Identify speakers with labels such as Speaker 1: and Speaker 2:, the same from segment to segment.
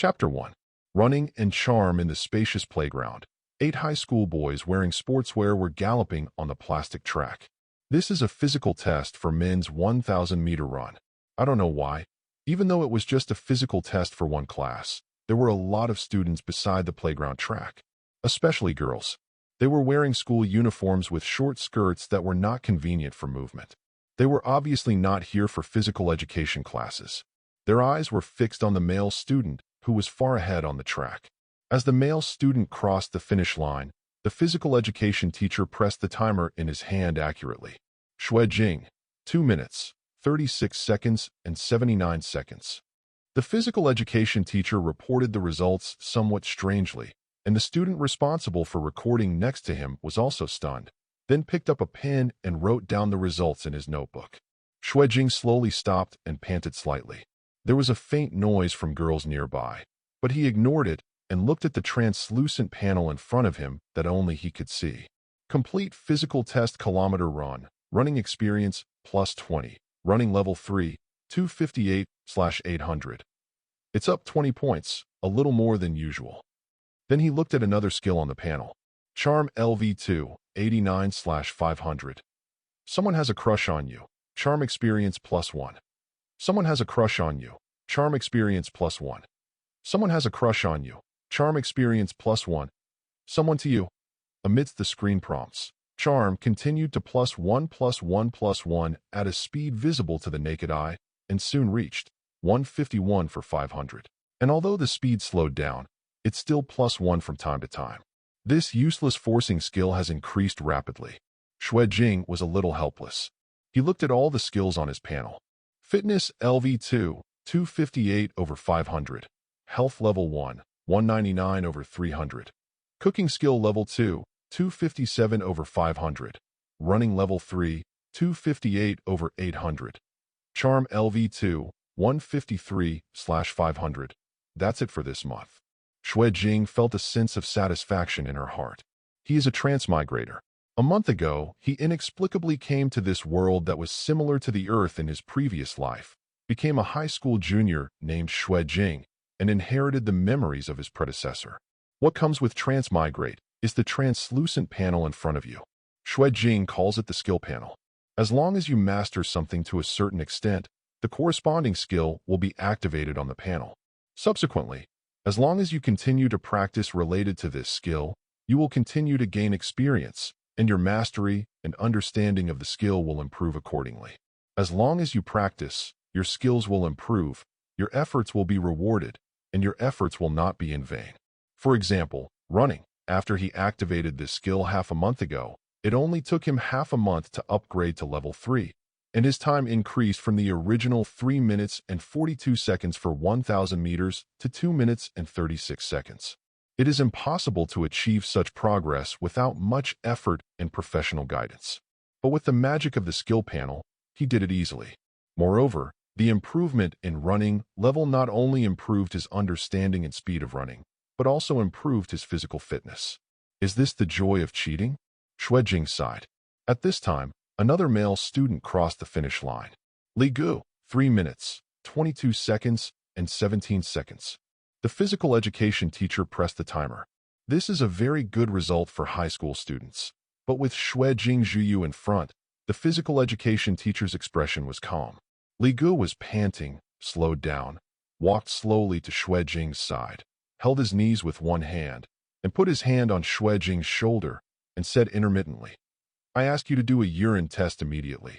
Speaker 1: Chapter 1. Running and Charm in the Spacious Playground. 8 high school boys wearing sportswear were galloping on the plastic track. This is a physical test for men's 1,000-meter run. I don't know why. Even though it was just a physical test for one class, there were a lot of students beside the playground track, especially girls. They were wearing school uniforms with short skirts that were not convenient for movement. They were obviously not here for physical education classes. Their eyes were fixed on the male student, who was far ahead on the track. As the male student crossed the finish line, the physical education teacher pressed the timer in his hand accurately. Xue Jing, 2 minutes, 36 seconds, and 79 seconds. The physical education teacher reported the results somewhat strangely, and the student responsible for recording next to him was also stunned, then picked up a pen and wrote down the results in his notebook. Xue Jing slowly stopped and panted slightly. There was a faint noise from girls nearby, but he ignored it and looked at the translucent panel in front of him that only he could see. Complete physical test kilometer run, running experience, plus 20, running level 3, 258/800. It's up 20 points, a little more than usual. Then he looked at another skill on the panel. Charm LV2, 89/500. Someone has a crush on you. Charm experience plus 1. Someone has a crush on you. Charm experience plus 1. Someone has a crush on you. Charm experience plus 1. Someone to you. Amidst the screen prompts, charm continued to +1+1+1 at a speed visible to the naked eye, and soon reached 151 for 500. And although the speed slowed down, it's still +1 from time to time. This useless forcing skill has increased rapidly. Xue Jing was a little helpless. He looked at all the skills on his panel. Fitness LV2, 258/500. Health level 1, 199/300. Cooking skill level 2, 257/500. Running level 3, 258/800. Charm LV2, 153/500. That's it for this month. Xue Jing felt a sense of satisfaction in her heart. He is a transmigrator. A month ago, he inexplicably came to this world that was similar to the Earth in his previous life, became a high school junior named Xue Jing, and inherited the memories of his predecessor. What comes with transmigrate is the translucent panel in front of you. Xue Jing calls it the skill panel. As long as you master something to a certain extent, the corresponding skill will be activated on the panel. Subsequently, as long as you continue to practice related to this skill, you will continue to gain experience, and your mastery and understanding of the skill will improve accordingly. As long as you practice, your skills will improve, your efforts will be rewarded, and your efforts will not be in vain. For example, running. After he activated this skill half a month ago, it only took him half a month to upgrade to level 3, and his time increased from the original 3 minutes and 42 seconds for 1,000 meters to 2 minutes and 36 seconds. It is impossible to achieve such progress without much effort and professional guidance. But with the magic of the skill panel, he did it easily. Moreover, the improvement in running level not only improved his understanding and speed of running, but also improved his physical fitness. Is this the joy of cheating? Xue Jing sighed. At this time, another male student crossed the finish line. Li Gu, 3 minutes, 22 seconds, and 17 seconds. The physical education teacher pressed the timer. This is a very good result for high school students. But with Xue Jing Zhuyu in front, the physical education teacher's expression was calm. Li Gu was panting, slowed down, walked slowly to Xue Jing's side, held his knees with one hand, and put his hand on Xue Jing's shoulder, and said intermittently, "I ask you to do a urine test immediately.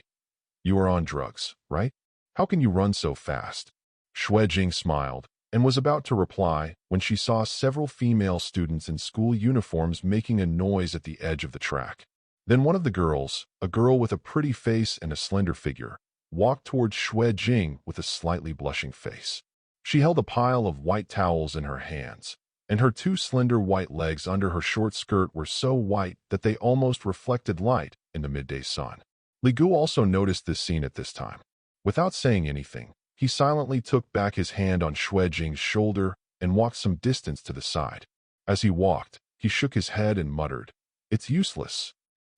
Speaker 1: You are on drugs, right? How can you run so fast?" Xue Jing smiled, and was about to reply when she saw several female students in school uniforms making a noise at the edge of the track. Then one of the girls, a girl with a pretty face and a slender figure, walked towards Xue Jing with a slightly blushing face. She held a pile of white towels in her hands, and her 2 slender white legs under her short skirt were so white that they almost reflected light in the midday sun. Li Gu also noticed this scene at this time. Without saying anything, he silently took back his hand on Xue Jing's shoulder and walked some distance to the side. As he walked, he shook his head and muttered, "It's useless.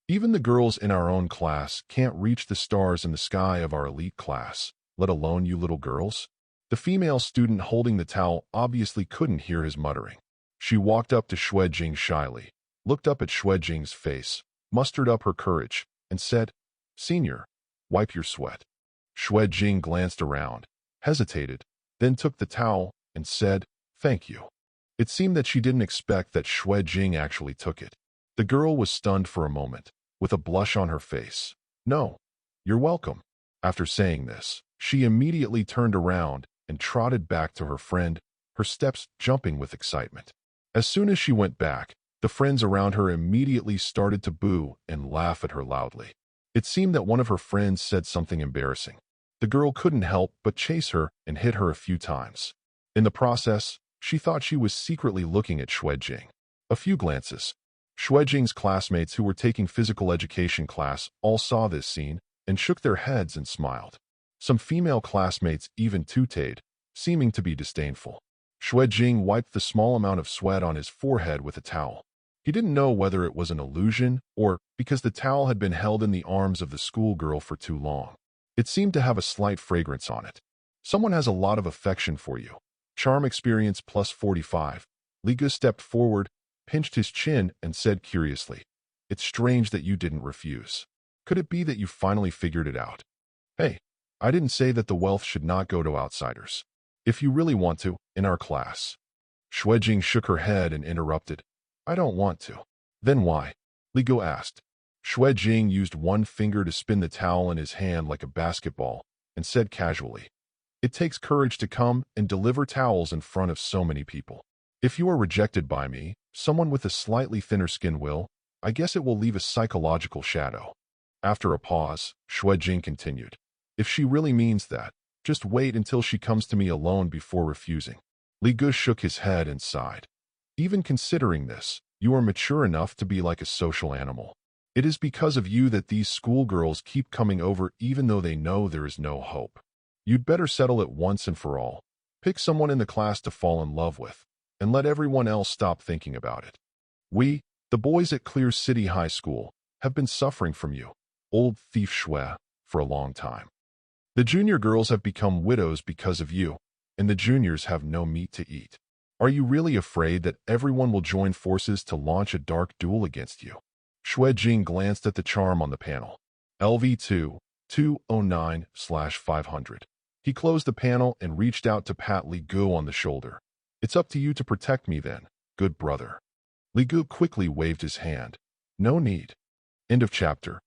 Speaker 1: Even the girls in our own class can't reach the stars in the sky of our elite class, let alone you little girls." The female student holding the towel obviously couldn't hear his muttering. She walked up to Xue Jing shyly, looked up at Xue Jing's face, mustered up her courage, and said, "Senior, wipe your sweat." Xue Jing glanced around, hesitated, then took the towel and said, "Thank you." It seemed that she didn't expect that Xue Jing actually took it. The girl was stunned for a moment, with a blush on her face. "No, you're welcome." After saying this, she immediately turned around and trotted back to her friend, her steps jumping with excitement. As soon as she went back, the friends around her immediately started to boo and laugh at her loudly. It seemed that one of her friends said something embarrassing. The girl couldn't help but chase her and hit her a few times. In the process, she thought she was secretly looking at Xue Jing. A few glances. Xue Jing's classmates who were taking physical education class all saw this scene and shook their heads and smiled. Some female classmates even tooted, seeming to be disdainful. Xue Jing wiped the small amount of sweat on his forehead with a towel. He didn't know whether it was an illusion or because the towel had been held in the arms of the schoolgirl for too long. It seemed to have a slight fragrance on it. "Someone has a lot of affection for you." Charm experience plus 45. Li Ge stepped forward, pinched his chin, and said curiously, "It's strange that you didn't refuse. Could it be that you finally figured it out?" "Hey, I didn't say that the wealth should not go to outsiders. If you really want to, in our class." Xue Jing shook her head and interrupted, "I don't want to." "Then why?" Li Ge asked. Xue Jing used one finger to spin the towel in his hand like a basketball and said casually, "It takes courage to come and deliver towels in front of so many people. If you are rejected by me, someone with a slightly thinner skin will, I guess it will leave a psychological shadow." After a pause, Xue Jing continued, "If she really means that, just wait until she comes to me alone before refusing." Li Ge shook his head and sighed. "Even considering this, you are mature enough to be like a social animal. It is because of you that these schoolgirls keep coming over even though they know there is no hope. You'd better settle it once and for all. Pick someone in the class to fall in love with, and let everyone else stop thinking about it. We, the boys at Clear City High School, have been suffering from you, old thief Xue, for a long time. The junior girls have become widows because of you, and the juniors have no meat to eat. Are you really afraid that everyone will join forces to launch a dark duel against you?" Xue Jing glanced at the charm on the panel. LV2, 209/500. He closed the panel and reached out to pat Li Ge on the shoulder. "It's up to you to protect me then, good brother." Li Ge quickly waved his hand. "No need." End of chapter.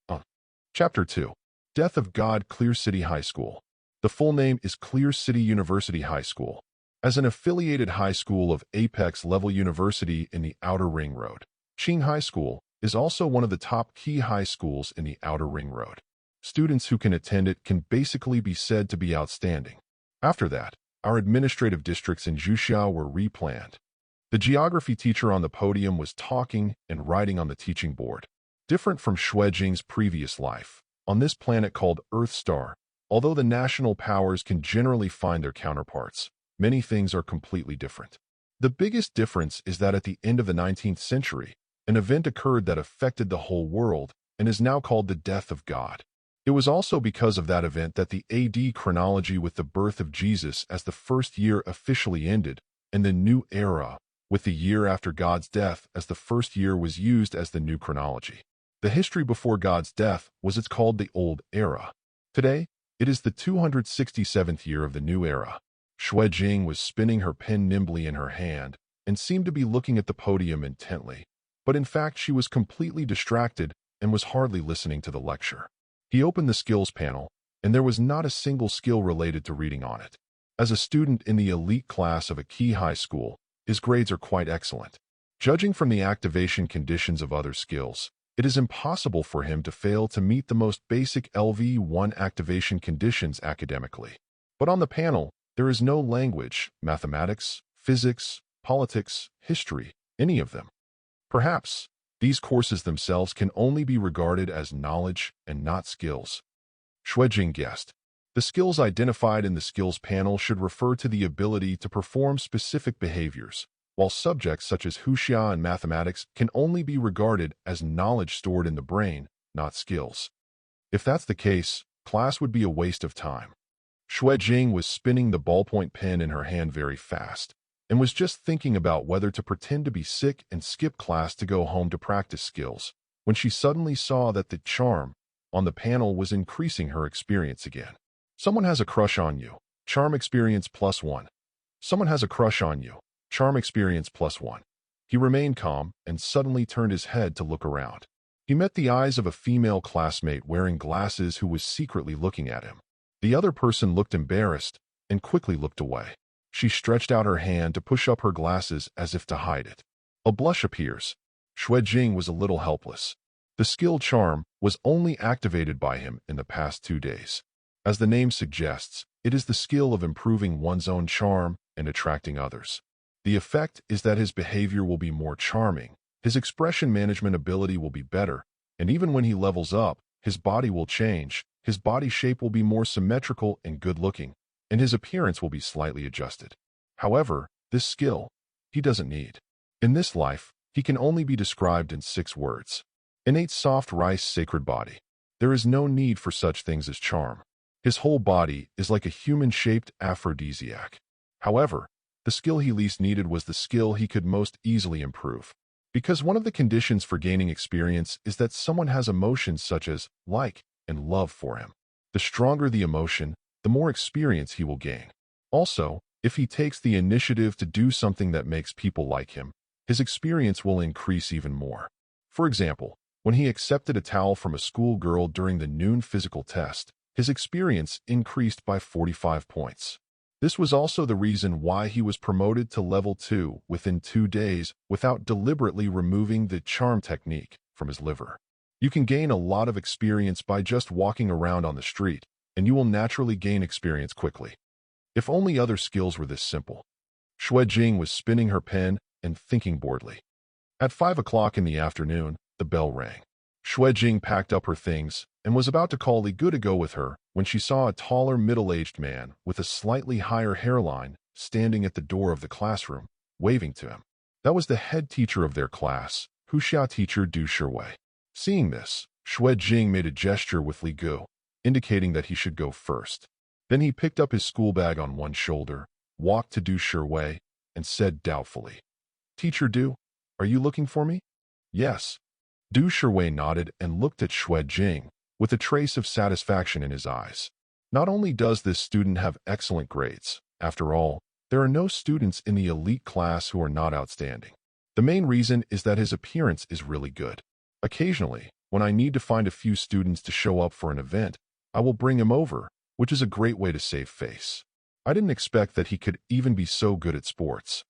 Speaker 1: Chapter 2. Death of God. Clear City High School. The full name is Clear City University High School. As an affiliated high school of apex-level university in the Outer Ring Road, Qing High School is also one of the top key high schools in the Outer Ring Road. Students who can attend it can basically be said to be outstanding. After that, our administrative districts in Zhuxiao were replanned. The geography teacher on the podium was talking and writing on the teaching board. Different from Xue Jing's previous life, on this planet called Earth Star, although the national powers can generally find their counterparts, many things are completely different. The biggest difference is that at the end of the 19th century, an event occurred that affected the whole world and is now called the death of God. It was also because of that event that the AD chronology with the birth of Jesus as the first year officially ended, and the new era, with the year after God's death as the first year, was used as the new chronology. The history before God's death was called the Old Era. Today, it is the 267th year of the new era. Xue Jing was spinning her pen nimbly in her hand and seemed to be looking at the podium intently, but in fact she was completely distracted and was hardly listening to the lecture. He opened the skills panel, and there was not a single skill related to reading on it. As a student in the elite class of a key high school, his grades are quite excellent. Judging from the activation conditions of other skills, it is impossible for him to fail to meet the most basic LV1 activation conditions academically. But on the panel, there is no language, mathematics, physics, politics, history, any of them. Perhaps these courses themselves can only be regarded as knowledge and not skills. Xue Jing guessed. The skills identified in the skills panel should refer to the ability to perform specific behaviors, while subjects such as Huxia and mathematics can only be regarded as knowledge stored in the brain, not skills. If that's the case, class would be a waste of time. Xue Jing was spinning the ballpoint pen in her hand very fast and was just thinking about whether to pretend to be sick and skip class to go home to practice skills when she suddenly saw that the charm on the panel was increasing her experience again. Someone has a crush on you. Charm experience +1. Someone has a crush on you. Charm experience +1. He remained calm and suddenly turned his head to look around. He met the eyes of a female classmate wearing glasses who was secretly looking at him. The other person looked embarrassed and quickly looked away. She stretched out her hand to push up her glasses as if to hide it. A blush appears. Xue Jing was a little helpless. The skill charm was only activated by him in the past 2 days. As the name suggests, it is the skill of improving one's own charm and attracting others. The effect is that his behavior will be more charming, his expression management ability will be better, and even when he levels up, his body will change, his body shape will be more symmetrical and good-looking, and his appearance will be slightly adjusted. However, this skill, he doesn't need. In this life, he can only be described in 6 words. Innate soft rice sacred body. There is no need for such things as charm. His whole body is like a human-shaped aphrodisiac. However, the skill he least needed was the skill he could most easily improve. Because one of the conditions for gaining experience is that someone has emotions such as like and love for him. The stronger the emotion, the more experience he will gain. Also, if he takes the initiative to do something that makes people like him, his experience will increase even more. For example, when he accepted a towel from a schoolgirl during the noon physical test, his experience increased by 45 points. This was also the reason why he was promoted to level 2 within 2 days without deliberately removing the charm technique from his liver. You can gain a lot of experience by just walking around on the street, and you will naturally gain experience quickly. If only other skills were this simple. Xue Jing was spinning her pen and thinking boredly. At 5 o'clock in the afternoon, the bell rang. Xue Jing packed up her things and was about to call Li Gu to go with her when she saw a taller middle-aged man with a slightly higher hairline standing at the door of the classroom, waving to him. That was the head teacher of their class, Huxia teacher Du Shiwei. Seeing this, Xue Jing made a gesture with Li Gu, indicating that he should go first. Then he picked up his school bag on one shoulder, walked to Du Shiwei, and said doubtfully, "Teacher Du, are you looking for me?" "Yes." Du Shiwei nodded and looked at Xue Jing with a trace of satisfaction in his eyes. Not only does this student have excellent grades, after all, there are no students in the elite class who are not outstanding. The main reason is that his appearance is really good. Occasionally, when I need to find a few students to show up for an event, I will bring him over, which is a great way to save face. I didn't expect that he could even be so good at sports.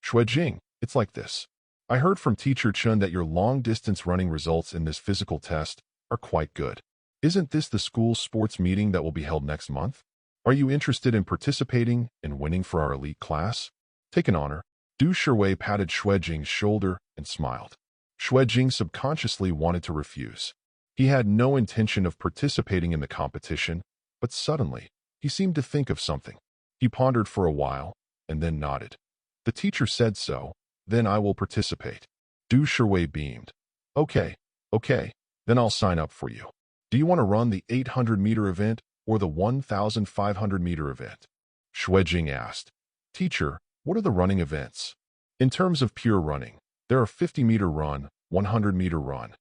Speaker 1: Xue Jing, it's like this. I heard from Teacher Chun that your long-distance running results in this physical test are quite good. Isn't this the school's sports meeting that will be held next month? Are you interested in participating and winning for our elite class? Take an honor. Du Shiwei patted Xue Jing's shoulder and smiled. Xue Jing subconsciously wanted to refuse. He had no intention of participating in the competition, but suddenly, he seemed to think of something. He pondered for a while, and then nodded. The teacher said so, then I will participate. Du Shiwei beamed. Okay, then I'll sign up for you. Do you want to run the 800-meter event or the 1,500-meter event? Xue Jing asked. Teacher, what are the running events? In terms of pure running, there are 50-meter run, 100-meter run,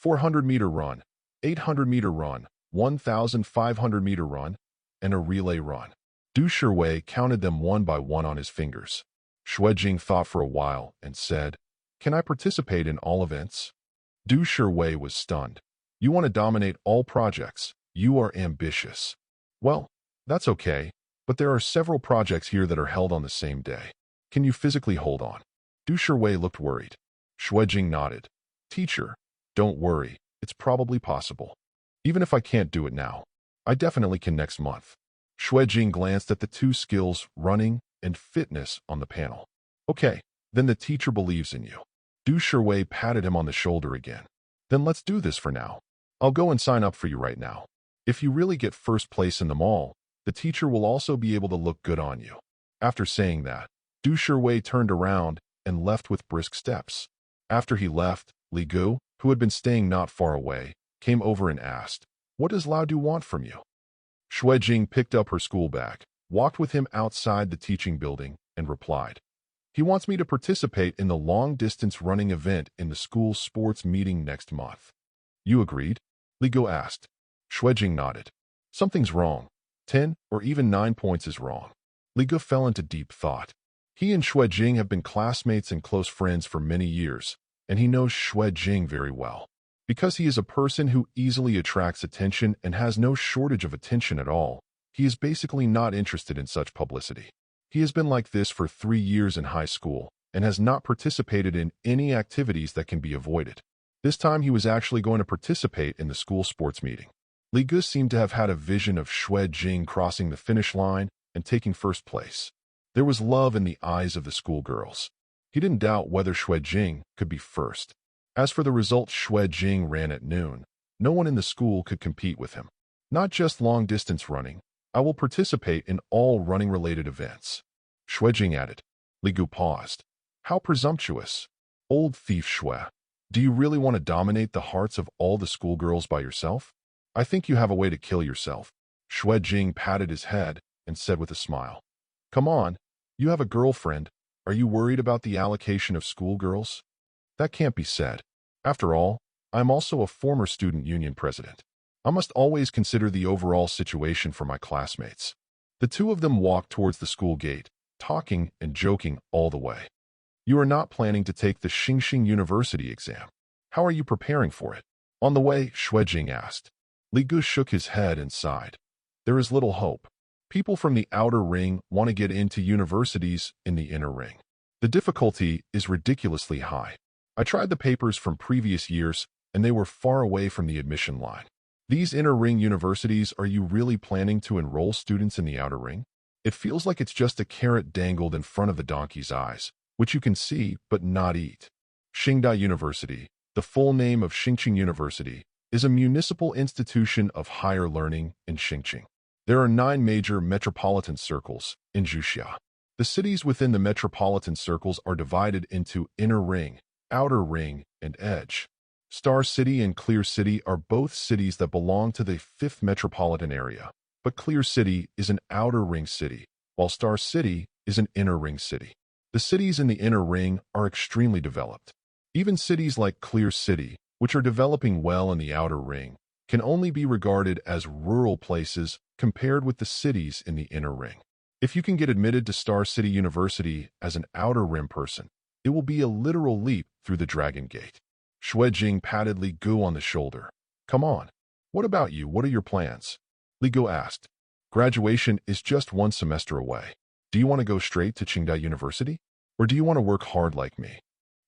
Speaker 1: 400-meter run, 800-meter run, 1,500-meter run, and a relay run. Du Shiwei counted them one by one on his fingers. Xue Jing thought for a while and said, "Can I participate in all events?" Du Shiwei was stunned. You want to dominate all projects. You are ambitious. Well, that's okay, but there are several projects here that are held on the same day. Can you physically hold on? Du Shiwei looked worried. Xue Jing nodded. Teacher, don't worry, it's probably possible. Even if I can't do it now, I definitely can next month. Xue Jing glanced at the 2 skills, running and fitness, on the panel. Okay, then the teacher believes in you. Du Shiwei patted him on the shoulder again. Then let's do this for now. I'll go and sign up for you right now. If you really get first place in them all, the teacher will also be able to look good on you. After saying that, Du Shiwei turned around and left with brisk steps. After he left, Li Gu, who had been staying not far away, came over and asked, "What does Lao Du want from you?" Xue Jing picked up her school bag, walked with him outside the teaching building, and replied, "He wants me to participate in the long-distance running event in the school sports meeting next month." "You agreed?" Li Guo asked. Xue Jing nodded. "Something's wrong. 10 or even 9 points is wrong." Li Guo fell into deep thought. He and Xue Jing have been classmates and close friends for many years, and he knows Xue Jing very well. Because he is a person who easily attracts attention and has no shortage of attention at all, he is basically not interested in such publicity. He has been like this for 3 years in high school and has not participated in any activities that can be avoided. This time he was actually going to participate in the school sports meeting. Li Guo seemed to have had a vision of Xue Jing crossing the finish line and taking first place. There was love in the eyes of the schoolgirls. He didn't doubt whether Xue Jing could be first. As for the result Xue Jing ran at noon, no one in the school could compete with him. Not just long-distance running. I will participate in all running-related events. Xue Jing added. Li Guo paused. How presumptuous. Old thief Xue. Do you really want to dominate the hearts of all the schoolgirls by yourself? I think you have a way to kill yourself. Xue Jing patted his head and said with a smile. Come on, you have a girlfriend. Are you worried about the allocation of schoolgirls? That can't be said. After all, I am also a former student union president. I must always consider the overall situation for my classmates. The two of them walked towards the school gate, talking and joking all the way. You are not planning to take the Xingxing University exam. How are you preparing for it? On the way, Xue Jing asked. Li Guo shook his head and sighed. There is little hope. People from the outer ring want to get into universities in the inner ring. The difficulty is ridiculously high. I tried the papers from previous years, and they were far away from the admission line. These inner ring universities, are you really planning to enroll students in the outer ring? It feels like it's just a carrot dangled in front of the donkey's eyes, which you can see but not eat. Xingda University, the full name of Xingqing University, is a municipal institution of higher learning in Xingqing. There are 9 major metropolitan circles in Zhuxia. The cities within the metropolitan circles are divided into inner ring, outer ring, and edge. Star City and Clear City are both cities that belong to the 5th metropolitan area, but Clear City is an outer ring city, while Star City is an inner ring city. The cities in the inner ring are extremely developed. Even cities like Clear City, which are developing well in the outer ring, can only be regarded as rural places compared with the cities in the inner ring. If you can get admitted to Star City University as an outer rim person, it will be a literal leap through the Dragon Gate. Xue Jing patted Li Guo on the shoulder. Come on. What about you? What are your plans? Li Guo asked. Graduation is just 1 semester away. Do you want to go straight to Qingda University? Or do you want to work hard like me?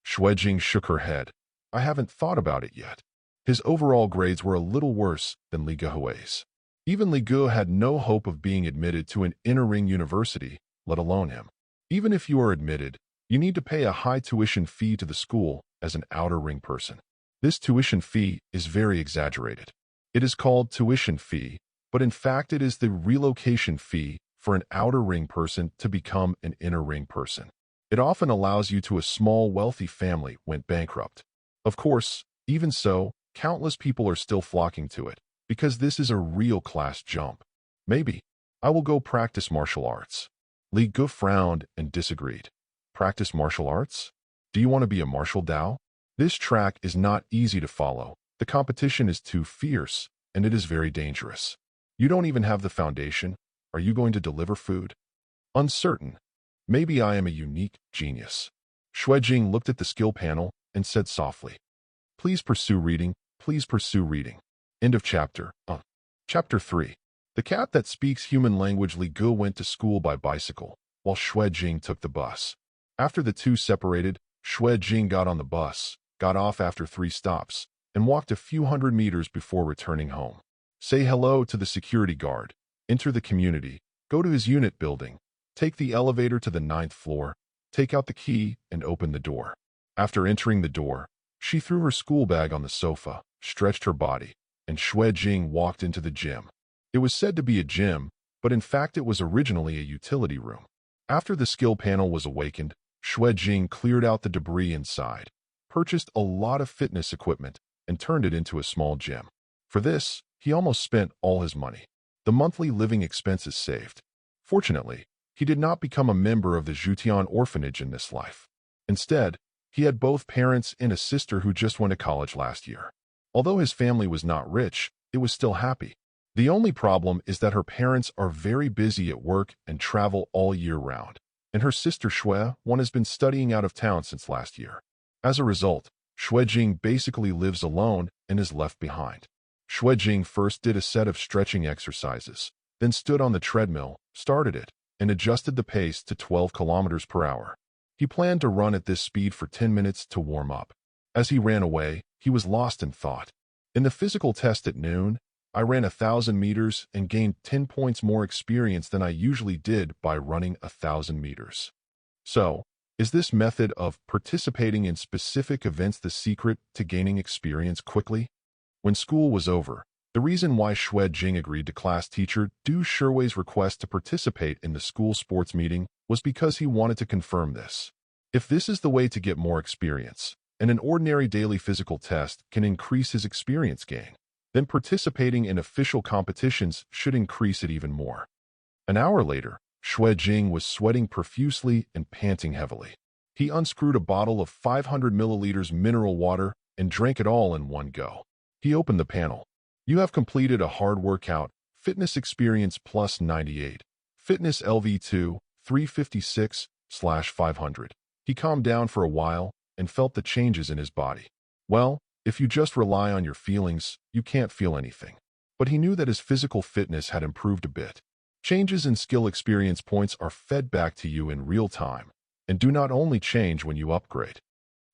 Speaker 1: Xue Jing shook her head. I haven't thought about it yet. His overall grades were a little worse than Li Guo's. Even Li Guo had no hope of being admitted to an inner ring university, let alone him. Even if you are admitted, you need to pay a high tuition fee to the school as an outer ring person. This tuition fee is very exaggerated. It is called tuition fee, but in fact it is the relocation fee for an outer ring person to become an inner ring person. It often allows you to a small wealthy family went bankrupt. Of course, even so, countless people are still flocking to it, because this is a real class jump. Maybe. I will go practice martial arts. Li Guo frowned and disagreed. Practice martial arts? Do you want to be a Martial Dao? This track is not easy to follow. The competition is too fierce, and it is very dangerous. You don't even have the foundation. Are you going to deliver food? Uncertain. Maybe I am a unique genius. Xue Jing looked at the skill panel and said softly, Please pursue reading. Please pursue reading. End of chapter. Chapter 3. The cat that speaks human language. Li Guo went to school by bicycle, while Xue Jing took the bus. After the two separated, Xue Jing got on the bus, got off after 3 stops, and walked a few hundred meters before returning home. Say hello to the security guard, enter the community, go to his unit building, take the elevator to the 9th floor, take out the key, and open the door. After entering the door, she threw her school bag on the sofa, stretched her body, and Xue Jing walked into the gym. It was said to be a gym, but in fact it was originally a utility room. After the skill panel was awakened, Xue Jing cleared out the debris inside, purchased a lot of fitness equipment, and turned it into a small gym. For this, he almost spent all his money. the monthly living expenses saved. Fortunately, he did not become a member of the Zhutian orphanage in this life. Instead, he had both parents and a sister who just went to college last year. Although his family was not rich, it was still happy. The only problem is that her parents are very busy at work and travel all year round, and her sister Xue has been studying out of town since last year. As a result, Xue Jing basically lives alone and is left behind. Xue Jing first did a set of stretching exercises, then stood on the treadmill, started it, and adjusted the pace to 12 kilometers per hour. He planned to run at this speed for 10 minutes to warm up. As he ran away, he was lost in thought. In the physical test at noon, I ran 1,000 meters and gained 10 points more experience than I usually did by running 1,000 meters. So, is this method of participating in specific events the secret to gaining experience quickly? When school was over, the reason why Xue Jing agreed to class teacher Du Shiwei's request to participate in the school sports meeting was because he wanted to confirm this. If this is the way to get more experience, and an ordinary daily physical test can increase his experience gain, then participating in official competitions should increase it even more. An hour later, Xue Jing was sweating profusely and panting heavily. He unscrewed a bottle of 500 milliliters mineral water and drank it all in one go. He opened the panel. You have completed a hard workout, fitness experience plus 98. Fitness LV2, 356/500. He calmed down for a while and felt the changes in his body. Well, if you just rely on your feelings, you can't feel anything. But he knew that his physical fitness had improved a bit. Changes in skill experience points are fed back to you in real time, and do not only change when you upgrade.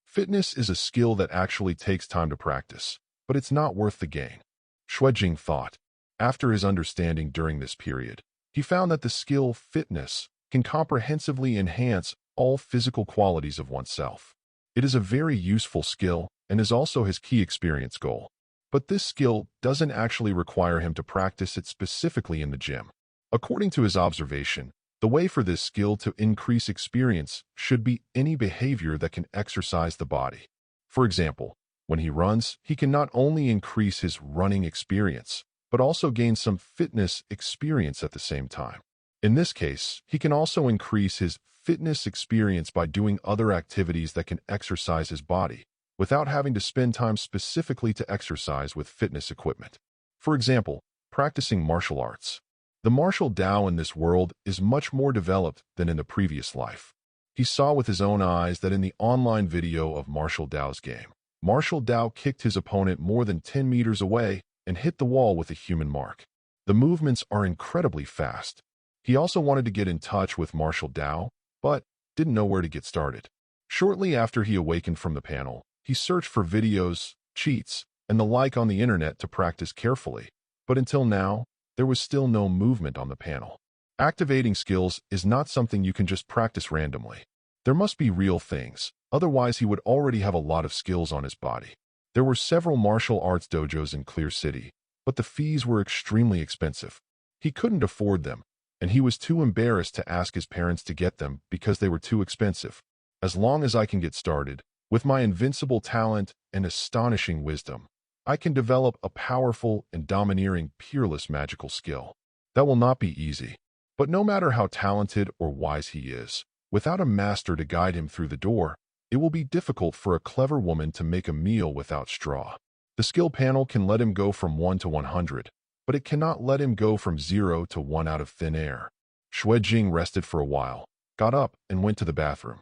Speaker 1: Fitness is a skill that actually takes time to practice, but it's not worth the gain. Xue Jing thought. After his understanding during this period, he found that the skill fitness can comprehensively enhance all physical qualities of oneself. It is a very useful skill and is also his key experience goal. But this skill doesn't actually require him to practice it specifically in the gym. According to his observation, the way for this skill to increase experience should be any behavior that can exercise the body. For example, when he runs, he can not only increase his running experience, but also gain some fitness experience at the same time. In this case, he can also increase his fitness experience by doing other activities that can exercise his body, without having to spend time specifically to exercise with fitness equipment. For example, practicing martial arts. The Martial Dao in this world is much more developed than in the previous life. He saw with his own eyes that in the online video of Martial Dao's game, Martial Dao kicked his opponent more than 10 meters away and hit the wall with a human mark. The movements are incredibly fast. He also wanted to get in touch with Martial Dao, but didn't know where to get started. Shortly after he awakened from the panel, he searched for videos, cheats, and the like on the internet to practice carefully, but until now, there was still no movement on the panel. Activating skills is not something you can just practice randomly. There must be real things, otherwise he would already have a lot of skills on his body. There were several martial arts dojos in Clear City, but the fees were extremely expensive. He couldn't afford them, and he was too embarrassed to ask his parents to get them because they were too expensive. As long as I can get started, with my invincible talent and astonishing wisdom, I can develop a powerful and domineering, peerless magical skill. That will not be easy. But no matter how talented or wise he is, without a master to guide him through the door, it will be difficult for a clever woman to make a meal without straw. The skill panel can let him go from 1 to 100, but it cannot let him go from 0 to 1 out of thin air. Xue Jing rested for a while, got up, and went to the bathroom.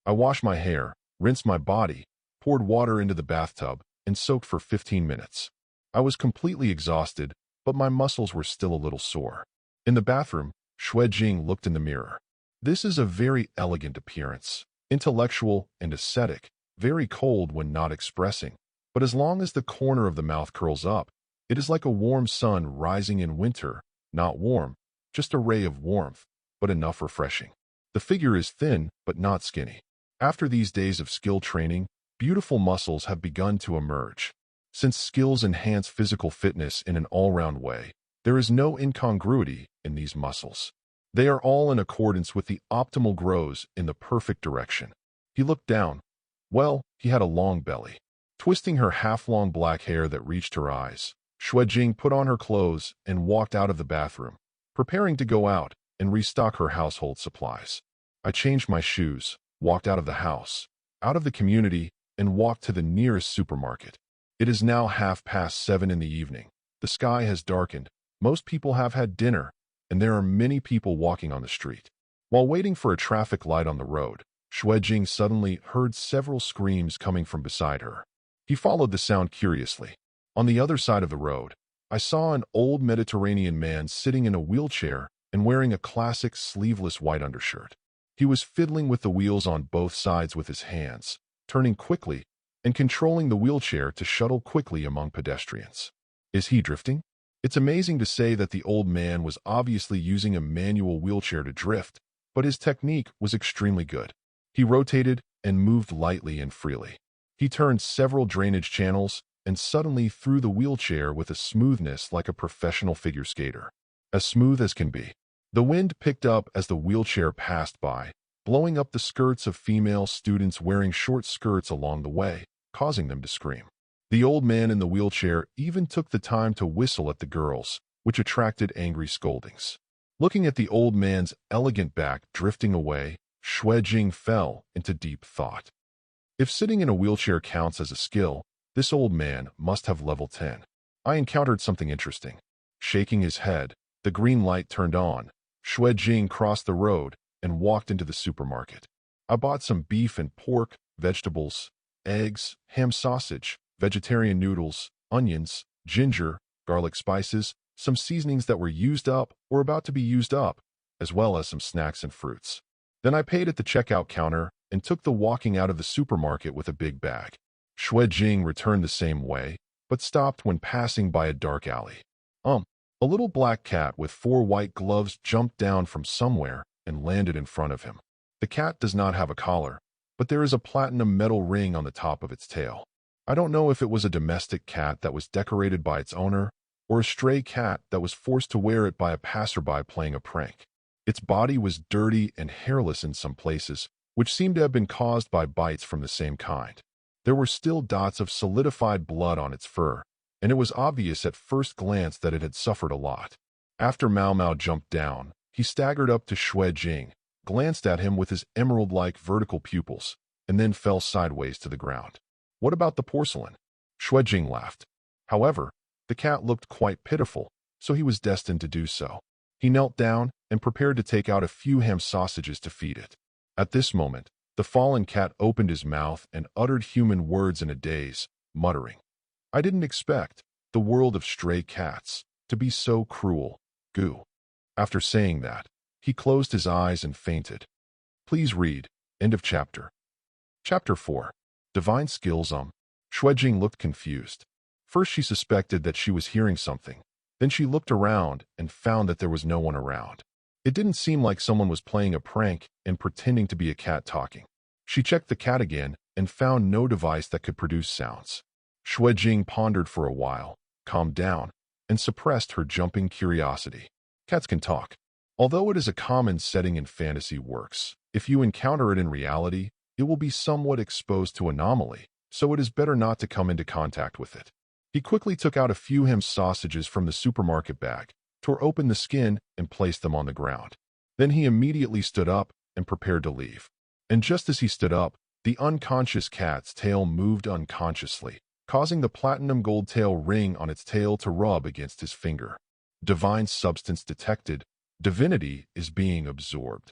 Speaker 1: I washed my hair, rinsed my body, poured water into the bathtub, and soaked for 15 minutes. I was completely exhausted, but my muscles were still a little sore. In the bathroom, Xue Jing looked in the mirror. This is a very elegant appearance, intellectual and ascetic, very cold when not expressing, but as long as the corner of the mouth curls up, it is like a warm sun rising in winter, not warm, just a ray of warmth, but enough refreshing. The figure is thin, but not skinny. After these days of skill training, beautiful muscles have begun to emerge. Since skills enhance physical fitness in an all-round way, there is no incongruity in these muscles. They are all in accordance with the optimal growth in the perfect direction. He looked down. Well, he had a long belly. Twisting her half-long black hair that reached her eyes, Xue Jing put on her clothes and walked out of the bathroom, preparing to go out and restock her household supplies. I changed my shoes, walked out of the house, out of the community, and walked to the nearest supermarket. It is now 7:30 in the evening. The sky has darkened, most people have had dinner, and there are many people walking on the street. While waiting for a traffic light on the road, Xue Jing suddenly heard several screams coming from beside her. He followed the sound curiously. On the other side of the road, I saw an old Mediterranean man sitting in a wheelchair and wearing a classic sleeveless white undershirt. He was fiddling with the wheels on both sides with his hands, turning quickly and controlling the wheelchair to shuttle quickly among pedestrians. Is he drifting? It's amazing to say that the old man was obviously using a manual wheelchair to drift, but his technique was extremely good. He rotated and moved lightly and freely. He turned several drainage channels and suddenly threw the wheelchair with a smoothness like a professional figure skater. As smooth as can be. The wind picked up as the wheelchair passed by, blowing up the skirts of female students wearing short skirts along the way, causing them to scream. The old man in the wheelchair even took the time to whistle at the girls, which attracted angry scoldings. Looking at the old man's elegant back drifting away, Xue Jing fell into deep thought. If sitting in a wheelchair counts as a skill, this old man must have level 10. I encountered something interesting. Shaking his head, the green light turned on. Xue Jing crossed the road and walked into the supermarket. I bought some beef and pork, vegetables, eggs, ham sausage, vegetarian noodles, onions, ginger, garlic spices, some seasonings that were used up or about to be used up, as well as some snacks and fruits. Then I paid at the checkout counter and took the walking out of the supermarket with a big bag. Xue Jing returned the same way, but stopped when passing by a dark alley. A little black cat with 4 white gloves jumped down from somewhere and landed in front of him. The cat does not have a collar, but there is a platinum metal ring on the top of its tail. I don't know if it was a domestic cat that was decorated by its owner or a stray cat that was forced to wear it by a passerby playing a prank. Its body was dirty and hairless in some places, which seemed to have been caused by bites from the same kind. There were still dots of solidified blood on its fur, and it was obvious at first glance that it had suffered a lot. After Mao Mao jumped down, he staggered up to Xue Jing, glanced at him with his emerald-like vertical pupils, and then fell sideways to the ground. What about the porcelain? Xue Jing laughed. However, the cat looked quite pitiful, so he was destined to do so. He knelt down and prepared to take out a few ham sausages to feed it. At this moment, the fallen cat opened his mouth and uttered human words in a daze, muttering, "I didn't expect the world of stray cats to be so cruel. Goo." After saying that, he closed his eyes and fainted. Please read. End of chapter. Chapter 4. Divine Skills. Xue Jing looked confused. First she suspected that she was hearing something. Then she looked around and found that there was no one around. It didn't seem like someone was playing a prank and pretending to be a cat talking. She checked the cat again and found no device that could produce sounds. Xue Jing pondered for a while, calmed down, and suppressed her jumping curiosity. Cats can talk. Although it is a common setting in fantasy works, if you encounter it in reality, it will be somewhat exposed to anomaly, so it is better not to come into contact with it. He quickly took out a few ham sausages from the supermarket bag, tore open the skin, and placed them on the ground. Then he immediately stood up and prepared to leave. And just as he stood up, the unconscious cat's tail moved unconsciously, causing the platinum gold tail ring on its tail to rub against his finger. Divine substance detected. Divinity is being absorbed.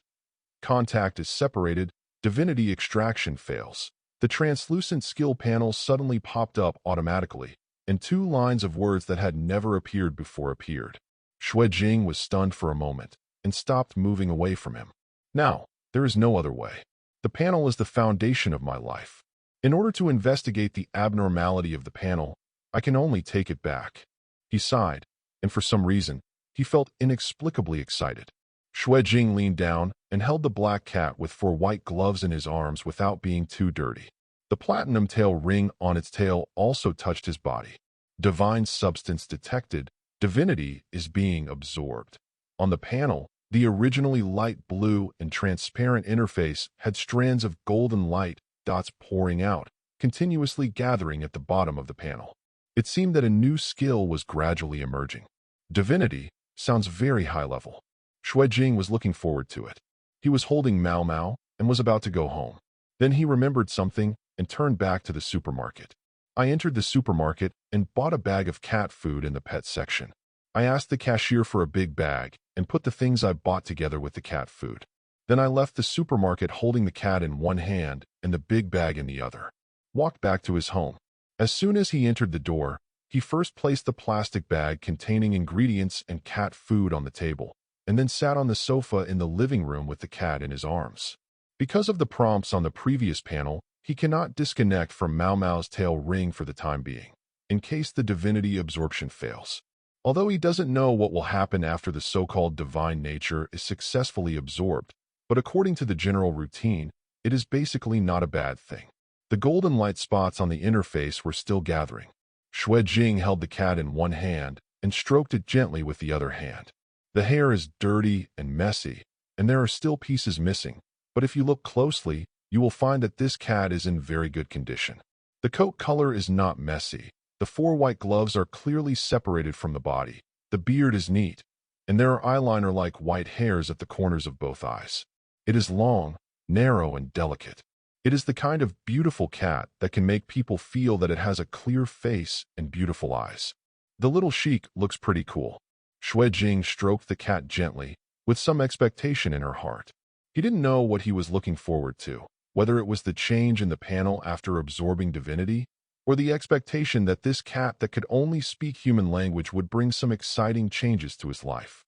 Speaker 1: Contact is separated. Divinity extraction fails. The translucent skill panel suddenly popped up automatically, and 2 lines of words that had never appeared before appeared. Xue Jing was stunned for a moment and stopped moving away from him. Now, there is no other way. The panel is the foundation of my life. In order to investigate the abnormality of the panel, I can only take it back. He sighed, and for some reason, he felt inexplicably excited. Xue Jing leaned down and held the black cat with 4 white gloves in his arms without being too dirty. The platinum tail ring on its tail also touched his body. Divine substance detected. Divinity is being absorbed. On the panel, the originally light blue and transparent interface had strands of golden light dots pouring out, continuously gathering at the bottom of the panel. It seemed that a new skill was gradually emerging. Divinity sounds very high level. Xue Jing was looking forward to it. He was holding Mao Mao and was about to go home. Then he remembered something and turned back to the supermarket. I entered the supermarket and bought a bag of cat food in the pet section. I asked the cashier for a big bag and put the things I bought together with the cat food. Then I left the supermarket holding the cat in one hand and the big bag in the other. Walked back to his home. As soon as he entered the door, he first placed the plastic bag containing ingredients and cat food on the table, and then sat on the sofa in the living room with the cat in his arms. Because of the prompts on the previous panel, he cannot disconnect from Mao Mao's tail ring for the time being, in case the divinity absorption fails. Although he doesn't know what will happen after the so-called divine nature is successfully absorbed, but according to the general routine, it is basically not a bad thing. The golden light spots on the interface were still gathering. Xue Jing held the cat in one hand and stroked it gently with the other hand. The hair is dirty and messy, and there are still pieces missing, but if you look closely, you will find that this cat is in very good condition. The coat color is not messy. The 4 white gloves are clearly separated from the body. The beard is neat, and there are eyeliner-like white hairs at the corners of both eyes. It is long, narrow, and delicate. It is the kind of beautiful cat that can make people feel that it has a clear face and beautiful eyes. The little sheik looks pretty cool. Xue Jing stroked the cat gently, with some expectation in her heart. He didn't know what he was looking forward to, whether it was the change in the panel after absorbing divinity, or the expectation that this cat that could only speak human language would bring some exciting changes to his life.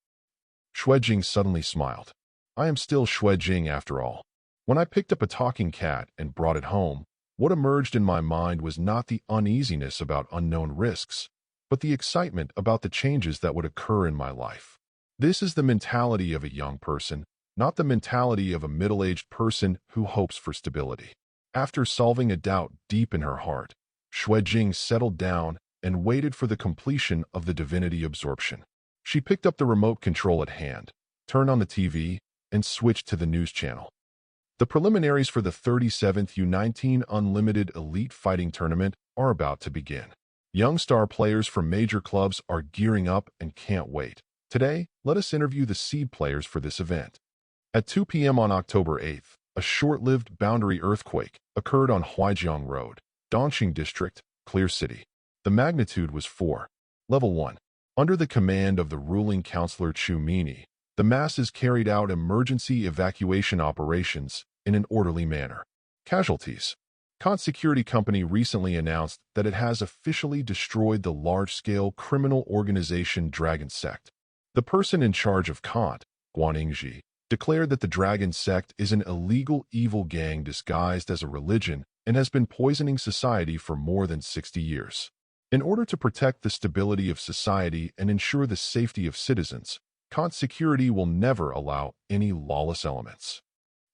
Speaker 1: Xue Jing suddenly smiled. I am still Xue Jing after all. When I picked up a talking cat and brought it home, what emerged in my mind was not the uneasiness about unknown risks, but the excitement about the changes that would occur in my life. This is the mentality of a young person, not the mentality of a middle-aged person who hopes for stability. After solving a doubt deep in her heart, Xue Jing settled down and waited for the completion of the divinity absorption. She picked up the remote control at hand, turned on the TV, and switched to the news channel. The preliminaries for the 37th U19 Unlimited Elite Fighting Tournament are about to begin. Young star players from major clubs are gearing up and can't wait. Today, let us interview the seed players for this event. At 2 p.m. on October 8th, a short-lived boundary earthquake occurred on Huaijiang Road, Dongxing District, Clear City. The magnitude was 4. Level 1. Under the command of the ruling councillor Chu Mini, the masses carried out emergency evacuation operations in an orderly manner. Casualties. Kant Security Company recently announced that it has officially destroyed the large-scale criminal organization Dragon Sect. The person in charge of Kant, Guaningji, declared that the Dragon Sect is an illegal evil gang disguised as a religion and has been poisoning society for more than 60 years. In order to protect the stability of society and ensure the safety of citizens, Kant Security will never allow any lawless elements.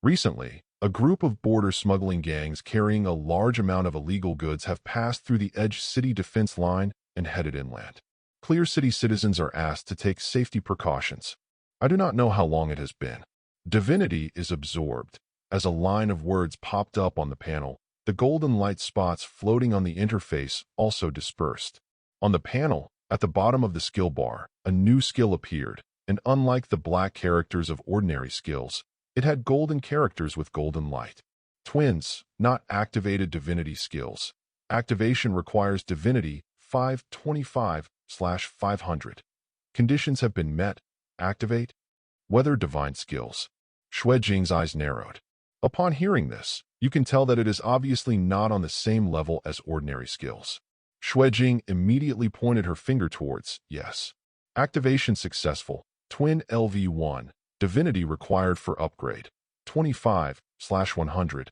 Speaker 1: Recently, a group of border smuggling gangs carrying a large amount of illegal goods have passed through the Edge City defense line and headed inland. Clear City citizens are asked to take safety precautions. I do not know how long it has been. Divinity is absorbed. As a line of words popped up on the panel, the golden light spots floating on the interface also dispersed. On the panel, at the bottom of the skill bar, a new skill appeared, and unlike the black characters of ordinary skills, it had golden characters with golden light. Twins, not activated divinity skills. Activation requires divinity 525/500. Conditions have been met. Activate. Whether divine skills. Xue Jing's eyes narrowed. Upon hearing this, you can tell that it is obviously not on the same level as ordinary skills. Xue Jing immediately pointed her finger towards, yes. Activation successful. Twin LV1. Divinity required for upgrade. 25/100.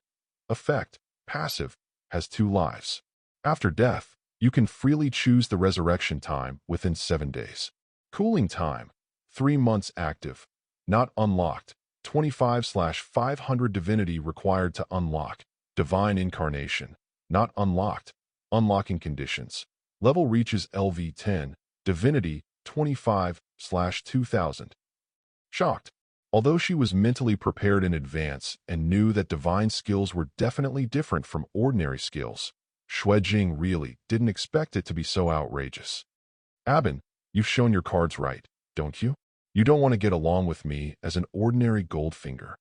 Speaker 1: Effect. Passive. Has 2 lives. After death, you can freely choose the resurrection time within 7 days. Cooling time. 3 months active. Not unlocked. 25/500 divinity required to unlock. Divine incarnation. Not unlocked. Unlocking conditions. Level reaches LV10. Divinity 25/2000. Shocked. Although she was mentally prepared in advance and knew that divine skills were definitely different from ordinary skills, Xue Jing really didn't expect it to be so outrageous. Abin, you've shown your cards right, don't you? You don't want to get along with me as an ordinary Goldfinger.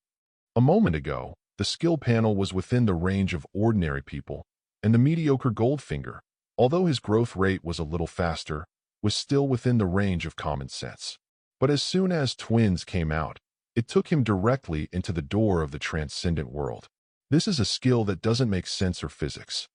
Speaker 1: A moment ago, the skill panel was within the range of ordinary people, and the mediocre Goldfinger, although his growth rate was a little faster, was still within the range of common sense. But as soon as twins came out, it took him directly into the door of the transcendent world. This is a skill that doesn't make sense or physics.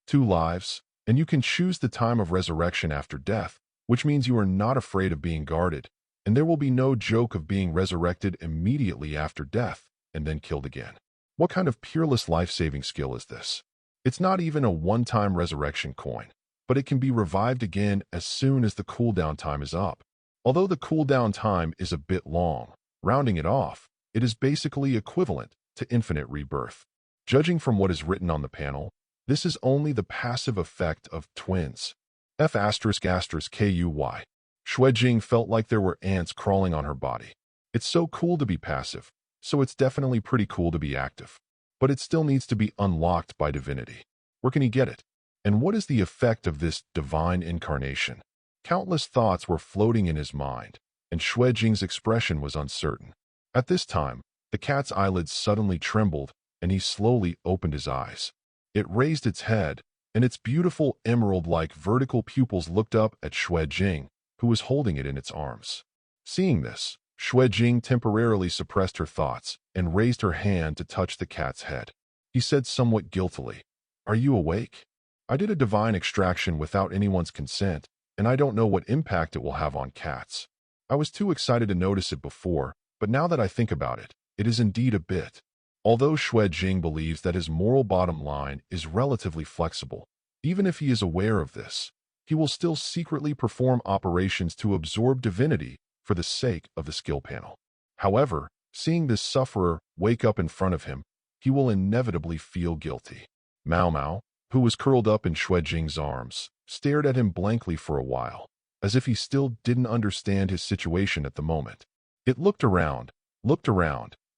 Speaker 1: 2 lives, and you can choose the time of resurrection after death, which means you are not afraid of being guarded, and there will be no joke of being resurrected immediately after death and then killed again. What kind of peerless life-saving skill is this? It's not even a one-time resurrection coin, but it can be revived again as soon as the cooldown time is up. Although the cooldown time is a bit long, rounding it off, it is basically equivalent to infinite rebirth. Judging from what is written on the panel, this is only the passive effect of twins. F*****KUY. Xue Jing felt like there were ants crawling on her body. It's so cool to be passive, so it's definitely pretty cool to be active. But it still needs to be unlocked by divinity. Where can he get it? And what is the effect of this divine incarnation? Countless thoughts were floating in his mind, and Xue Jing's expression was uncertain. At this time, the cat's eyelids suddenly trembled, and he slowly opened his eyes. It raised its head, and its beautiful emerald-like vertical pupils looked up at Xue Jing, who was holding it in its arms. Seeing this, Xue Jing temporarily suppressed her thoughts and raised her hand to touch the cat's head. He said somewhat guiltily, "Are you awake? I did a divine extraction without anyone's consent, and I don't know what impact it will have on cats. I was too excited to notice it before, but now that I think about it, it is indeed a bit." Although Xue Jing believes that his moral bottom line is relatively flexible, even if he is aware of this, he will still secretly perform operations to absorb divinity for the sake of the skill panel. However, seeing this sufferer wake up in front of him, he will inevitably feel guilty. Mao Mao, who was curled up in Xue Jing's arms, stared at him blankly for a while, as if he still didn't understand his situation at the moment. It looked around,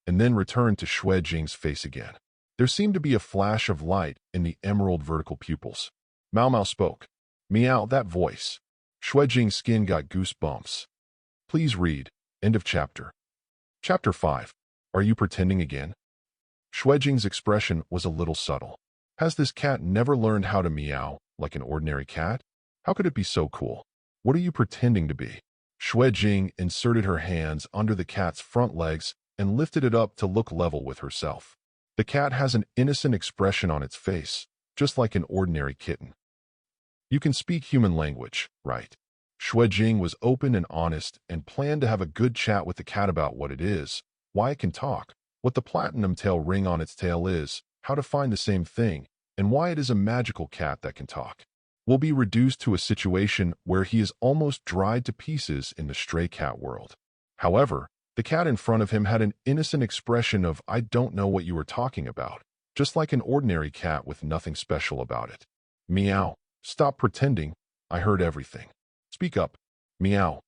Speaker 1: and then returned to Xue Jing's face again. There seemed to be a flash of light in the emerald vertical pupils. Mao Mao spoke. Meow, that voice. Xue Jing's skin got goosebumps. Please read. End of chapter. Chapter 5. Are you pretending again? Xue Jing's expression was a little subtle. Has this cat never learned how to meow like an ordinary cat? How could it be so cool? What are you pretending to be? Xue Jing inserted her hands under the cat's front legs and lifted it up to look level with herself. The cat has an innocent expression on its face, just like an ordinary kitten. You can speak human language, right? Xue Jing was open and honest and planned to have a good chat with the cat about what it is, why it can talk, what the platinum tail ring on its tail is, how to find the same thing, and why it is a magical cat that can talk. Will be reduced to a situation where he is almost dried to pieces in the stray cat world. However, the cat in front of him had an innocent expression of "I don't know what you are talking about," just like an ordinary cat with nothing special about it. Meow. Stop pretending. I heard everything. Speak up. Meow.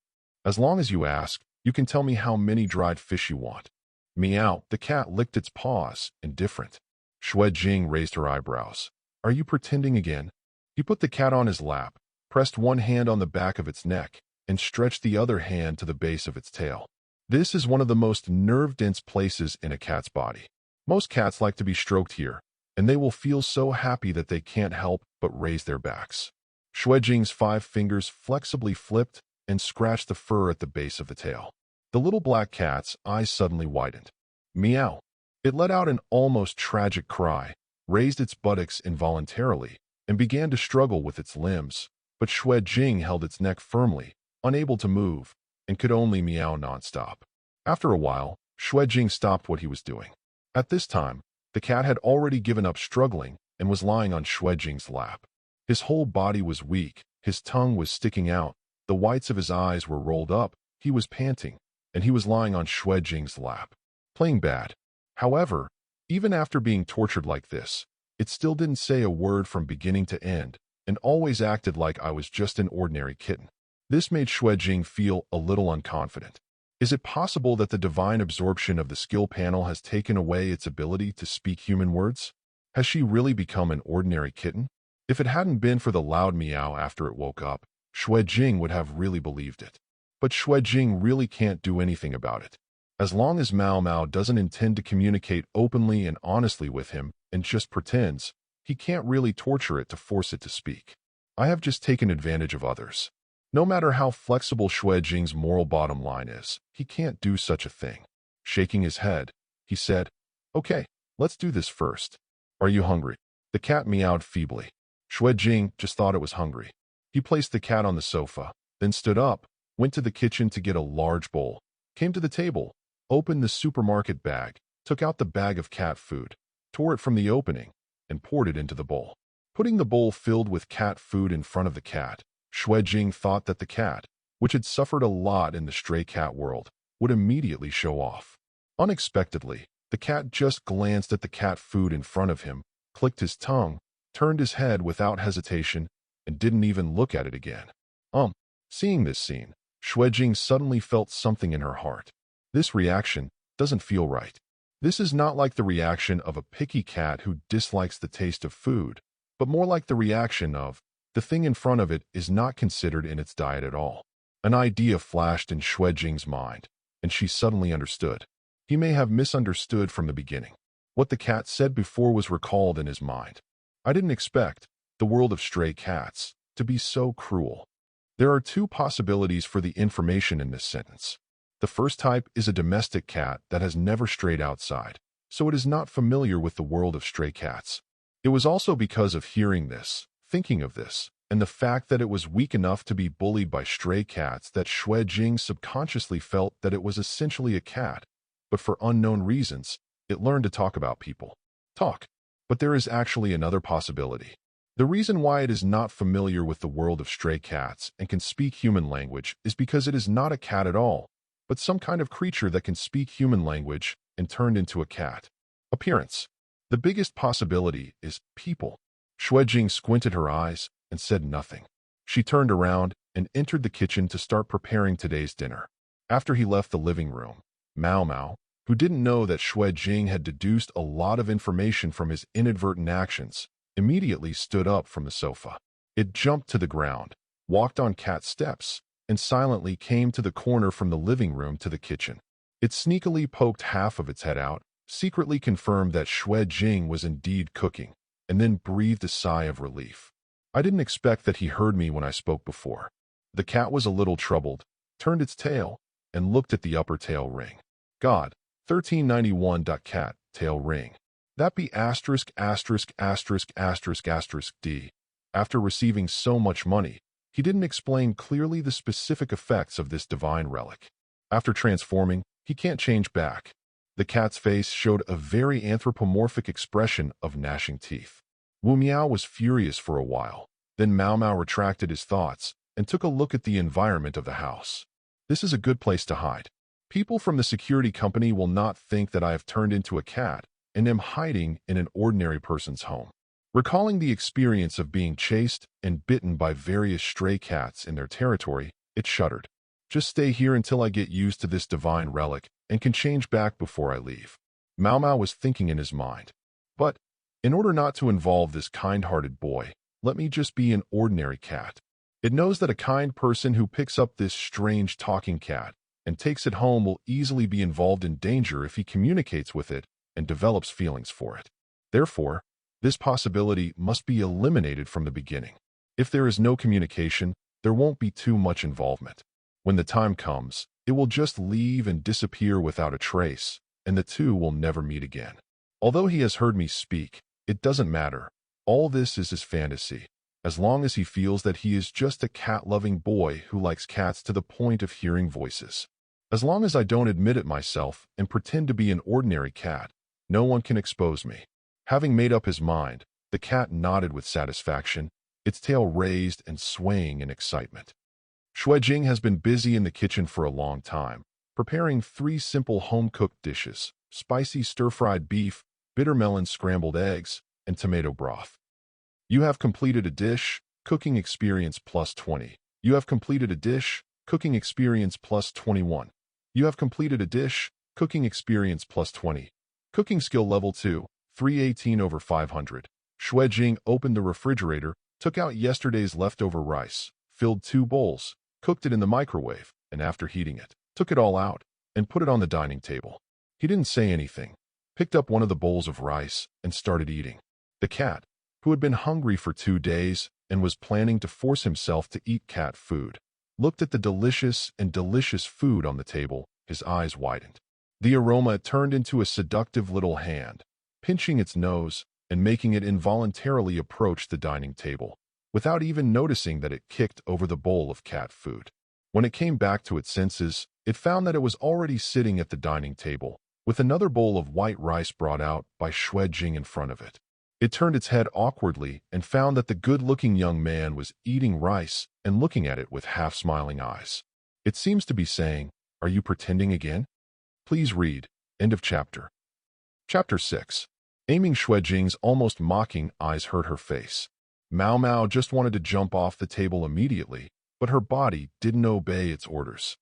Speaker 1: As long as you ask, you can tell me how many dried fish you want. Meow. The cat licked its paws, indifferent. Xue Jing raised her eyebrows. Are you pretending again? He put the cat on his lap, pressed one hand on the back of its neck, and stretched the other hand to the base of its tail. This is one of the most nerve-dense places in a cat's body. Most cats like to be stroked here, and they will feel so happy that they can't help but raise their backs. Xue Jing's 5 fingers flexibly flipped and scratched the fur at the base of the tail. The little black cat's eyes suddenly widened. Meow. It let out an almost tragic cry, raised its buttocks involuntarily, and began to struggle with its limbs, but Xue Jing held its neck firmly, unable to move, and could only meow nonstop. After a while, Xue Jing stopped what he was doing. At this time, the cat had already given up struggling and was lying on Xue Jing's lap. His whole body was weak, his tongue was sticking out, the whites of his eyes were rolled up, he was panting, and he was lying on Xue Jing's lap. Playing bad. However, even after being tortured like this, it still didn't say a word from beginning to end, and always acted like I was just an ordinary kitten. This made Xue Jing feel a little unconfident. Is it possible that the divine absorption of the skill panel has taken away its ability to speak human words? Has she really become an ordinary kitten? If it hadn't been for the loud meow after it woke up, Xue Jing would have really believed it. But Xue Jing really can't do anything about it. As long as Mao Mao doesn't intend to communicate openly and honestly with him and just pretends, he can't really torture it to force it to speak. I have just taken advantage of others. No matter how flexible Xue Jing's moral bottom line is, he can't do such a thing. Shaking his head, he said, "Okay, let's do this first. Are you hungry?" The cat meowed feebly. Xue Jing just thought it was hungry. He placed the cat on the sofa, then stood up, went to the kitchen to get a large bowl, came to the table, opened the supermarket bag, took out the bag of cat food, tore it from the opening, and poured it into the bowl. Putting the bowl filled with cat food in front of the cat, Xue Jing thought that the cat, which had suffered a lot in the stray cat world, would immediately show off. Unexpectedly, the cat just glanced at the cat food in front of him, clicked his tongue, turned his head without hesitation, and didn't even look at it again. Seeing this scene, Xue Jing suddenly felt something in her heart. This reaction doesn't feel right. This is not like the reaction of a picky cat who dislikes the taste of food, but more like the reaction of, the thing in front of it is not considered in its diet at all. An idea flashed in Xue Jing's mind, and she suddenly understood. He may have misunderstood from the beginning. What the cat said before was recalled in his mind. I didn't expect the world of stray cats to be so cruel. There are two possibilities for the information in this sentence. The first type is a domestic cat that has never strayed outside, so it is not familiar with the world of stray cats. It was also because of hearing this, thinking of this, and the fact that it was weak enough to be bullied by stray cats that Xue Jing subconsciously felt that it was essentially a cat, but for unknown reasons, it learned to talk about people. But there is actually another possibility. The reason why it is not familiar with the world of stray cats and can speak human language is because it is not a cat at all, but some kind of creature that can speak human language and turned into a cat. Appearance. The biggest possibility is people. Xue Jing squinted her eyes and said nothing. She turned around and entered the kitchen to start preparing today's dinner. After he left the living room, Mao Mao, who didn't know that Xue Jing had deduced a lot of information from his inadvertent actions, immediately stood up from the sofa. It jumped to the ground, walked on cat steps, and silently came to the corner from the living room to the kitchen. It sneakily poked half of its head out, secretly confirmed that Xue Jing was indeed cooking, and then breathed a sigh of relief. I didn't expect that he heard me when I spoke before. The cat was a little troubled, turned its tail, and looked at the upper tail ring. God, 1391. Cat, tail ring. That be asterisk asterisk asterisk asterisk asterisk D. After receiving so much money, he didn't explain clearly the specific effects of this divine relic. After transforming, he can't change back. The cat's face showed a very anthropomorphic expression of gnashing teeth. Wu Miao was furious for a while. Then Mao Mao retracted his thoughts and took a look at the environment of the house. This is a good place to hide. People from the security company will not think that I have turned into a cat and am hiding in an ordinary person's home. Recalling the experience of being chased and bitten by various stray cats in their territory, it shuddered. Just stay here until I get used to this divine relic and can change back before I leave. Mao Mao was thinking in his mind. But, in order not to involve this kind-hearted boy, let me just be an ordinary cat. It knows that a kind person who picks up this strange talking cat and takes it home will easily be involved in danger if he communicates with it and develops feelings for it. Therefore, this possibility must be eliminated from the beginning. If there is no communication, there won't be too much involvement. When the time comes, it will just leave and disappear without a trace, and the two will never meet again. Although he has heard me speak, it doesn't matter. All this is his fantasy, as long as he feels that he is just a cat-loving boy who likes cats to the point of hearing voices. As long as I don't admit it myself and pretend to be an ordinary cat, no one can expose me. Having made up his mind, the cat nodded with satisfaction, its tail raised and swaying in excitement. Xue Jing has been busy in the kitchen for a long time, preparing 3 simple home-cooked dishes: spicy stir-fried beef, bitter melon scrambled eggs, and tomato broth. You have completed a dish, cooking experience plus 20. You have completed a dish, cooking experience plus 21. You have completed a dish, cooking experience plus 20. Cooking skill level 2, 318/500. Xue Jing opened the refrigerator, took out yesterday's leftover rice, filled 2 bowls, cooked it in the microwave, and after heating it, took it all out and put it on the dining table. He didn't say anything, picked up one of the bowls of rice and started eating. The cat, who had been hungry for 2 days and was planning to force himself to eat cat food, looked at the delicious food on the table. His eyes widened. The aroma turned into a seductive little hand, pinching its nose and making it involuntarily approach the dining table, without even noticing that it kicked over the bowl of cat food. When it came back to its senses, it found that it was already sitting at the dining table, with another bowl of white rice brought out by Xue Jing in front of it. It turned its head awkwardly and found that the good-looking young man was eating rice and looking at it with half-smiling eyes. It seems to be saying, "Are you pretending again?" Please read. End of chapter. Chapter 6. Aiming. Xue Jing's almost mocking eyes hurt her face. Mao Mao just wanted to jump off the table immediately, but her body didn't obey its orders.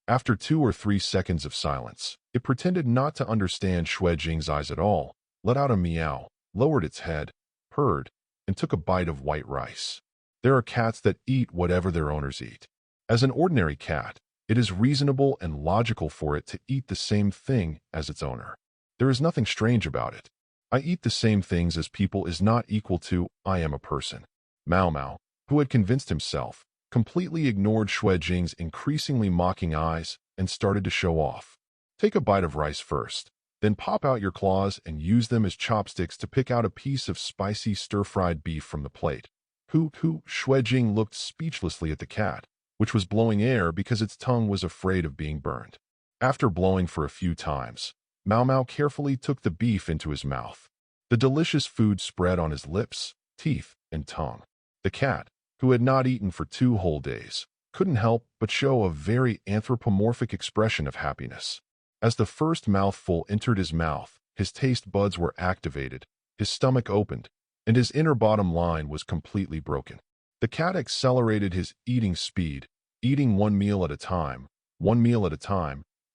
Speaker 1: After 2 or 3 seconds of silence, it pretended not to understand Xue Jing's eyes at all, let out a meow, lowered its head, purred, and took a bite of white rice. There are cats that eat whatever their owners eat. As an ordinary cat, it is reasonable and logical for it to eat the same thing as its owner. There is nothing strange about it. I eat the same things as people is not equal to I am a person. Mao Mao, who had convinced himself, completely ignored Xue Jing's increasingly mocking eyes and started to show off. Take a bite of rice first, then pop out your claws and use them as chopsticks to pick out a piece of spicy stir-fried beef from the plate. Xue Jing looked speechlessly at the cat, which was blowing air because its tongue was afraid of being burned. After blowing for a few times, Mao Mao carefully took the beef into his mouth. The delicious food spread on his lips, teeth, and tongue. The cat, who had not eaten for 2 whole days, couldn't help but show a very anthropomorphic expression of happiness. As the first mouthful entered his mouth, his taste buds were activated, his stomach opened, and his inner bottom line was completely broken. The cat accelerated his eating speed, eating one meal at a time,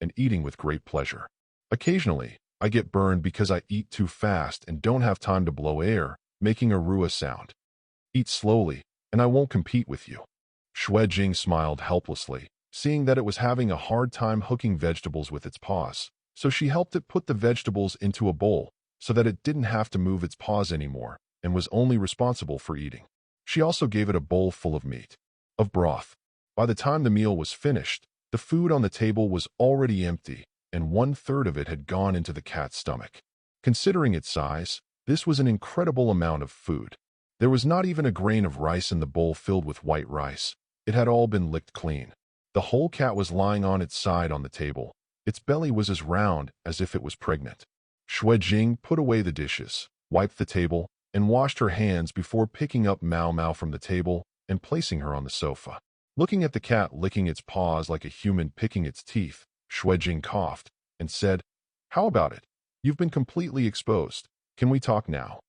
Speaker 1: and eating with great pleasure. Occasionally, I get burned because I eat too fast and don't have time to blow air, making a rua sound. Eat slowly, and I won't compete with you. Xue Jing smiled helplessly, seeing that it was having a hard time hooking vegetables with its paws, so she helped it put the vegetables into a bowl so that it didn't have to move its paws anymore and was only responsible for eating. She also gave it a bowl full of meat, of broth. By the time the meal was finished, the food on the table was already empty, and 1/3 of it had gone into the cat's stomach. Considering its size, this was an incredible amount of food. There was not even a grain of rice in the bowl filled with white rice. It had all been licked clean. The whole cat was lying on its side on the table. Its belly was as round as if it was pregnant. Xue Jing put away the dishes, wiped the table, and washed her hands before picking up Mao Mao from the table and placing her on the sofa. Looking at the cat licking its paws like a human picking its teeth, Xue Jing coughed and said, "How about it? You've been completely exposed. Can we talk now?"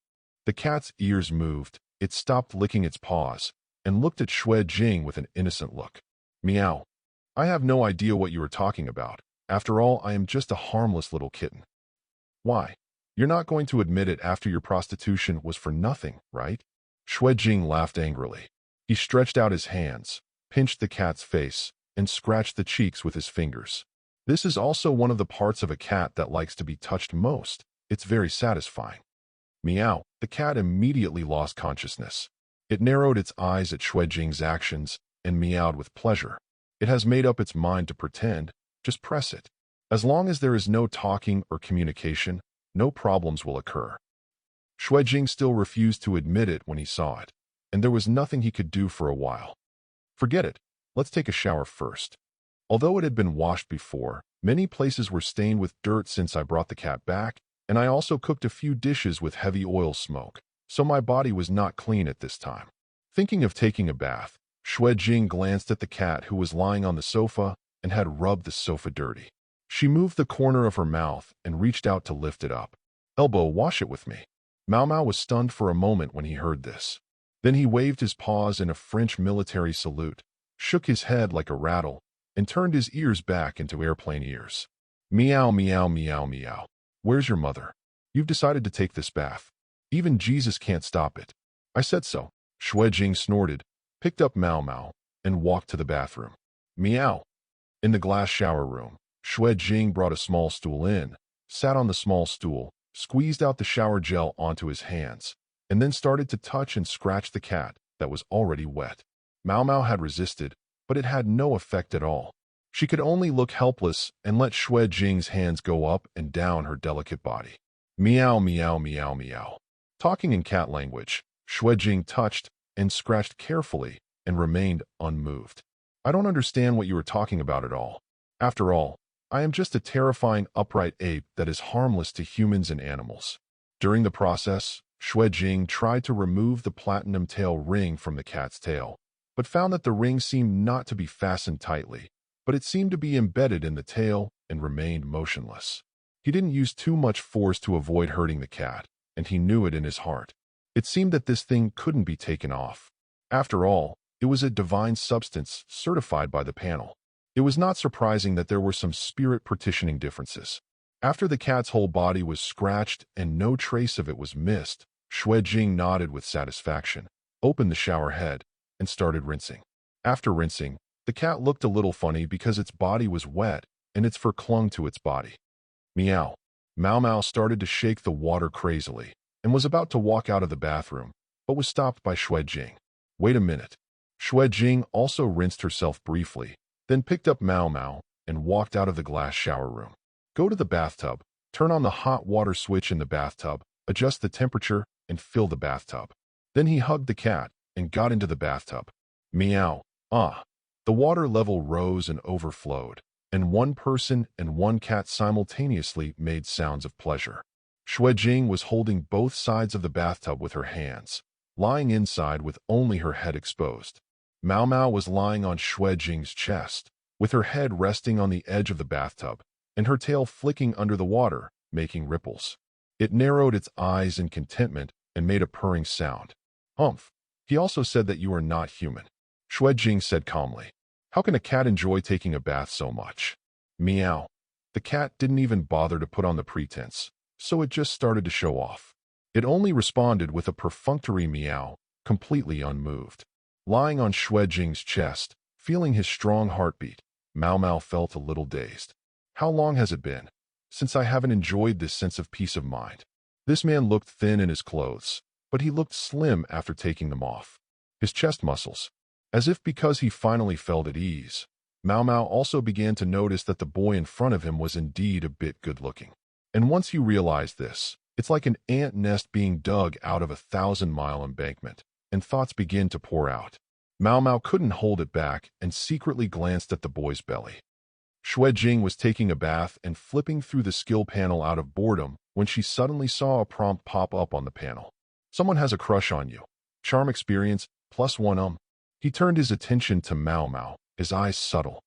Speaker 1: The cat's ears moved. It stopped licking its paws and looked at Xue Jing with an innocent look. "Meow. I have no idea what you are talking about. After all, I am just a harmless little kitten." "Why? You're not going to admit it after your prostitution was for nothing, right?" Xue Jing laughed angrily. He stretched out his hands, pinched the cat's face, and scratched the cheeks with his fingers. This is also one of the parts of a cat that likes to be touched most. It's very satisfying. Meow. The cat immediately lost consciousness. It narrowed its eyes at Xue Jing's actions and meowed with pleasure. It has made up its mind to pretend. Just press it. As long as there is no talking or communication, no problems will occur. Xue Jing still refused to admit it when he saw it, and there was nothing he could do for a while. "Forget it. Let's take a shower first." Although it had been washed before, many places were stained with dirt since I brought the cat back, and I also cooked a few dishes with heavy oil smoke, so my body was not clean at this time. Thinking of taking a bath, Xue Jing glanced at the cat who was lying on the sofa and had rubbed the sofa dirty. She moved the corner of her mouth and reached out to lift it up. "Elbow, wash it with me." Mao Mao was stunned for a moment when he heard this. Then he waved his paws in a French military salute, shook his head like a rattle, and turned his ears back into airplane ears. "Meow, meow, meow, meow. Where's your mother? You've decided to take this bath. Even Jesus can't stop it. I said so. Xue Jing snorted, picked up Mao Mao, and walked to the bathroom. Meow. In the glass shower room, Xue Jing brought a small stool in, sat on the small stool, squeezed out the shower gel onto his hands, and then started to touch and scratch the cat that was already wet. Mao Mao had resisted, but it had no effect at all. She could only look helpless and let Xue Jing's hands go up and down her delicate body. Meow, meow, meow, meow. Talking in cat language, Xue Jing touched and scratched carefully and remained unmoved. I don't understand what you are talking about at all. After all, I am just a terrifying upright ape that is harmless to humans and animals. During the process, Xue Jing tried to remove the platinum tail ring from the cat's tail, but found that the ring seemed not to be fastened tightly, but it seemed to be embedded in the tail and remained motionless. He didn't use too much force to avoid hurting the cat, and he knew it in his heart. It seemed that this thing couldn't be taken off. After all, it was a divine substance certified by the panel. It was not surprising that there were some spirit partitioning differences. After the cat's whole body was scratched and no trace of it was missed, Xue Jing nodded with satisfaction, opened the shower head, and started rinsing. After rinsing, the cat looked a little funny because its body was wet and its fur clung to its body. Meow. Mao Mao started to shake the water crazily and was about to walk out of the bathroom, but was stopped by Xue Jing. Wait a minute. Xue Jing also rinsed herself briefly, then picked up Mao Mao and walked out of the glass shower room. Go to the bathtub, turn on the hot water switch in the bathtub, adjust the temperature, and fill the bathtub. Then he hugged the cat and got into the bathtub. Meow. Ah. The water level rose and overflowed, and one person and one cat simultaneously made sounds of pleasure. Xue Jing was holding both sides of the bathtub with her hands, lying inside with only her head exposed. Mao Mao was lying on Xue Jing's chest, with her head resting on the edge of the bathtub, and her tail flicking under the water, making ripples. It narrowed its eyes in contentment and made a purring sound. Humph. He also said that you are not human. Xue Jing said calmly. How can a cat enjoy taking a bath so much? Meow. The cat didn't even bother to put on the pretense, so it just started to show off. It only responded with a perfunctory meow, completely unmoved. Lying on Xue Jing's chest, feeling his strong heartbeat, Mao Mao felt a little dazed. How long has it been since I haven't enjoyed this sense of peace of mind? This man looked thin in his clothes, but he looked slim after taking them off. His chest muscles, as if because he finally felt at ease. Mao Mao also began to notice that the boy in front of him was indeed a bit good-looking. And once you realize this, it's like an ant nest being dug out of a 1,000-mile embankment, and thoughts begin to pour out. Mao Mao couldn't hold it back and secretly glanced at the boy's belly. Xue Jing was taking a bath and flipping through the skill panel out of boredom when she suddenly saw a prompt pop up on the panel. Someone has a crush on you. Charm experience, +1 He turned his attention to Mao Mao, his eyes subtle.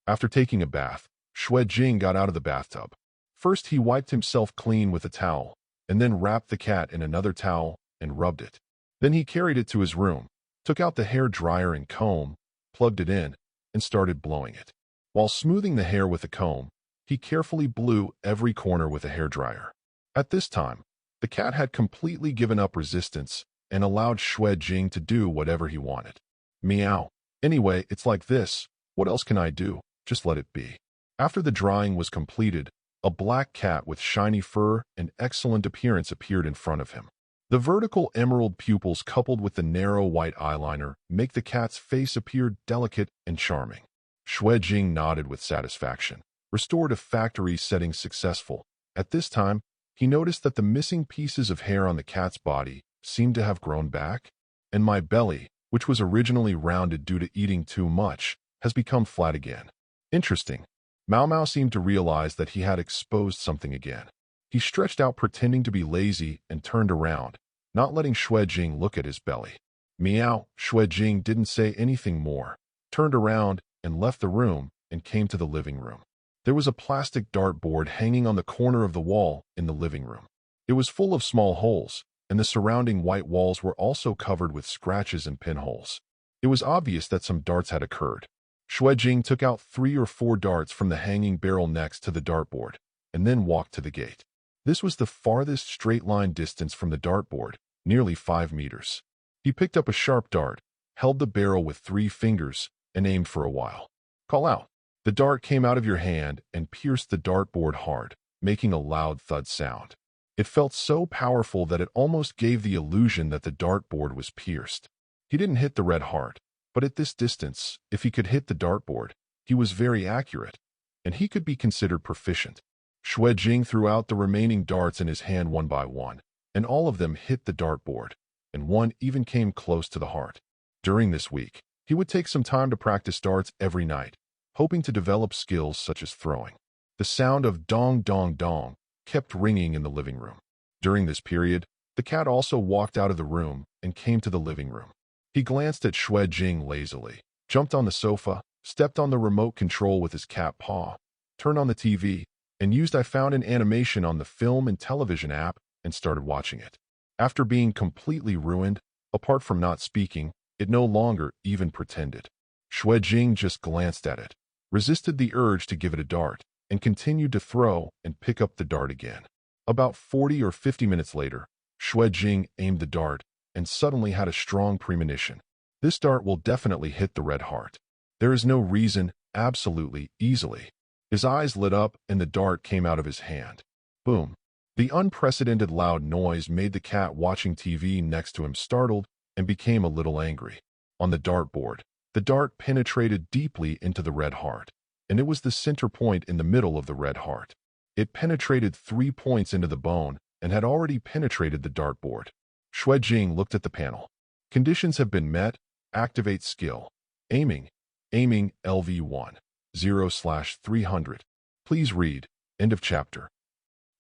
Speaker 1: After taking a bath, Xue Jing got out of the bathtub. First he wiped himself clean with a towel, and then wrapped the cat in another towel and rubbed it. Then he carried it to his room, took out the hair dryer and comb, plugged it in, and started blowing it. While smoothing the hair with a comb, he carefully blew every corner with a hairdryer. At this time, the cat had completely given up resistance and allowed Xue Jing to do whatever he wanted. Meow. Anyway, it's like this. What else can I do? Just let it be. After the drying was completed, a black cat with shiny fur and excellent appearance appeared in front of him. The vertical emerald pupils coupled with the narrow white eyeliner make the cat's face appear delicate and charming. Xue Jing nodded with satisfaction. Restored a factory setting successful. At this time, he noticed that the missing pieces of hair on the cat's body seemed to have grown back, and my belly, which was originally rounded due to eating too much, has become flat again. Interesting. Mao Mao seemed to realize that he had exposed something again. He stretched out pretending to be lazy and turned around, not letting Xue Jing look at his belly. Meow. Xue Jing didn't say anything more, turned around and left the room and came to the living room. There was a plastic dartboard hanging on the corner of the wall in the living room. It was full of small holes, and the surrounding white walls were also covered with scratches and pinholes. It was obvious that some darts had occurred. Xue Jing took out 3 or 4 darts from the hanging barrel next to the dartboard, and then walked to the gate. This was the farthest straight-line distance from the dartboard, nearly 5 meters. He picked up a sharp dart, held the barrel with 3 fingers, and aimed for a while. Call out. The dart came out of your hand and pierced the dartboard hard, making a loud thud sound. It felt so powerful that it almost gave the illusion that the dartboard was pierced. He didn't hit the red heart, but at this distance, if he could hit the dartboard, he was very accurate, and he could be considered proficient. Xue Jing threw out the remaining darts in his hand one by one, and all of them hit the dartboard, and one even came close to the heart. During this week, he would take some time to practice darts every night, hoping to develop skills such as throwing. The sound of dong dong dong kept ringing in the living room. During this period, the cat also walked out of the room and came to the living room. He glanced at Xue Jing lazily, jumped on the sofa, stepped on the remote control with his cat paw, turned on the TV, and used I found an animation on the film and television app and started watching it. After being completely ruined, apart from not speaking, it no longer even pretended. Xue Jing just glanced at it, resisted the urge to give it a dart, and continued to throw and pick up the dart again. About 40 or 50 minutes later, Xue Jing aimed the dart and suddenly had a strong premonition. This dart will definitely hit the red heart. There is no reason, absolutely, easily. His eyes lit up and the dart came out of his hand. Boom. The unprecedented loud noise made the cat watching TV next to him startled and became a little angry. On the dartboard, the dart penetrated deeply into the red heart, and it was the center point in the middle of the red heart. It penetrated 3 points into the bone and had already penetrated the dartboard. Xue Jing looked at the panel. Conditions have been met. Activate skill. Aiming. Aiming LV1. 0/300. Please read. End of chapter.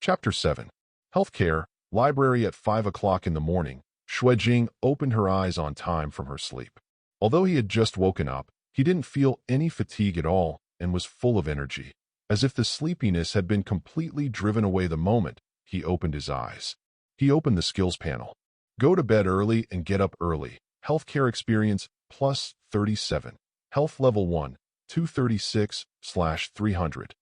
Speaker 1: Chapter 7. Healthcare. Library at 5 o'clock in the morning. Xue Jing opened her eyes on time from her sleep. Although he had just woken up, he didn't feel any fatigue at all and was full of energy. As if the sleepiness had been completely driven away the moment he opened his eyes. He opened the skills panel. Go to bed early and get up early. Healthcare experience plus 37. Health level 1, 236/300.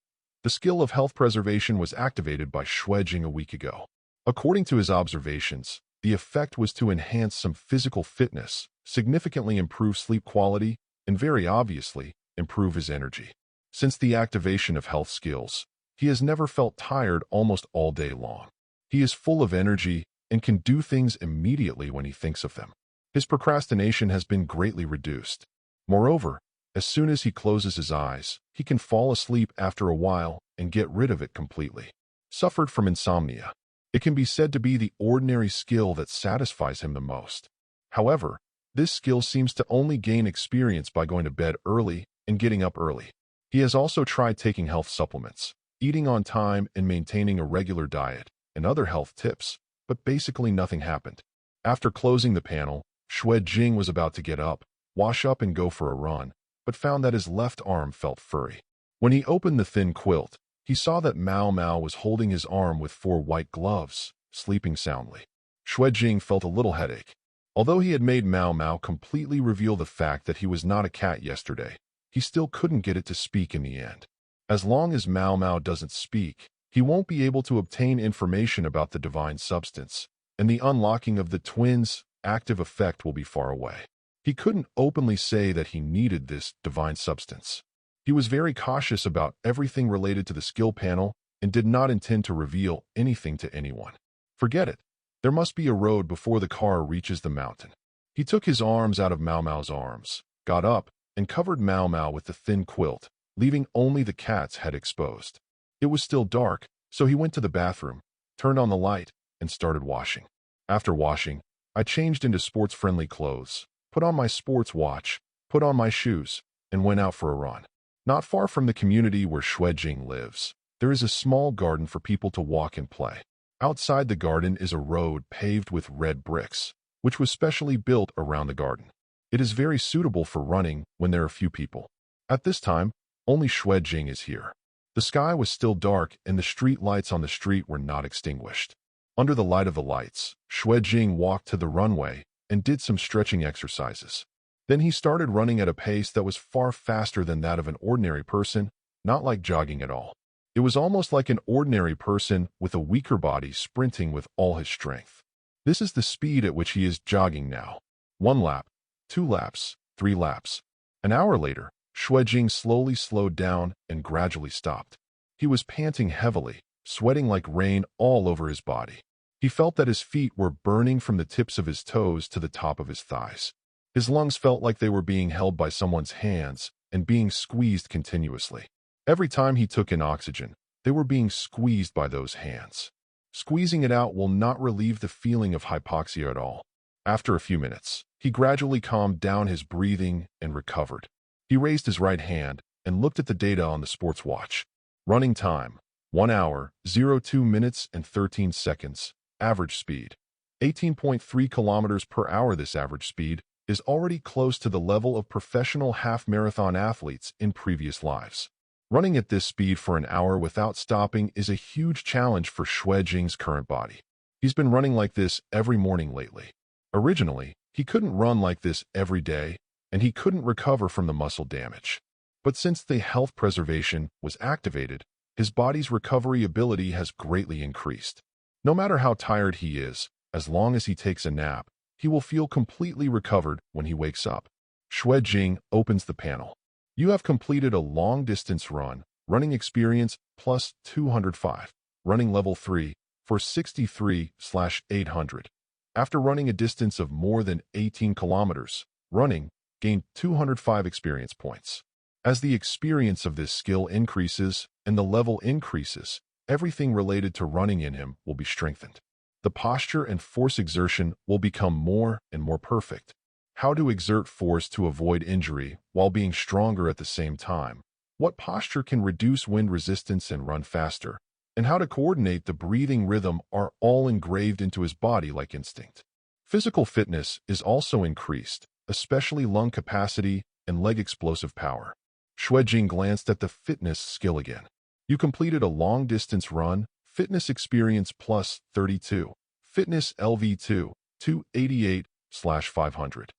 Speaker 1: The skill of health preservation was activated by Xue Jing a week ago. According to his observations, the effect was to enhance some physical fitness, significantly improve sleep quality, and very obviously, improve his energy. Since the activation of health skills, he has never felt tired almost all day long. He is full of energy and can do things immediately when he thinks of them. His procrastination has been greatly reduced. Moreover, as soon as he closes his eyes, he can fall asleep after a while and get rid of it completely. Suffered from insomnia. It can be said to be the ordinary skill that satisfies him the most. However, this skill seems to only gain experience by going to bed early and getting up early. He has also tried taking health supplements, eating on time and maintaining a regular diet, and other health tips, but basically nothing happened. After closing the panel, Xue Jing was about to get up, wash up and go for a run, but found that his left arm felt furry. When he opened the thin quilt, he saw that Mao Mao was holding his arm with 4 white gloves, sleeping soundly. Xue Jing felt a little headache. Although he had made Mao Mao completely reveal the fact that he was not a cat yesterday, he still couldn't get it to speak in the end. As long as Mao Mao doesn't speak, he won't be able to obtain information about the divine substance, and the unlocking of the twins' active effect will be far away. He couldn't openly say that he needed this divine substance. He was very cautious about everything related to the skill panel and did not intend to reveal anything to anyone. Forget it. There must be a road before the car reaches the mountain. He took his arms out of Mao Mao's arms, got up, and covered Mao Mao with the thin quilt, leaving only the cat's head exposed. It was still dark, so he went to the bathroom, turned on the light, and started washing. After washing, I changed into sports-friendly clothes, put on my sports watch, put on my shoes, and went out for a run. Not far from the community where Xue Jing lives, there is a small garden for people to walk and play. Outside the garden is a road paved with red bricks, which was specially built around the garden. It is very suitable for running when there are few people. At this time, only Xue Jing is here. The sky was still dark and the street lights on the street were not extinguished. Under the light of the lights, Xue Jing walked to the runway and did some stretching exercises. Then he started running at a pace that was far faster than that of an ordinary person, not like jogging at all. It was almost like an ordinary person with a weaker body sprinting with all his strength. This is the speed at which he is jogging now. 1 lap, 2 laps, 3 laps. An hour later, Xue Jing slowly slowed down and gradually stopped. He was panting heavily, sweating like rain all over his body. He felt that his feet were burning from the tips of his toes to the top of his thighs. His lungs felt like they were being held by someone's hands and being squeezed continuously. Every time he took in oxygen, they were being squeezed by those hands. Squeezing it out will not relieve the feeling of hypoxia at all. After a few minutes, he gradually calmed down his breathing and recovered. He raised his right hand and looked at the data on the sports watch. Running time, 1 hour, 02 minutes and 13 seconds. Average speed, 18.3 kilometers per hour. This average speed is already close to the level of professional half-marathon athletes in previous lives. Running at this speed for an hour without stopping is a huge challenge for Xue Jing's current body. He's been running like this every morning lately. Originally, he couldn't run like this every day, and he couldn't recover from the muscle damage. But since the health preservation was activated, his body's recovery ability has greatly increased. No matter how tired he is, as long as he takes a nap, he will feel completely recovered when he wakes up. Xue Jing opens the panel. You have completed a long-distance run, running experience plus 205, running level 3 for 63/800. After running a distance of more than 18 kilometers, running gained 205 experience points. As the experience of this skill increases and the level increases, everything related to running in him will be strengthened. The posture and force exertion will become more and more perfect. How to exert force to avoid injury while being stronger at the same time. What posture can reduce wind resistance and run faster. And how to coordinate the breathing rhythm are all engraved into his body like instinct. Physical fitness is also increased, especially lung capacity and leg explosive power. Xue Jing glanced at the fitness skill again. You completed a long-distance run, fitness experience plus 32, fitness LV2, 288/500.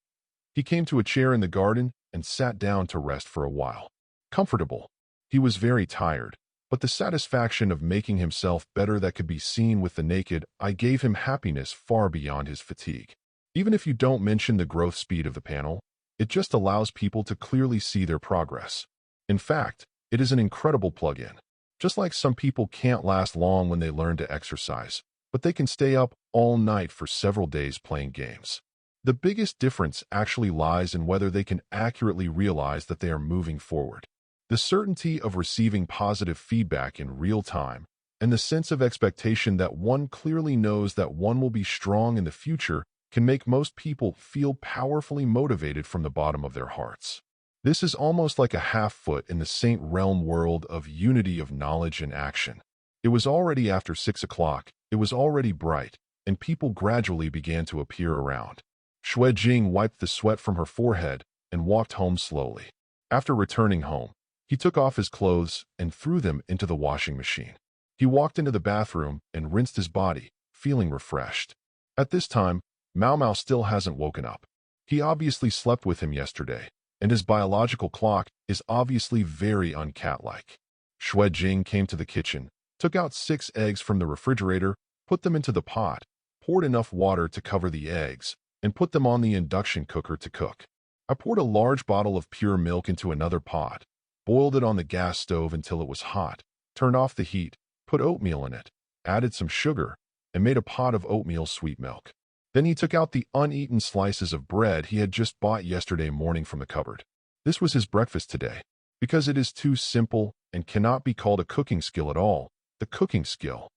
Speaker 1: He came to a chair in the garden and sat down to rest for a while. Comfortable. He was very tired, but the satisfaction of making himself better that could be seen with the naked eye gave him happiness far beyond his fatigue. Even if you don't mention the growth speed of the panel, it just allows people to clearly see their progress. In fact, it is an incredible plug-in. Just like some people can't last long when they learn to exercise, but they can stay up all night for several days playing games. The biggest difference actually lies in whether they can accurately realize that they are moving forward. The certainty of receiving positive feedback in real time, and the sense of expectation that one clearly knows that one will be strong in the future can make most people feel powerfully motivated from the bottom of their hearts. This is almost like a half-foot in the Saint Realm world of unity of knowledge and action. It was already after 6 o'clock, it was already bright, and people gradually began to appear around. Xue Jing wiped the sweat from her forehead and walked home slowly. After returning home, he took off his clothes and threw them into the washing machine. He walked into the bathroom and rinsed his body, feeling refreshed. At this time, Mao Mao still hasn't woken up. He obviously slept with him yesterday, and his biological clock is obviously very uncat-like. Xue Jing came to the kitchen, took out 6 eggs from the refrigerator, put them into the pot, poured enough water to cover the eggs, and put them on the induction cooker to cook. I poured a large bottle of pure milk into another pot, boiled it on the gas stove until it was hot, turned off the heat, put oatmeal in it, added some sugar, and made a pot of oatmeal sweet milk. Then he took out the uneaten slices of bread he had just bought yesterday morning from the cupboard. This was his breakfast today. Because it is too simple and cannot be called a cooking skill at all, the cooking skill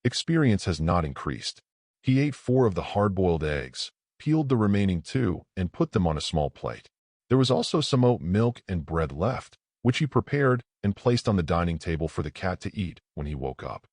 Speaker 1: experience has not increased. He ate 4 of the hard-boiled eggs, peeled the remaining 2, and put them on a small plate. There was also some oat milk and bread left, which he prepared and placed on the dining table for the cat to eat when he woke up.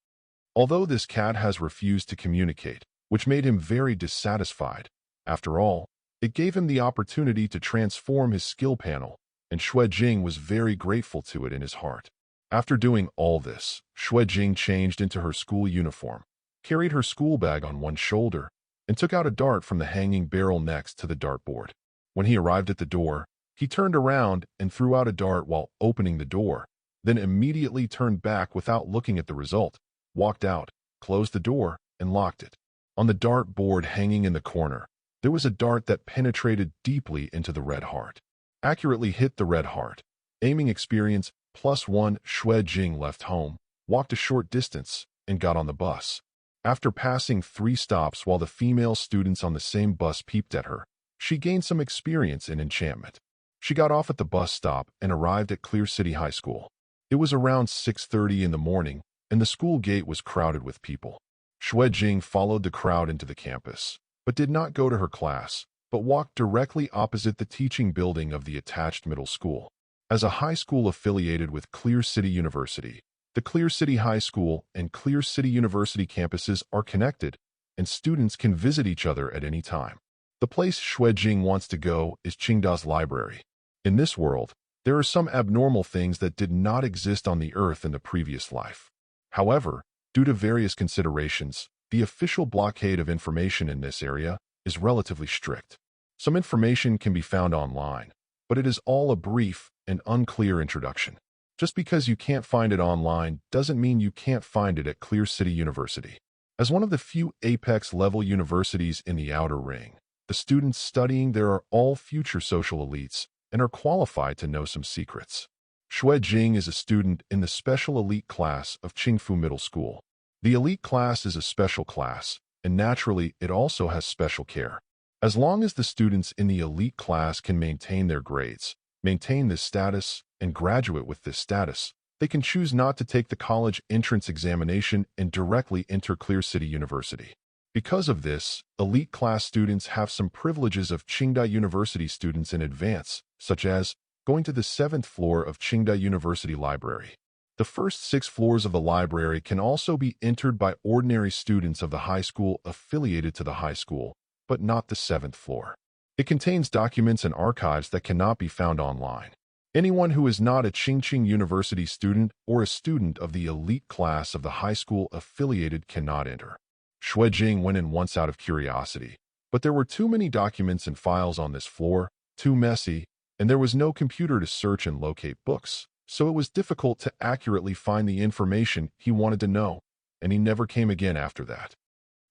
Speaker 1: Although this cat has refused to communicate, which made him very dissatisfied. After all, it gave him the opportunity to transform his skill panel, and Xue Jing was very grateful to it in his heart. After doing all this, Xue Jing changed into her school uniform, carried her school bag on one shoulder, and took out a dart from the hanging barrel next to the dartboard. When he arrived at the door, he turned around and threw out a dart while opening the door, then immediately turned back without looking at the result, walked out, closed the door, and locked it. On the dart board hanging in the corner, there was a dart that penetrated deeply into the red heart. Accurately hit the red heart. Aiming experience +1. Xue Jing left home, walked a short distance, and got on the bus. After passing 3 stops while the female students on the same bus peeped at her, she gained some experience in enchantment. She got off at the bus stop and arrived at Clear City High School. It was around 6:30 in the morning, and the school gate was crowded with people. Xue Jing followed the crowd into the campus, but did not go to her class, but walked directly opposite the teaching building of the attached middle school. As a high school affiliated with Clear City University, the Clear City High School and Clear City University campuses are connected, and students can visit each other at any time. The place Xue Jing wants to go is Qingda's library. In this world, there are some abnormal things that did not exist on the Earth in the previous life. However, due to various considerations, the official blockade of information in this area is relatively strict. Some information can be found online, but it is all a brief and unclear introduction. Just because you can't find it online doesn't mean you can't find it at Clear City University. As one of the few apex-level universities in the Outer Ring, the students studying there are all future social elites and are qualified to know some secrets. Xue Jing is a student in the special elite class of Qingfu Middle School. The elite class is a special class, and naturally it also has special care. As long as the students in the elite class can maintain their grades, maintain this status, and graduate with this status, they can choose not to take the college entrance examination and directly enter Clear City University. Because of this, elite class students have some privileges of Qingda University students in advance, such as going to the 7th floor of Qingda University Library. The first 6 floors of the library can also be entered by ordinary students of the high school affiliated to the high school, but not the 7th floor. It contains documents and archives that cannot be found online. Anyone who is not a Qingqing University student or a student of the elite class of the high school affiliated cannot enter. Xue Jing went in once out of curiosity, but there were too many documents and files on this floor, too messy, and there was no computer to search and locate books, so it was difficult to accurately find the information he wanted to know, and he never came again after that.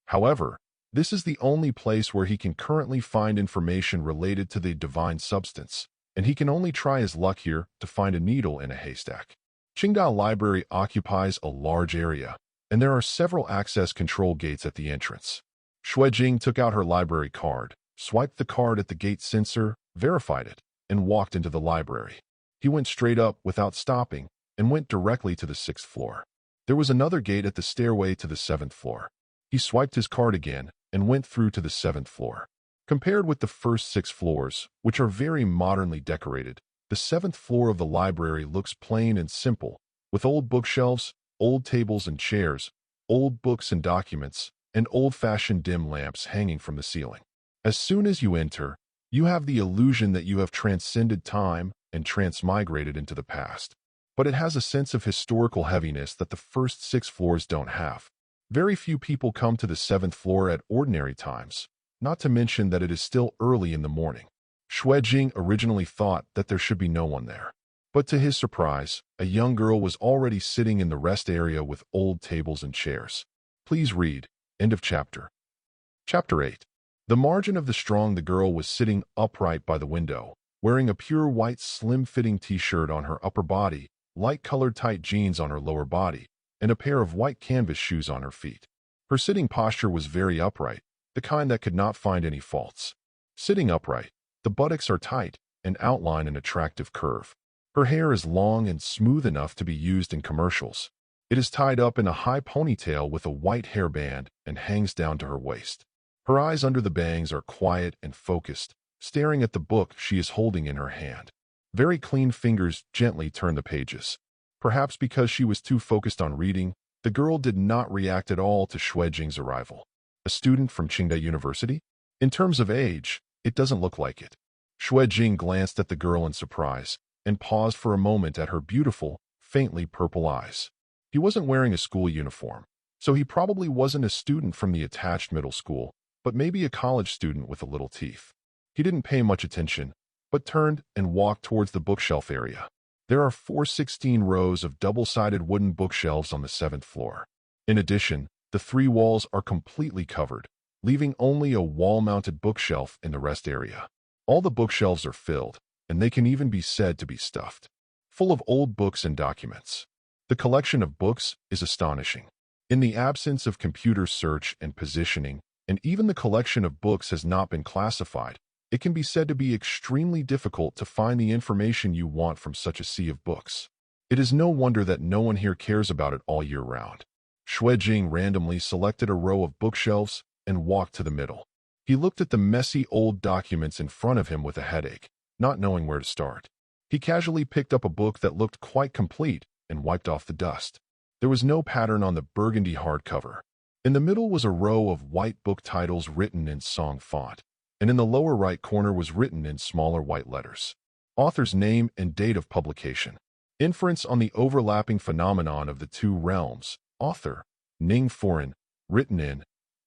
Speaker 1: However, this is the only place where he can currently find information related to the divine substance, and he can only try his luck here to find a needle in a haystack. Qingda Library occupies a large area, and there are several access control gates at the entrance. Xue Jing took out her library card, swiped the card at the gate sensor, verified it, and walked into the library. He went straight up without stopping and went directly to the 6th floor. There was another gate at the stairway to the 7th floor. He swiped his card again and went through to the 7th floor. Compared with the first 6 floors, which are very modernly decorated, the 7th floor of the library looks plain and simple, with old bookshelves, old tables and chairs, old books and documents, and old-fashioned dim lamps hanging from the ceiling. As soon as you enter, you have the illusion that you have transcended time and transmigrated into the past. But it has a sense of historical heaviness that the first 6 floors don't have. Very few people come to the 7th floor at ordinary times, not to mention that it is still early in the morning. Xue Jing originally thought that there should be no one there. But to his surprise, a young girl was already sitting in the rest area with old tables and chairs. Please read. End of chapter. Chapter 8. The margin of the strong. The girl was sitting upright by the window, wearing a pure white slim-fitting t-shirt on her upper body, light-colored tight jeans on her lower body, and a pair of white canvas shoes on her feet. Her sitting posture was very upright, the kind that could not find any faults. Sitting upright, the buttocks are tight and outline an attractive curve. Her hair is long and smooth enough to be used in commercials. It is tied up in a high ponytail with a white hairband and hangs down to her waist. Her eyes under the bangs are quiet and focused, staring at the book she is holding in her hand. Very clean fingers gently turn the pages. Perhaps because she was too focused on reading, the girl did not react at all to Xue Jing's arrival. A student from Qingda University? In terms of age, it doesn't look like it. Xue Jing glanced at the girl in surprise and paused for a moment at her beautiful, faintly purple eyes. He wasn't wearing a school uniform, so he probably wasn't a student from the attached middle school, but maybe a college student with a little teeth. He didn't pay much attention, but turned and walked towards the bookshelf area. There are 416 rows of double-sided wooden bookshelves on the 7th floor. In addition, the 3 walls are completely covered, leaving only a wall-mounted bookshelf in the rest area. All the bookshelves are filled, and they can even be said to be stuffed, full of old books and documents. The collection of books is astonishing. In the absence of computer search and positioning, and even the collection of books has not been classified, it can be said to be extremely difficult to find the information you want from such a sea of books. It is no wonder that no one here cares about it all year round. Xue Jing randomly selected a row of bookshelves and walked to the middle. He looked at the messy old documents in front of him with a headache, not knowing where to start. He casually picked up a book that looked quite complete and wiped off the dust. There was no pattern on the burgundy hardcover. In the middle was a row of white book titles written in Song font, and in the lower right corner was written in smaller white letters author's name and date of publication. Inference on the overlapping phenomenon of the 2 realms. Author, Ning Foreign, written in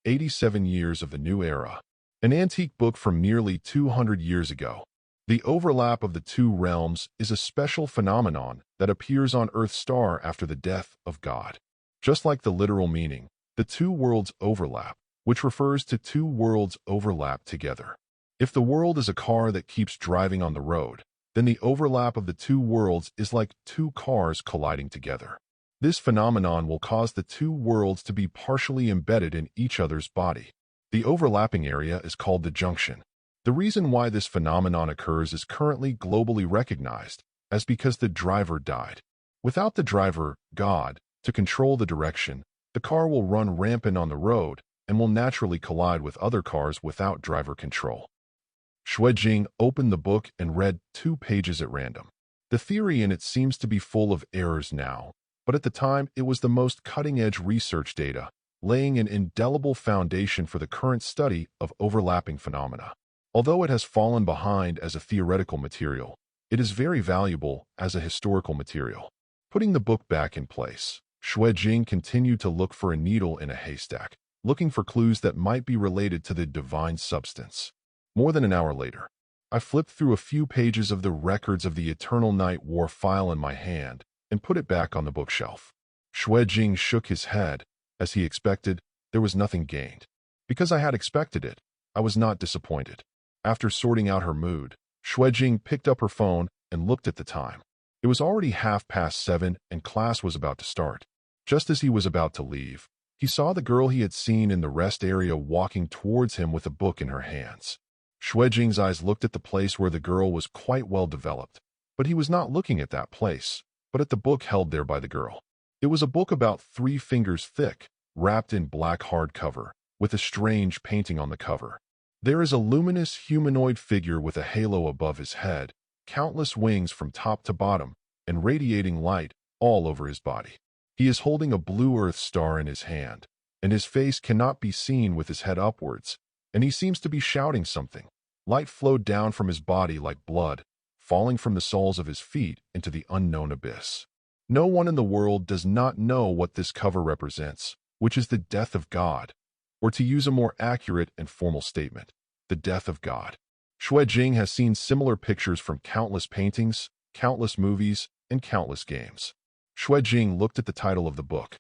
Speaker 1: 87 years of the new era. An antique book from nearly 200 years ago. The overlap of the 2 realms is a special phenomenon that appears on Earth's star after the death of God. Just like the literal meaning, the 2 worlds overlap, which refers to 2 worlds overlap together. If the world is a car that keeps driving on the road, then the overlap of the 2 worlds is like 2 cars colliding together. This phenomenon will cause the 2 worlds to be partially embedded in each other's body. The overlapping area is called the junction. The reason why this phenomenon occurs is currently globally recognized as because the driver died. Without the driver, God, to control the direction, the car will run rampant on the road and will naturally collide with other cars without driver control. Xue Jing opened the book and read 2 pages at random. The theory in it seems to be full of errors now, but at the time it was the most cutting-edge research data, laying an indelible foundation for the current study of overlapping phenomena. Although it has fallen behind as a theoretical material, it is very valuable as a historical material. Putting the book back in place, Xue Jing continued to look for a needle in a haystack, looking for clues that might be related to the divine substance. More than an hour later, I flipped through a few pages of the records of the Eternal Night War file in my hand and put it back on the bookshelf. Xue Jing shook his head. As he expected, there was nothing gained. Because I had expected it, I was not disappointed. After sorting out her mood, Xue Jing picked up her phone and looked at the time. It was already 7:30 and class was about to start. Just as he was about to leave, he saw the girl he had seen in the rest area walking towards him with a book in her hands. Xue Jing's eyes looked at the place where the girl was quite well developed, but he was not looking at that place, but at the book held there by the girl. It was a book about 3 fingers thick, wrapped in black hardcover, with a strange painting on the cover. There is a luminous humanoid figure with a halo above his head, countless wings from top to bottom, and radiating light all over his body. He is holding a blue earth star in his hand, and his face cannot be seen with his head upwards, and he seems to be shouting something. Light flowed down from his body like blood, falling from the soles of his feet into the unknown abyss. No one in the world does not know what this cover represents, which is the death of God, or to use a more accurate and formal statement, the death of God. Xue Jing has seen similar pictures from countless paintings, countless movies, and countless games. Xue Jing looked at the title of the book.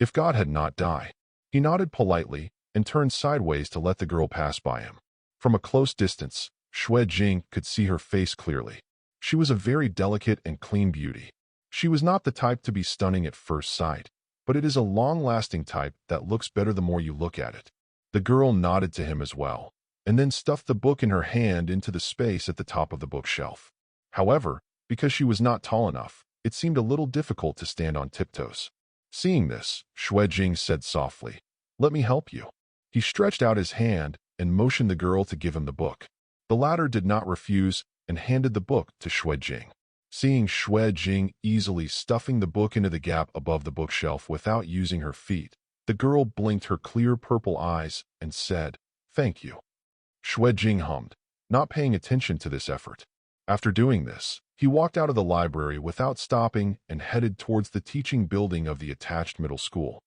Speaker 1: If God had not died. He nodded politely and turned sideways to let the girl pass by him. From a close distance, Xue Jing could see her face clearly. She was a very delicate and clean beauty. She was not the type to be stunning at first sight, but it is a long-lasting type that looks better the more you look at it. The girl nodded to him as well, and then stuffed the book in her hand into the space at the top of the bookshelf. However, because she was not tall enough, it seemed a little difficult to stand on tiptoes. Seeing this, Xue Jing said softly, "Let me help you." He stretched out his hand and motioned the girl to give him the book. The latter did not refuse and handed the book to Xue Jing. Seeing Xue Jing easily stuffing the book into the gap above the bookshelf without using her feet, the girl blinked her clear purple eyes and said, "Thank you." Xue Jing hummed, not paying attention to this effort. After doing this, he walked out of the library without stopping and headed towards the teaching building of the attached middle school.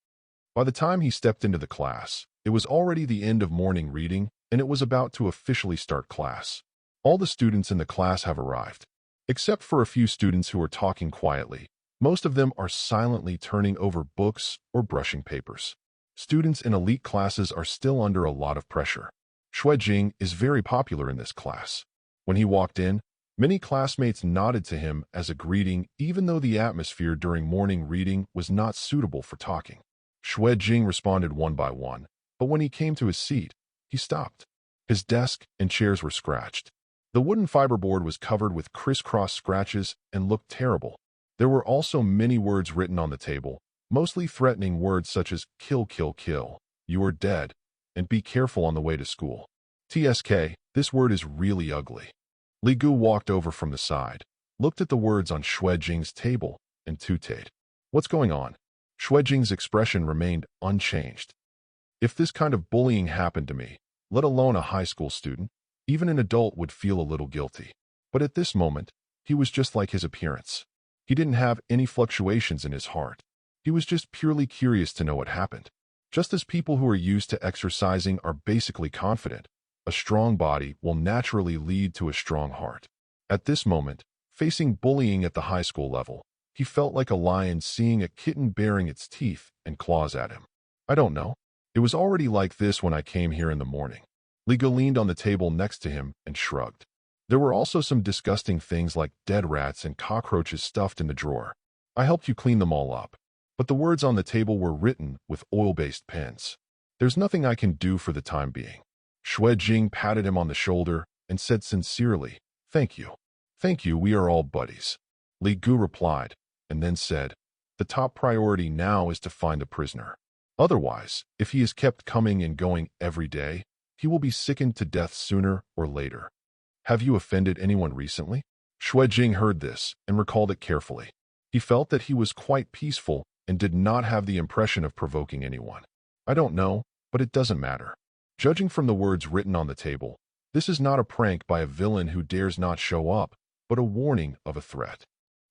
Speaker 1: By the time he stepped into the class, it was already the end of morning reading, and it was about to officially start class. All the students in the class have arrived. Except for a few students who are talking quietly, most of them are silently turning over books or brushing papers. Students in elite classes are still under a lot of pressure. Xue Jing is very popular in this class. When he walked in, many classmates nodded to him as a greeting, even though the atmosphere during morning reading was not suitable for talking. Xue Jing responded one by one, but when he came to his seat, he stopped. His desk and chairs were scratched. The wooden fiberboard was covered with crisscross scratches and looked terrible. There were also many words written on the table, mostly threatening words such as kill, kill, kill, you are dead, and be careful on the way to school. TSK, this word is really ugly. Li Gu walked over from the side, looked at the words on Xue Jing's table, and tooted. What's going on? Xue Jing's expression remained unchanged. If this kind of bullying happened to me, let alone a high school student, even an adult would feel a little guilty. But at this moment, he was just like his appearance. He didn't have any fluctuations in his heart. He was just purely curious to know what happened. Just as people who are used to exercising are basically confident, a strong body will naturally lead to a strong heart. At this moment, facing bullying at the high school level, he felt like a lion seeing a kitten baring its teeth and claws at him. I don't know. It was already like this when I came here in the morning. Li Gu leaned on the table next to him and shrugged. There were also some disgusting things like dead rats and cockroaches stuffed in the drawer. I helped you clean them all up. But the words on the table were written with oil-based pens. There's nothing I can do for the time being. Xue Jing patted him on the shoulder and said sincerely, Thank you. Thank you, we are all buddies. Li Gu replied, and then said, The top priority now is to find the prisoner. Otherwise, if he is kept coming and going every day, he will be sickened to death sooner or later. Have you offended anyone recently? Xue Jing heard this and recalled it carefully. He felt that he was quite peaceful and did not have the impression of provoking anyone. I don't know, but it doesn't matter. Judging from the words written on the table, this is not a prank by a villain who dares not show up, but a warning of a threat.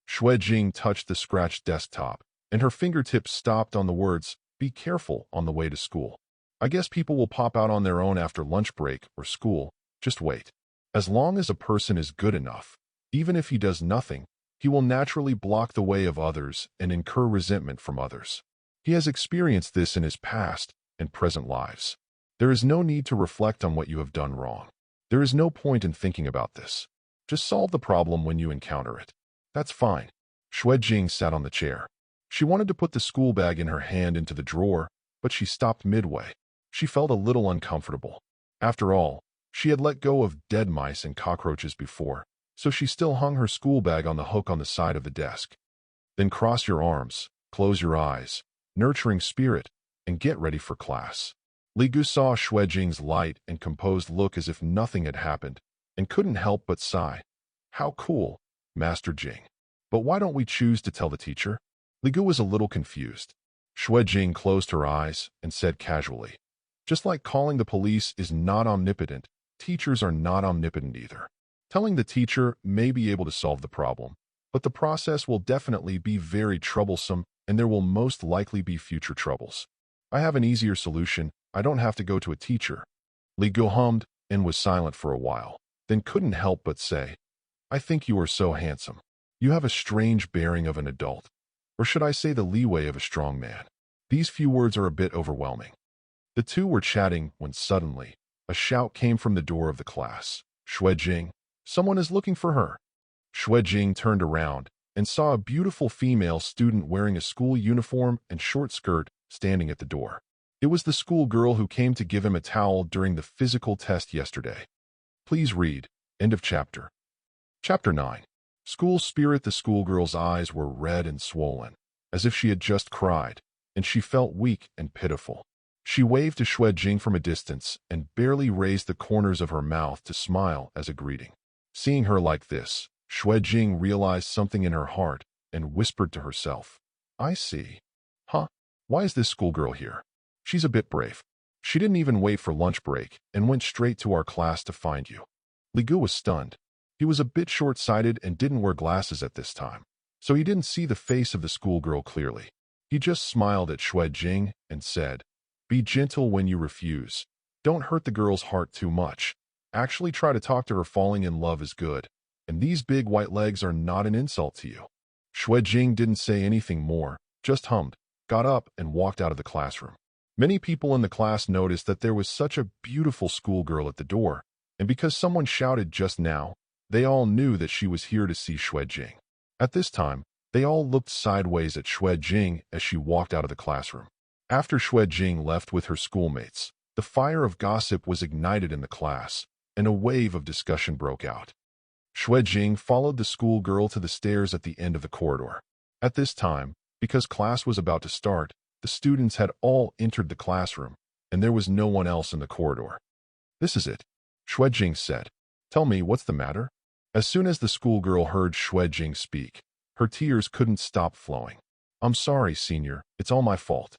Speaker 1: Xue Jing touched the scratched desktop, and her fingertips stopped on the words, Be careful on the way to school. I guess people will pop out on their own after lunch break or school. Just wait. As long as a person is good enough, even if he does nothing, he will naturally block the way of others and incur resentment from others. He has experienced this in his past and present lives. There is no need to reflect on what you have done wrong. There is no point in thinking about this. Just solve the problem when you encounter it. That's fine. Xue Jing sat on the chair. She wanted to put the school bag in her hand into the drawer, but she stopped midway. She felt a little uncomfortable. After all, she had let go of dead mice and cockroaches before, so she still hung her school bag on the hook on the side of the desk. Then cross your arms, close your eyes, nurturing spirit, and get ready for class. Li Gu saw Xue Jing's light and composed look as if nothing had happened, and couldn't help but sigh. How cool, Master Jing. But why don't we choose to tell the teacher? Li Gu was a little confused. Xue Jing closed her eyes and said casually, Just like calling the police is not omnipotent, teachers are not omnipotent either. Telling the teacher may be able to solve the problem, but the process will definitely be very troublesome and there will most likely be future troubles. I have an easier solution. I don't have to go to a teacher. Li Gu hummed and was silent for a while, then couldn't help but say, I think you are so handsome. You have a strange bearing of an adult, or should I say the leeway of a strong man. These few words are a bit overwhelming. The two were chatting when suddenly, a shout came from the door of the class. Xue Jing, someone is looking for her. Xue Jing turned around and saw a beautiful female student wearing a school uniform and short skirt standing at the door. It was the schoolgirl who came to give him a towel during the physical test yesterday. Please read. End of chapter. Chapter 9. School spirit. The schoolgirl's eyes were red and swollen, as if she had just cried, and she felt weak and pitiful. She waved to Xue Jing from a distance and barely raised the corners of her mouth to smile as a greeting. Seeing her like this, Xue Jing realized something in her heart and whispered to herself, I see. Huh? Why is this schoolgirl here? She's a bit brave. She didn't even wait for lunch break and went straight to our class to find you. Li Gu was stunned. He was a bit short-sighted and didn't wear glasses at this time, so he didn't see the face of the schoolgirl clearly. He just smiled at Xue Jing and said, Be gentle when you refuse. Don't hurt the girl's heart too much. Actually try to talk to her. Falling in love is good. and these big white legs are not an insult to you." Xue Jing didn't say anything more, just hummed, got up, and walked out of the classroom. Many people in the class noticed that there was such a beautiful schoolgirl at the door, and because someone shouted just now, they all knew that she was here to see Xue Jing. At this time, they all looked sideways at Xue Jing as she walked out of the classroom. After Xue Jing left with her schoolmates, the fire of gossip was ignited in the class, and a wave of discussion broke out. Xue Jing followed the schoolgirl to the stairs at the end of the corridor. At this time, because class was about to start, the students had all entered the classroom, and there was no one else in the corridor. "This is it," Xue Jing said. "Tell me, what's the matter?" As soon as the schoolgirl heard Xue Jing speak, her tears couldn't stop flowing. "I'm sorry, senior, it's all my fault."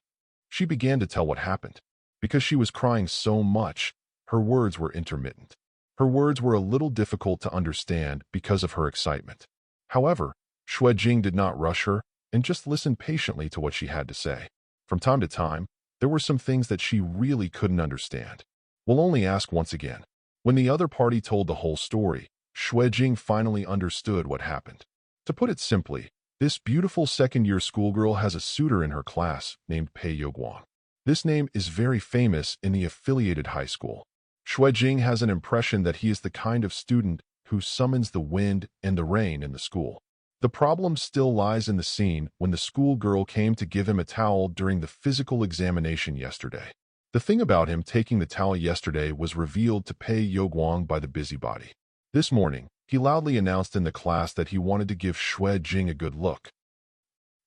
Speaker 1: She began to tell what happened. Because she was crying so much, her words were intermittent. Her words were a little difficult to understand because of her excitement. However, Xue Jing did not rush her and just listened patiently to what she had to say. From time to time, there were some things that she really couldn't understand. "We'll only ask once again." When the other party told the whole story, Xue Jing finally understood what happened. To put it simply, this beautiful second-year schoolgirl has a suitor in her class named Pei Yoguang. This name is very famous in the affiliated high school. Xue Jing has an impression that he is the kind of student who summons the wind and the rain in the school. The problem still lies in the scene when the schoolgirl came to give him a towel during the physical examination yesterday. The thing about him taking the towel yesterday was revealed to Pei Yoguang by the busybody. This morning, he loudly announced in the class that he wanted to give Xue Jing a good look.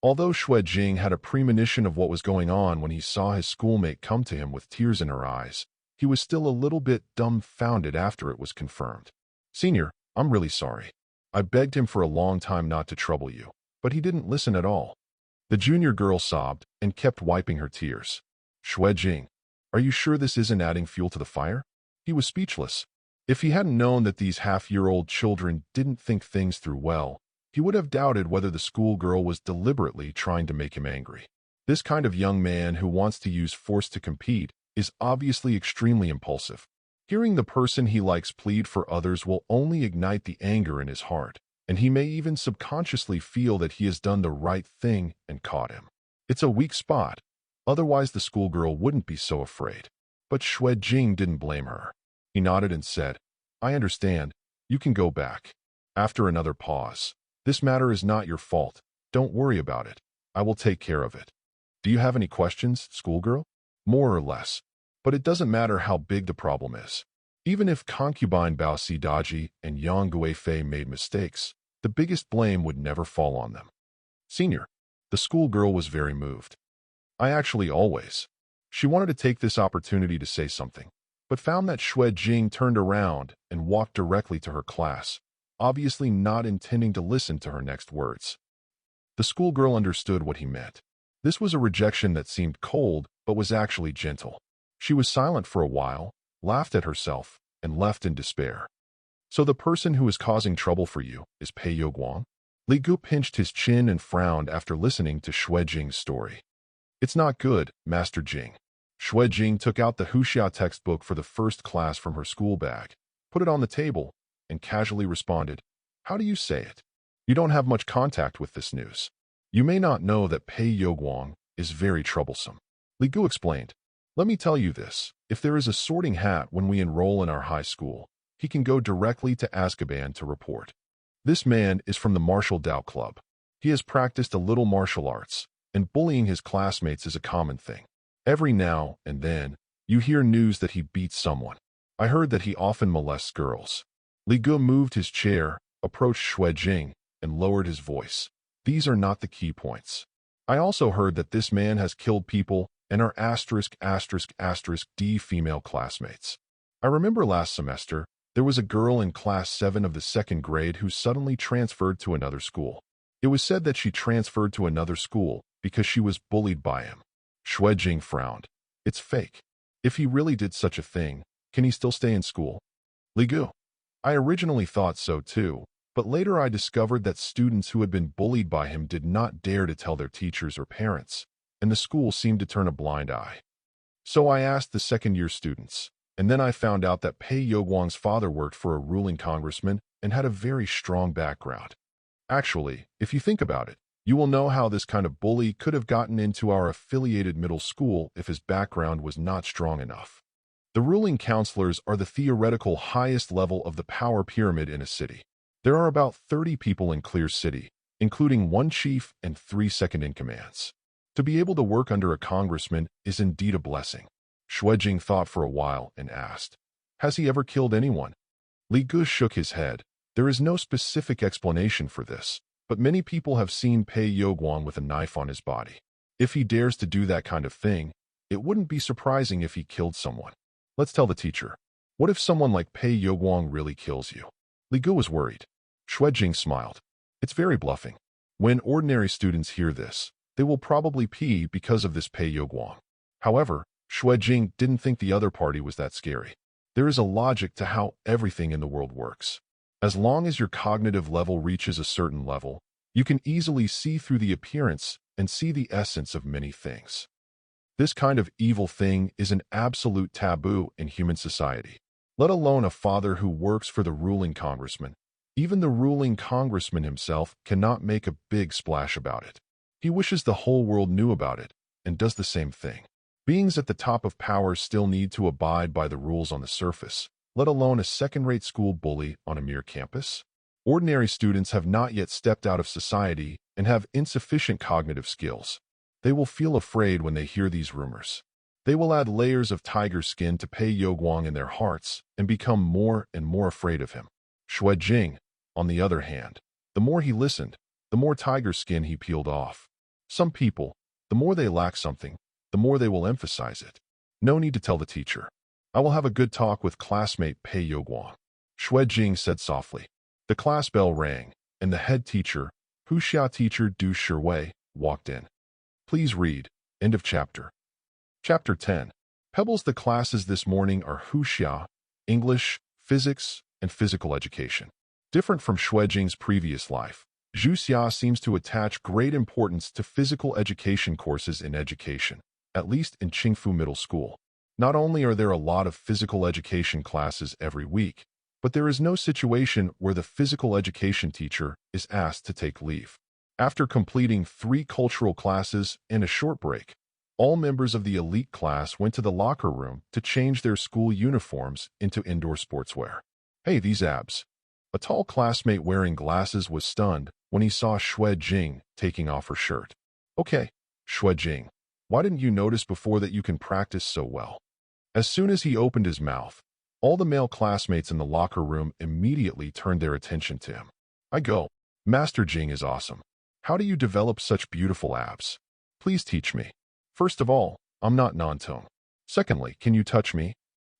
Speaker 1: Although Xue Jing had a premonition of what was going on when he saw his schoolmate come to him with tears in her eyes, he was still a little bit dumbfounded after it was confirmed. "Senior, I'm really sorry. I begged him for a long time not to trouble you, but he didn't listen at all." The junior girl sobbed and kept wiping her tears. "Xue Jing, are you sure this isn't adding fuel to the fire?" He was speechless. If he hadn't known that these half-year-old children didn't think things through well, he would have doubted whether the schoolgirl was deliberately trying to make him angry. This kind of young man who wants to use force to compete is obviously extremely impulsive. Hearing the person he likes plead for others will only ignite the anger in his heart, and he may even subconsciously feel that he has done the right thing and caught him. It's a weak spot. Otherwise, the schoolgirl wouldn't be so afraid. But Xue Jing didn't blame her. He nodded and said, "I understand. You can go back." After another pause, "This matter is not your fault. Don't worry about it. I will take care of it." "Do you have any questions, schoolgirl?" "More or less. But it doesn't matter how big the problem is. Even if concubine Bao Sidaji and Yang Guifei made mistakes, the biggest blame would never fall on them." "Senior." The schoolgirl was very moved. "I actually always." She wanted to take this opportunity to say something, but found that Xue Jing turned around and walked directly to her class, obviously not intending to listen to her next words. The schoolgirl understood what he meant. This was a rejection that seemed cold, but was actually gentle. She was silent for a while, laughed at herself, and left in despair. "So the person who is causing trouble for you is Pei Yoguang?" Li Gu pinched his chin and frowned after listening to Xue Jing's story. "It's not good, Master Jing." Xue Jing took out the Huxia textbook for the first class from her school bag, put it on the table, and casually responded, "How do you say it? You don't have much contact with this news. You may not know that Pei Yoguang is very troublesome." Li Gu explained, "Let me tell you this. If there is a sorting hat when we enroll in our high school, he can go directly to Azkaban to report. This man is from the Martial Dao Club. He has practiced a little martial arts, and bullying his classmates is a common thing. Every now and then, you hear news that he beats someone. I heard that he often molests girls." Li Gu moved his chair, approached Xue Jing, and lowered his voice. "These are not the key points. I also heard that this man has killed people and are ***D female classmates. I remember last semester, there was a girl in class 7 of the 2nd grade who suddenly transferred to another school. It was said that she transferred to another school because she was bullied by him." Xue Jing frowned. "It's fake. If he really did such a thing, can he still stay in school?" Li Gu: "I originally thought so too, but later I discovered that students who had been bullied by him did not dare to tell their teachers or parents, and the school seemed to turn a blind eye. So I asked the second-year students, and then I found out that Pei Yoguang's father worked for a ruling congressman and had a very strong background. Actually, if you think about it, you will know how this kind of bully could have gotten into our affiliated middle school if his background was not strong enough. The ruling counselors are the theoretical highest level of the power pyramid in a city. There are about 30 people in Clear City, including one chief and 3 second-in-commands. To be able to work under a congressman is indeed a blessing. Xue Jing thought for a while and asked, "Has he ever killed anyone?" Li Gu shook his head. There is no specific explanation for this, but many people have seen Pei Youguang with a knife on his body. If he dares to do that kind of thing, it wouldn't be surprising if he killed someone. Let's tell the teacher. What if someone like Pei Youguang really kills you? Li Gu was worried. Xue Jing smiled. It's very bluffing. When ordinary students hear this, they will probably pee because of this Pei Youguang. However, Xue Jing didn't think the other party was that scary. There is a logic to how everything in the world works. As long as your cognitive level reaches a certain level, you can easily see through the appearance and see the essence of many things. This kind of evil thing is an absolute taboo in human society, let alone a father who works for the ruling congressman. Even the ruling congressman himself cannot make a big splash about it. He wishes the whole world knew about it and does the same thing. Beings at the top of power still need to abide by the rules on the surface, let alone a second-rate school bully on a mere campus. Ordinary students have not yet stepped out of society and have insufficient cognitive skills. They will feel afraid when they hear these rumors. They will add layers of tiger skin to Pei Youguang in their hearts and become more and more afraid of him. Xue Jing, on the other hand, the more he listened, the more tiger skin he peeled off. Some people, the more they lack something, the more they will emphasize it. No need to tell the teacher. I will have a good talk with classmate Pei Youguang. Xue Jing said softly. The class bell rang, and the head teacher, Huxia teacher Du Shiwei, walked in. Please read. End of chapter. Chapter 10. Pebbles. The classes this morning are Huxia, English, Physics, and Physical Education. Different from Xue Jing's previous life, Zhu Xia seems to attach great importance to physical education courses in education, at least in Qingfu Middle School. Not only are there a lot of physical education classes every week, but there is no situation where the physical education teacher is asked to take leave. After completing 3 cultural classes and a short break, all members of the elite class went to the locker room to change their school uniforms into indoor sportswear. Hey, these abs. A tall classmate wearing glasses was stunned when he saw Xue Jing taking off her shirt. Okay, Xue Jing, why didn't you notice before that you can practice so well? As soon as he opened his mouth, all the male classmates in the locker room immediately turned their attention to him. I go, Master Jing is awesome. How do you develop such beautiful abs? Please teach me. First of all, I'm not non-tone. Secondly, can you touch me?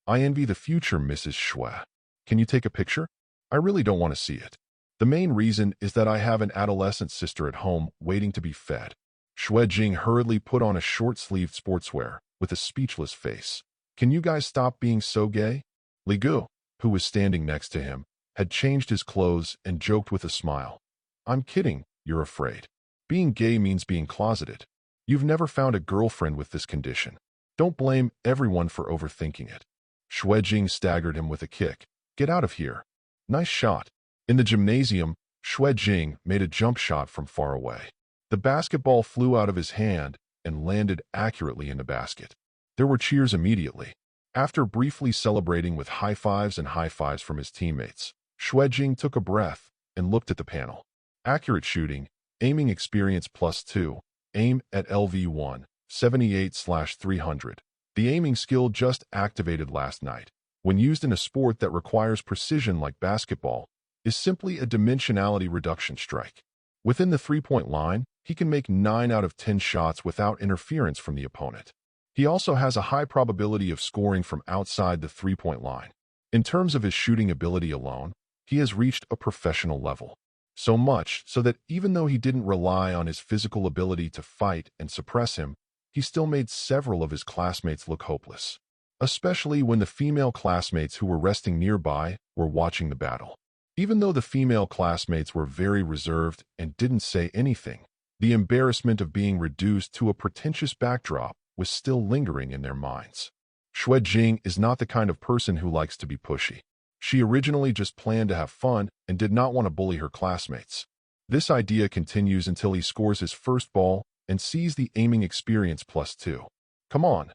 Speaker 1: I envy the future Mrs. Xue. Can you take a picture? I really don't want to see it. The main reason is that I have an adolescent sister at home waiting to be fed. Xue Jing hurriedly put on a short-sleeved sportswear with a speechless face. Can you guys stop being so gay? Li Gu, who was standing next to him, had changed his clothes and joked with a smile. I'm kidding, you're afraid. Being gay means being closeted. You've never found a girlfriend with this condition. Don't blame everyone for overthinking it. Xue Jing staggered him with a kick. Get out of here. Nice shot. In the gymnasium, Xue Jing made a jump shot from far away. The basketball flew out of his hand and landed accurately in the basket. There were cheers immediately. After briefly celebrating with high-fives and high-fives from his teammates, Xue Jing took a breath and looked at the panel. Accurate shooting, aiming experience +2, aim at LV1, 78/300. The aiming skill just activated last night, when used in a sport that requires precision like basketball, is simply a dimensionality reduction strike. Within the three-point line, he can make 9 out of 10 shots without interference from the opponent. He also has a high probability of scoring from outside the three-point line. In terms of his shooting ability alone, he has reached a professional level. So much so that even though he didn't rely on his physical ability to fight and suppress him, he still made several of his classmates look hopeless. Especially when the female classmates who were resting nearby were watching the battle. Even though the female classmates were very reserved and didn't say anything, the embarrassment of being reduced to a pretentious backdrop was still lingering in their minds. Xue Jing is not the kind of person who likes to be pushy. She originally just planned to have fun and did not want to bully her classmates. This idea continues until he scores his first ball and sees the aiming experience +2. Come on,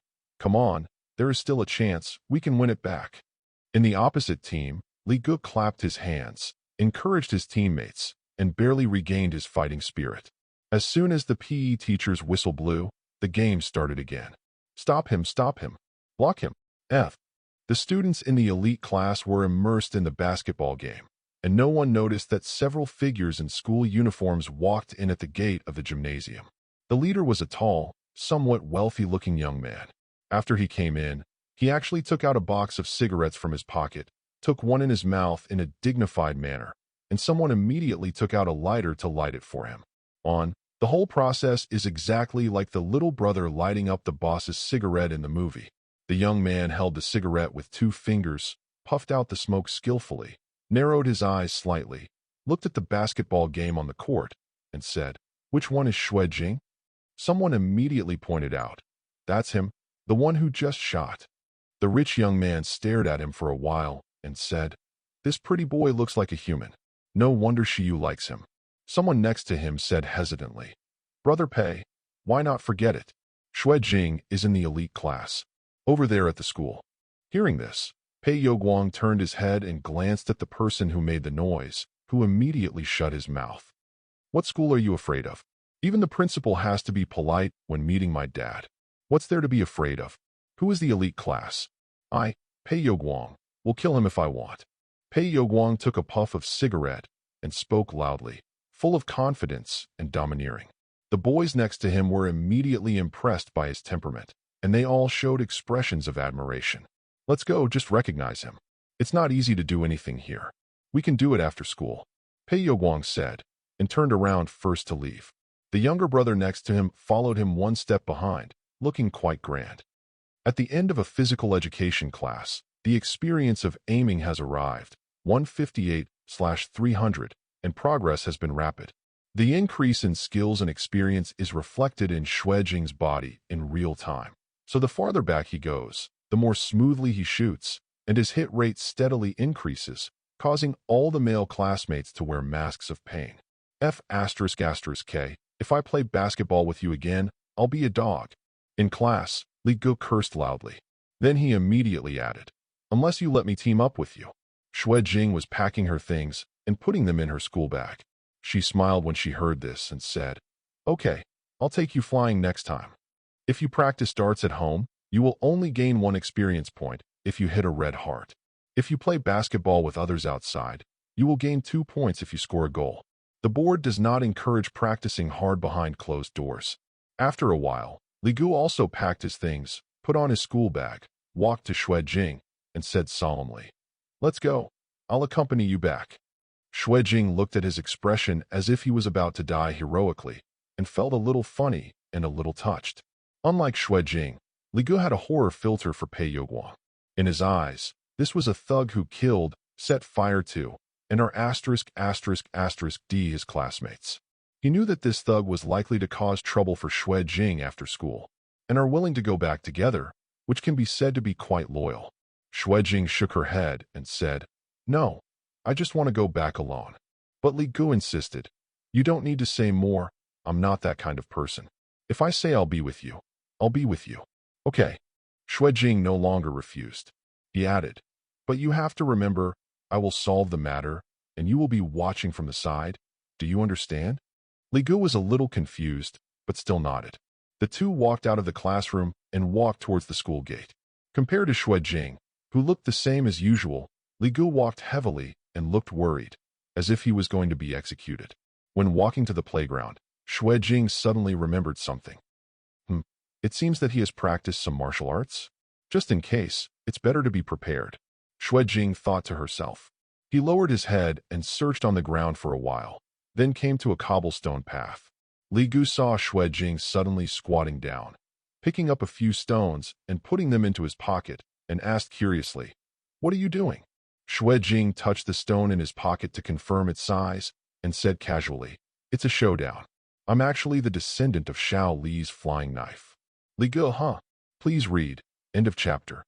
Speaker 1: there is still a chance, we can win it back. In the opposite team, Li Gu clapped his hands, encouraged his teammates, and barely regained his fighting spirit. As soon as the PE teacher's whistle blew, the game started again. Stop him, block him, F. The students in the elite class were immersed in the basketball game, and no one noticed that several figures in school uniforms walked in at the gate of the gymnasium. The leader was a tall, somewhat wealthy-looking young man. After he came in, he actually took out a box of cigarettes from his pocket, took one in his mouth in a dignified manner, and someone immediately took out a lighter to light it for him. The whole process is exactly like the little brother lighting up the boss's cigarette in the movie. The young man held the cigarette with 2 fingers, puffed out the smoke skillfully, narrowed his eyes slightly, looked at the basketball game on the court, and said, "Which one is Xue Jing?" Someone immediately pointed out, "That's him, the one who just shot." The rich young man stared at him for a while and said, "This pretty boy looks like a human. No wonder Xiu likes him." Someone next to him said hesitantly, "Brother Pei, why not forget it? Xue Jing is in the elite class, over there at the school." Hearing this, Pei Youguang turned his head and glanced at the person who made the noise, who immediately shut his mouth. "What school are you afraid of? Even the principal has to be polite when meeting my dad. What's there to be afraid of? Who is the elite class? I, Pei Youguang, will kill him if I want." Pei Youguang took a puff of cigarette and spoke loudly, full of confidence and domineering. The boys next to him were immediately impressed by his temperament, and they all showed expressions of admiration. "Let's go, just recognize him. It's not easy to do anything here. We can do it after school," Pei Youguang said, and turned around first to leave. The younger brother next to him followed him one step behind, looking quite grand. At the end of a physical education class, the experience of aiming has arrived, 158/300, and progress has been rapid. The increase in skills and experience is reflected in Xue Jing's body in real time. So the farther back he goes, the more smoothly he shoots, and his hit rate steadily increases, causing all the male classmates to wear masks of pain. F***K, if I play basketball with you again, I'll be a dog. In class, Li Gu cursed loudly. Then he immediately added, "Unless you let me team up with you." Xue Jing was packing her things and putting them in her school bag. She smiled when she heard this and said, "Okay, I'll take you flying next time. If you practice darts at home, you will only gain 1 experience point if you hit a red heart. If you play basketball with others outside, you will gain 2 points if you score a goal. The board does not encourage practicing hard behind closed doors." After a while, Li Gu also packed his things, put on his school bag, walked to Xue Jing, and said solemnly, "Let's go. I'll accompany you back." Xue Jing looked at his expression as if he was about to die heroically, and felt a little funny and a little touched. Unlike Xue Jing, Li Gu had a horror filter for Pei Youguang. In his eyes, this was a thug who killed, set fire to, and are ****D his classmates. He knew that this thug was likely to cause trouble for Xue Jing after school, and are willing to go back together, which can be said to be quite loyal. Xue Jing shook her head and said, "No, I just want to go back alone." But Li Gu insisted, "You don't need to say more, I'm not that kind of person. If I say I'll be with you, I'll be with you." "Okay." Xue Jing no longer refused. He added, "But you have to remember, I will solve the matter, and you will be watching from the side. Do you understand?" Li Gu was a little confused, but still nodded. The two walked out of the classroom and walked towards the school gate. Compared to Xue Jing, who looked the same as usual, Li Gu walked heavily and looked worried, as if he was going to be executed. When walking to the playground, Xue Jing suddenly remembered something. It seems that he has practiced some martial arts. Just in case, it's better to be prepared, Xue Jing thought to herself. He lowered his head and searched on the ground for a while, then came to a cobblestone path. Li Gu saw Xue Jing suddenly squatting down, picking up a few stones and putting them into his pocket, and asked curiously, "What are you doing?" Xue Jing touched the stone in his pocket to confirm its size and said casually, "It's a showdown. I'm actually the descendant of Shao Li's flying knife." Li Gu, huh? Please read. End of chapter.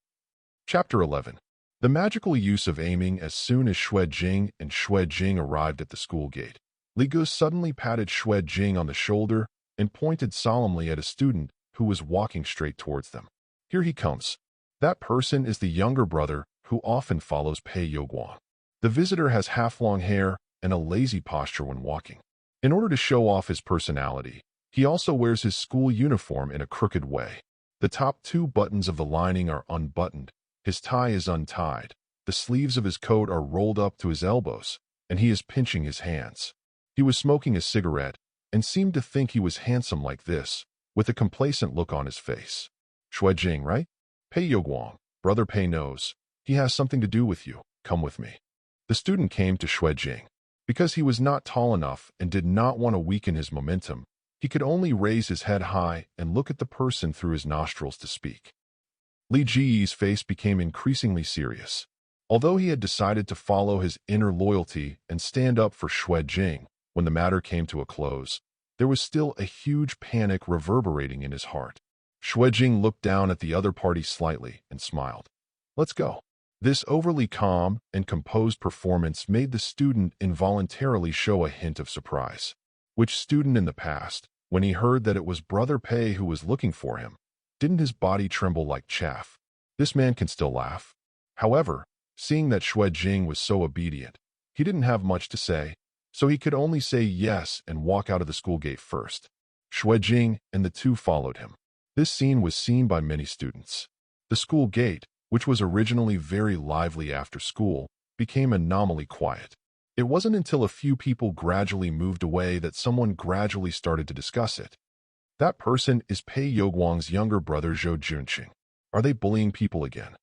Speaker 1: Chapter 11. The magical use of aiming. As soon as Xue Jing and Xue Jing arrived at the school gate, Li Gu suddenly patted Xue Jing on the shoulder and pointed solemnly at a student who was walking straight towards them. Here he comes. That person is the younger brother who often follows Pei Youguang. The visitor has half-long hair and a lazy posture when walking. In order to show off his personality, he also wears his school uniform in a crooked way. The top two buttons of the lining are unbuttoned, his tie is untied, the sleeves of his coat are rolled up to his elbows, and he is pinching his hands. He was smoking a cigarette and seemed to think he was handsome like this, with a complacent look on his face. Xue Jing, right? Pei Youguang, brother Pei knows. He has something to do with you. Come with me. The student came to Xue Jing. Because he was not tall enough and did not want to weaken his momentum, he could only raise his head high and look at the person through his nostrils to speak. Li Ji's face became increasingly serious. Although he had decided to follow his inner loyalty and stand up for Xue Jing when the matter came to a close, there was still a huge panic reverberating in his heart. Xue Jing looked down at the other party slightly and smiled. Let's go. This overly calm and composed performance made the student involuntarily show a hint of surprise. Which student in the past, when he heard that it was Brother Pei who was looking for him, didn't his body tremble like chaff? This man can still laugh. However, seeing that Xue Jing was so obedient, he didn't have much to say, so he could only say yes and walk out of the school gate first. Xue Jing and the two followed him. This scene was seen by many students. The school gate, which was originally very lively after school, became anomalily quiet. It wasn't until a few people gradually moved away that someone gradually started to discuss it. That person is Pei Youguang's younger brother Xue Jing. Are they bullying people again?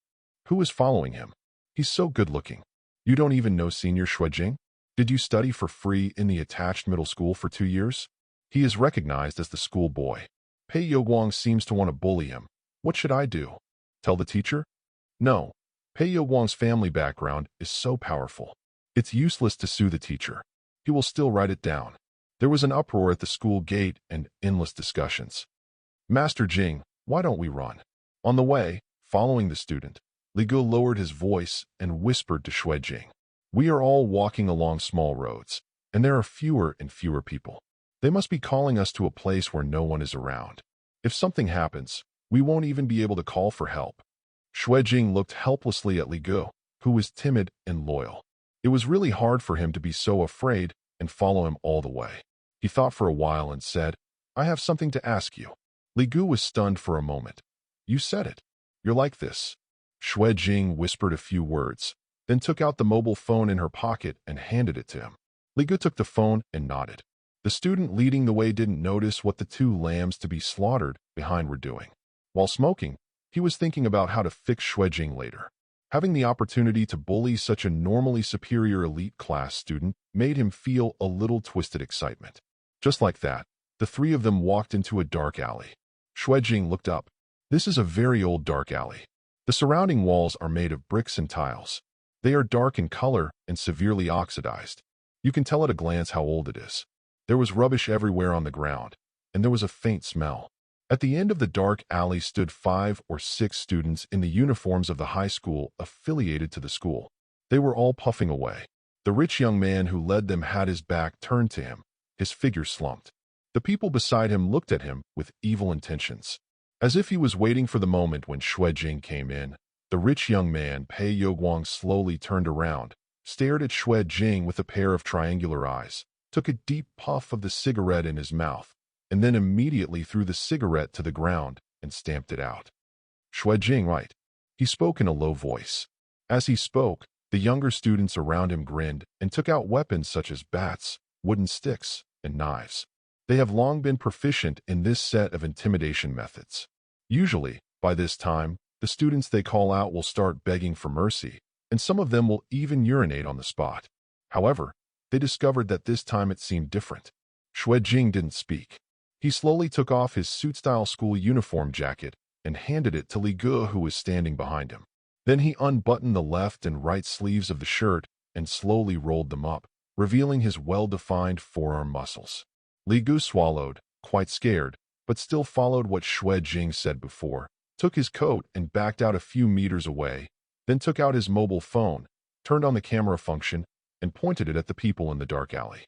Speaker 1: Who is following him? He's so good-looking. You don't even know Senior Xue Jing? Did you study for free in the attached middle school for 2 years? He is recognized as the school boy. Pei Youguang seems to want to bully him. What should I do? Tell the teacher? No. Pei Youguang's family background is so powerful. It's useless to sue the teacher. He will still write it down. There was an uproar at the school gate and endless discussions. Master Jing, why don't we run? On the way, following the student, Li Gu lowered his voice and whispered to Xue Jing. We are all walking along small roads, and there are fewer and fewer people. They must be calling us to a place where no one is around. If something happens, we won't even be able to call for help. Xue Jing looked helplessly at Li Gu, who was timid and loyal. It was really hard for him to be so afraid and follow him all the way. He thought for a while and said, I have something to ask you. Li Gu was stunned for a moment. You said it. You're like this. Xue Jing whispered a few words, then took out the mobile phone in her pocket and handed it to him. Li Gu took the phone and nodded. The student leading the way didn't notice what the two lambs to be slaughtered behind were doing. While smoking, he was thinking about how to fix Xue Jing later. Having the opportunity to bully such a normally superior elite class student made him feel a little twisted excitement. Just like that, the three of them walked into a dark alley. Xue Jing looked up. This is a very old dark alley. The surrounding walls are made of bricks and tiles. They are dark in color and severely oxidized. You can tell at a glance how old it is. There was rubbish everywhere on the ground, and there was a faint smell. At the end of the dark alley stood 5 or 6 students in the uniforms of the high school affiliated to the school. They were all puffing away. The rich young man who led them had his back turned to him, his figure slumped. The people beside him looked at him with evil intentions. As if he was waiting for the moment when Xue Jing came in, the rich young man, Pei Youguang, slowly turned around, stared at Xue Jing with a pair of triangular eyes, took a deep puff of the cigarette in his mouth, and then immediately threw the cigarette to the ground and stamped it out. Xue Jing, right? He spoke in a low voice. As he spoke, the younger students around him grinned and took out weapons such as bats, wooden sticks, and knives. They have long been proficient in this set of intimidation methods. Usually, by this time, the students they call out will start begging for mercy, and some of them will even urinate on the spot. However, they discovered that this time it seemed different. Xue Jing didn't speak. He slowly took off his suit-style school uniform jacket and handed it to Li Gu, who was standing behind him. Then he unbuttoned the left and right sleeves of the shirt and slowly rolled them up, revealing his well-defined forearm muscles. Li Gu swallowed, quite scared, but still followed what Xue Jing said before, took his coat and backed out a few meters away, then took out his mobile phone, turned on the camera function, and pointed it at the people in the dark alley.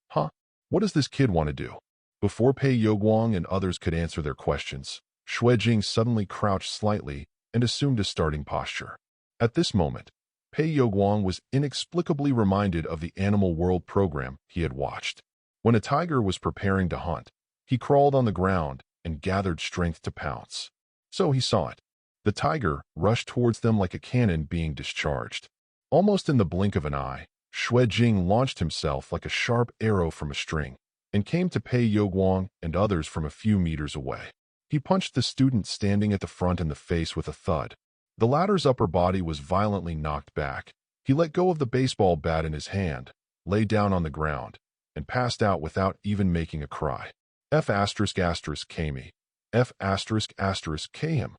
Speaker 1: Huh? What does this kid want to do? Before Pei Yoguang and others could answer their questions, Xue Jing suddenly crouched slightly and assumed a starting posture. At this moment, Pei Yoguang was inexplicably reminded of the Animal World program he had watched. When a tiger was preparing to hunt, he crawled on the ground and gathered strength to pounce. So he saw it. The tiger rushed towards them like a cannon being discharged. Almost in the blink of an eye, Xue Jing launched himself like a sharp arrow from a string and came to Pei Yoguang and others from a few meters away. He punched the student standing at the front in the face with a thud. The latter's upper body was violently knocked back. He let go of the baseball bat in his hand, lay down on the ground, and passed out without even making a cry. F***K me. F***K him.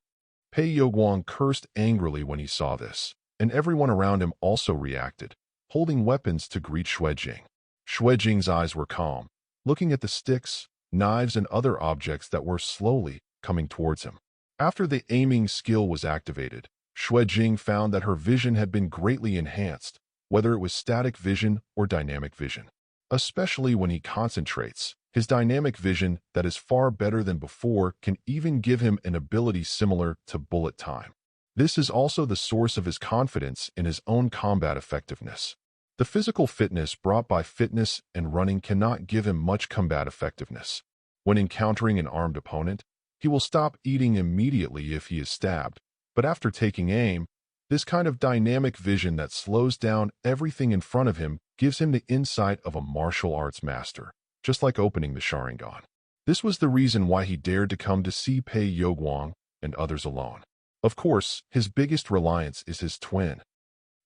Speaker 1: Pei Yoguang cursed angrily when he saw this, and everyone around him also reacted, holding weapons to greet Xue Jing. Xue Jing's eyes were calm, looking at the sticks, knives, and other objects that were slowly coming towards him. After the aiming skill was activated, Xue Jing found that her vision had been greatly enhanced, whether it was static vision or dynamic vision. Especially when he concentrates, his dynamic vision that is far better than before can even give him an ability similar to bullet time. This is also the source of his confidence in his own combat effectiveness. The physical fitness brought by fitness and running cannot give him much combat effectiveness. When encountering an armed opponent, he will stop eating immediately if he is stabbed, but after taking aim, this kind of dynamic vision that slows down everything in front of him gives him the insight of a martial arts master, just like opening the Sharingan. This was the reason why he dared to come to see Pei Yoguang and others alone. Of course, his biggest reliance is his twin.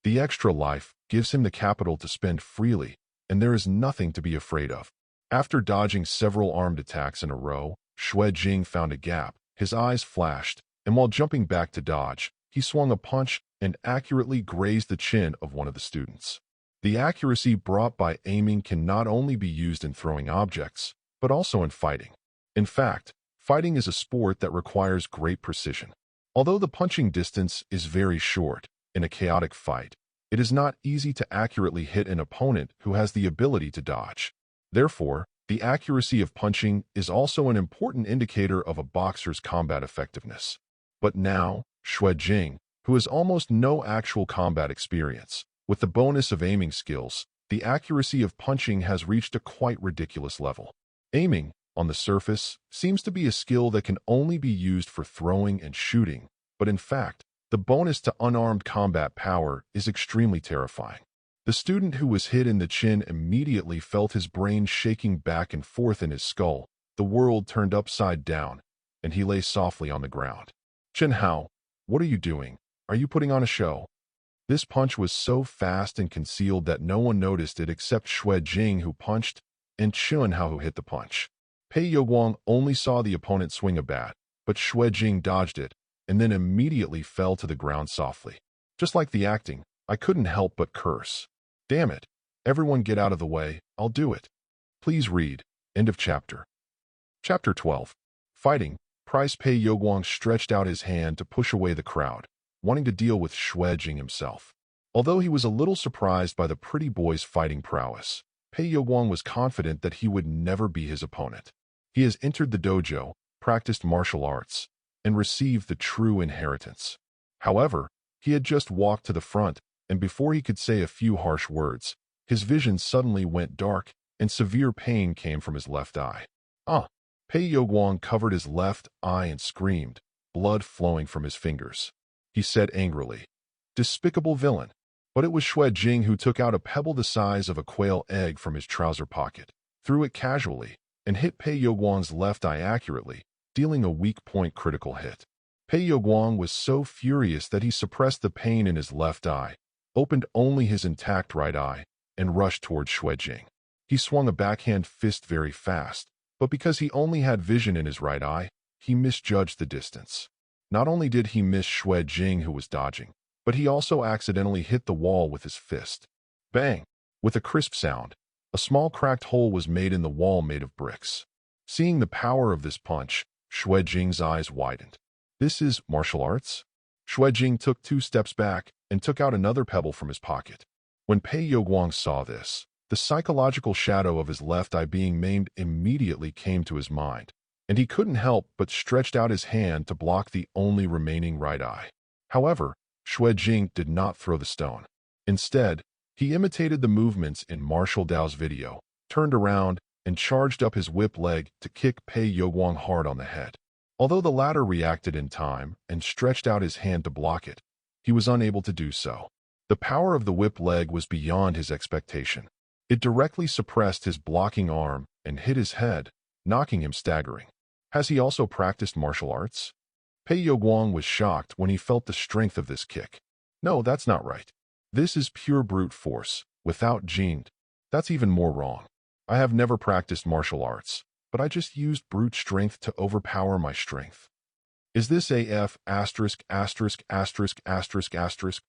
Speaker 1: The extra life gives him the capital to spend freely, and there is nothing to be afraid of. After dodging several armed attacks in a row, Xue Jing found a gap, his eyes flashed, and while jumping back to dodge, he swung a punch and accurately grazed the chin of one of the students. The accuracy brought by aiming can not only be used in throwing objects, but also in fighting. In fact, fighting is a sport that requires great precision. Although the punching distance is very short, in a chaotic fight, it is not easy to accurately hit an opponent who has the ability to dodge. Therefore, the accuracy of punching is also an important indicator of a boxer's combat effectiveness. But now, Xue Jing, who has almost no actual combat experience, with the bonus of aiming skills, the accuracy of punching has reached a quite ridiculous level. Aiming, on the surface, seems to be a skill that can only be used for throwing and shooting, but in fact, the bonus to unarmed combat power is extremely terrifying. The student who was hit in the chin immediately felt his brain shaking back and forth in his skull. The world turned upside down, and he lay softly on the ground. Chen Hao, what are you doing? Are you putting on a show? This punch was so fast and concealed that no one noticed it except Xue Jing, who punched, and Chen Hao, who hit the punch. Pei Yoguang only saw the opponent swing a bat, but Xue Jing dodged it, and then immediately fell to the ground softly. Just like the acting, I couldn't help but curse. Damn it. Everyone get out of the way, I'll do it. Please read. End of chapter. Chapter 12. Fighting. Pei Yoguang stretched out his hand to push away the crowd, wanting to deal with Xue Jing himself. Although he was a little surprised by the pretty boy's fighting prowess, Pei Yoguang was confident that he would never be his opponent. He has entered the dojo, practiced martial arts, and received the true inheritance. However, he had just walked to the front, and before he could say a few harsh words, his vision suddenly went dark, and severe pain came from his left eye. Pei Yoguang covered his left eye and screamed, blood flowing from his fingers. He said angrily, "Despicable villain." But it was Xue Jing who took out a pebble the size of a quail egg from his trouser pocket, threw it casually, and hit Pei Yoguang's left eye accurately, dealing a weak point critical hit. Pei Yoguang was so furious that he suppressed the pain in his left eye, opened only his intact right eye, and rushed towards Xue Jing. He swung a backhand fist very fast, but because he only had vision in his right eye, he misjudged the distance. Not only did he miss Xue Jing, who was dodging, but he also accidentally hit the wall with his fist. Bang! With a crisp sound, a small cracked hole was made in the wall made of bricks. Seeing the power of this punch, Xue Jing's eyes widened. This is martial arts? Xue Jing took 2 steps back and took out another pebble from his pocket. When Pei Yoguang saw this, the psychological shadow of his left eye being maimed immediately came to his mind, and he couldn't help but stretched out his hand to block the only remaining right eye. However, Xue Jing did not throw the stone. Instead, he imitated the movements in Martial Dao's video, turned around, and charged up his whip leg to kick Pei Yoguang hard on the head. Although the latter reacted in time and stretched out his hand to block it, he was unable to do so. The power of the whip leg was beyond his expectation. It directly suppressed his blocking arm and hit his head, knocking him staggering. Has he also practiced martial arts? Pei Yoguang was shocked when he felt the strength of this kick. No, that's not right. This is pure brute force, without Jing. That's even more wrong. I have never practiced martial arts, but I just used brute strength to overpower my strength. Is this AF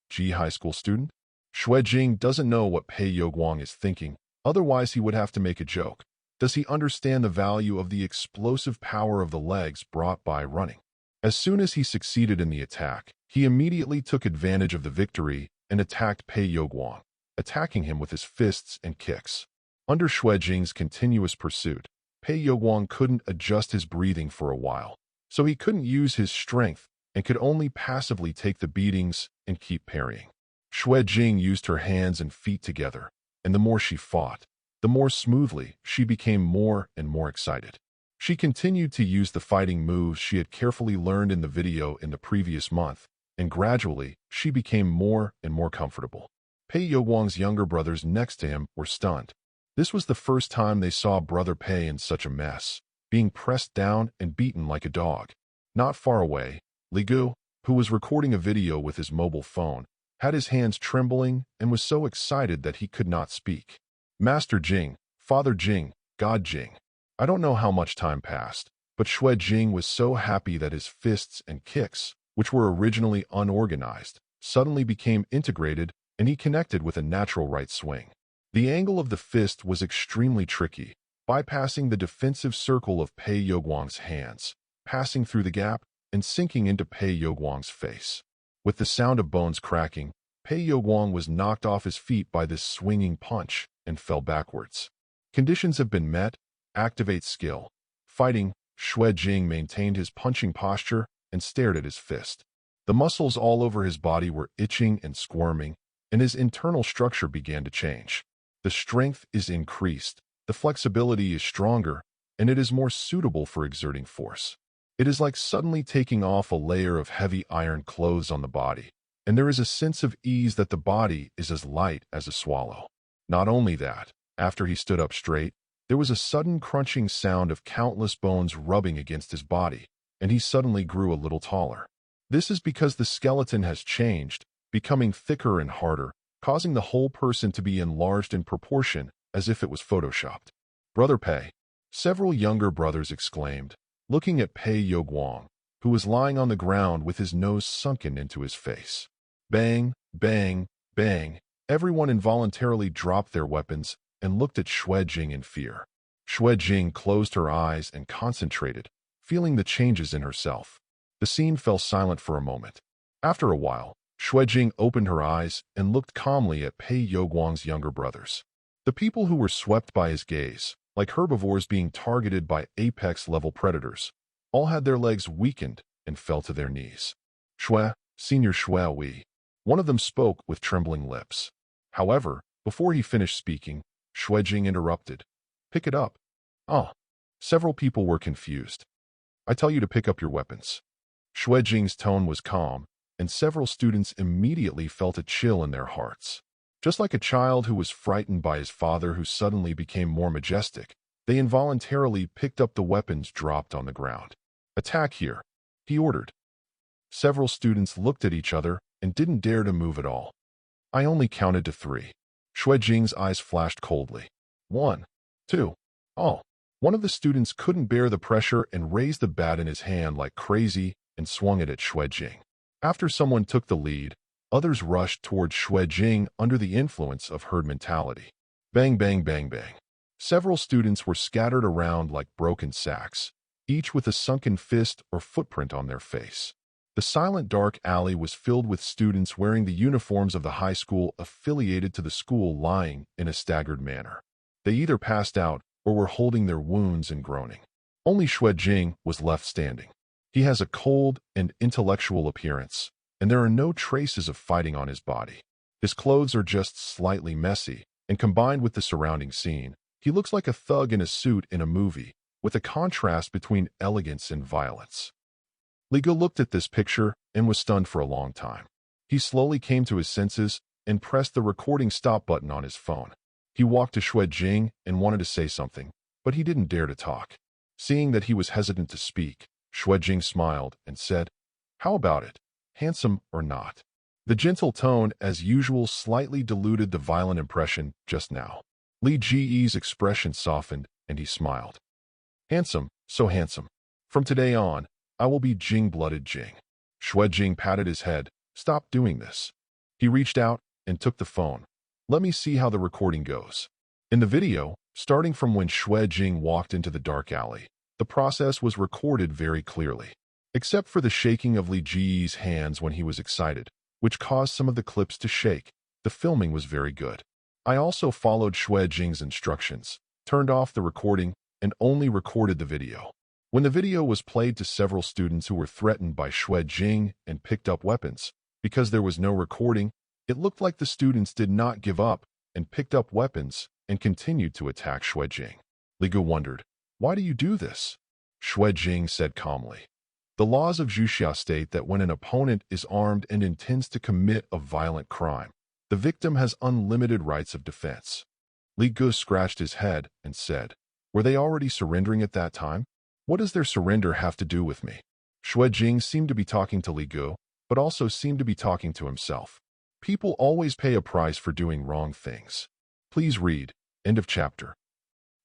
Speaker 1: G high school student? Xue Jing doesn't know what Pei Yoguang is thinking, otherwise he would have to make a joke. Does he understand the value of the explosive power of the legs brought by running? As soon as he succeeded in the attack, he immediately took advantage of the victory and attacked Pei Yoguang, attacking him with his fists and kicks. Under Xue Jing's continuous pursuit, Pei Yoguang couldn't adjust his breathing for a while, so he couldn't use his strength and could only passively take the beatings and keep parrying. Xue Jing used her hands and feet together, and the more she fought, the more smoothly she became more and more excited. She continued to use the fighting moves she had carefully learned in the video in the previous month, and gradually she became more and more comfortable. Pei Yoguang's younger brothers next to him were stunned. This was the first time they saw Brother Pei in such a mess, being pressed down and beaten like a dog. Not far away, Li Gu, who was recording a video with his mobile phone, had his hands trembling and was so excited that he could not speak. Master Jing, Father Jing, God Jing. I don't know how much time passed, but Xue Jing was so happy that his fists and kicks, which were originally unorganized, suddenly became integrated, and he connected with a natural right swing. The angle of the fist was extremely tricky, bypassing the defensive circle of Pei Yoguang's hands, passing through the gap, and sinking into Pei Yoguang's face. With the sound of bones cracking, Pei Yoguang was knocked off his feet by this swinging punch and fell backwards. Conditions have been met. Activate skill. Fighting, Xue Jing maintained his punching posture and stared at his fist. The muscles all over his body were itching and squirming, and his internal structure began to change. The strength is increased, the flexibility is stronger, and it is more suitable for exerting force. It is like suddenly taking off a layer of heavy iron clothes on the body, and there is a sense of ease that the body is as light as a swallow. Not only that, after he stood up straight, there was a sudden crunching sound of countless bones rubbing against his body, and he suddenly grew a little taller. This is because the skeleton has changed, becoming thicker and harder, causing the whole person to be enlarged in proportion as if it was photoshopped. Brother Pei, several younger brothers exclaimed, looking at Pei Yoguang, who was lying on the ground with his nose sunken into his face. Bang, bang, bang. Everyone involuntarily dropped their weapons and looked at Xue Jing in fear. Xue Jing closed her eyes and concentrated, feeling the changes in herself. The scene fell silent for a moment. After a while, Xue Jing opened her eyes and looked calmly at Pei Yoguang's younger brothers. The people who were swept by his gaze, like herbivores being targeted by apex-level predators, all had their legs weakened and fell to their knees. Xue, Senior Xue Wei. One of them spoke with trembling lips. However, before he finished speaking, Xue Jing interrupted. Pick it up. Ah. Several people were confused. I tell you to pick up your weapons. Xue Jing's tone was calm, and several students immediately felt a chill in their hearts. Just like a child who was frightened by his father who suddenly became more majestic, they involuntarily picked up the weapons dropped on the ground. Attack here, he ordered. Several students looked at each other and didn't dare to move at all. I only counted to 3. Xue Jing's eyes flashed coldly. 1, 2, all. One of the students couldn't bear the pressure and raised the bat in his hand like crazy and swung it at Xue Jing. After someone took the lead, others rushed towards Xue Jing under the influence of herd mentality. Bang, bang, bang, bang. Several students were scattered around like broken sacks, each with a sunken fist or footprint on their face. The silent dark alley was filled with students wearing the uniforms of the high school affiliated to the school lying in a staggered manner. They either passed out or were holding their wounds and groaning. Only Xue Jing was left standing. He has a cold and intellectual appearance, and there are no traces of fighting on his body. His clothes are just slightly messy, and combined with the surrounding scene, he looks like a thug in a suit in a movie, with a contrast between elegance and violence. Li Ge looked at this picture and was stunned for a long time. He slowly came to his senses and pressed the recording stop button on his phone. He walked to Xue Jing and wanted to say something, but he didn't dare to talk. Seeing that he was hesitant to speak, Xue Jing smiled and said, "How about it? Handsome or not?" The gentle tone, as usual, slightly diluted the violent impression just now. Li Ji's expression softened, and he smiled. "Handsome, so handsome. From today on, I will be Jing-blooded Jing." Xue Jing patted his head. "Stop doing this." He reached out and took the phone. "Let me see how the recording goes." In the video, starting from when Xue Jing walked into the dark alley, the process was recorded very clearly. Except for the shaking of Li Ji's hands when he was excited, which caused some of the clips to shake, the filming was very good. I also followed Xue Jing's instructions, turned off the recording, and only recorded the video. When the video was played to several students who were threatened by Xue Jing and picked up weapons, because there was no recording, it looked like the students did not give up and picked up weapons and continued to attack Xue Jing. Li Ge wondered, "Why do you do this?" Xue Jing said calmly, "The laws of Zhuxia state that when an opponent is armed and intends to commit a violent crime, the victim has unlimited rights of defense." Li Ge scratched his head and said, "Were they already surrendering at that time? What does their surrender have to do with me?" Xue Jing seemed to be talking to Li Ge, but also seemed to be talking to himself. People always pay a price for doing wrong things. Please read. End of chapter.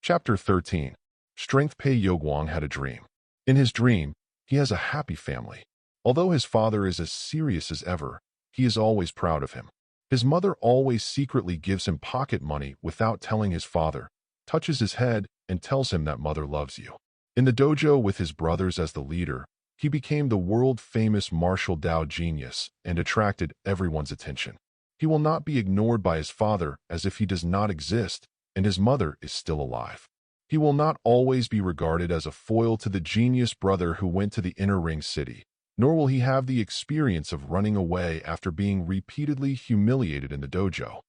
Speaker 1: Chapter 13. Strength. Pei Youguang had a dream. In his dream, he has a happy family. Although his father is as serious as ever, he is always proud of him. His mother always secretly gives him pocket money without telling his father, touches his head, and tells him that mother loves you. In the dojo with his brothers as the leader, he became the world-famous Martial Dao genius and attracted everyone's attention. He will not be ignored by his father as if he does not exist and his mother is still alive. He will not always be regarded as a foil to the genius brother who went to the inner ring city, nor will he have the experience of running away after being repeatedly humiliated in the dojo.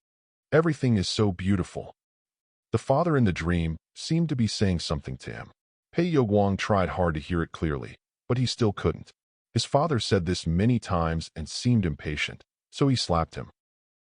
Speaker 1: Everything is so beautiful. The father in the dream seemed to be saying something to him. Pei Youguang tried hard to hear it clearly, but he still couldn't. His father said this many times and seemed impatient, so he slapped him.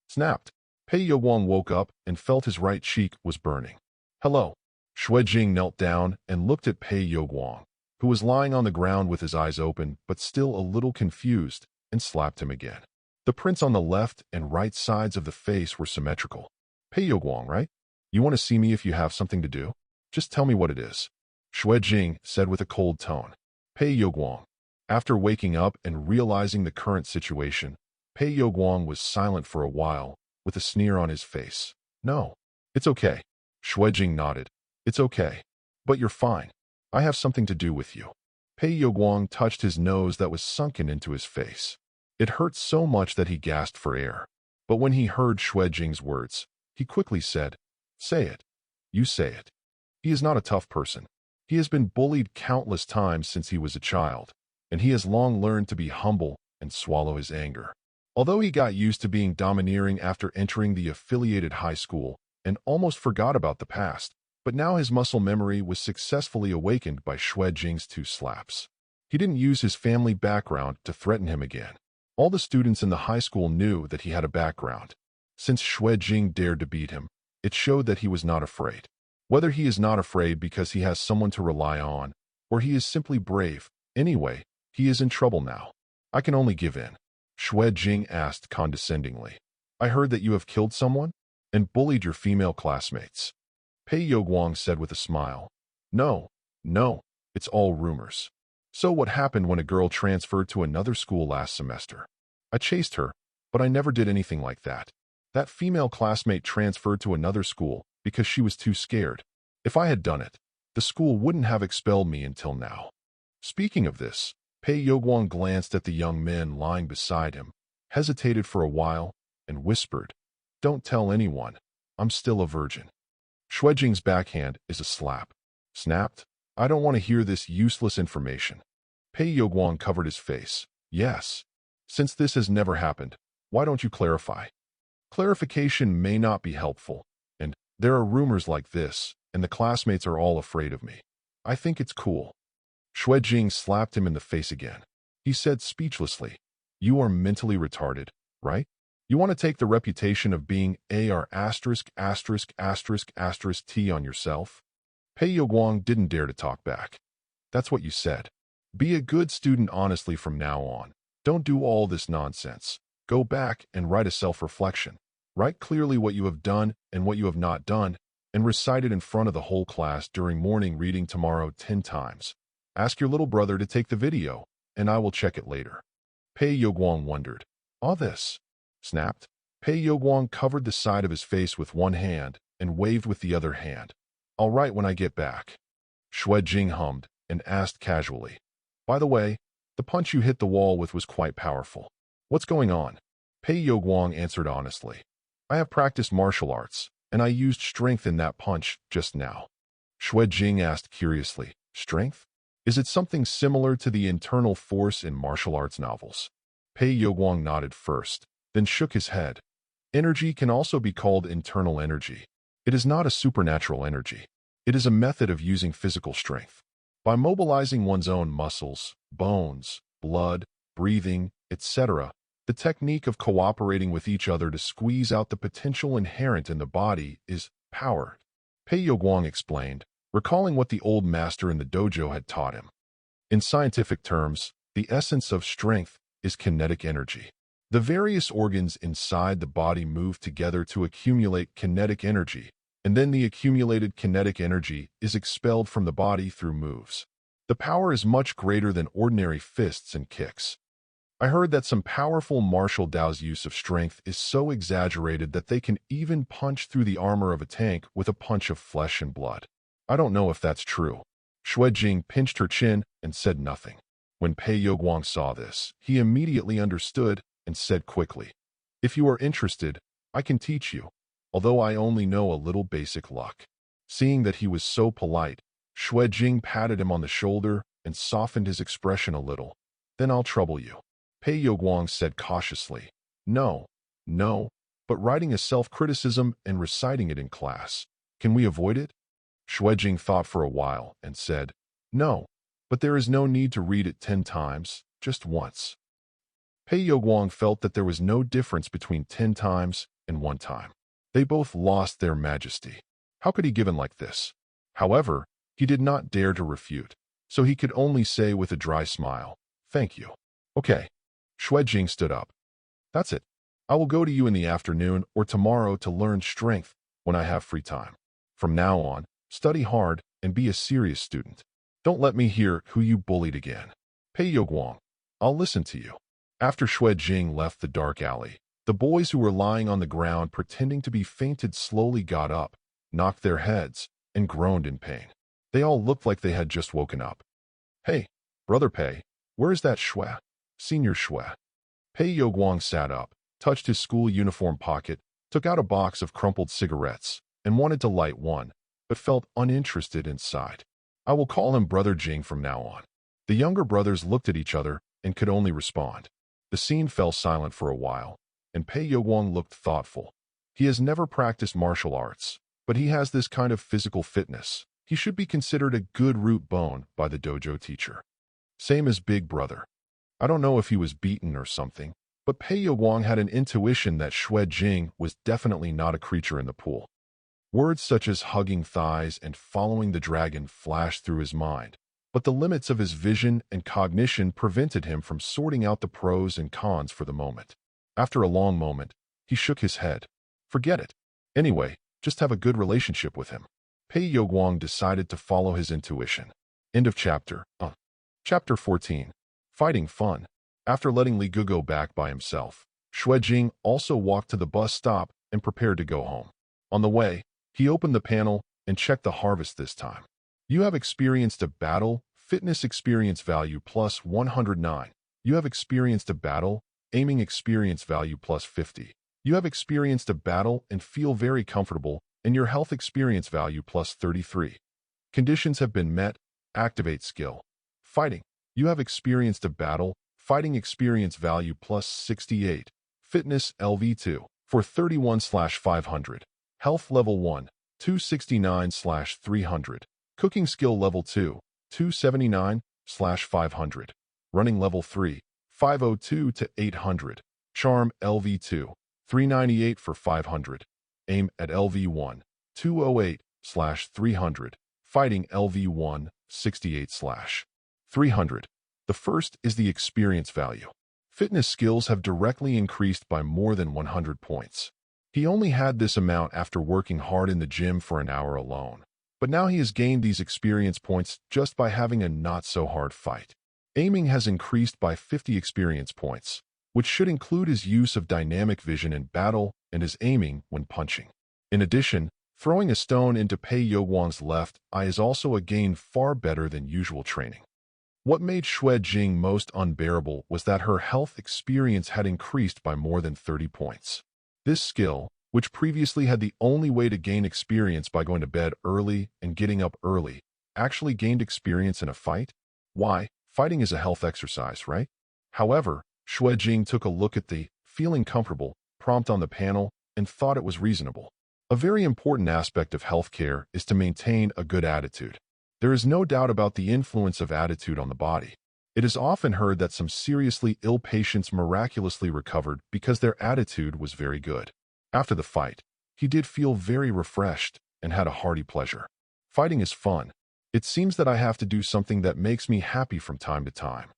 Speaker 1: Snapped. Pei Youguang woke up and felt his right cheek was burning. "Hello." Xue Jing knelt down and looked at Pei Youguang, who was lying on the ground with his eyes open but still a little confused, and slapped him again. The prints on the left and right sides of the face were symmetrical. "Pei Youguang, right? You want to see me if you have something to do? Just tell me what it is," Xue Jing said with a cold tone. Pei Youguang. After waking up and realizing the current situation, Pei Youguang was silent for a while, with a sneer on his face. "No. It's okay." Xue Jing nodded. "It's okay. But you're fine. I have something to do with you." Pei Youguang touched his nose that was sunken into his face. It hurt so much that he gasped for air. But when he heard Xue Jing's words, he quickly said, "Say it. You say it." He is not a tough person. He has been bullied countless times since he was a child, and he has long learned to be humble and swallow his anger. Although he got used to being domineering after entering the affiliated high school and almost forgot about the past, but now his muscle memory was successfully awakened by Xue Jing's 2 slaps. He didn't use his family background to threaten him again. All the students in the high school knew that he had a background. Since Xue Jing dared to beat him, it showed that he was not afraid. Whether he is not afraid because he has someone to rely on, or he is simply brave, anyway, he is in trouble now. "I can only give in," Xue Jing asked condescendingly. "I heard that you have killed someone and bullied your female classmates." Pei Youguang said with a smile. No, it's all rumors." "So what happened when a girl transferred to another school last semester?" "I chased her, but I never did anything like that. That female classmate transferred to another school because she was too scared. If I had done it, the school wouldn't have expelled me until now." Speaking of this, Pei Yoguang glanced at the young men lying beside him, hesitated for a while, and whispered, "Don't tell anyone. I'm still a virgin." Xue Jing's backhand is a slap. Snapped, "I don't want to hear this useless information." Pei Yoguang covered his face. "Yes. Since this has never happened, why don't you clarify? Clarification may not be helpful, and there are rumors like this, and the classmates are all afraid of me. I think it's cool." Xue Jing slapped him in the face again. He said speechlessly, "You are mentally retarded, right? You want to take the reputation of being AR******* T on yourself?" Pei Yoguang didn't dare to talk back. "That's what you said. Be a good student honestly from now on. Don't do all this nonsense. Go back and write a self-reflection. Write clearly what you have done and what you have not done, and recite it in front of the whole class during morning reading tomorrow 10 times. Ask your little brother to take the video, and I will check it later." Pei Yoguang wondered. "All this?" Snapped. Pei Yoguang covered the side of his face with one hand and waved with the other hand. "I'll write when I get back." Xue Jing hummed and asked casually, "By the way, the punch you hit the wall with was quite powerful. What's going on?" Pei Yoguang answered honestly, "I have practiced martial arts, and I used strength in that punch just now." Xue Jing asked curiously, "Strength? Is it something similar to the internal force in martial arts novels?" Pei Yoguang nodded first, then shook his head. "Energy can also be called internal energy. It is not a supernatural energy. It is a method of using physical strength. By mobilizing one's own muscles, bones, blood, breathing, etc., the technique of cooperating with each other to squeeze out the potential inherent in the body is power." Pei Yoguang explained, recalling what the old master in the dojo had taught him. In scientific terms, the essence of strength is kinetic energy. The various organs inside the body move together to accumulate kinetic energy, and then the accumulated kinetic energy is expelled from the body through moves. The power is much greater than ordinary fists and kicks. I heard that some powerful Martial Dao's use of strength is so exaggerated that they can even punch through the armor of a tank with a punch of flesh and blood. I don't know if that's true." Xue Jing pinched her chin and said nothing. When Pei Yoguang saw this, he immediately understood and said quickly, "If you are interested, I can teach you, although I only know a little basic luck." Seeing that he was so polite, Xue Jing patted him on the shoulder and softened his expression a little. "Then I'll trouble you." Pei Yoguang said cautiously, No, but writing a self-criticism and reciting it in class. Can we avoid it?" Xue Jing thought for a while and said, "No, but there is no need to read it 10 times, just once." Pei Yoguang felt that there was no difference between 10 times and 1 time. They both lost their majesty. How could he give in like this? However, he did not dare to refute, so he could only say with a dry smile, "Thank you." "Okay." Xue Jing stood up. "That's it. I will go to you in the afternoon or tomorrow to learn strength when I have free time. From now on, study hard and be a serious student. Don't let me hear who you bullied again." "Pei Yoguang, I'll listen to you." After Xue Jing left the dark alley, the boys who were lying on the ground pretending to be fainted slowly got up, knocked their heads, and groaned in pain. They all looked like they had just woken up. "Hey, Brother Pei, where is that Xue? Senior Xue?" Pei Yoguang sat up, touched his school uniform pocket, took out a box of crumpled cigarettes, and wanted to light one, but felt uninterested inside. "I will call him Brother Jing from now on." The younger brothers looked at each other and could only respond. The scene fell silent for a while, and Pei Yoguang looked thoughtful. He has never practiced martial arts, but he has this kind of physical fitness. He should be considered a good root bone by the dojo teacher. Same as Big Brother. I don't know if he was beaten or something, but Pei Yoguang had an intuition that Xue Jing was definitely not a creature in the pool. Words such as hugging thighs and following the dragon flashed through his mind, but the limits of his vision and cognition prevented him from sorting out the pros and cons for the moment. After a long moment, he shook his head. Forget it. Anyway, just have a good relationship with him. Pei Yoguang decided to follow his intuition. End of chapter. Chapter 14. Fighting Fun. After letting Li Gu go back by himself, Xue Jing also walked to the bus stop and prepared to go home. On the way, he opened the panel and checked the harvest this time. "You have experienced a battle Fitness experience value plus 109. You have experienced a battle. Aiming experience value plus 50. You have experienced a battle and feel very comfortable, and your health experience value plus 33. Conditions have been met. Activate skill. Fighting. You have experienced a battle. Fighting experience value plus 68. Fitness LV2 for 31/500. Health level 1, 269/300. Cooking skill level 2, 279/500. Running level 3, 502 to 800. Charm LV2, 398 for 500. Aim at LV1, 208/300. Fighting LV1, 68/300. The first is the experience value. Fitness skills have directly increased by more than 100 points. He only had this amount after working hard in the gym for an hour alone. But now he has gained these experience points just by having a not-so-hard fight. Aiming has increased by 50 experience points, which should include his use of dynamic vision in battle and his aiming when punching. In addition, throwing a stone into Pei Youguang's left eye is also a gain far better than usual training. What made Xue Jing most unbearable was that her health experience had increased by more than 30 points. This skill, which previously had the only way to gain experience by going to bed early and getting up early, actually gained experience in a fight? Why? Fighting is a health exercise, right? However, Xue Jing took a look at the feeling comfortable prompt on the panel and thought it was reasonable. A very important aspect of healthcare is to maintain a good attitude. There is no doubt about the influence of attitude on the body. It is often heard that some seriously ill patients miraculously recovered because their attitude was very good. After the fight, he did feel very refreshed and had a hearty pleasure. Fighting is fun. It seems that I have to do something that makes me happy from time to time.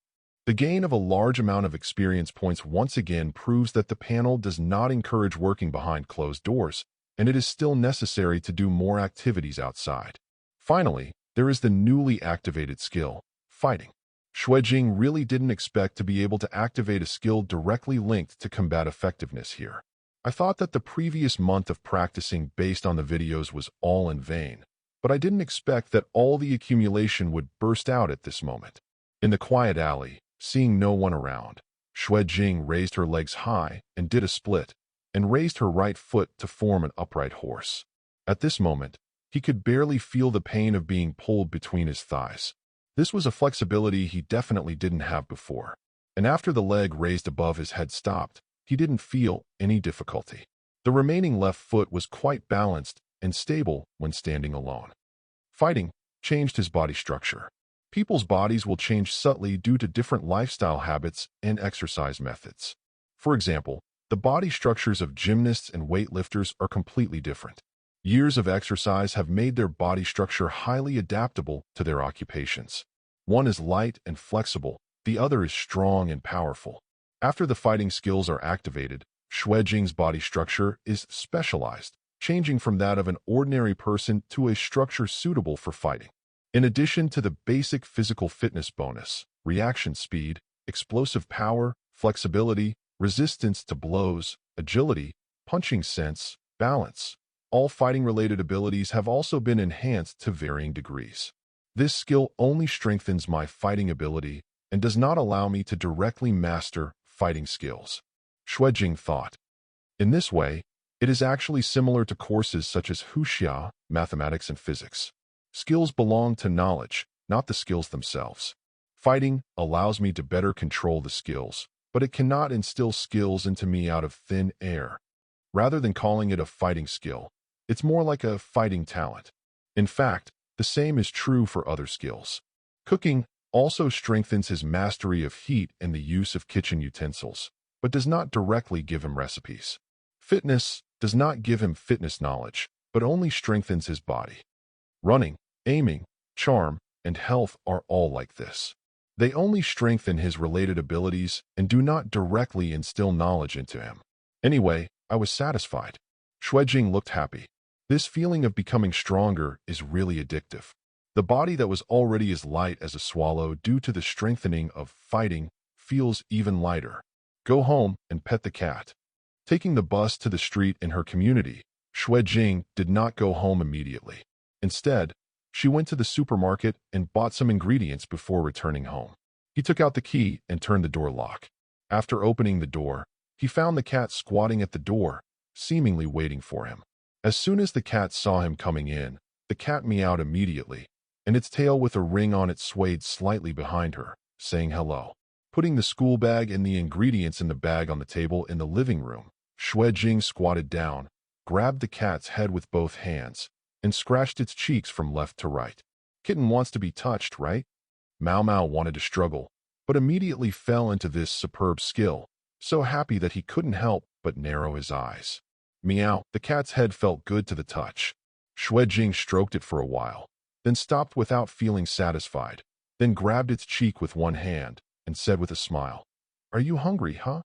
Speaker 1: The gain of a large amount of experience points once again proves that the panel does not encourage working behind closed doors, and it is still necessary to do more activities outside. Finally, there is the newly activated skill, fighting. Xue Jing really didn't expect to be able to activate a skill directly linked to combat effectiveness here. I thought that the previous month of practicing based on the videos was all in vain, but I didn't expect that all the accumulation would burst out at this moment. In the quiet alley, seeing no one around, Xue Jing raised her legs high and did a split, and raised her right foot to form an upright horse. At this moment, he could barely feel the pain of being pulled between his thighs. This was a flexibility he definitely didn't have before. And after the leg raised above his head stopped, he didn't feel any difficulty. The remaining left foot was quite balanced and stable when standing alone. Fighting changed his body structure. People's bodies will change subtly due to different lifestyle habits and exercise methods. For example, the body structures of gymnasts and weightlifters are completely different. Years of exercise have made their body structure highly adaptable to their occupations. One is light and flexible, the other is strong and powerful. After the fighting skills are activated, Xue Jing's body structure is specialized, changing from that of an ordinary person to a structure suitable for fighting. In addition to the basic physical fitness bonus, reaction speed, explosive power, flexibility, resistance to blows, agility, punching sense, balance, all fighting-related abilities have also been enhanced to varying degrees. This skill only strengthens my fighting ability and does not allow me to directly master fighting skills. Xue Jing thought. In this way, it is actually similar to courses such as Huxia, mathematics and physics. Skills belong to knowledge, not the skills themselves. Fighting allows me to better control the skills, but it cannot instill skills into me out of thin air. Rather than calling it a fighting skill, it's more like a fighting talent. In fact, the same is true for other skills. Cooking also strengthens his mastery of heat and the use of kitchen utensils, but does not directly give him recipes. Fitness does not give him fitness knowledge, but only strengthens his body. Running, aiming, charm, and health are all like this. They only strengthen his related abilities and do not directly instill knowledge into him. Anyway, I was satisfied. Xue Jing looked happy. This feeling of becoming stronger is really addictive. The body that was already as light as a swallow due to the strengthening of fighting feels even lighter. Go home and pet the cat. Taking the bus to the street in her community, Xue Jing did not go home immediately. Instead, She went to the supermarket and bought some ingredients before returning home. He took out the key and turned the door lock. After opening the door, he found the cat squatting at the door, seemingly waiting for him. As soon as the cat saw him coming in, the cat meowed immediately, and its tail with a ring on it swayed slightly behind her, saying hello. Putting the school bag and the ingredients in the bag on the table in the living room, Xue Jing squatted down, grabbed the cat's head with both hands, and scratched its cheeks from left to right. Kitten wants to be touched, right? Mao Mao wanted to struggle, but immediately fell into this superb skill, so happy that he couldn't help but narrow his eyes. Meow, the cat's head felt good to the touch. Xue Jing stroked it for a while, then stopped without feeling satisfied, then grabbed its cheek with one hand and said with a smile, "Are you hungry, huh?"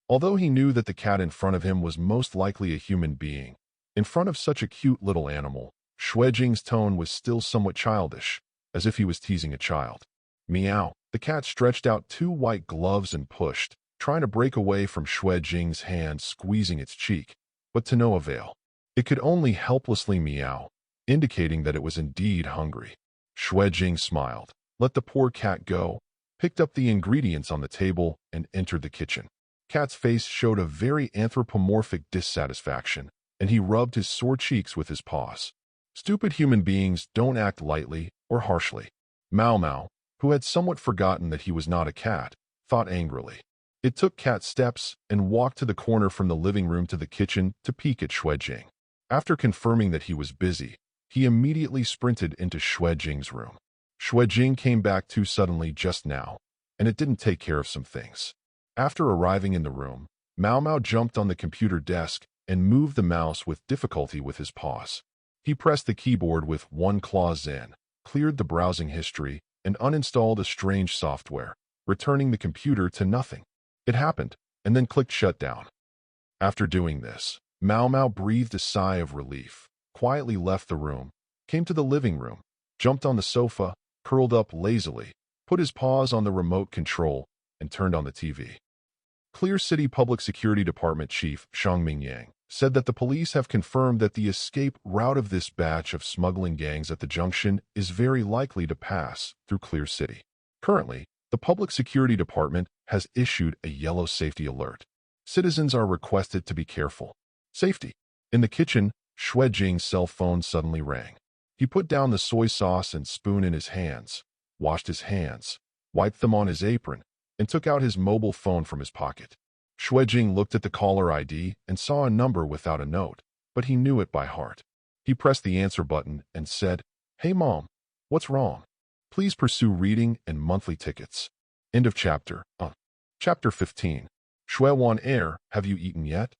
Speaker 1: Although he knew that the cat in front of him was most likely a human being, in front of such a cute little animal, Xue Jing's tone was still somewhat childish, as if he was teasing a child. Meow, the cat stretched out two white gloves and pushed, trying to break away from Xue Jing's hand squeezing its cheek, but to no avail. It could only helplessly meow, indicating that it was indeed hungry. Xue Jing smiled, let the poor cat go, picked up the ingredients on the table, and entered the kitchen. Cat's face showed a very anthropomorphic dissatisfaction, and he rubbed his sore cheeks with his paws. Stupid human beings don't act lightly or harshly. Mao Mao, who had somewhat forgotten that he was not a cat, thought angrily. It took Cat steps and walked to the corner from the living room to the kitchen to peek at Xue Jing. After confirming that he was busy, he immediately sprinted into Xue Jing's room. Xue Jing came back too suddenly just now, and it didn't take care of some things. After arriving in the room, Mao Mao jumped on the computer desk and moved the mouse with difficulty with his paws. He pressed the keyboard with one claw Zen, cleared the browsing history, and uninstalled a strange software, returning the computer to nothing. It happened, and then clicked shutdown. After doing this, Mao Mao breathed a sigh of relief, quietly left the room, came to the living room, jumped on the sofa, curled up lazily, put his paws on the remote control, and turned on the TV. Clear City Public Security Department Chief Shang Mingyang said that the police have confirmed that the escape route of this batch of smuggling gangs at the junction is very likely to pass through Clear City. Currently, the Public Security Department has issued a yellow safety alert. Citizens are requested to be careful. Safety. In the kitchen, Xue Jing's cell phone suddenly rang. He put down the soy sauce and spoon in his hands, washed his hands, wiped them on his apron, and took out his mobile phone from his pocket. Xue Jing looked at the caller ID and saw a number without a note, but he knew it by heart. He pressed the answer button and said, "Hey Mom, what's wrong? Please pursue reading and monthly tickets." End of chapter. Chapter 15. Xue Wan Air, have you eaten yet?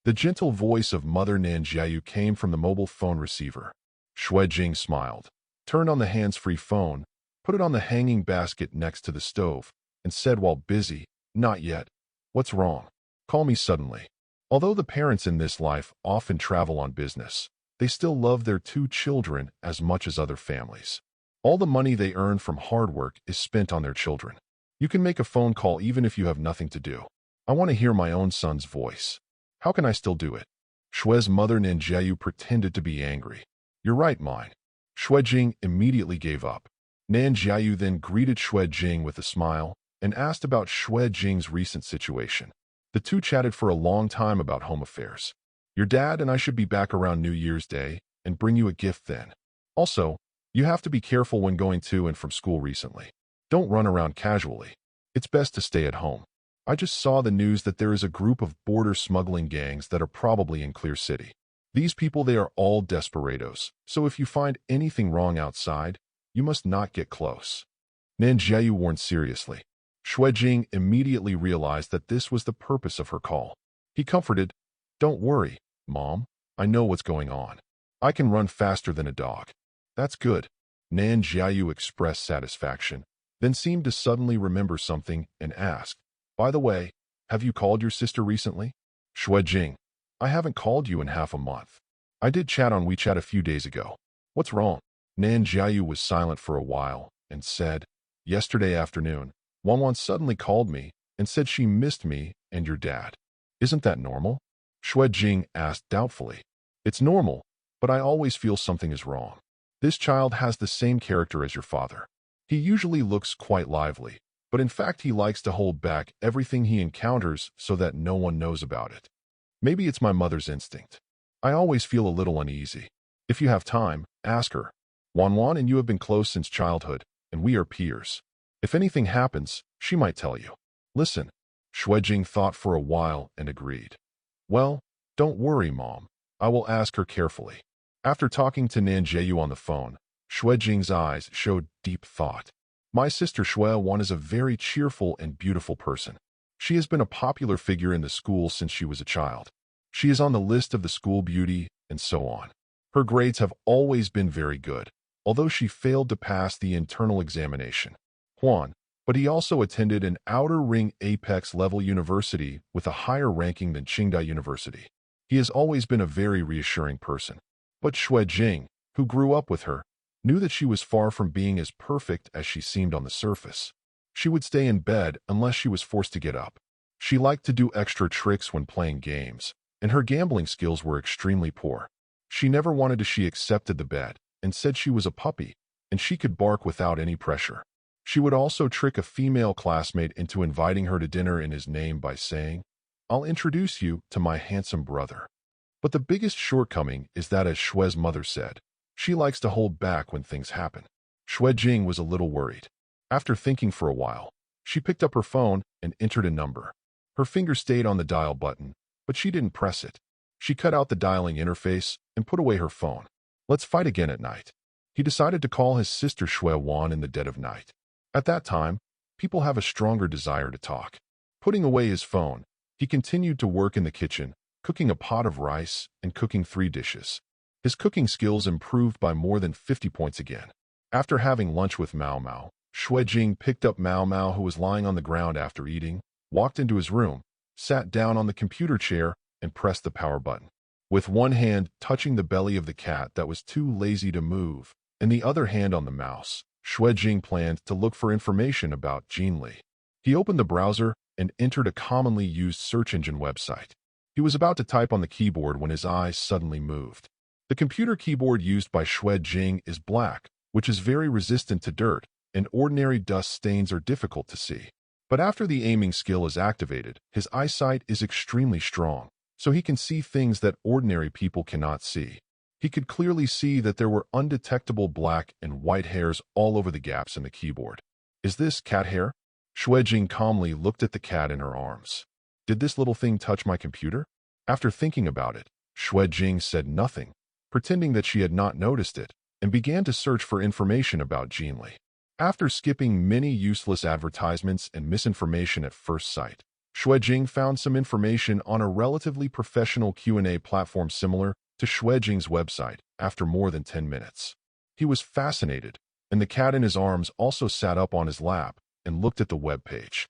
Speaker 1: The gentle voice of Mother Nanjiayu came from the mobile phone receiver. Xue Jing smiled, turned on the hands-free phone, put it on the hanging basket next to the stove, and said while busy, "Not yet. What's wrong? Call me suddenly." Although the parents in this life often travel on business, they still love their two children as much as other families. All the money they earn from hard work is spent on their children. You can make a phone call even if you have nothing to do. I want to hear my own son's voice. How can I still do it? Xue's mother Nanjiayu pretended to be angry. You're right, mine. Xue Jing immediately gave up. Nanjiayu then greeted Xue Jing with a smile and asked about Xue Jing's recent situation. The two chatted for a long time about home affairs. Your dad and I should be back around New Year's Day and bring you a gift then. Also, you have to be careful when going to and from school recently. Don't run around casually. It's best to stay at home. I just saw the news that there is a group of border smuggling gangs that are probably in Clear City. These people, they are all desperados, so if you find anything wrong outside, you must not get close. Nanjiayu warned seriously. Xue Jing immediately realized that this was the purpose of her call. He comforted, "Don't worry, Mom. I know what's going on. I can run faster than a dog." "That's good." Nanjiayu expressed satisfaction, then seemed to suddenly remember something and asked, "By the way, have you called your sister recently?" Xue Jing, I haven't called you in half a month. I did chat on WeChat a few days ago. What's wrong? Nanjiayu was silent for a while and said, "Yesterday afternoon, Wanwan suddenly called me and said she missed me and your dad. Isn't that normal?" Xue Jing asked doubtfully. "It's normal, but I always feel something is wrong. This child has the same character as your father. He usually looks quite lively, but in fact he likes to hold back everything he encounters so that no one knows about it. Maybe it's my mother's instinct. I always feel a little uneasy. If you have time, ask her. Wan and you have been close since childhood, and we are peers. If anything happens, she might tell you. Listen. Xue Jing thought for a while and agreed. Well, don't worry, Mom. I will ask her carefully. After talking to Nan Jieyu on the phone, Xue Jing's eyes showed deep thought. My sister Xue Wan is a very cheerful and beautiful person. She has been a popular figure in the school since she was a child. She is on the list of the school beauty, and so on. Her grades have always been very good, although she failed to pass the internal examination. But he also attended an outer ring apex level university with a higher ranking than Qingdai University. He has always been a very reassuring person. But Xue Jing, who grew up with her, knew that she was far from being as perfect as she seemed on the surface. She would stay in bed unless she was forced to get up. She liked to do extra tricks when playing games, and her gambling skills were extremely poor. She never wanted to. She accepted the bed and said she was a puppy, and she could bark without any pressure. She would also trick a female classmate into inviting her to dinner in his name by saying, "I'll introduce you to my handsome brother." But the biggest shortcoming is that, as Xue's mother said, she likes to hold back when things happen. Xue Jing was a little worried. After thinking for a while, she picked up her phone and entered a number. Her finger stayed on the dial button, but she didn't press it. She cut out the dialing interface and put away her phone. Let's fight again at night. He decided to call his sister Xue Wan in the dead of night. At that time, people have a stronger desire to talk. Putting away his phone, he continued to work in the kitchen, cooking a pot of rice and cooking 3 dishes. His cooking skills improved by more than 50 points again. After having lunch with Mao, Xue Jing picked up Mao, who was lying on the ground after eating, walked into his room, sat down on the computer chair, and pressed the power button. With one hand touching the belly of the cat that was too lazy to move, and the other hand on the mouse, Xue Jing planned to look for information about Jinli. He opened the browser and entered a commonly used search engine website. He was about to type on the keyboard when his eyes suddenly moved. The computer keyboard used by Xue Jing is black, which is very resistant to dirt, and ordinary dust stains are difficult to see. But after the aiming skill is activated, his eyesight is extremely strong, so he can see things that ordinary people cannot see. He could clearly see that there were undetectable black and white hairs all over the gaps in the keyboard. Is this cat hair? Xue Jing calmly looked at the cat in her arms. Did this little thing touch my computer? After thinking about it, Xue Jing said nothing, pretending that she had not noticed it, and began to search for information about Jinli. After skipping many useless advertisements and misinformation at first sight, Xue Jing found some information on a relatively professional Q&A platform similar to Xue Jing's website after more than 10 minutes. He was fascinated, and the cat in his arms also sat up on his lap and looked at the web page.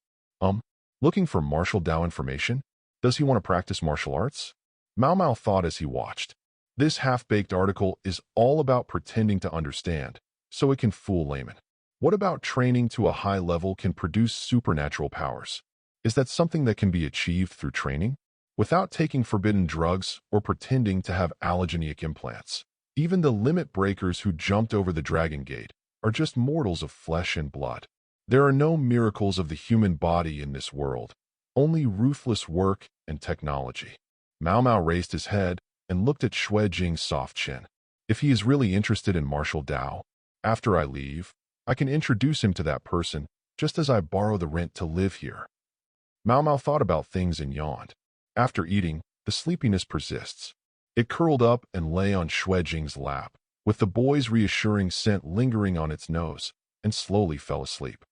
Speaker 1: Looking for Martial Dao information? Does he want to practice martial arts? Mao thought as he watched. This half-baked article is all about pretending to understand, so it can fool laymen. What about training to a high level can produce supernatural powers? Is that something that can be achieved through training? Without taking forbidden drugs or pretending to have allogenic implants. Even the limit breakers who jumped over the Dragon Gate are just mortals of flesh and blood. There are no miracles of the human body in this world, only ruthless work and technology. Mao raised his head and looked at Xue Jing's soft chin. If he is really interested in Martial Dao, after I leave, I can introduce him to that person, just as I borrow the rent to live here. Mao thought about things and yawned. After eating, the sleepiness persists. It curled up and lay on Xue Jing's lap, with the boy's reassuring scent lingering on its nose, and slowly fell asleep.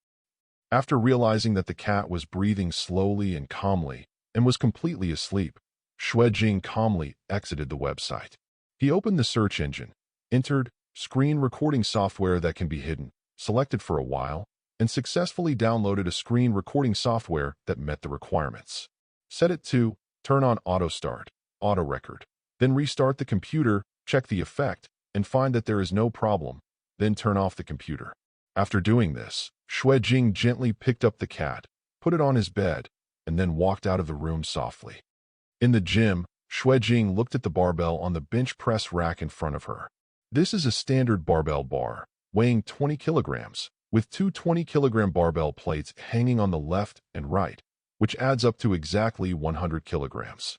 Speaker 1: After realizing that the cat was breathing slowly and calmly, and was completely asleep, Xue Jing calmly exited the website. He opened the search engine, entered screen recording software that can be hidden, selected for a while, and successfully downloaded a screen recording software that met the requirements. Set it to turn on auto start, auto record. Then restart the computer, check the effect, and find that there is no problem, then turn off the computer. After doing this, Xue Jing gently picked up the cat, put it on his bed, and then walked out of the room softly. In the gym, Xue Jing looked at the barbell on the bench press rack in front of her. This is a standard barbell bar, weighing 20 kilograms, with two 20-kilogram barbell plates hanging on the left and right, which adds up to exactly 100 kilograms.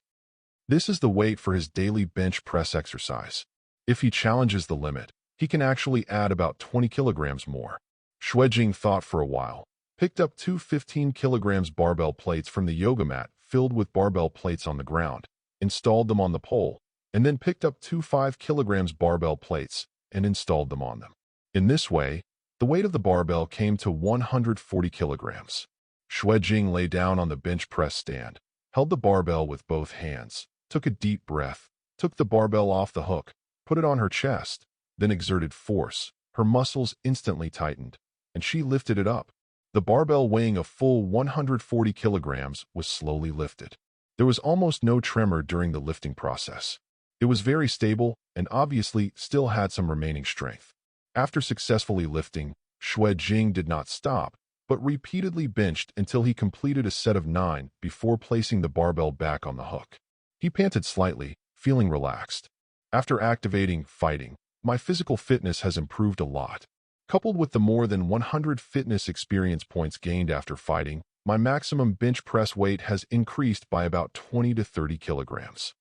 Speaker 1: This is the weight for his daily bench press exercise. If he challenges the limit, he can actually add about 20 kilograms more. Xue Jing thought for a while, picked up two 15 kilograms barbell plates from the yoga mat filled with barbell plates on the ground, installed them on the pole, and then picked up two 5 kilograms barbell plates and installed them on them. In this way, the weight of the barbell came to 140 kilograms. Xue Jing lay down on the bench press stand, held the barbell with both hands, took a deep breath, took the barbell off the hook, put it on her chest, then exerted force. Her muscles instantly tightened, and she lifted it up. The barbell weighing a full 140 kilograms was slowly lifted. There was almost no tremor during the lifting process. It was very stable and obviously still had some remaining strength. After successfully lifting, Xue Jing did not stop, but repeatedly benched until he completed a set of 9 before placing the barbell back on the hook. He panted slightly, feeling relaxed. After activating fighting, my physical fitness has improved a lot. Coupled with the more than 100 fitness experience points gained after fighting, my maximum bench press weight has increased by about 20 to 30 kilograms.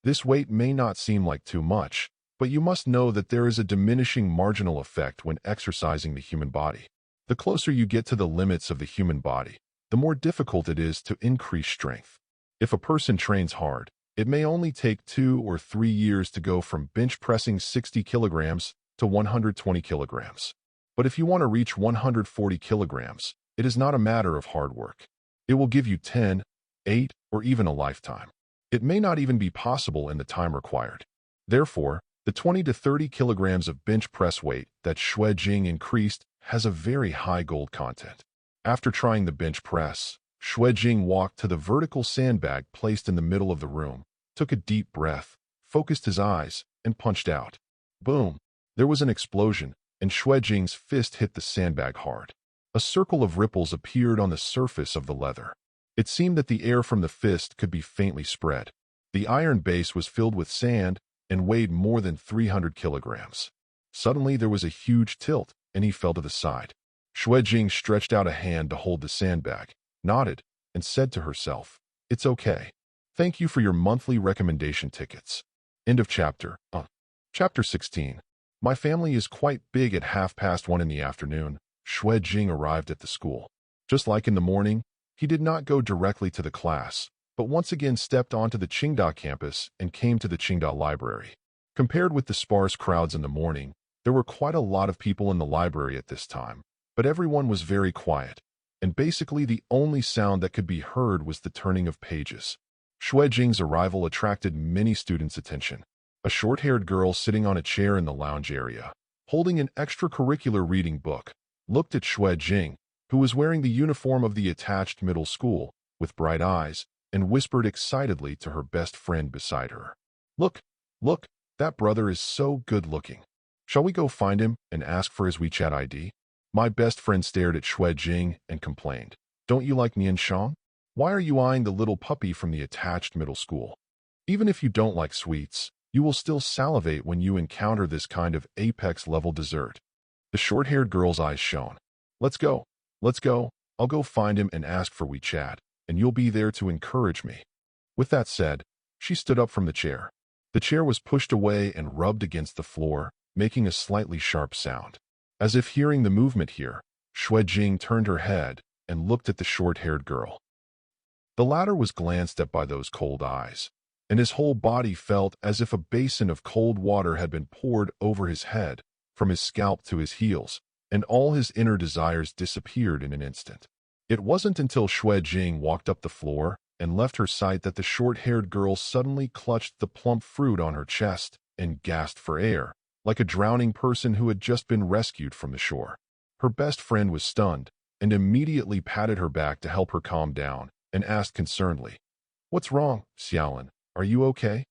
Speaker 1: This weight may not seem like too much, but you must know that there is a diminishing marginal effect when exercising the human body. The closer you get to the limits of the human body, the more difficult it is to increase strength. If a person trains hard, it may only take 2 or 3 years to go from bench pressing 60 kilograms to 120 kilograms. But if you want to reach 140 kilograms, it is not a matter of hard work. It will give you 10, 8, or even a lifetime. It may not even be possible in the time required. Therefore, the 20 to 30 kilograms of bench press weight that Xue Jing increased has a very high gold content. After trying the bench press, Xue Jing walked to the vertical sandbag placed in the middle of the room, took a deep breath, focused his eyes, and punched out. Boom! There was an explosion, and Xue Jing's fist hit the sandbag hard. A circle of ripples appeared on the surface of the leather. It seemed that the air from the fist could be faintly spread. The iron base was filled with sand and weighed more than 300 kilograms. Suddenly there was a huge tilt, and he fell to the side. Xue Jing stretched out a hand to hold the sandbag, nodded, and said to herself, "It's okay. Thank you for your monthly recommendation tickets." End of chapter. Chapter 16. My family is quite big. At 1:30 in the afternoon, Xue Jing arrived at the school. Just like in the morning, he did not go directly to the class, but once again stepped onto the Qingda campus and came to the Qingda library. Compared with the sparse crowds in the morning, there were quite a lot of people in the library at this time, but everyone was very quiet, and basically the only sound that could be heard was the turning of pages. Xue Jing's arrival attracted many students' attention. A short-haired girl sitting on a chair in the lounge area, holding an extracurricular reading book, looked at Xue Jing, who was wearing the uniform of the attached middle school, with bright eyes, and whispered excitedly to her best friend beside her. Look, that brother is so good-looking. Shall we go find him and ask for his WeChat ID?" My best friend stared at Xue Jing and complained, "Don't you like Nianshang? Why are you eyeing the little puppy from the attached middle school? Even if you don't like sweets, you will still salivate when you encounter this kind of apex-level dessert." The short-haired girl's eyes shone. Let's go. I'll go find him and ask for WeChat, and you'll be there to encourage me." With that said, she stood up from the chair. The chair was pushed away and rubbed against the floor, making a slightly sharp sound. As if hearing the movement here, Xue Jing turned her head and looked at the short-haired girl. The latter was glanced at by those cold eyes, and his whole body felt as if a basin of cold water had been poured over his head, from his scalp to his heels, and all his inner desires disappeared in an instant. It wasn't until Xue Jing walked up the floor and left her sight that the short-haired girl suddenly clutched the plump fruit on her chest and gasped for air, like a drowning person who had just been rescued from the shore. Her best friend was stunned and immediately patted her back to help her calm down and asked concernedly, "What's wrong, Xiaolin? Are you okay?"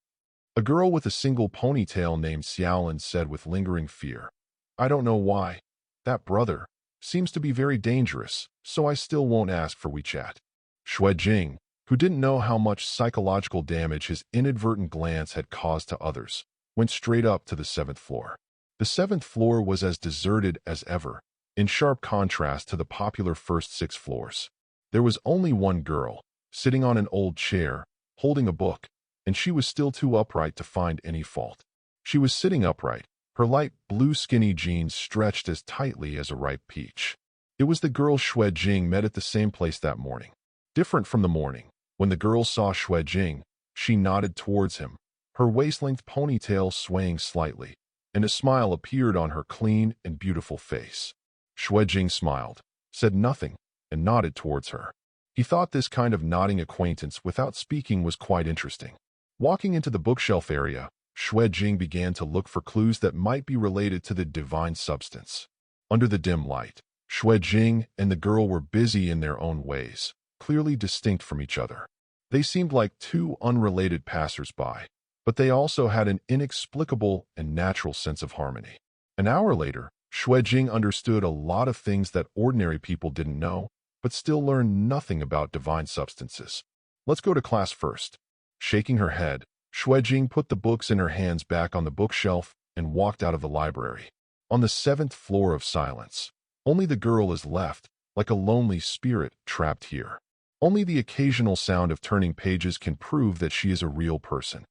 Speaker 1: A girl with a single ponytail named Xiaolin said with lingering fear, "I don't know why. That brother seems to be very dangerous, so I still won't ask for WeChat." Xue Jing, who didn't know how much psychological damage his inadvertent glance had caused to others, went straight up to the 7th floor. The 7th floor was as deserted as ever, in sharp contrast to the popular first 6 floors. There was only one girl, sitting on an old chair, holding a book, and she was still too upright to find any fault. She was sitting upright, her light blue skinny jeans stretched as tightly as a ripe peach. It was the girl Xue Jing met at the same place that morning. Different from the morning, when the girl saw Xue Jing, she nodded towards him, her waist-length ponytail swaying slightly, and a smile appeared on her clean and beautiful face. Xue Jing smiled, said nothing, and nodded towards her. He thought this kind of nodding acquaintance without speaking was quite interesting. Walking into the bookshelf area, Xue Jing began to look for clues that might be related to the divine substance. Under the dim light, Xue Jing and the girl were busy in their own ways, clearly distinct from each other. They seemed like two unrelated passers-by, but they also had an inexplicable and natural sense of harmony. An hour later, Xue Jing understood a lot of things that ordinary people didn't know, but still learned nothing about divine substances. Let's go to class first. Shaking her head, Xue Jing put the books in her hands back on the bookshelf and walked out of the library. On the 7th floor of silence, only the girl is left, like a lonely spirit trapped here. Only the occasional sound of turning pages can prove that she is a real person.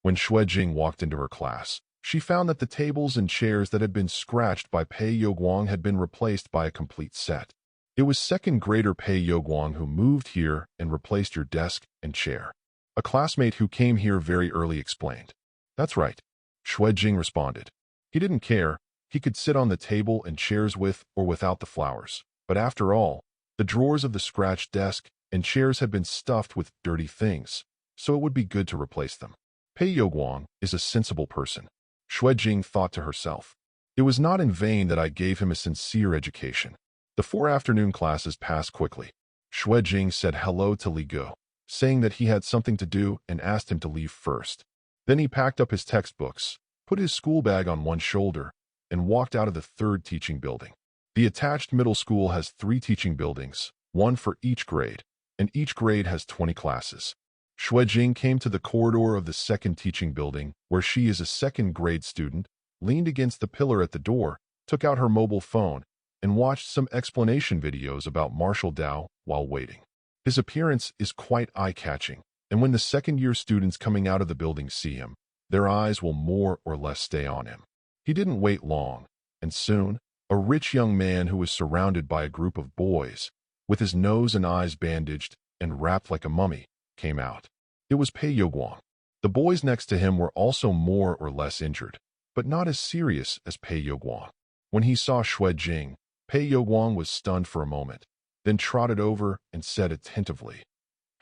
Speaker 1: When Xue Jing walked into her class, she found that the tables and chairs that had been scratched by Pei Youguang had been replaced by a complete set. It was second grader Pei Youguang who moved here and replaced your desk and chair. A classmate who came here very early explained. That's right, Xue Jing responded. He didn't care. He could sit on the table and chairs with or without the flowers. But after all, the drawers of the scratched desk and chairs had been stuffed with dirty things, so it would be good to replace them. Pei Youguang is a sensible person, Xue Jing thought to herself. It was not in vain that I gave him a sincere education. The 4 afternoon classes passed quickly. Xue Jing said hello to Li Go, saying that he had something to do and asked him to leave first. Then he packed up his textbooks, put his school bag on one shoulder, and walked out of the 3rd teaching building. The attached middle school has 3 teaching buildings, one for each grade, and each grade has 20 classes. Xue Jing came to the corridor of the 2nd teaching building, where she is a 2nd grade student, leaned against the pillar at the door, took out her mobile phone, and watched some explanation videos about Martial Dao while waiting. His appearance is quite eye-catching, and when the 2nd-year students coming out of the building see him, their eyes will more or less stay on him. He didn't wait long, and soon, a rich young man who was surrounded by a group of boys, with his nose and eyes bandaged and wrapped like a mummy, came out. It was Pei Youguang. The boys next to him were also more or less injured, but not as serious as Pei Youguang. When he saw Xue Jing, Pei Youguang was stunned for a moment, then trotted over and said attentively,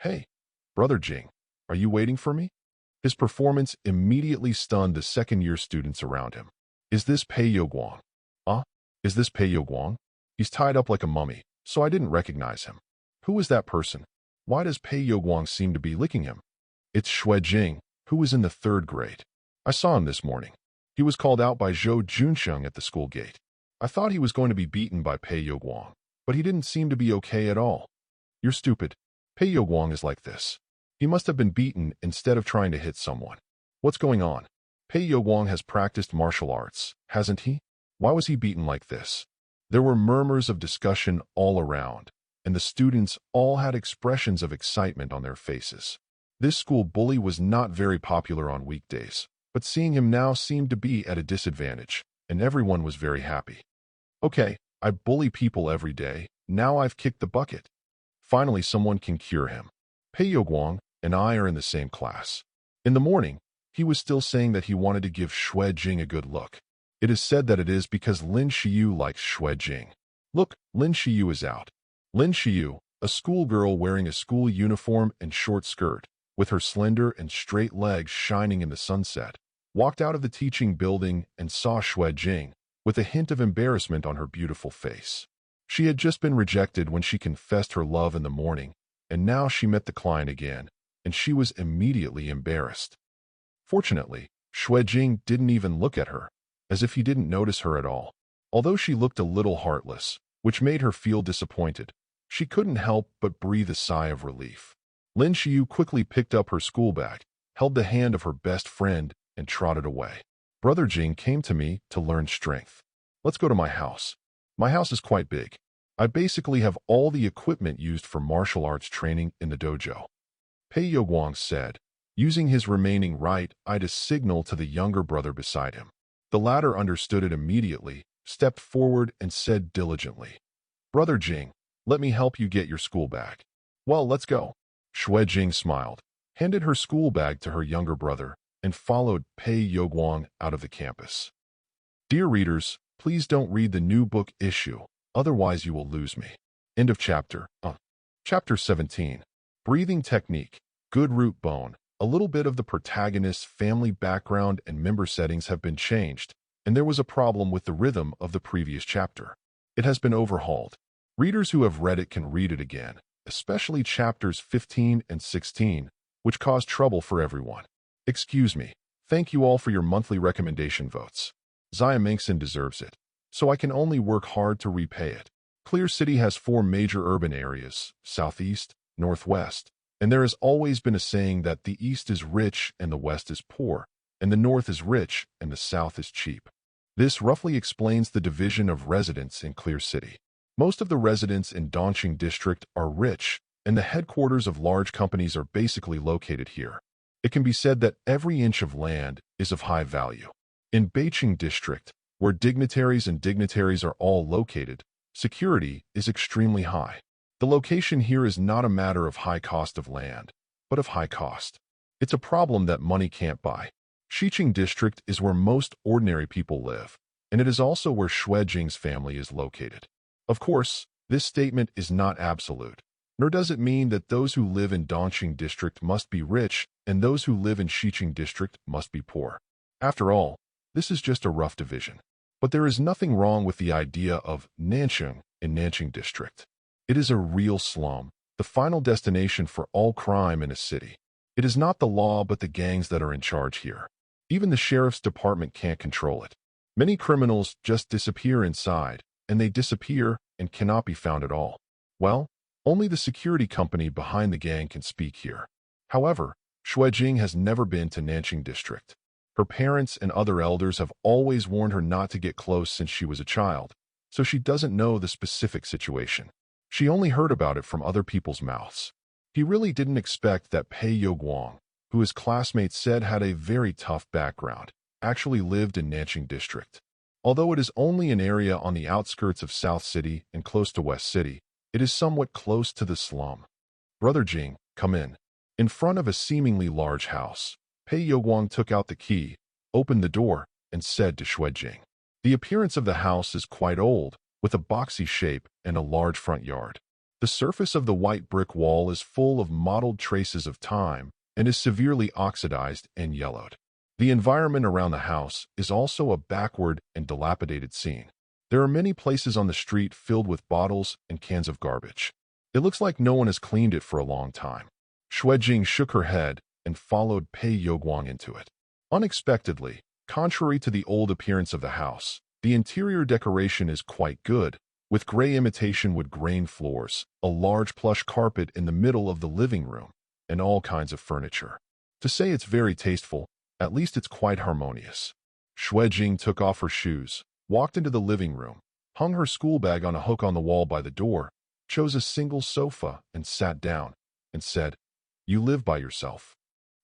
Speaker 1: "Hey, Brother Jing, are you waiting for me?" His performance immediately stunned the 2nd-year students around him. Is this Pei Youguang? Is this Pei Youguang? He's tied up like a mummy, so I didn't recognize him. Who is that person? Why does Pei Youguang seem to be licking him? It's Xue Jing, who is in the 3rd grade. I saw him this morning. He was called out by Zhou Junsheng at the school gate. I thought he was going to be beaten by Pei Youguang, but he didn't seem to be okay at all. You're stupid. Pei Youguang is like this. He must have been beaten instead of trying to hit someone. What's going on? Pei Youguang has practiced martial arts, hasn't he? Why was he beaten like this? There were murmurs of discussion all around, and the students all had expressions of excitement on their faces. This school bully was not very popular on weekdays, but seeing him now seemed to be at a disadvantage, and everyone was very happy. Okay, I bully people every day. Now I've kicked the bucket. Finally, someone can cure him. Pei Youguang and I are in the same class. In the morning, he was still saying that he wanted to give Xue Jing a good look. It is said that it is because Lin Xiyu likes Xue Jing. Look, Lin Xiyu is out. Lin Xiyu, a schoolgirl wearing a school uniform and short skirt, with her slender and straight legs shining in the sunset, walked out of the teaching building and saw Xue Jing, with a hint of embarrassment on her beautiful face. She had just been rejected when she confessed her love in the morning, and now she met the client again, and she was immediately embarrassed. Fortunately, Xue Jing didn't even look at her, as if he didn't notice her at all. Although she looked a little heartless, which made her feel disappointed, she couldn't help but breathe a sigh of relief. Lin Xiyu quickly picked up her school bag, held the hand of her best friend, and trotted away. Brother Jing came to me to learn strength. Let's go to my house. My house is quite big. I basically have all the equipment used for martial arts training in the dojo. Pei Yoguang said, using his remaining right eye to signal to the younger brother beside him. The latter understood it immediately, stepped forward and said diligently, Brother Jing, let me help you get your school bag. Well, let's go. Xue Jing smiled, handed her school bag to her younger brother, and followed Pei Yoguang out of the campus. Dear readers, please don't read the new book issue, otherwise you will lose me. End of chapter. Chapter 17. Breathing Technique. Good root bone. A little bit of the protagonist's family background and member settings have been changed, and there was a problem with the rhythm of the previous chapter. It has been overhauled. Readers who have read it can read it again, especially chapters 15 and 16, which caused trouble for everyone. Excuse me. Thank you all for your monthly recommendation votes. Xia Mengson deserves it, so I can only work hard to repay it. Clear City has 4 major urban areas, southeast, northwest, and there has always been a saying that the east is rich and the west is poor, and the north is rich and the south is cheap. This roughly explains the division of residents in Clear City. Most of the residents in Dongqing District are rich, and the headquarters of large companies are basically located here. It can be said that every inch of land is of high value. In Beiqing District, where dignitaries are all located, security is extremely high. The location here is not a matter of high cost of land, but of high cost. It's a problem that money can't buy. Xiqing District is where most ordinary people live, and it is also where Xue Jing's family is located. Of course, this statement is not absolute, nor does it mean that those who live in Dongqing District must be rich and those who live in Xiqing District must be poor. After all, this is just a rough division. But there is nothing wrong with the idea of Nancheng in Nanching District. It is a real slum, the final destination for all crime in a city. It is not the law but the gangs that are in charge here. Even the sheriff's department can't control it. Many criminals just disappear inside, and they disappear and cannot be found at all. Well, only the security company behind the gang can speak here. However, Xue Jing has never been to Nanching District. Her parents and other elders have always warned her not to get close since she was a child, so she doesn't know the specific situation. She only heard about it from other people's mouths. He really didn't expect that Pei Yoguang, who his classmates said had a very tough background, actually lived in Nanching District. Although it is only an area on the outskirts of South City and close to West City, it is somewhat close to the slum. Brother Jing, come in. In front of a seemingly large house, Pei Yoguang took out the key, opened the door, and said to Xue Jing. The appearance of the house is quite old, with a boxy shape and a large front yard. The surface of the white brick wall is full of mottled traces of time and is severely oxidized and yellowed. The environment around the house is also a backward and dilapidated scene. There are many places on the street filled with bottles and cans of garbage. It looks like no one has cleaned it for a long time. Xue Jing shook her head and followed Pei Yoguang into it. Unexpectedly, contrary to the old appearance of the house, the interior decoration is quite good, with gray imitation wood grain floors, a large plush carpet in the middle of the living room, and all kinds of furniture. To say it's very tasteful, at least it's quite harmonious. Xue Jing took off her shoes, walked into the living room, hung her school bag on a hook on the wall by the door, chose a single sofa and sat down, and said, "You live by yourself?"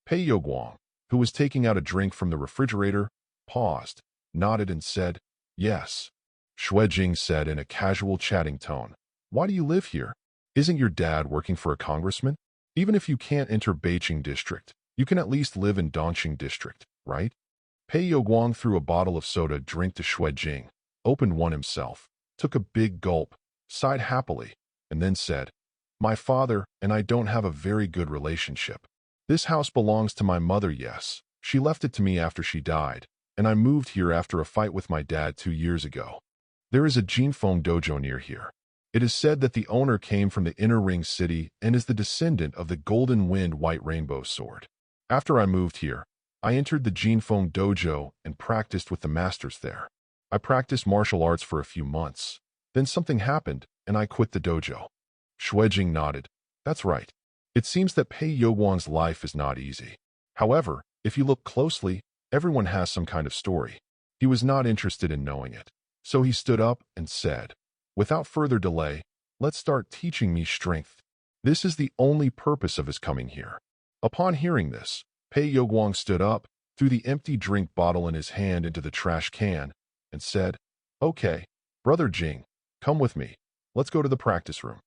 Speaker 1: Pei Yoguang, who was taking out a drink from the refrigerator, paused, nodded and said, "Yes." Xue Jing said in a casual chatting tone, "Why do you live here? Isn't your dad working for a congressman? Even if you can't enter Beiqing District, you can at least live in Dongqing District, right?" Pei Yoguang threw a bottle of soda drink to Xue Jing, opened one himself, took a big gulp, sighed happily, and then said, "My father and I don't have a very good relationship. This house belongs to my mother, yes. She left it to me after she died, and I moved here after a fight with my dad 2 years ago. There is a Jinfeng dojo near here. It is said that the owner came from the inner ring city and is the descendant of the Golden Wind White Rainbow Sword. After I moved here, I entered the Jinfeng dojo and practiced with the masters there. I practiced martial arts for a few months. Then something happened, and I quit the dojo." Xue Jing nodded. "That's right. It seems that Pei Yoguang's life is not easy. However, if you look closely, Everyone has some kind of story. He was not interested in knowing it. So he stood up and said, "Without further delay, let's start teaching me strength. This is the only purpose of his coming here." Upon hearing this, Pei Yoguang stood up, threw the empty drink bottle in his hand into the trash can, and said, "Okay, Brother Jing, come with me. Let's go to the practice room."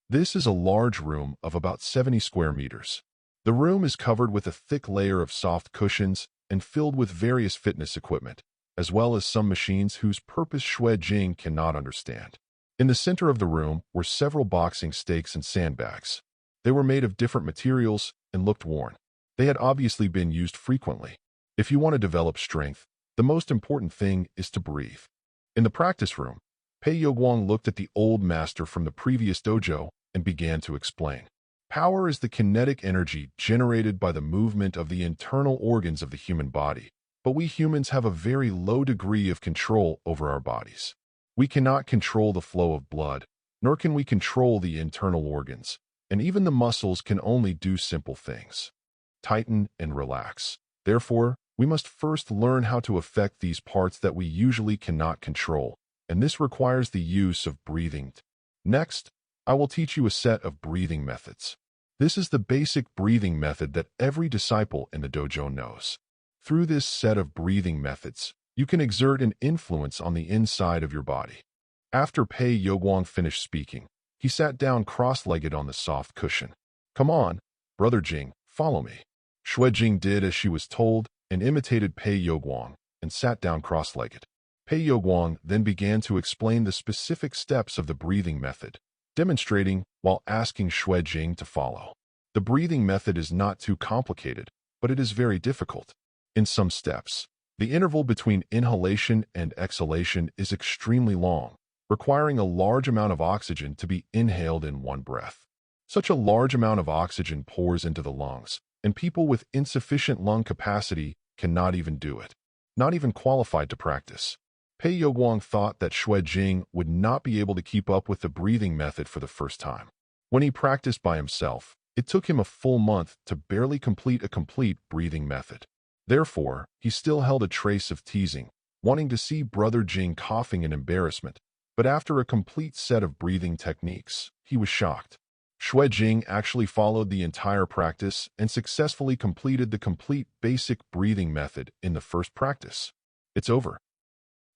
Speaker 1: This is a large room of about 70 square meters. The room is covered with a thick layer of soft cushions and filled with various fitness equipment, as well as some machines whose purpose Xue Jing cannot understand. In the center of the room were several boxing stakes and sandbags. They were made of different materials and looked worn. They had obviously been used frequently. If you want to develop strength, the most important thing is to breathe. In the practice room, Pei Yoguang looked at the old master from the previous dojo and began to explain. Power is the kinetic energy generated by the movement of the internal organs of the human body, but we humans have a very low degree of control over our bodies. We cannot control the flow of blood, nor can we control the internal organs, and even the muscles can only do simple things: tighten and relax. Therefore, we must first learn how to affect these parts that we usually cannot control, and this requires the use of breathing. Next, I will teach you a set of breathing methods. This is the basic breathing method that every disciple in the dojo knows. Through this set of breathing methods, you can exert an influence on the inside of your body. After Pei Yoguang finished speaking, he sat down cross-legged on the soft cushion. "Come on, Brother Jing, follow me." Xue Jing did as she was told and imitated Pei Yoguang and sat down cross-legged. Pei Yoguang then began to explain the specific steps of the breathing method, demonstrating while asking Xue Jing to follow. The breathing method is not too complicated, but it is very difficult. In some steps, the interval between inhalation and exhalation is extremely long, requiring a large amount of oxygen to be inhaled in one breath. Such a large amount of oxygen pours into the lungs, and people with insufficient lung capacity cannot even do it, not even qualified to practice. Pei Yoguang thought that Xue Jing would not be able to keep up with the breathing method for the first time. When he practiced by himself, it took him a full month to barely complete a complete breathing method. Therefore, he still held a trace of teasing, wanting to see Brother Jing coughing in embarrassment, but after a complete set of breathing techniques, he was shocked. Xue Jing actually followed the entire practice and successfully completed the complete basic breathing method in the first practice. It's over.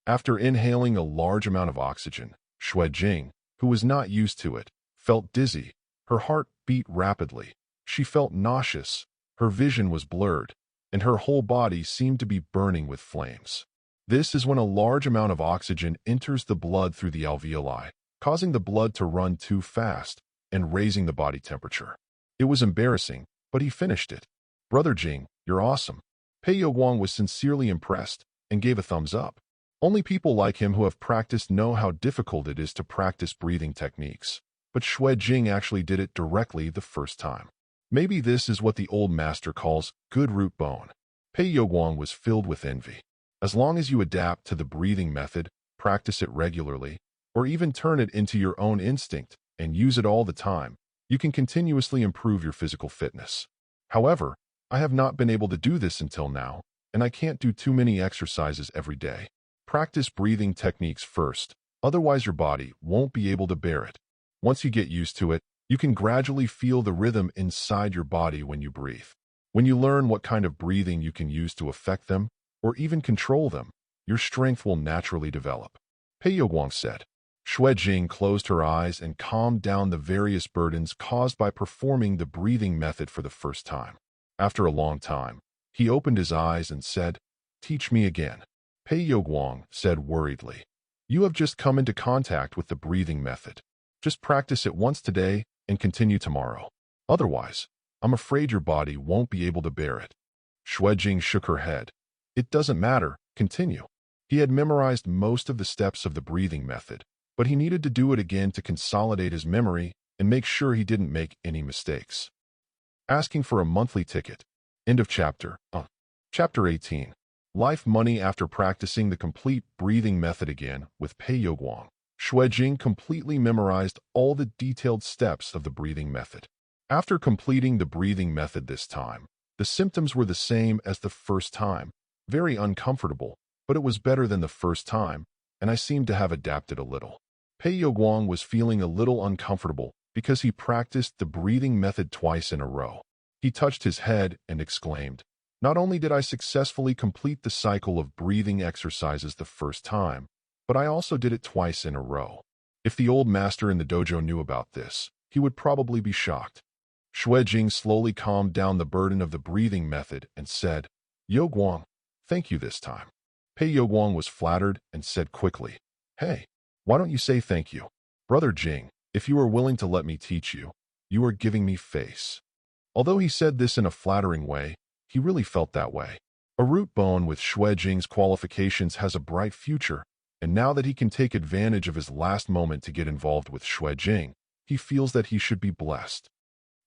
Speaker 1: After inhaling a large amount of oxygen, Xue Jing, who was not used to it, felt dizzy. Her heart beat rapidly. She felt nauseous. Her vision was blurred, and her whole body seemed to be burning with flames. This is when a large amount of oxygen enters the blood through the alveoli, causing the blood to run too fast and raising the body temperature. It was embarrassing, but he finished it. "Brother Jing, you're awesome." Pei Yoguang was sincerely impressed and gave a thumbs up. Only people like him who have practiced know how difficult it is to practice breathing techniques, but Xue Jing actually did it directly the first time. Maybe this is what the old master calls good root bone. Pei Yoguang was filled with envy. As long as you adapt to the breathing method, practice it regularly, or even turn it into your own instinct and use it all the time, you can continuously improve your physical fitness. However, I have not been able to do this until now, and I can't do too many exercises every day. Practice breathing techniques first, otherwise your body won't be able to bear it. Once you get used to it, you can gradually feel the rhythm inside your body when you breathe. When you learn what kind of breathing you can use to affect them, or even control them, your strength will naturally develop. Pei Yoguang said. Xue Jing closed her eyes and calmed down the various burdens caused by performing the breathing method for the first time. After a long time, he opened his eyes and said, "Teach me again." Pei Yoguang said worriedly, "You have just come into contact with the breathing method. Just practice it once today and continue tomorrow. Otherwise, I'm afraid your body won't be able to bear it." Xue Jing shook her head. "It doesn't matter, continue." He had memorized most of the steps of the breathing method, but he needed to do it again to consolidate his memory and make sure he didn't make any mistakes. Asking for a monthly ticket. End of chapter. Chapter 18. Life Money. After practicing the complete breathing method again with Pei Yoguang, Xue Jing completely memorized all the detailed steps of the breathing method. After completing the breathing method this time, the symptoms were the same as the first time, very uncomfortable, but it was better than the first time, and I seemed to have adapted a little. Pei Yiguang was feeling a little uncomfortable because he practiced the breathing method twice in a row. He touched his head and exclaimed, "Not only did I successfully complete the cycle of breathing exercises the first time, but I also did it twice in a row." If the old master in the dojo knew about this, he would probably be shocked. Xue Jing slowly calmed down the burden of the breathing method and said, "Yoguang, thank you this time." Pei Yoguang was flattered and said quickly, "Hey, why don't you say thank you? Brother Jing, if you are willing to let me teach you, you are giving me face." Although he said this in a flattering way, he really felt that way. A root bone with Xue Jing's qualifications has a bright future, and now that he can take advantage of his last moment to get involved with Xue Jing, he feels that he should be blessed.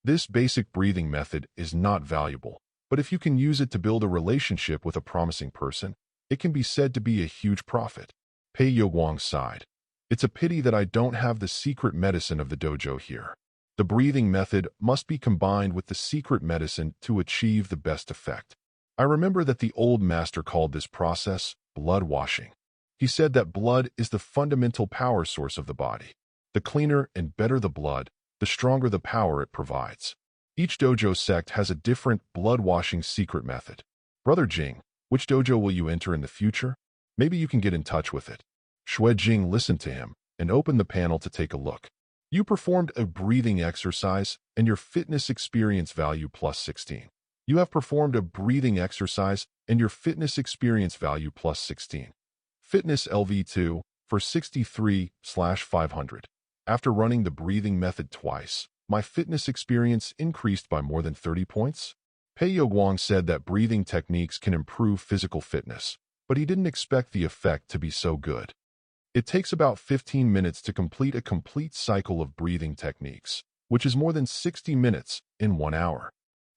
Speaker 1: This basic breathing method is not valuable, but if you can use it to build a relationship with a promising person, it can be said to be a huge profit. Pei Yoguang sighed. "It's a pity that I don't have the secret medicine of the dojo here. The breathing method must be combined with the secret medicine to achieve the best effect. I remember that the old master called this process blood washing. He said that blood is the fundamental power source of the body. The cleaner and better the blood, the stronger the power it provides. Each dojo sect has a different blood-washing secret method. Brother Jing, which dojo will you enter in the future? Maybe you can get in touch with it." Xue Jing listened to him and opened the panel to take a look. "You performed a breathing exercise and your fitness experience value plus 16. You have performed a breathing exercise and your fitness experience value plus 16. Fitness LV2 for 63/500. After running the breathing method twice, my fitness experience increased by more than 30 points. Pei Yoguang said that breathing techniques can improve physical fitness, but he didn't expect the effect to be so good. It takes about 15 minutes to complete a complete cycle of breathing techniques, which is more than 60 minutes in 1 hour.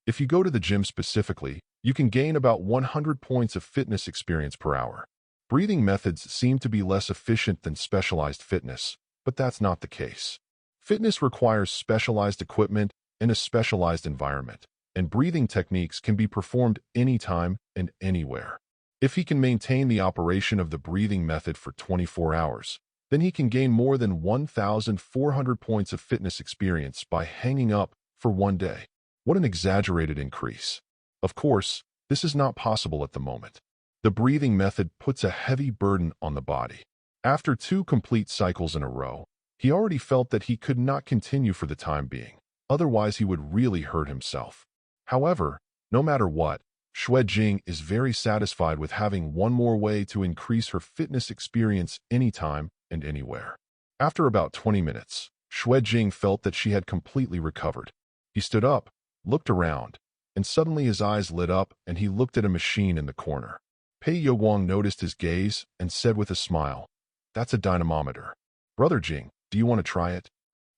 Speaker 1: If you go to the gym specifically, you can gain about 100 points of fitness experience per hour. Breathing methods seem to be less efficient than specialized fitness, but that's not the case. Fitness requires specialized equipment and a specialized environment, and breathing techniques can be performed anytime and anywhere. If he can maintain the operation of the breathing method for 24 hours, then he can gain more than 1,400 points of fitness experience by hanging up for 1 day. What an exaggerated increase. Of course, this is not possible at the moment. The breathing method puts a heavy burden on the body. After 2 complete cycles in a row, he already felt that he could not continue for the time being. Otherwise, he would really hurt himself. However, no matter what, Xue Jing is very satisfied with having one more way to increase her fitness experience anytime and anywhere. After about 20 minutes, Xue Jing felt that she had completely recovered. He stood up, looked around, and suddenly his eyes lit up and he looked at a machine in the corner. Pei Yoguang noticed his gaze and said with a smile, "That's a dynamometer. Brother Jing, do you want to try it?"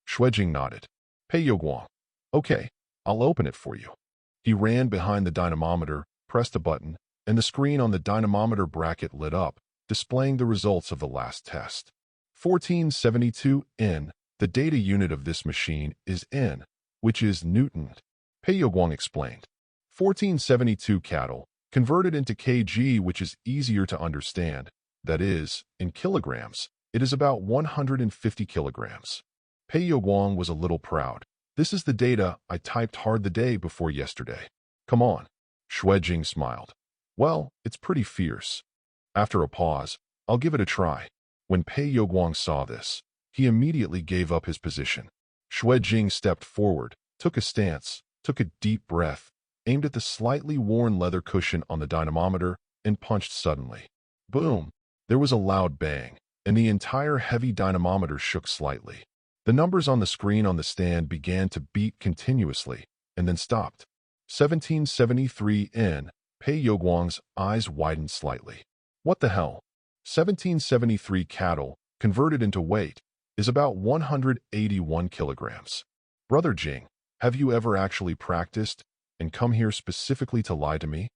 Speaker 1: Xue Jing nodded. Pei Yoguang, "Okay, I'll open it for you." He ran behind the dynamometer, pressed a button, and the screen on the dynamometer bracket lit up, displaying the results of the last test. 1472 N. The data unit of this machine is N, which is Newton. Pei Yoguang explained. 1472 cattle, converted into kg, which is easier to understand, that is, in kilograms, it is about 150 kilograms. Pei Yoguang was a little proud. "This is the data I typed hard the day before yesterday. Come on." Xue Jing smiled. "Well, it's pretty fierce." After a pause, "I'll give it a try." When Pei Yoguang saw this, he immediately gave up his position. Xue Jing stepped forward, took a stance, took a deep breath, aimed at the slightly worn leather cushion on the dynamometer, and punched suddenly. Boom! There was a loud bang, and the entire heavy dynamometer shook slightly. The numbers on the screen on the stand began to beat continuously, and then stopped. 1773 N. Pei Yoguang's eyes widened slightly. What the hell? 1773 cattle, converted into weight, is about 181 kilograms. Brother Jing, have you ever actually practiced and come here specifically to lie to me?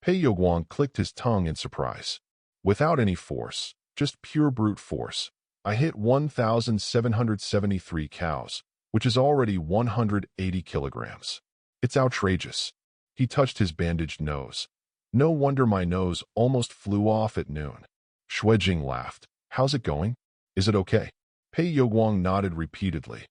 Speaker 1: Pei Yoguang clicked his tongue in surprise. Without any force, just pure brute force, I hit 1,773 cows, which is already 180 kilograms. It's outrageous. He touched his bandaged nose. No wonder my nose almost flew off at noon. Xue Jing laughed. How's it going? Is it okay? Pei Yoguang nodded repeatedly.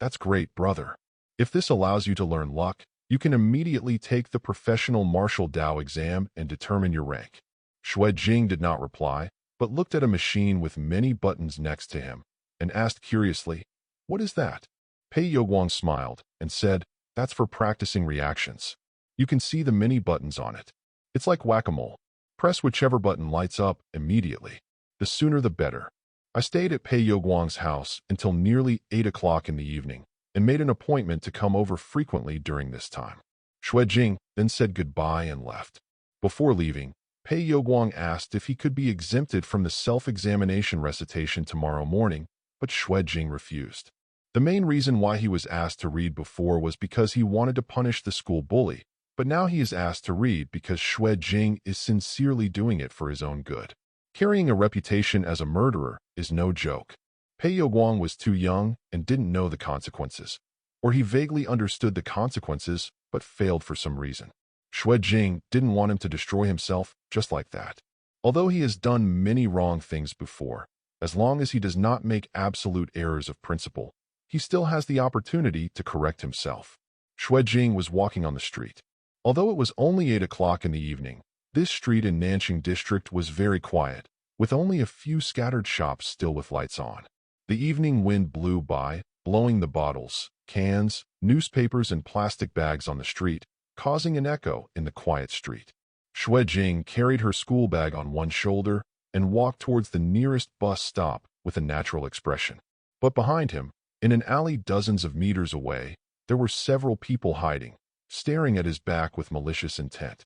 Speaker 1: That's great, brother. If this allows you to learn luck, you can immediately take the professional Martial Dao exam and determine your rank. Xue Jing did not reply, but looked at a machine with many buttons next to him and asked curiously, What is that? Pei Yoguang smiled and said, That's for practicing reactions. You can see the many buttons on it. It's like whack-a-mole. Press whichever button lights up immediately. The sooner the better. I stayed at Pei Yoguang's house until nearly 8 o'clock in the evening and made an appointment to come over frequently during this time. Xue Jing then said goodbye and left. Before leaving, Pei Yoguang asked if he could be exempted from the self-examination recitation tomorrow morning, but Xue Jing refused. The main reason why he was asked to read before was because he wanted to punish the school bully, but now he is asked to read because Xue Jing is sincerely doing it for his own good. Carrying a reputation as a murderer is no joke. Pei Yoguang was too young and didn't know the consequences, or he vaguely understood the consequences but failed for some reason. Xue Jing didn't want him to destroy himself just like that. Although he has done many wrong things before, as long as he does not make absolute errors of principle, he still has the opportunity to correct himself. Xue Jing was walking on the street. Although it was only 8 o'clock in the evening, this street in Nanqing district was very quiet, with only a few scattered shops still with lights on. The evening wind blew by, blowing the bottles, cans, newspapers, and plastic bags on the street, causing an echo in the quiet street. Xue Jing carried her school bag on one shoulder and walked towards the nearest bus stop with a natural expression. But behind him, in an alley dozens of meters away, there were several people hiding, staring at his back with malicious intent.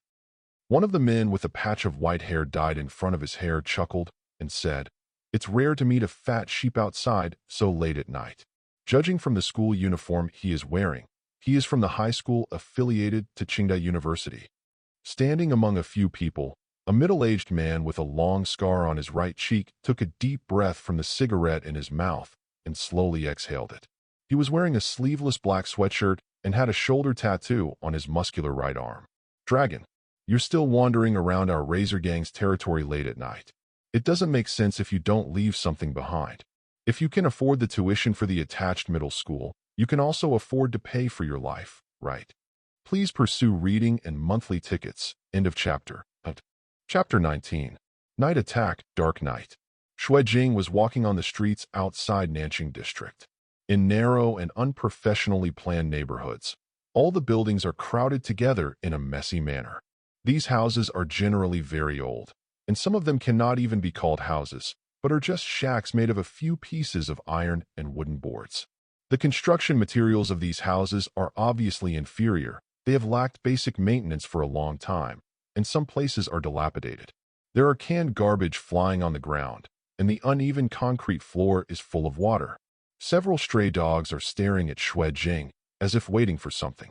Speaker 1: One of the men with a patch of white hair dyed in front of his hair chuckled and said, It's rare to meet a fat sheep outside so late at night. Judging from the school uniform he is wearing, he is from the high school affiliated to Qingda University. Standing among a few people, a middle-aged man with a long scar on his right cheek took a deep breath from the cigarette in his mouth and slowly exhaled it. He was wearing a sleeveless black sweatshirt and had a shoulder tattoo on his muscular right arm. Dragon, you're still wandering around our Razor Gang's territory late at night. It doesn't make sense if you don't leave something behind. If you can afford the tuition for the attached middle school, you can also afford to pay for your life, right? Please pursue reading and monthly tickets. End of chapter. Chapter 19. Night Attack, Dark Night. Xue Jing was walking on the streets outside Nanqing district. In narrow and unprofessionally planned neighborhoods, all the buildings are crowded together in a messy manner. These houses are generally very old, and some of them cannot even be called houses, but are just shacks made of a few pieces of iron and wooden boards. The construction materials of these houses are obviously inferior. They have lacked basic maintenance for a long time, and some places are dilapidated. There are canned garbage flying on the ground, and the uneven concrete floor is full of water. Several stray dogs are staring at Xue Jing, as if waiting for something.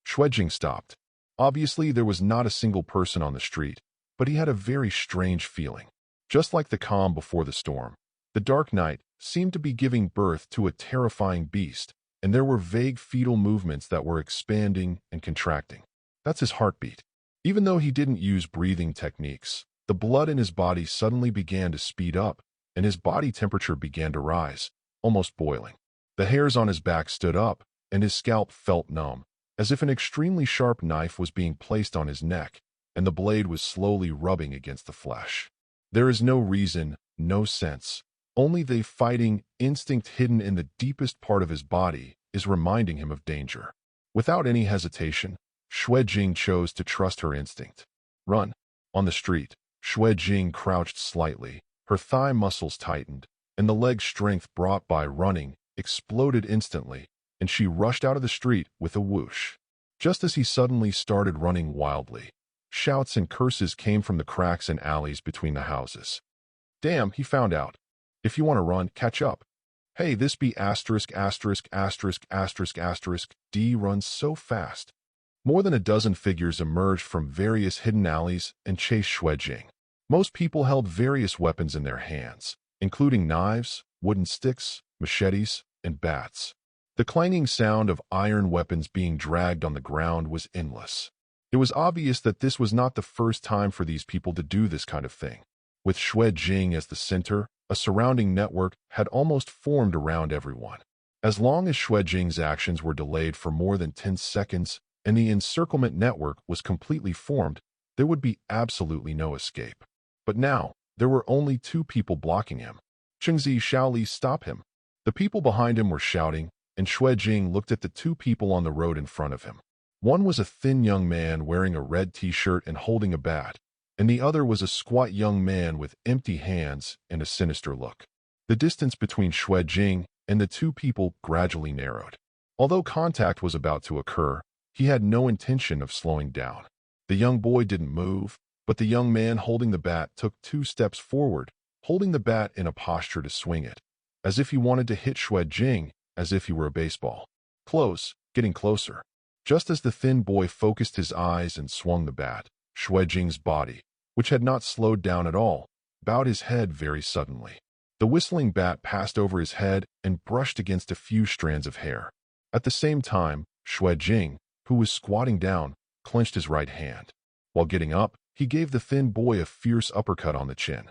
Speaker 1: Xue Jing stopped. Obviously, there was not a single person on the street, but he had a very strange feeling. Just like the calm before the storm, the dark night seemed to be giving birth to a terrifying beast, and there were vague fetal movements that were expanding and contracting. That's his heartbeat. Even though he didn't use breathing techniques, the blood in his body suddenly began to speed up, and his body temperature began to rise, almost boiling. The hairs on his back stood up, and his scalp felt numb, as if an extremely sharp knife was being placed on his neck, and the blade was slowly rubbing against the flesh. There is no reason, no sense. Only the fighting instinct hidden in the deepest part of his body is reminding him of danger. Without any hesitation, Xue Jing chose to trust her instinct. Run. On the street, Xue Jing crouched slightly, her thigh muscles tightened, and the leg strength brought by running exploded instantly, and she rushed out of the street with a whoosh. Just as he suddenly started running wildly, shouts and curses came from the cracks and alleys between the houses. Damn, he found out. If you want to run, catch up. Hey, this be asterisk asterisk asterisk asterisk asterisk D runs so fast. More than a dozen figures emerged from various hidden alleys and chased Xue Jing. Most people held various weapons in their hands, including knives, wooden sticks, machetes, and bats. The clanging sound of iron weapons being dragged on the ground was endless. It was obvious that this was not the first time for these people to do this kind of thing. With Xue Jing as the center, a surrounding network had almost formed around everyone. As long as Xue Jing's actions were delayed for more than 10 seconds and the encirclement network was completely formed, there would be absolutely no escape. But now, there were only 2 people blocking him. Chengzi Shaoli, stop him. The people behind him were shouting, and Xue Jing looked at the 2 people on the road in front of him. One was a thin young man wearing a red t-shirt and holding a bat, and the other was a squat young man with empty hands and a sinister look. The distance between Xue Jing and the 2 people gradually narrowed. Although contact was about to occur, he had no intention of slowing down. The young boy didn't move, but the young man holding the bat took 2 steps forward, holding the bat in a posture to swing it, as if he wanted to hit Xue Jing as if he were a baseball. Close, getting closer. Just as the thin boy focused his eyes and swung the bat, Xue Jing's body, which had not slowed down at all, bowed his head very suddenly. The whistling bat passed over his head and brushed against a few strands of hair. At the same time, Xue Jing, who was squatting down, clenched his right hand. While getting up, he gave the thin boy a fierce uppercut on the chin.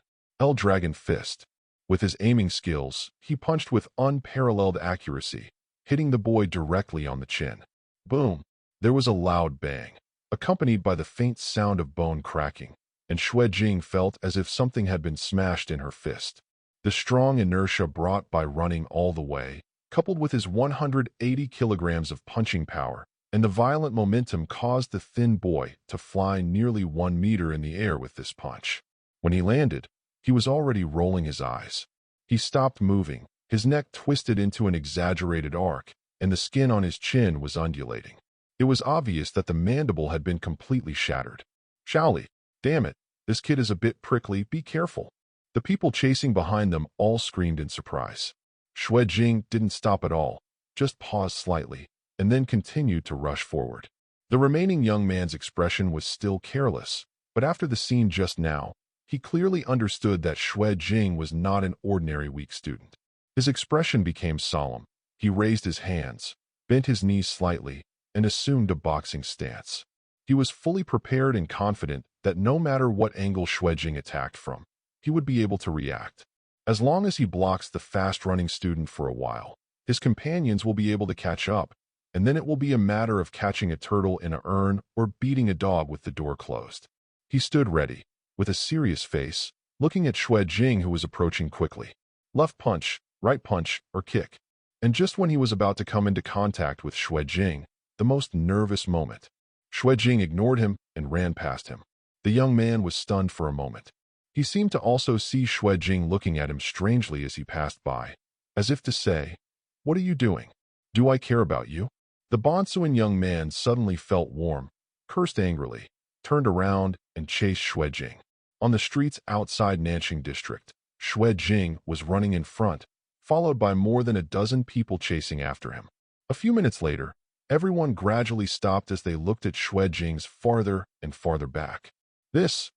Speaker 1: Dragon Fist. With his aiming skills, he punched with unparalleled accuracy, hitting the boy directly on the chin. Boom! There was a loud bang, accompanied by the faint sound of bone cracking, and Xue Jing felt as if something had been smashed in her fist. The strong inertia brought by running all the way, coupled with his 180 kilograms of punching power, and the violent momentum caused the thin boy to fly nearly 1 meter in the air with this punch. When he landed, he was already rolling his eyes. He stopped moving, his neck twisted into an exaggerated arc, and the skin on his chin was undulating. It was obvious that the mandible had been completely shattered. Shaoli, damn it, this kid is a bit prickly, be careful. The people chasing behind them all screamed in surprise. Xue Jing didn't stop at all, just paused slightly, and then continued to rush forward. The remaining young man's expression was still careless, but after the scene just now, he clearly understood that Xue Jing was not an ordinary weak student. His expression became solemn. He raised his hands, bent his knees slightly, and assumed a boxing stance. He was fully prepared and confident that no matter what angle Xue Jing attacked from, he would be able to react. As long as he blocks the fast-running student for a while, his companions will be able to catch up, and then it will be a matter of catching a turtle in an urn or beating a dog with the door closed. He stood ready, with a serious face, looking at Xue Jing, who was approaching quickly. Left punch, right punch, or kick. And just when he was about to come into contact with Xue Jing, the most nervous moment, Xue Jing ignored him and ran past him. The young man was stunned for a moment. He seemed to also see Xue Jing looking at him strangely as he passed by, as if to say, "What are you doing? Do I care about you?" The Bonsuan young man suddenly felt warm, cursed angrily, turned around, and chased Xue Jing. On the streets outside Nanqing district, Xue Jing was running in front, followed by more than a dozen people chasing after him. A few minutes later, everyone gradually stopped as they looked at Xue Jing's farther and farther back. This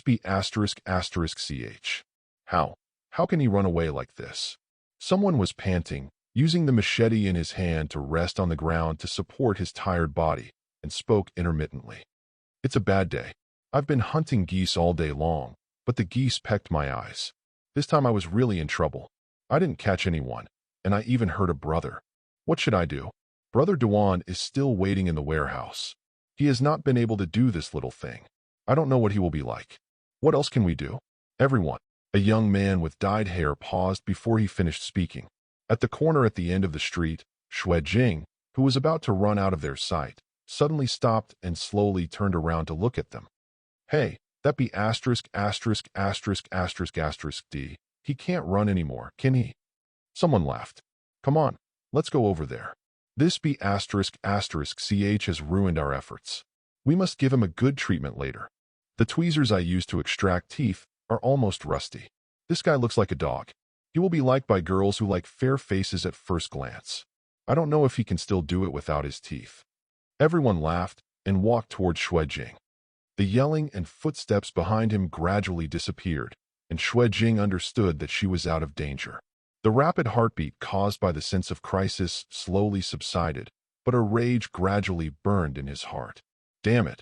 Speaker 1: be **ch. How can he run away like this? Someone was panting, using the machete in his hand to rest on the ground to support his tired body, and spoke intermittently. "It's a bad day. I've been hunting geese all day long, but the geese pecked my eyes. This time I was really in trouble. I didn't catch anyone, and I even hurt a brother. What should I do? Brother Duan is still waiting in the warehouse. He has not been able to do this little thing. I don't know what he will be like. What else can we do?" Everyone. A young man with dyed hair paused before he finished speaking. At the corner at the end of the street, Xue Jing, who was about to run out of their sight, suddenly stopped and slowly turned around to look at them. "Hey, that be ****D. He can't run anymore, can he?" Someone laughed. "Come on, let's go over there. This be ****CH has ruined our efforts. We must give him a good treatment later. The tweezers I used to extract teeth are almost rusty. This guy looks like a dog. He will be liked by girls who like fair faces at first glance. I don't know if he can still do it without his teeth." Everyone laughed and walked toward Xue Jing. The yelling and footsteps behind him gradually disappeared, and Xue Jing understood that she was out of danger. The rapid heartbeat caused by the sense of crisis slowly subsided, but a rage gradually burned in his heart. Damn it,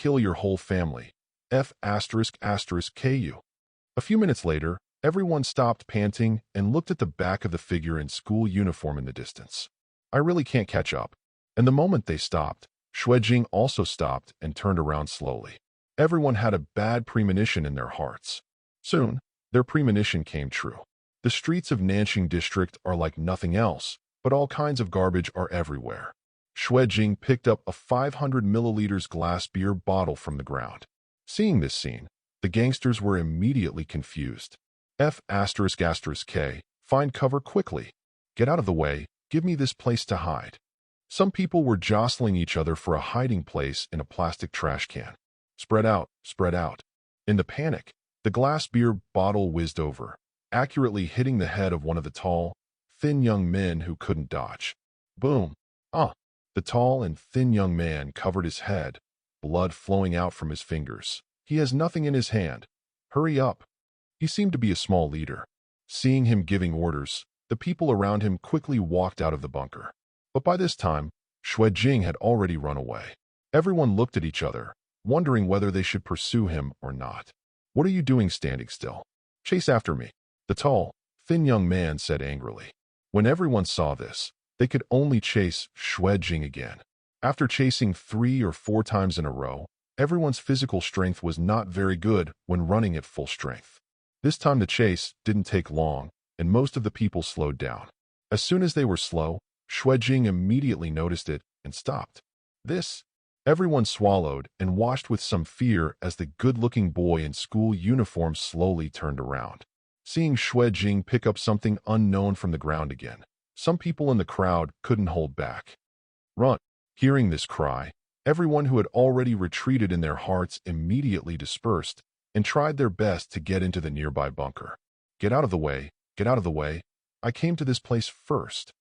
Speaker 1: kill your whole family. F***KU. A few minutes later, everyone stopped panting and looked at the back of the figure in school uniform in the distance. I really can't catch up. And the moment they stopped, Xue Jing also stopped and turned around slowly. Everyone had a bad premonition in their hearts. Soon, their premonition came true. The streets of Nanxing district are like nothing else, but all kinds of garbage are everywhere. Xue Jing picked up a 500 milliliters glass beer bottle from the ground. Seeing this scene, the gangsters were immediately confused. F***K, find cover quickly. Get out of the way, give me this place to hide. Some people were jostling each other for a hiding place in a plastic trash can. Spread out, spread out. In the panic, the glass beer bottle whizzed over, accurately hitting the head of one of the tall, thin young men who couldn't dodge. Boom. The tall and thin young man covered his head, blood flowing out from his fingers. He has nothing in his hand. Hurry up. He seemed to be a small leader. Seeing him giving orders, the people around him quickly walked out of the bunker. But by this time, Xue Jing had already run away. Everyone looked at each other, wondering whether they should pursue him or not. What are you doing standing still? Chase after me, the tall, thin young man said angrily. When everyone saw this, they could only chase Xue Jing again. After chasing 3 or 4 times in a row, everyone's physical strength was not very good when running at full strength. This time the chase didn't take long, and most of the people slowed down. As soon as they were slow, Xue Jing immediately noticed it and stopped. Everyone swallowed and watched with some fear as the good-looking boy in school uniform slowly turned around. Seeing Xue Jing pick up something unknown from the ground again, some people in the crowd couldn't hold back. Run! Hearing this cry, Everyone who had already retreated in their hearts immediately dispersed and tried their best to get into the nearby bunker. Get out of the way, get out of the way. I came to this place first.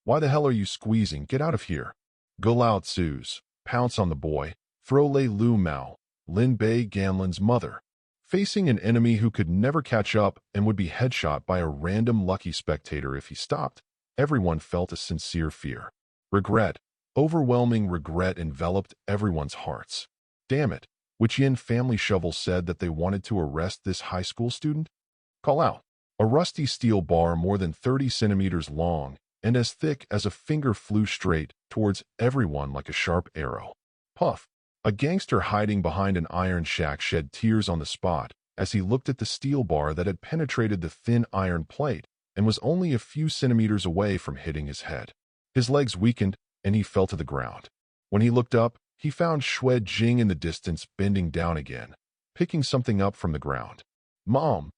Speaker 1: Why the hell are you squeezing? Get out of here. Go Lao Tzu's, pounce on the boy, throw Lei Lu Mao, Lin Bei Ganlin's mother. Facing an enemy who could never catch up and would be headshot by a random lucky spectator if he stopped, everyone felt a sincere fear. Regret, overwhelming regret enveloped everyone's hearts. Damn it, which Yin family shovel said that they wanted to arrest this high school student? Call out. A rusty steel bar more than 30 centimeters long and as thick as a finger flew straight towards everyone like a sharp arrow. Puff. A gangster hiding behind an iron shack shed tears on the spot as he looked at the steel bar that had penetrated the thin iron plate and was only a few centimeters away from hitting his head. His legs weakened and he fell to the ground. When he looked up, he found Xue Jing in the distance bending down again, picking something up from the ground. Mom!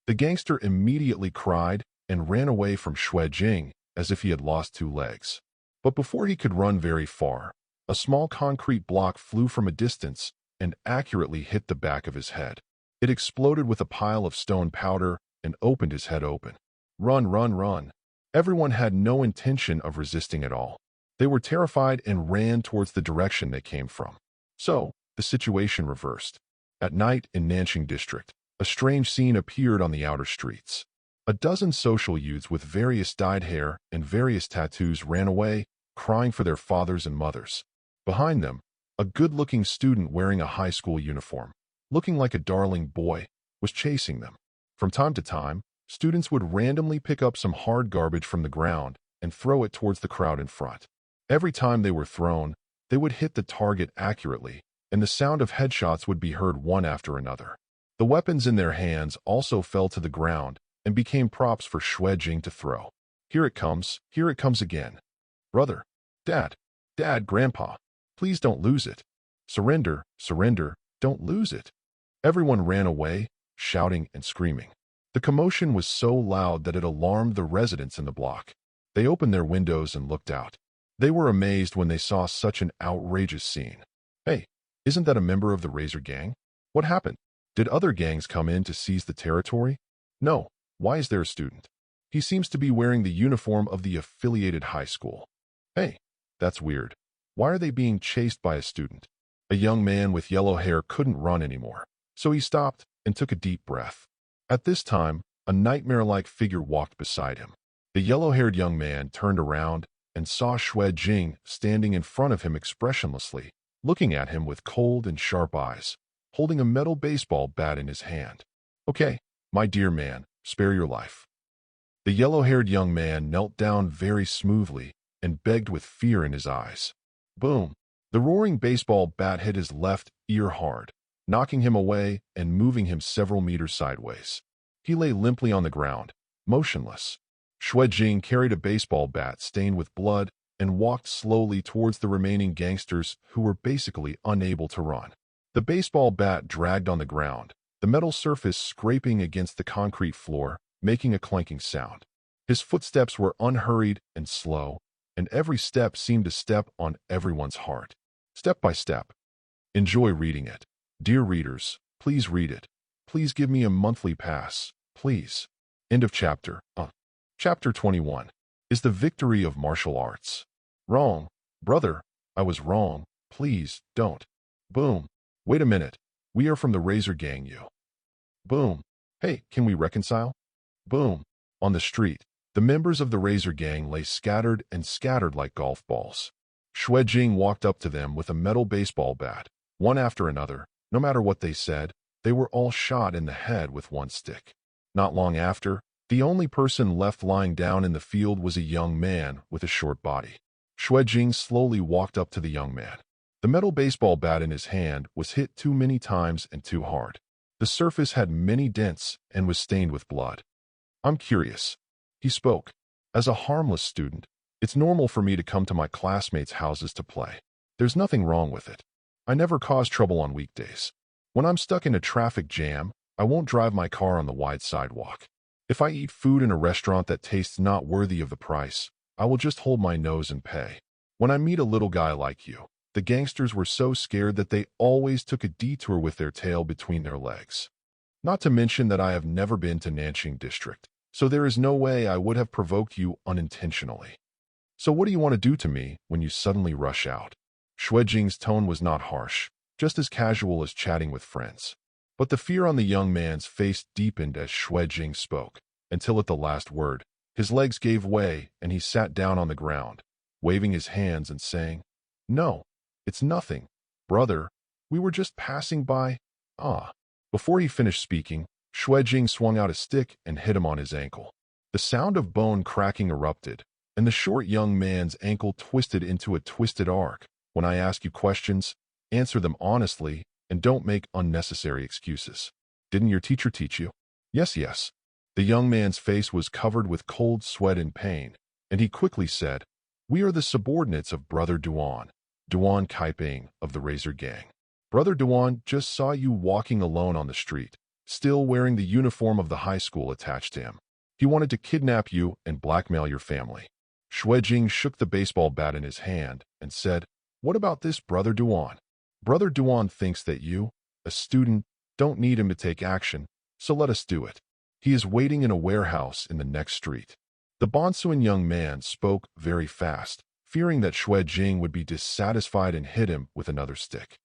Speaker 1: The gangster immediately cried and ran away from Xue Jing as if he had lost 2 legs. But before he could run very far, a small concrete block flew from a distance and accurately hit the back of his head. It exploded with a pile of stone powder and opened his head open. Run, run, run. Everyone had no intention of resisting at all. They were terrified and ran towards the direction they came from. So, the situation reversed. At night in Nanxing District, a strange scene appeared on the outer streets. A dozen social youths with various dyed hair and various tattoos ran away, crying for their fathers and mothers. Behind them, a good-looking student wearing a high school uniform, looking like a darling boy, was chasing them. From time to time, students would randomly pick up some hard garbage from the ground and throw it towards the crowd in front. Every time they were thrown, they would hit the target accurately, and the sound of headshots would be heard one after another. The weapons in their hands also fell to the ground and became props for Xue Jing to throw. Here it comes again. Brother, Dad, Grandpa, please don't lose it. Surrender, surrender, don't lose it. Everyone ran away, shouting and screaming. The commotion was so loud that it alarmed the residents in the block. They opened their windows and looked out. They were amazed when they saw such an outrageous scene. Hey, isn't that a member of the Razor Gang? What happened? Did other gangs come in to seize the territory? No. Why is there a student? He seems to be wearing the uniform of the affiliated high school. Hey, that's weird. Why are they being chased by a student? A young man with yellow hair couldn't run anymore, so he stopped and took a deep breath. At this time, a nightmare-like figure walked beside him. The yellow-haired young man turned around and saw Xue Jing standing in front of him expressionlessly, looking at him with cold and sharp eyes, holding a metal baseball bat in his hand. Okay, my dear man, spare your life. The yellow-haired young man knelt down very smoothly and begged with fear in his eyes. Boom! The roaring baseball bat hit his left ear hard, knocking him away and moving him several meters sideways. He lay limply on the ground, motionless. Xue Jing carried a baseball bat stained with blood and walked slowly towards the remaining gangsters who were basically unable to run. The baseball bat dragged on the ground, the metal surface scraping against the concrete floor, making a clanking sound. His footsteps were unhurried and slow, and every step seemed to step on everyone's heart. Step by step. Enjoy reading it. Dear readers, please read it. Please give me a monthly pass, please. End of chapter. Chapter 21. Is the victory of martial arts. Wrong. Brother, I was wrong. Please, don't. Boom. Wait a minute. We are from the Razor Gang, you. Boom. Hey, can we reconcile? Boom. On the street, the members of the Razor Gang lay scattered like golf balls. Xue Jing walked up to them with a metal baseball bat. One after another, no matter what they said, they were all shot in the head with one stick. Not long after, the only person left lying down in the field was a young man with a short body. Xue Jing slowly walked up to the young man. The metal baseball bat in his hand was hit too many times and too hard. The surface had many dents and was stained with blood. I'm curious. He spoke. As a harmless student, it's normal for me to come to my classmates' houses to play. There's nothing wrong with it. I never cause trouble on weekdays. When I'm stuck in a traffic jam, I won't drive my car on the wide sidewalk. If I eat food in a restaurant that tastes not worthy of the price, I will just hold my nose and pay. When I meet a little guy like you, The gangsters were so scared that they always took a detour with their tail between their legs. Not to mention that I have never been to Nanjing District, so there is no way I would have provoked you unintentionally. So what do you want to do to me when you suddenly rush out? Xue Jing's tone was not harsh, just as casual as chatting with friends. But the fear on the young man's face deepened as Xue Jing spoke, until at the last word, his legs gave way and he sat down on the ground, waving his hands and saying, "No, it's nothing, brother. We were just passing by." Before he finished speaking, Xue Jing swung out a stick and hit him on his ankle. The sound of bone cracking erupted, and the short young man's ankle twisted into a twisted arc. When I ask you questions, answer them honestly and don't make unnecessary excuses. Didn't your teacher teach you? Yes. The young man's face was covered with cold sweat and pain, and he quickly said, "We are the subordinates of Brother Duan Kaiping of the Razor Gang. Brother Duan just saw you walking alone on the street, still wearing the uniform of the high school attached to him. He wanted to kidnap you and blackmail your family." Xue Jing shook the baseball bat in his hand and said, "What about this Brother Duan? Brother Duan thinks that you, a student, don't need him to take action, so let us do it. He is waiting in a warehouse in the next street." The Bonsuan young man spoke very fast, fearing that Xue Jing would be dissatisfied and hit him with another stick.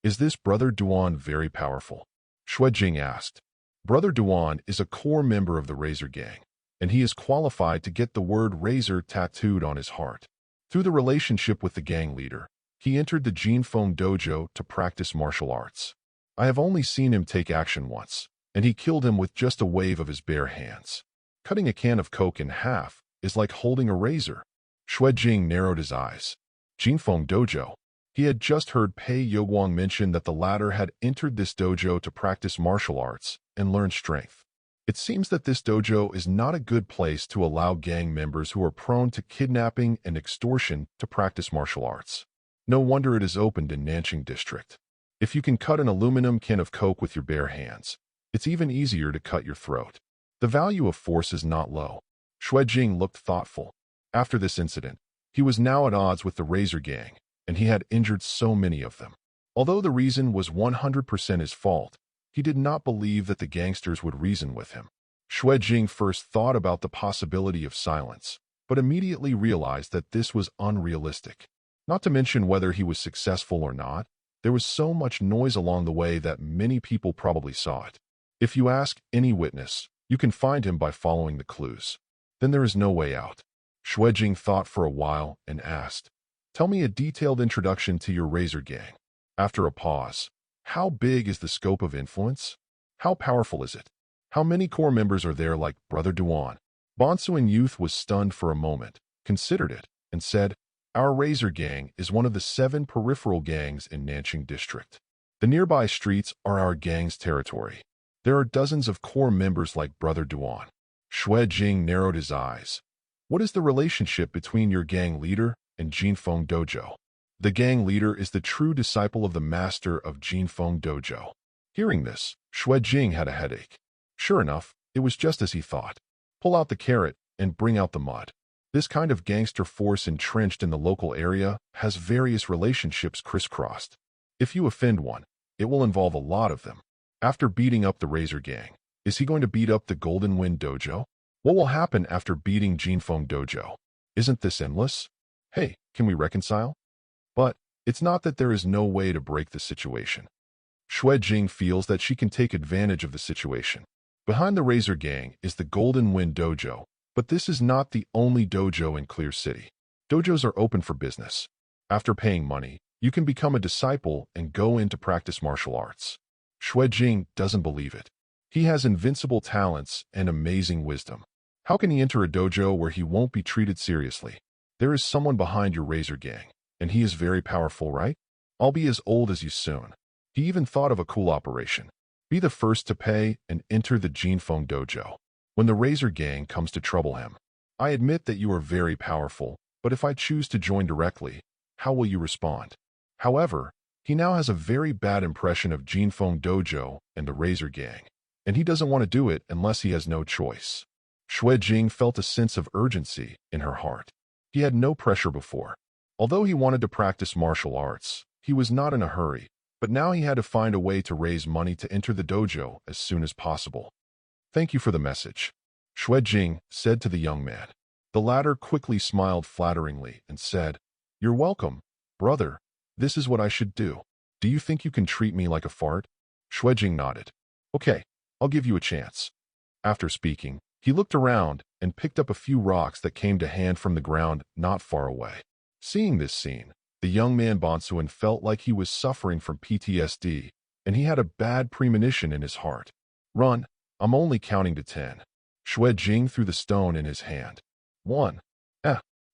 Speaker 1: "Is this Brother Duan very powerful?" Xue Jing asked. Brother Duan is a core member of the Razor Gang, and he is qualified to get the word Razor tattooed on his heart. Through the relationship with the gang leader, he entered the Jinfeng dojo to practice martial arts. I have only seen him take action once, and he killed him with just a wave of his bare hands. Cutting a can of Coke in half is like holding a razor. Xue Jing narrowed his eyes. Jinfeng dojo. He had just heard Pei Youguang mention that the latter had entered this dojo to practice martial arts and learn strength. It seems that this dojo is not a good place to allow gang members who are prone to kidnapping and extortion to practice martial arts. No wonder it is opened in Nanjing District. If you can cut an aluminum can of Coke with your bare hands, it's even easier to cut your throat. The value of force is not low. Xue Jing looked thoughtful. After this incident, he was now at odds with the Razor Gang, and he had injured so many of them. Although the reason was 100% his fault, he did not believe that the gangsters would reason with him. Xue Jing first thought about the possibility of silence, but immediately realized that this was unrealistic. Not to mention whether he was successful or not, there was so much noise along the way that many people probably saw it. If you ask any witness, you can find him by following the clues. Then there is no way out. Xue Jing thought for a while and asked, "Tell me a detailed introduction to your Razor Gang." After a pause, "How big is the scope of influence? How powerful is it? How many core members are there like Brother Duan?" Bonsuan youth was stunned for a moment, considered it, and said, "Our Razor Gang is one of the 7 peripheral gangs in Nanjing District. The nearby streets are our gang's territory. There are dozens of core members like Brother Duan." Xue Jing narrowed his eyes. "What is the relationship between your gang leader and Jinfeng Dojo?" "The gang leader is the true disciple of the master of Jinfeng Dojo." Hearing this, Xue Jing had a headache. Sure enough, it was just as he thought. Pull out the carrot and bring out the mud. This kind of gangster force entrenched in the local area has various relationships crisscrossed. If you offend one, it will involve a lot of them. After beating up the Razor Gang, is he going to beat up the Golden Wind Dojo? What will happen after beating Jinfeng Dojo? Isn't this endless? Hey, can we reconcile? But it's not that there is no way to break the situation. Xue Jing feels that she can take advantage of the situation. Behind the Razor Gang is the Golden Wind Dojo, but this is not the only dojo in Clear City. Dojos are open for business. After paying money, you can become a disciple and go in to practice martial arts. Xue Jing doesn't believe it. He has invincible talents and amazing wisdom. How can he enter a dojo where he won't be treated seriously? There is someone behind your Razor Gang, and he is very powerful, right? I'll be as old as you soon. He even thought of a cool operation. Be the first to pay and enter the Jinfeng Dojo. When the Razor Gang comes to trouble him, I admit that you are very powerful, but if I choose to join directly, how will you respond? However, he now has a very bad impression of Jinfeng Dojo and the Razor Gang, and he doesn't want to do it unless he has no choice. Xue Jing felt a sense of urgency in her heart. He had no pressure before. Although he wanted to practice martial arts, he was not in a hurry, but now he had to find a way to raise money to enter the dojo as soon as possible. "Thank you for the message," Xue Jing said to the young man. The latter quickly smiled flatteringly and said, "You're welcome, brother. This is what I should do. Do you think you can treat me like a fart?" Xue Jing nodded. "Okay, I'll give you a chance." After speaking, he looked around and picked up a few rocks that came to hand from the ground not far away. Seeing this scene, the young man Bonsuan felt like he was suffering from PTSD, and he had a bad premonition in his heart. "Run, I'm only counting to 10. Xue Jing threw the stone in his hand. 1.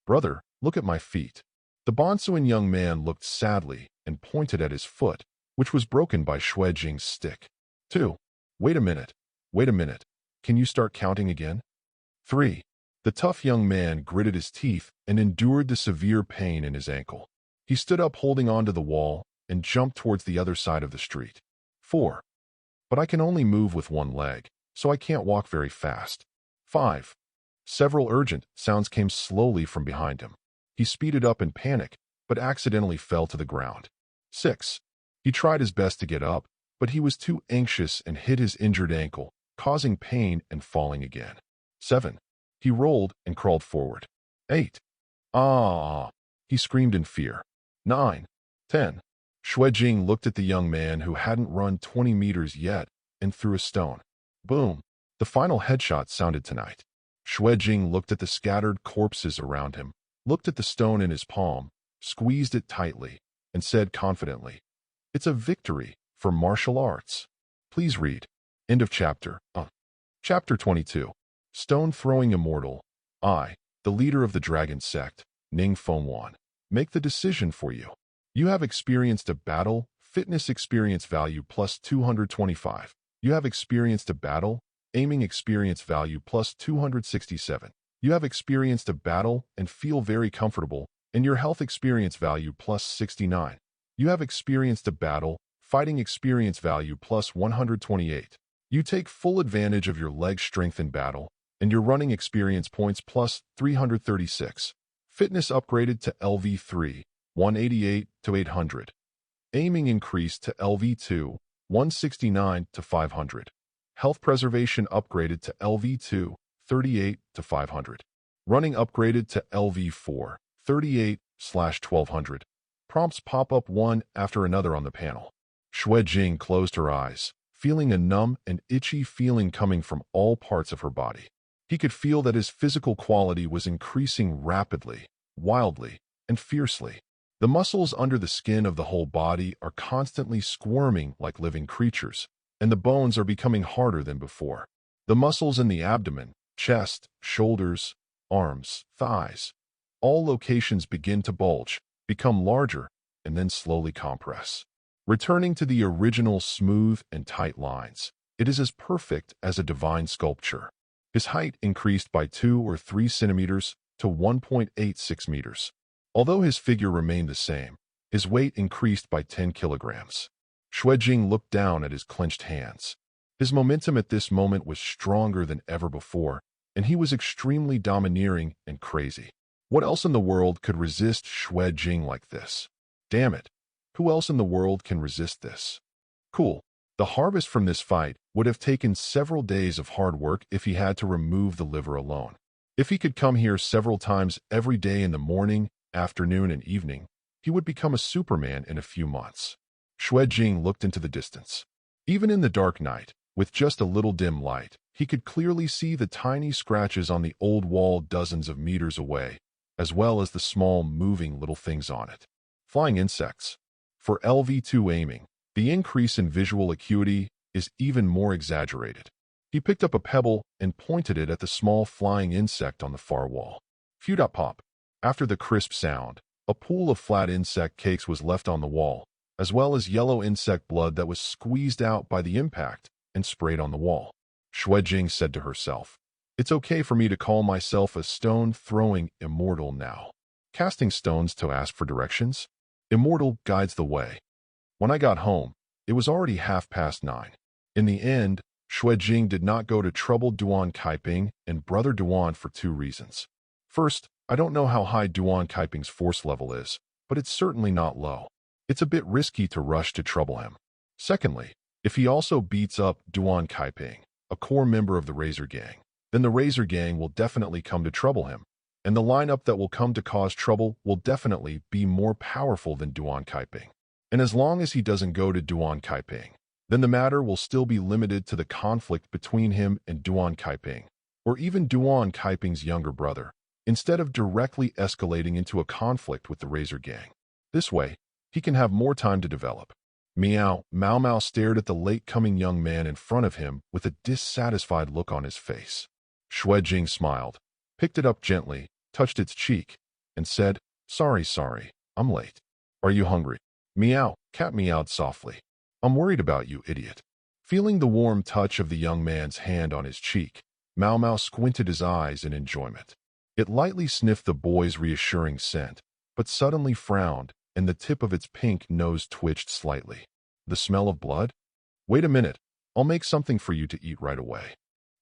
Speaker 1: Brother, look at my feet." The Bonsuan young man looked sadly and pointed at his foot, which was broken by Xue Jing's stick. 2. Wait a minute. Can you start counting again? 3. The tough young man gritted his teeth and endured the severe pain in his ankle. He stood up holding onto the wall and jumped towards the other side of the street. 4. But I can only move with one leg, so I can't walk very fast. 5. Several urgent sounds came slowly from behind him. He speeded up in panic, but accidentally fell to the ground. 6. He tried his best to get up, but he was too anxious and hit his injured ankle, causing pain and falling again. 7. He rolled and crawled forward. 8. Ah! He screamed in fear. 9. 10. Xue Jing looked at the young man who hadn't run 20 meters yet and threw a stone. Boom! The final headshot sounded tonight. Xue Jing looked at the scattered corpses around him, looked at the stone in his palm, squeezed it tightly, and said confidently, "It's a victory for martial arts." Please read. End of chapter. Chapter 22. Stone Throwing Immortal. I, the leader of the dragon sect, Ning Fengwan, make the decision for you. You have experienced a battle, fitness experience value plus 225. You have experienced a battle, aiming experience value plus 267. You have experienced a battle and feel very comfortable, and your health experience value plus 69. You have experienced a battle, fighting experience value plus 128. You take full advantage of your leg strength in battle, and your running experience points plus 336. Fitness upgraded to LV3, 188 to 800. Aiming increased to LV2, 169 to 500. Health preservation upgraded to LV2, 38 to 500. Running upgraded to LV4, 38/1200. Prompts pop up one after another on the panel. Xue Jing closed her eyes, feeling a numb and itchy feeling coming from all parts of her body. He could feel that his physical quality was increasing rapidly, wildly, and fiercely. The muscles under the skin of the whole body are constantly squirming like living creatures, and the bones are becoming harder than before. The muscles in the abdomen, chest, shoulders, arms, thighs, all locations begin to bulge, become larger, and then slowly compress. Returning to the original smooth and tight lines, it is as perfect as a divine sculpture. His height increased by 2 or 3 centimeters to 1.86 meters. Although his figure remained the same, his weight increased by 10 kilograms. Xue Jing looked down at his clenched hands. His momentum at this moment was stronger than ever before, and he was extremely domineering and crazy. What else in the world could resist Xue Jing like this? Damn it. Who else in the world can resist this? Cool. The harvest from this fight would have taken several days of hard work if he had to remove the liver alone. If he could come here several times every day in the morning, afternoon, and evening, he would become a Superman in a few months. Xue Jing looked into the distance. Even in the dark night, with just a little dim light, he could clearly see the tiny scratches on the old wall dozens of meters away, as well as the small moving little things on it. Flying insects. For LV2 aiming, the increase in visual acuity is even more exaggerated. He picked up a pebble and pointed it at the small flying insect on the far wall. Phew-pop. After the crisp sound, a pool of flat insect cakes was left on the wall, as well as yellow insect blood that was squeezed out by the impact and sprayed on the wall. Xue Jing said to herself, "It's okay for me to call myself a stone-throwing immortal now. Casting stones to ask for directions? Immortal guides the way." When I got home, it was already 9:30. In the end, Xue Jing did not go to trouble Duan Kaiping and Brother Duan for 2 reasons. First, I don't know how high Duan Kaiping's force level is, but it's certainly not low. It's a bit risky to rush to trouble him. Secondly, if he also beats up Duan Kaiping, a core member of the Razor Gang, then the Razor Gang will definitely come to trouble him, and the lineup that will come to cause trouble will definitely be more powerful than Duan Kaiping. And as long as he doesn't go to Duan Kaiping, then the matter will still be limited to the conflict between him and Duan Kaiping, or even Duan Kaiping's younger brother, instead of directly escalating into a conflict with the Razor Gang. This way, he can have more time to develop. Meow. Mao Mao stared at the late-coming young man in front of him with a dissatisfied look on his face. Xue Jing smiled, picked it up gently, touched its cheek, and said, Sorry, I'm late. Are you hungry? Meow. Cat meowed softly. I'm worried about you, idiot. Feeling the warm touch of the young man's hand on his cheek, Mao Mao squinted his eyes in enjoyment. It lightly sniffed the boy's reassuring scent, but suddenly frowned, and the tip of its pink nose twitched slightly. The smell of blood? Wait a minute. I'll make something for you to eat right away.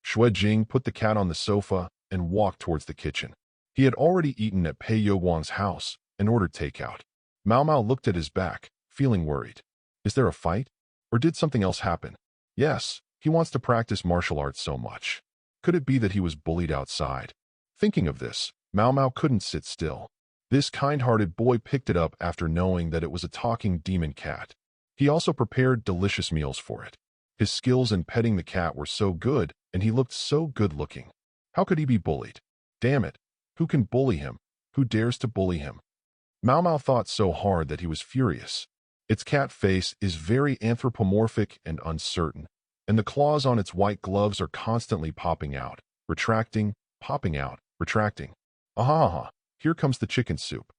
Speaker 1: Xue Jing put the cat on the sofa and walked towards the kitchen. He had already eaten at Pei Youguang's house and ordered takeout. Mao Mao looked at his back, feeling worried. Is there a fight? Or did something else happen? Yes, he wants to practice martial arts so much. Could it be that he was bullied outside? Thinking of this, Mao Mao couldn't sit still. This kind-hearted boy picked it up after knowing that it was a talking demon cat. He also prepared delicious meals for it. His skills in petting the cat were so good, and he looked so good-looking. How could he be bullied? Damn it! Who can bully him? Who dares to bully him? Mao Mao thought so hard that he was furious. Its cat face is very anthropomorphic and uncertain, and the claws on its white gloves are constantly popping out, retracting, popping out, retracting. Aha! Here comes the chicken soup.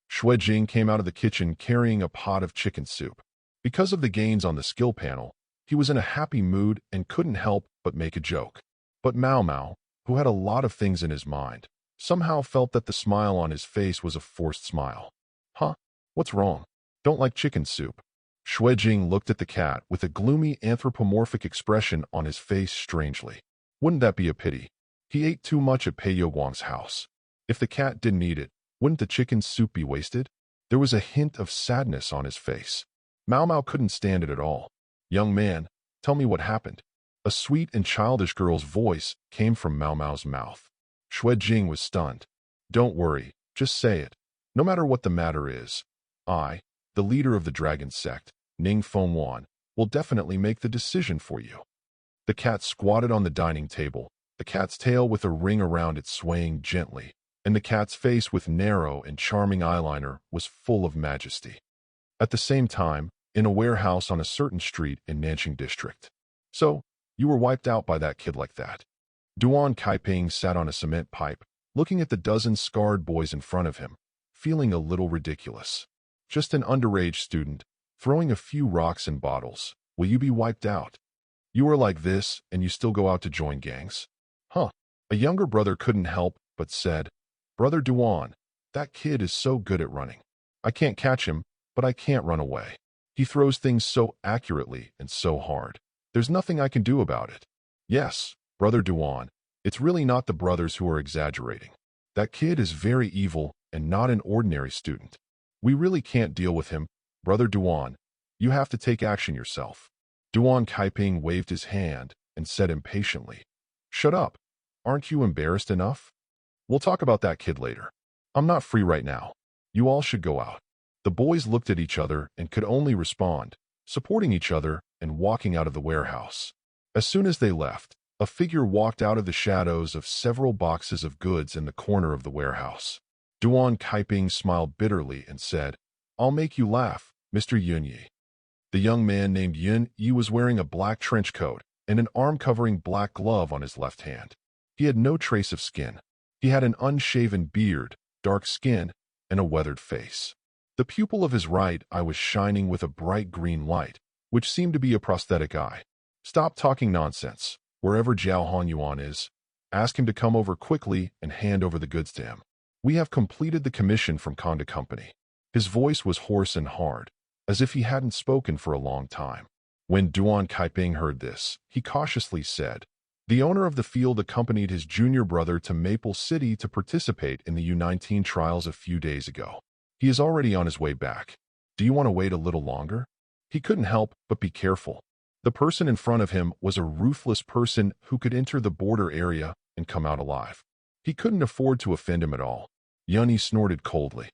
Speaker 1: Xue Jing came out of the kitchen carrying a pot of chicken soup. Because of the gains on the skill panel, he was in a happy mood and couldn't help but make a joke. But Mao Mao, who had a lot of things in his mind, somehow felt that the smile on his face was a forced smile. Huh? What's wrong? Don't like chicken soup? Xue Jing looked at the cat with a gloomy anthropomorphic expression on his face strangely. Wouldn't that be a pity? He ate too much at Pei Youguang's house. If the cat didn't eat it, wouldn't the chicken soup be wasted? There was a hint of sadness on his face. Mao Mao couldn't stand it at all. Young man, tell me what happened. A sweet and childish girl's voice came from Mao Mao's mouth. Xue Jing was stunned. Don't worry, just say it. No matter what the matter is, I, the leader of the dragon sect, Ning Fengwan, will definitely make the decision for you. The cat squatted on the dining table, the cat's tail with a ring around it swaying gently, and the cat's face with narrow and charming eyeliner was full of majesty. At the same time, in a warehouse on a certain street in Nanqing district. So, you were wiped out by that kid like that. Duan Kaiping sat on a cement pipe, looking at the dozen scarred boys in front of him, feeling a little ridiculous. Just an underage student, throwing a few rocks and bottles. Will you be wiped out? You are like this, and you still go out to join gangs? Huh. A younger brother couldn't help but said, Brother Duan, that kid is so good at running. I can't catch him, but I can't run away. He throws things so accurately and so hard. There's nothing I can do about it. Yes, Brother Duan, it's really not the brothers who are exaggerating. That kid is very evil and not an ordinary student. We really can't deal with him, Brother Duan. You have to take action yourself. Duan Kaiping waved his hand and said impatiently, Shut up. Aren't you embarrassed enough? We'll talk about that kid later. I'm not free right now. You all should go out. The boys looked at each other and could only respond, supporting each other and walking out of the warehouse. As soon as they left, a figure walked out of the shadows of several boxes of goods in the corner of the warehouse. Duan Kaiping smiled bitterly and said, I'll make you laugh, Mr. Yunyi. The young man named Yun Yi was wearing a black trench coat and an arm-covering black glove on his left hand. He had no trace of skin. He had an unshaven beard, dark skin, and a weathered face. The pupil of his right eye was shining with a bright green light, which seemed to be a prosthetic eye. Stop talking nonsense. Wherever Jiao Hanyuan is, ask him to come over quickly and hand over the goods to him. We have completed the commission from Conda Company. His voice was hoarse and hard, as if he hadn't spoken for a long time. When Duan Kaiping heard this, he cautiously said, The owner of the field accompanied his junior brother to Maple City to participate in the U-19 trials a few days ago. He is already on his way back. Do you want to wait a little longer? He couldn't help but be careful. The person in front of him was a ruthless person who could enter the border area and come out alive. He couldn't afford to offend him at all. Yunyi snorted coldly.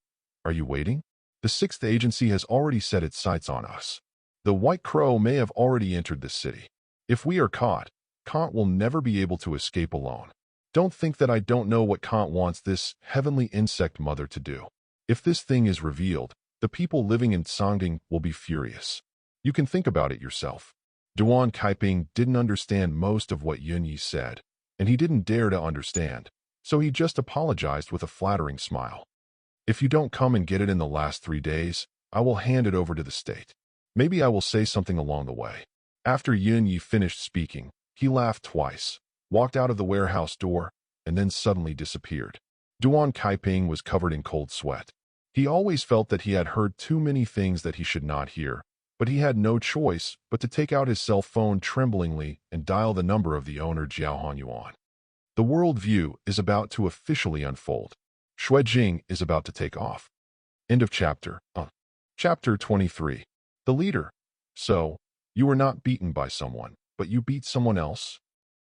Speaker 1: Are you waiting? The sixth agency has already set its sights on us. The White Crow may have already entered this city. If we are caught, Kant will never be able to escape alone. Don't think that I don't know what Kant wants this heavenly insect mother to do. If this thing is revealed, the people living in Sangding will be furious. You can think about it yourself. Duan Kaiping didn't understand most of what Yunyi said, and he didn't dare to understand, so he just apologized with a flattering smile. If you don't come and get it in the last 3 days, I will hand it over to the state. Maybe I will say something along the way. After Yunyi finished speaking, he laughed twice, walked out of the warehouse door, and then suddenly disappeared. Duan Kaiping was covered in cold sweat. He always felt that he had heard too many things that he should not hear, but he had no choice but to take out his cell phone tremblingly and dial the number of the owner Jiao Hanyuan. The world view is about to officially unfold. Xue Jing is about to take off. End of chapter. Chapter 23. The leader. So, you were not beaten by someone, but you beat someone else?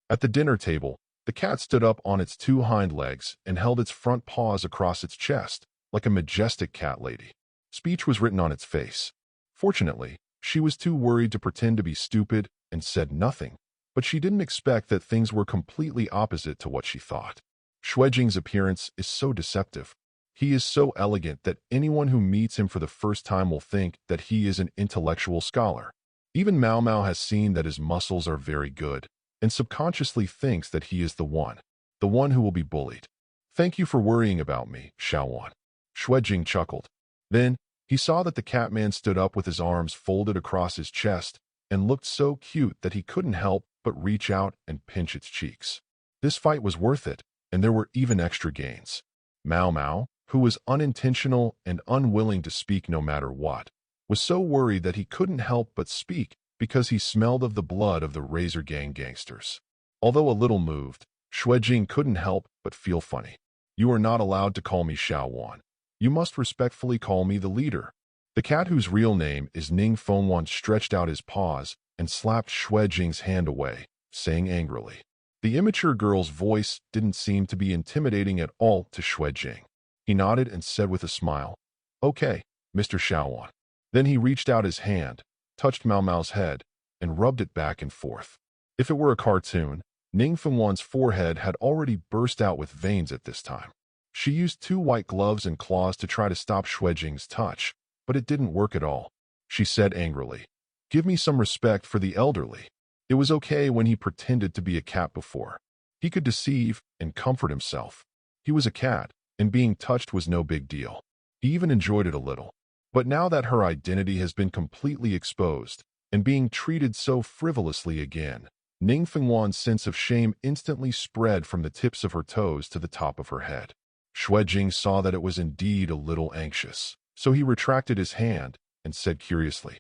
Speaker 1: At the dinner table, the cat stood up on its 2 hind legs and held its front paws across its chest, like a majestic cat lady. Speech was written on its face. Fortunately, she was too worried to pretend to be stupid and said nothing, but she didn't expect that things were completely opposite to what she thought. Xue Jing's appearance is so deceptive. He is so elegant that anyone who meets him for the first time will think that he is an intellectual scholar. Even Mao Mao has seen that his muscles are very good, and subconsciously thinks that he is the one who will be bullied. Thank you for worrying about me, Xiaowan. Xue Jing chuckled. Then, he saw that the catman stood up with his arms folded across his chest and looked so cute that he couldn't help but reach out and pinch its cheeks. This fight was worth it, and there were even extra gains. Mao Mao, who was unintentional and unwilling to speak no matter what, was so worried that he couldn't help but speak because he smelled of the blood of the Razor Gang gangsters. Although a little moved, Xue Jing couldn't help but feel funny. You are not allowed to call me Xiaowan. You must respectfully call me the leader. The cat whose real name is Ning Fengwan stretched out his paws and slapped Xue Jing's hand away, saying angrily. The immature girl's voice didn't seem to be intimidating at all to Xue Jing. He nodded and said with a smile, Okay, Mr. Xiaowan. Then he reached out his hand, touched Mao Mao's head, and rubbed it back and forth. If it were a cartoon, Ning Fengwan's forehead had already burst out with veins at this time. She used 2 white gloves and claws to try to stop Xue Jing's touch, but it didn't work at all. She said angrily, Give me some respect for the elderly. It was okay when he pretended to be a cat before. He could deceive and comfort himself. He was a cat, and being touched was no big deal. He even enjoyed it a little. But now that her identity has been completely exposed, and being treated so frivolously again, Ning Fengwan's sense of shame instantly spread from the tips of her toes to the top of her head. Xue Jing saw that it was indeed a little anxious, so he retracted his hand and said curiously,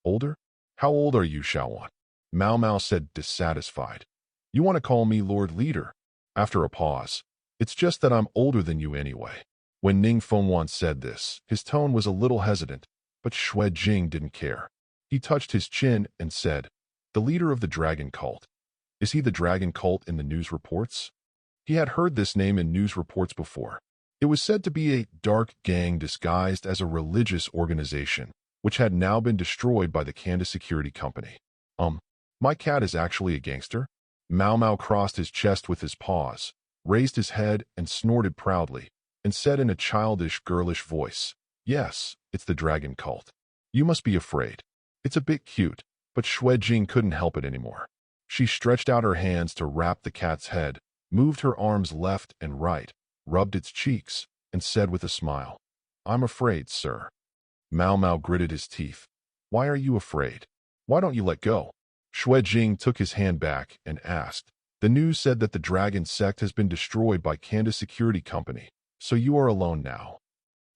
Speaker 1: Older? How old are you, Xiaowan? Mao Mao said dissatisfied. You want to call me Lord Leader? After a pause, It's just that I'm older than you anyway. When Ning Fengwan said this, his tone was a little hesitant, but Xue Jing didn't care. He touched his chin and said, The leader of the dragon cult. Is he the dragon cult in the news reports? He had heard this name in news reports before. It was said to be a dark gang disguised as a religious organization, which had now been destroyed by the Kanda Security Company. My cat is actually a gangster? Mao Mao crossed his chest with his paws, raised his head and snorted proudly, and said in a childish, girlish voice, Yes, it's the dragon cult. You must be afraid. It's a bit cute, but Xue Jing couldn't help it anymore. She stretched out her hands to wrap the cat's head, moved her arms left and right, rubbed its cheeks, and said with a smile, I'm afraid, sir. Mao Mao gritted his teeth. Why are you afraid? Why don't you let go? Xue Jing took his hand back and asked, The news said that the dragon sect has been destroyed by Kanda Security Company, so you are alone now.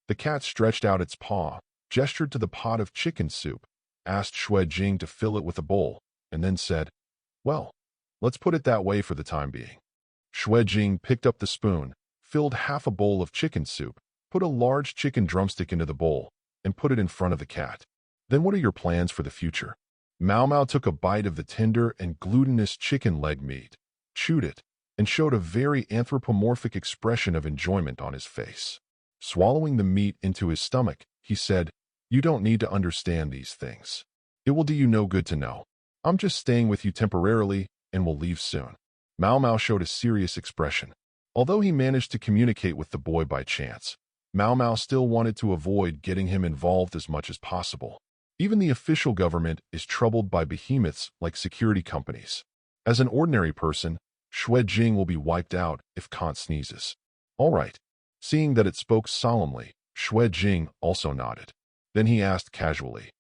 Speaker 1: The cat stretched out its paw, gestured to the pot of chicken soup, asked Xue Jing to fill it with a bowl, and then said, Well, Let's put it that way for the time being. Xue Jing picked up the spoon, filled half a bowl of chicken soup, put a large chicken drumstick into the bowl, and put it in front of the cat. Then what are your plans for the future? Mao Mao took a bite of the tender and glutinous chicken leg meat, chewed it, and showed a very anthropomorphic expression of enjoyment on his face. Swallowing the meat into his stomach, he said, "You don't need to understand these things. It will do you no good to know. I'm just staying with you temporarily and will leave soon." Mao Mao showed a serious expression. Although he managed to communicate with the boy by chance, Mao Mao still wanted to avoid getting him involved as much as possible. Even the official government is troubled by behemoths like security companies. As an ordinary person, Xue Jing will be wiped out if Kant sneezes. All right. Seeing that it spoke solemnly, Xue Jing also nodded. Then he asked casually,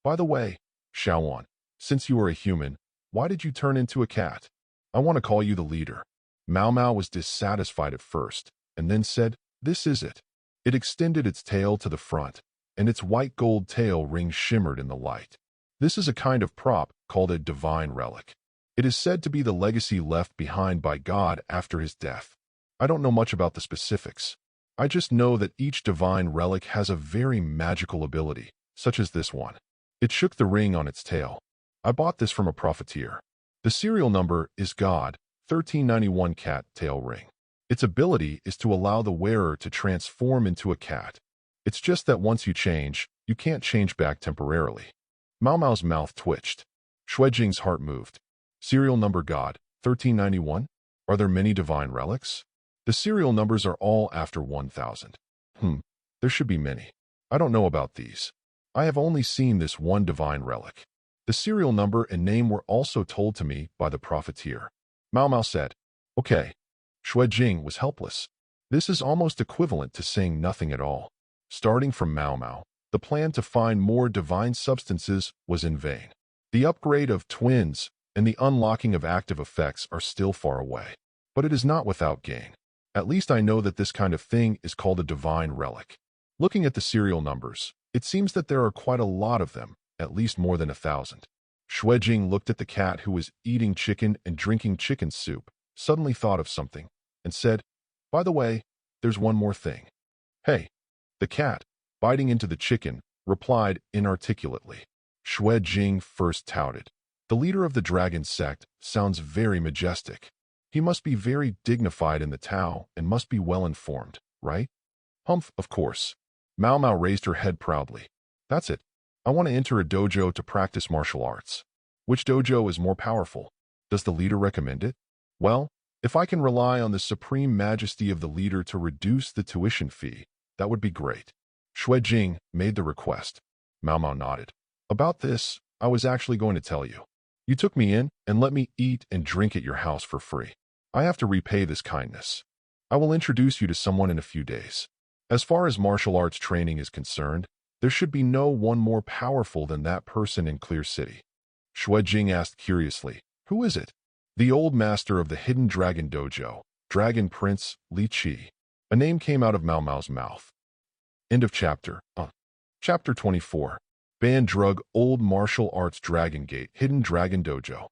Speaker 1: "By the way, Xiaowan, since you are a human, why did you turn into a cat? I want to call you the leader." Mao Mao was dissatisfied at first, and then said, "This is it." It extended its tail to the front, and its white gold tail ring shimmered in the light. This is a kind of prop called a divine relic. It is said to be the legacy left behind by God after his death. I don't know much about the specifics. I just know that each divine relic has a very magical ability, such as this one. It shook the ring on its tail. I bought this from a profiteer. The serial number is God, 1391 cat tail ring. Its ability is to allow the wearer to transform into a cat. It's just that once you change, you can't change back temporarily. Mao Mao's mouth twitched. Xue Jing's heart moved. Serial number God, 1391? Are there many divine relics? The serial numbers are all after 1000. There should be many. I don't know about these. I have only seen this one divine relic. The serial number and name were also told to me by the profiteer. Mao Mao said, "Okay." Xue Jing was helpless. This is almost equivalent to saying nothing at all. Starting from Mao Mao, the plan to find more divine substances was in vain. The upgrade of twins and the unlocking of active effects are still far away. But it is not without gain. At least I know that this kind of thing is called a divine relic. Looking at the serial numbers, it seems that there are quite a lot of them, at least more than 1000. Xue Jing looked at the cat who was eating chicken and drinking chicken soup, suddenly thought of something, and said, "By the way, there's one more thing." "Hey." The cat, biting into the chicken, replied inarticulately. Xue Jing first touted. The leader of the dragon sect sounds very majestic. He must be very dignified in the Tao and must be well informed, right? Humph, of course. Mao Mao raised her head proudly. That's it. I want to enter a dojo to practice martial arts. Which dojo is more powerful? Does the leader recommend it? Well, if I can rely on the supreme majesty of the leader to reduce the tuition fee, that would be great. Xue Jing made the request. Mao Mao nodded. About this, I was actually going to tell you. You took me in and let me eat and drink at your house for free. I have to repay this kindness. I will introduce you to someone in a few days. As far as martial arts training is concerned, there should be no one more powerful than that person in Clear City. Xue Jing asked curiously, "Who is it?" "The old master of the Hidden Dragon Dojo, Dragon Prince Li Qi." A name came out of Mao Mao's mouth. End of chapter. Chapter 24. Ban drug Old Martial Arts Dragon Gate Hidden Dragon Dojo.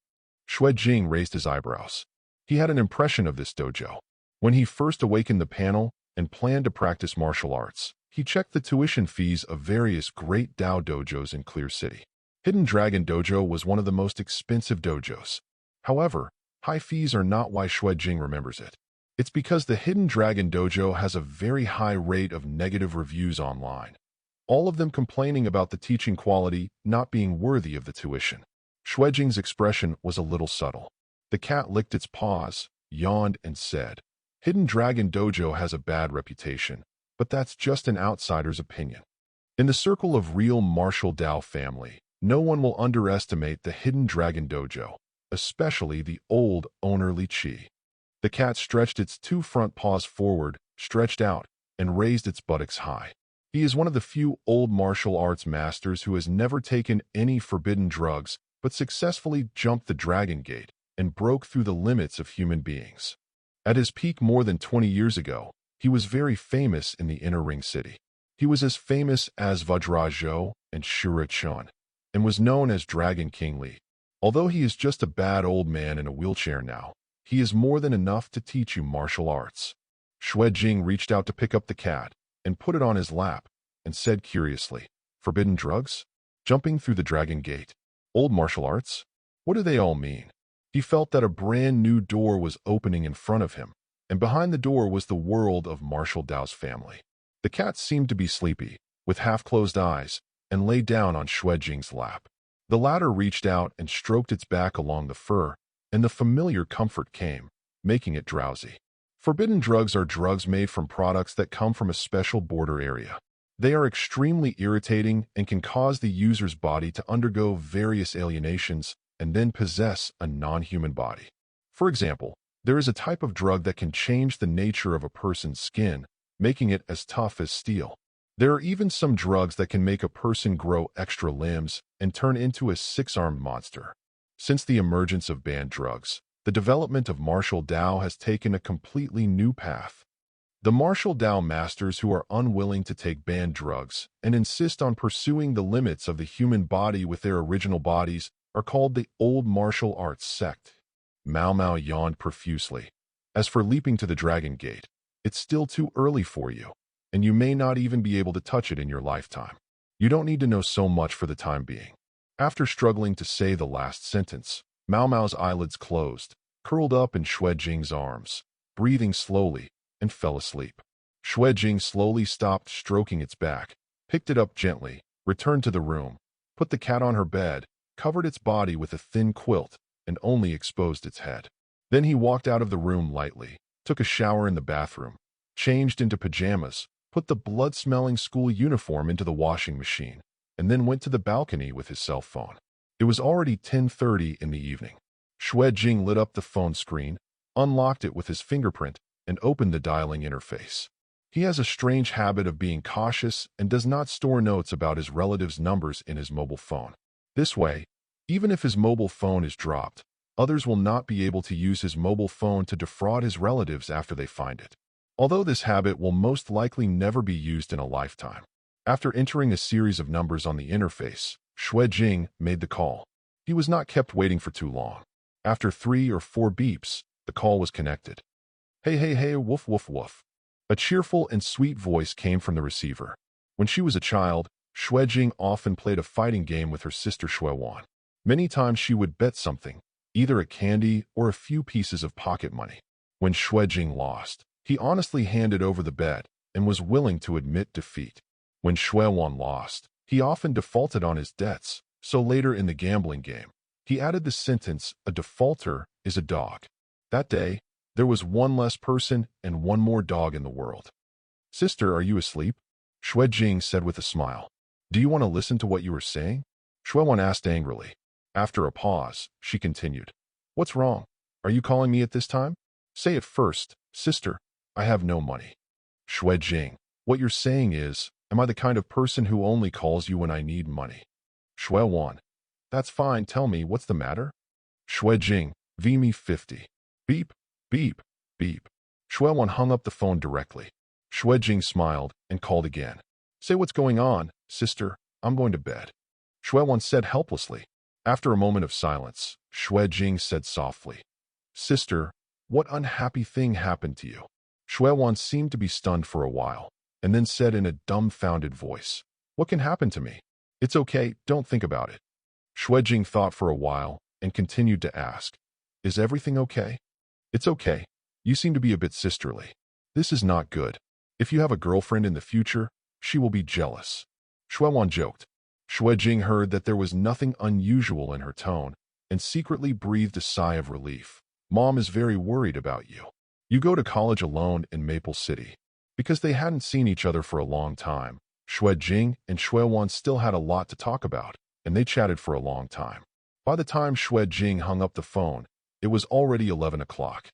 Speaker 1: Xue Jing raised his eyebrows. He had an impression of this dojo. When he first awakened the panel and planned to practice martial arts, he checked the tuition fees of various great Dao dojos in Clear City. Hidden Dragon Dojo was one of the most expensive dojos. However, high fees are not why Xue Jing remembers it. It's because the Hidden Dragon Dojo has a very high rate of negative reviews online, all of them complaining about the teaching quality not being worthy of the tuition. Xue Jing's expression was a little subtle. The cat licked its paws, yawned, and said, "Hidden Dragon Dojo has a bad reputation, but that's just an outsider's opinion. In the circle of real Martial Dao family, no one will underestimate the Hidden Dragon Dojo, especially the old owner Li Qi." The cat stretched its two front paws forward, stretched out, and raised its buttocks high. He is one of the few old martial arts masters who has never taken any forbidden drugs, but successfully jumped the Dragon Gate and broke through the limits of human beings. At his peak more than 20 years ago, he was very famous in the Inner Ring City. He was as famous as Vajra Zhou and Shura Chun, and was known as Dragon King Li. Although he is just a bad old man in a wheelchair now, he is more than enough to teach you martial arts. Xue Jing reached out to pick up the cat and put it on his lap and said curiously, "Forbidden drugs? Jumping through the dragon gate? Old martial arts? What do they all mean?" He felt that a brand new door was opening in front of him, and behind the door was the world of Martial Dao's family. The cat seemed to be sleepy, with half-closed eyes, and lay down on Xue Jing's lap. The latter reached out and stroked its back along the fur, and the familiar comfort came, making it drowsy. Forbidden drugs are drugs made from products that come from a special border area. They are extremely irritating and can cause the user's body to undergo various alienations and then possess a non-human body. For example, there is a type of drug that can change the nature of a person's skin, making it as tough as steel. There are even some drugs that can make a person grow extra limbs and turn into a six-armed monster. Since the emergence of banned drugs, the development of Martial Dao has taken a completely new path. The Martial Dao masters who are unwilling to take banned drugs and insist on pursuing the limits of the human body with their original bodies are called the Old Martial Arts Sect. Mao Mao yawned profusely. As for leaping to the Dragon Gate, it's still too early for you, and you may not even be able to touch it in your lifetime. You don't need to know so much for the time being. After struggling to say the last sentence, Mao Mao's eyelids closed, curled up in Xue Jing's arms, breathing slowly, and fell asleep. Xue Jing slowly stopped stroking its back, picked it up gently, returned to the room, put the cat on her bed, covered its body with a thin quilt, and only exposed its head. Then he walked out of the room lightly, took a shower in the bathroom, changed into pajamas, put the blood-smelling school uniform into the washing machine, and then went to the balcony with his cell phone. It was already 10:30 in the evening. Xue Jing lit up the phone screen, unlocked it with his fingerprint, and opened the dialing interface. He has a strange habit of being cautious and does not store notes about his relatives' numbers in his mobile phone. This way, even if his mobile phone is dropped, others will not be able to use his mobile phone to defraud his relatives after they find it. Although this habit will most likely never be used in a lifetime. After entering a series of numbers on the interface, Xue Jing made the call. He was not kept waiting for too long. After 3 or 4 beeps, the call was connected. "Hey, hey, hey, woof, woof, woof." A cheerful and sweet voice came from the receiver. When she was a child, Xue Jing often played a fighting game with her sister Xue Wan. Many times she would bet something, either a candy or a few pieces of pocket money. When Xue Jing lost, he honestly handed over the bet and was willing to admit defeat. When Xue Wan lost, he often defaulted on his debts, so later in the gambling game, he added the sentence, "A defaulter is a dog." That day, there was one less person and one more dog in the world. "Sister, are you asleep?" Xue Jing said with a smile. "Do you want to listen to what you were saying?" Xue Wan asked angrily. After a pause, she continued. "What's wrong? Are you calling me at this time? Say it first, sister. I have no money." Xue Jing, "What you're saying is, am I the kind of person who only calls you when I need money?" Xue Wan, "That's fine. Tell me, what's the matter?" Xue Jing, "V me 50. Beep, beep, beep." Xue Wan hung up the phone directly. Xue Jing smiled and called again. "Say what's going on, sister. I'm going to bed." Xue Wan said helplessly. After a moment of silence, Xue Jing said softly, "Sister, what unhappy thing happened to you?" Xue Wan seemed to be stunned for a while, and then said in a dumbfounded voice, "What can happen to me? It's okay, don't think about it." Xue Jing thought for a while and continued to ask, "Is everything okay?" "It's okay. You seem to be a bit sisterly. This is not good. If you have a girlfriend in the future, she will be jealous." Xue Wan joked. Xue Jing heard that there was nothing unusual in her tone and secretly breathed a sigh of relief. "Mom is very worried about you. You go to college alone in Maple City." Because they hadn't seen each other for a long time, Xue Jing and Xue Wan still had a lot to talk about, and they chatted for a long time. By the time Xue Jing hung up the phone, it was already 11 o'clock.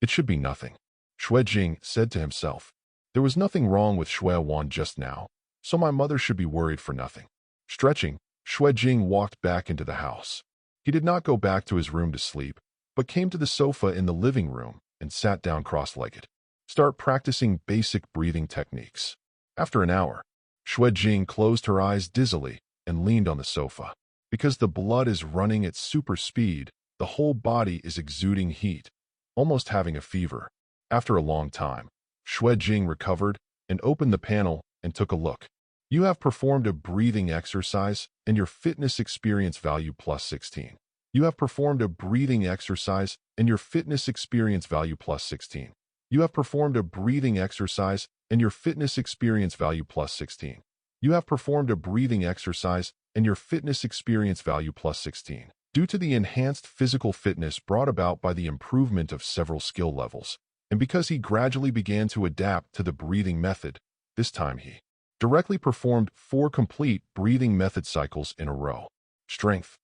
Speaker 1: "It should be nothing," Xue Jing said to himself. "There was nothing wrong with Xue Wan just now, so my mother should be worried for nothing." Stretching, Xue Jing walked back into the house. He did not go back to his room to sleep, but came to the sofa in the living room and sat down cross-legged. Start practicing basic breathing techniques. After an hour, Xue Jing closed her eyes dizzily and leaned on the sofa. Because the blood is running at super speed, the whole body is exuding heat, almost having a fever. After a long time, Xue Jing recovered and opened the panel and took a look. You have performed a breathing exercise and your fitness experience value plus 16. You have performed a breathing exercise and your fitness experience value plus 16. You have performed a breathing exercise and your fitness experience value plus 16. You have performed a breathing exercise and your fitness experience value plus 16. Due to the enhanced physical fitness brought about by the improvement of several skill levels, and because he gradually began to adapt to the breathing method, this time he directly performed 4 complete breathing method cycles in a row. Strength.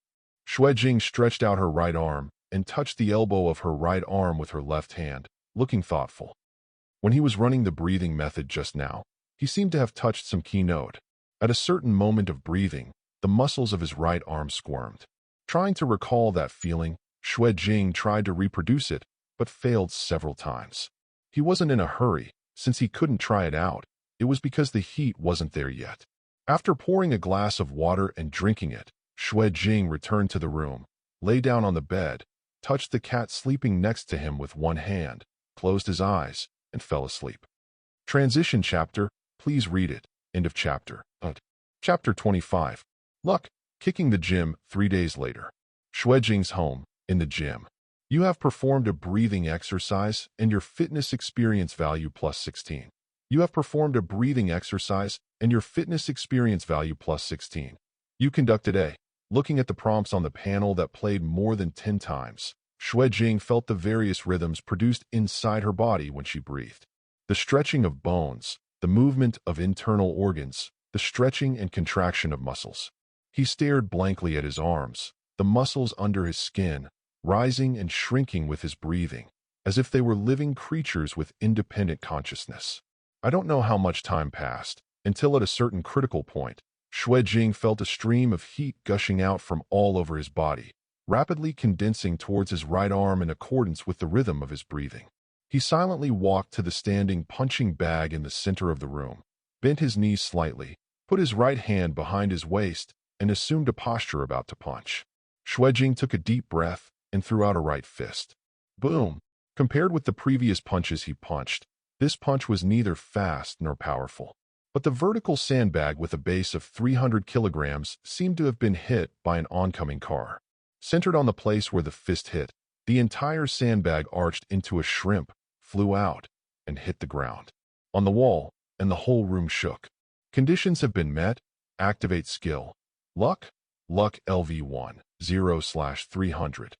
Speaker 1: Xue Jing stretched out her right arm and touched the elbow of her right arm with her left hand, looking thoughtful. When he was running the breathing method just now, he seemed to have touched some key note. At a certain moment of breathing, the muscles of his right arm squirmed. Trying to recall that feeling, Xue Jing tried to reproduce it, but failed several times. He wasn't in a hurry, since he couldn't try it out. It was because the heat wasn't there yet. After pouring a glass of water and drinking it, Xue Jing returned to the room, lay down on the bed, touched the cat sleeping next to him with one hand, closed his eyes, and fell asleep. Transition chapter, please read it. End of chapter. Chapter 25. Luck. Kicking the gym 3 days later. Xue Jing's home, in the gym. You have performed a breathing exercise and your fitness experience value plus 16. You have performed a breathing exercise and your fitness experience value plus 16. You conducted a. Looking at the prompts on the panel that played more than 10 times, Xue Jing felt the various rhythms produced inside her body when she breathed. The stretching of bones, the movement of internal organs, the stretching and contraction of muscles. He stared blankly at his arms, the muscles under his skin, rising and shrinking with his breathing, as if they were living creatures with independent consciousness. I don't know how much time passed, until at a certain critical point, Xue Jing felt a stream of heat gushing out from all over his body, rapidly condensing towards his right arm in accordance with the rhythm of his breathing. He silently walked to the standing punching bag in the center of the room, bent his knees slightly, put his right hand behind his waist, and assumed a posture about to punch. Xue Jing took a deep breath and threw out a right fist. Boom! Compared with the previous punches he punched, this punch was neither fast nor powerful. But the vertical sandbag with a base of 300 kilograms seemed to have been hit by an oncoming car. Centered on the place where the fist hit, the entire sandbag arched into a shrimp, flew out, and hit the ground. On the wall, and the whole room shook. Conditions have been met. Activate skill. Luck? Luck LV1, 0/300.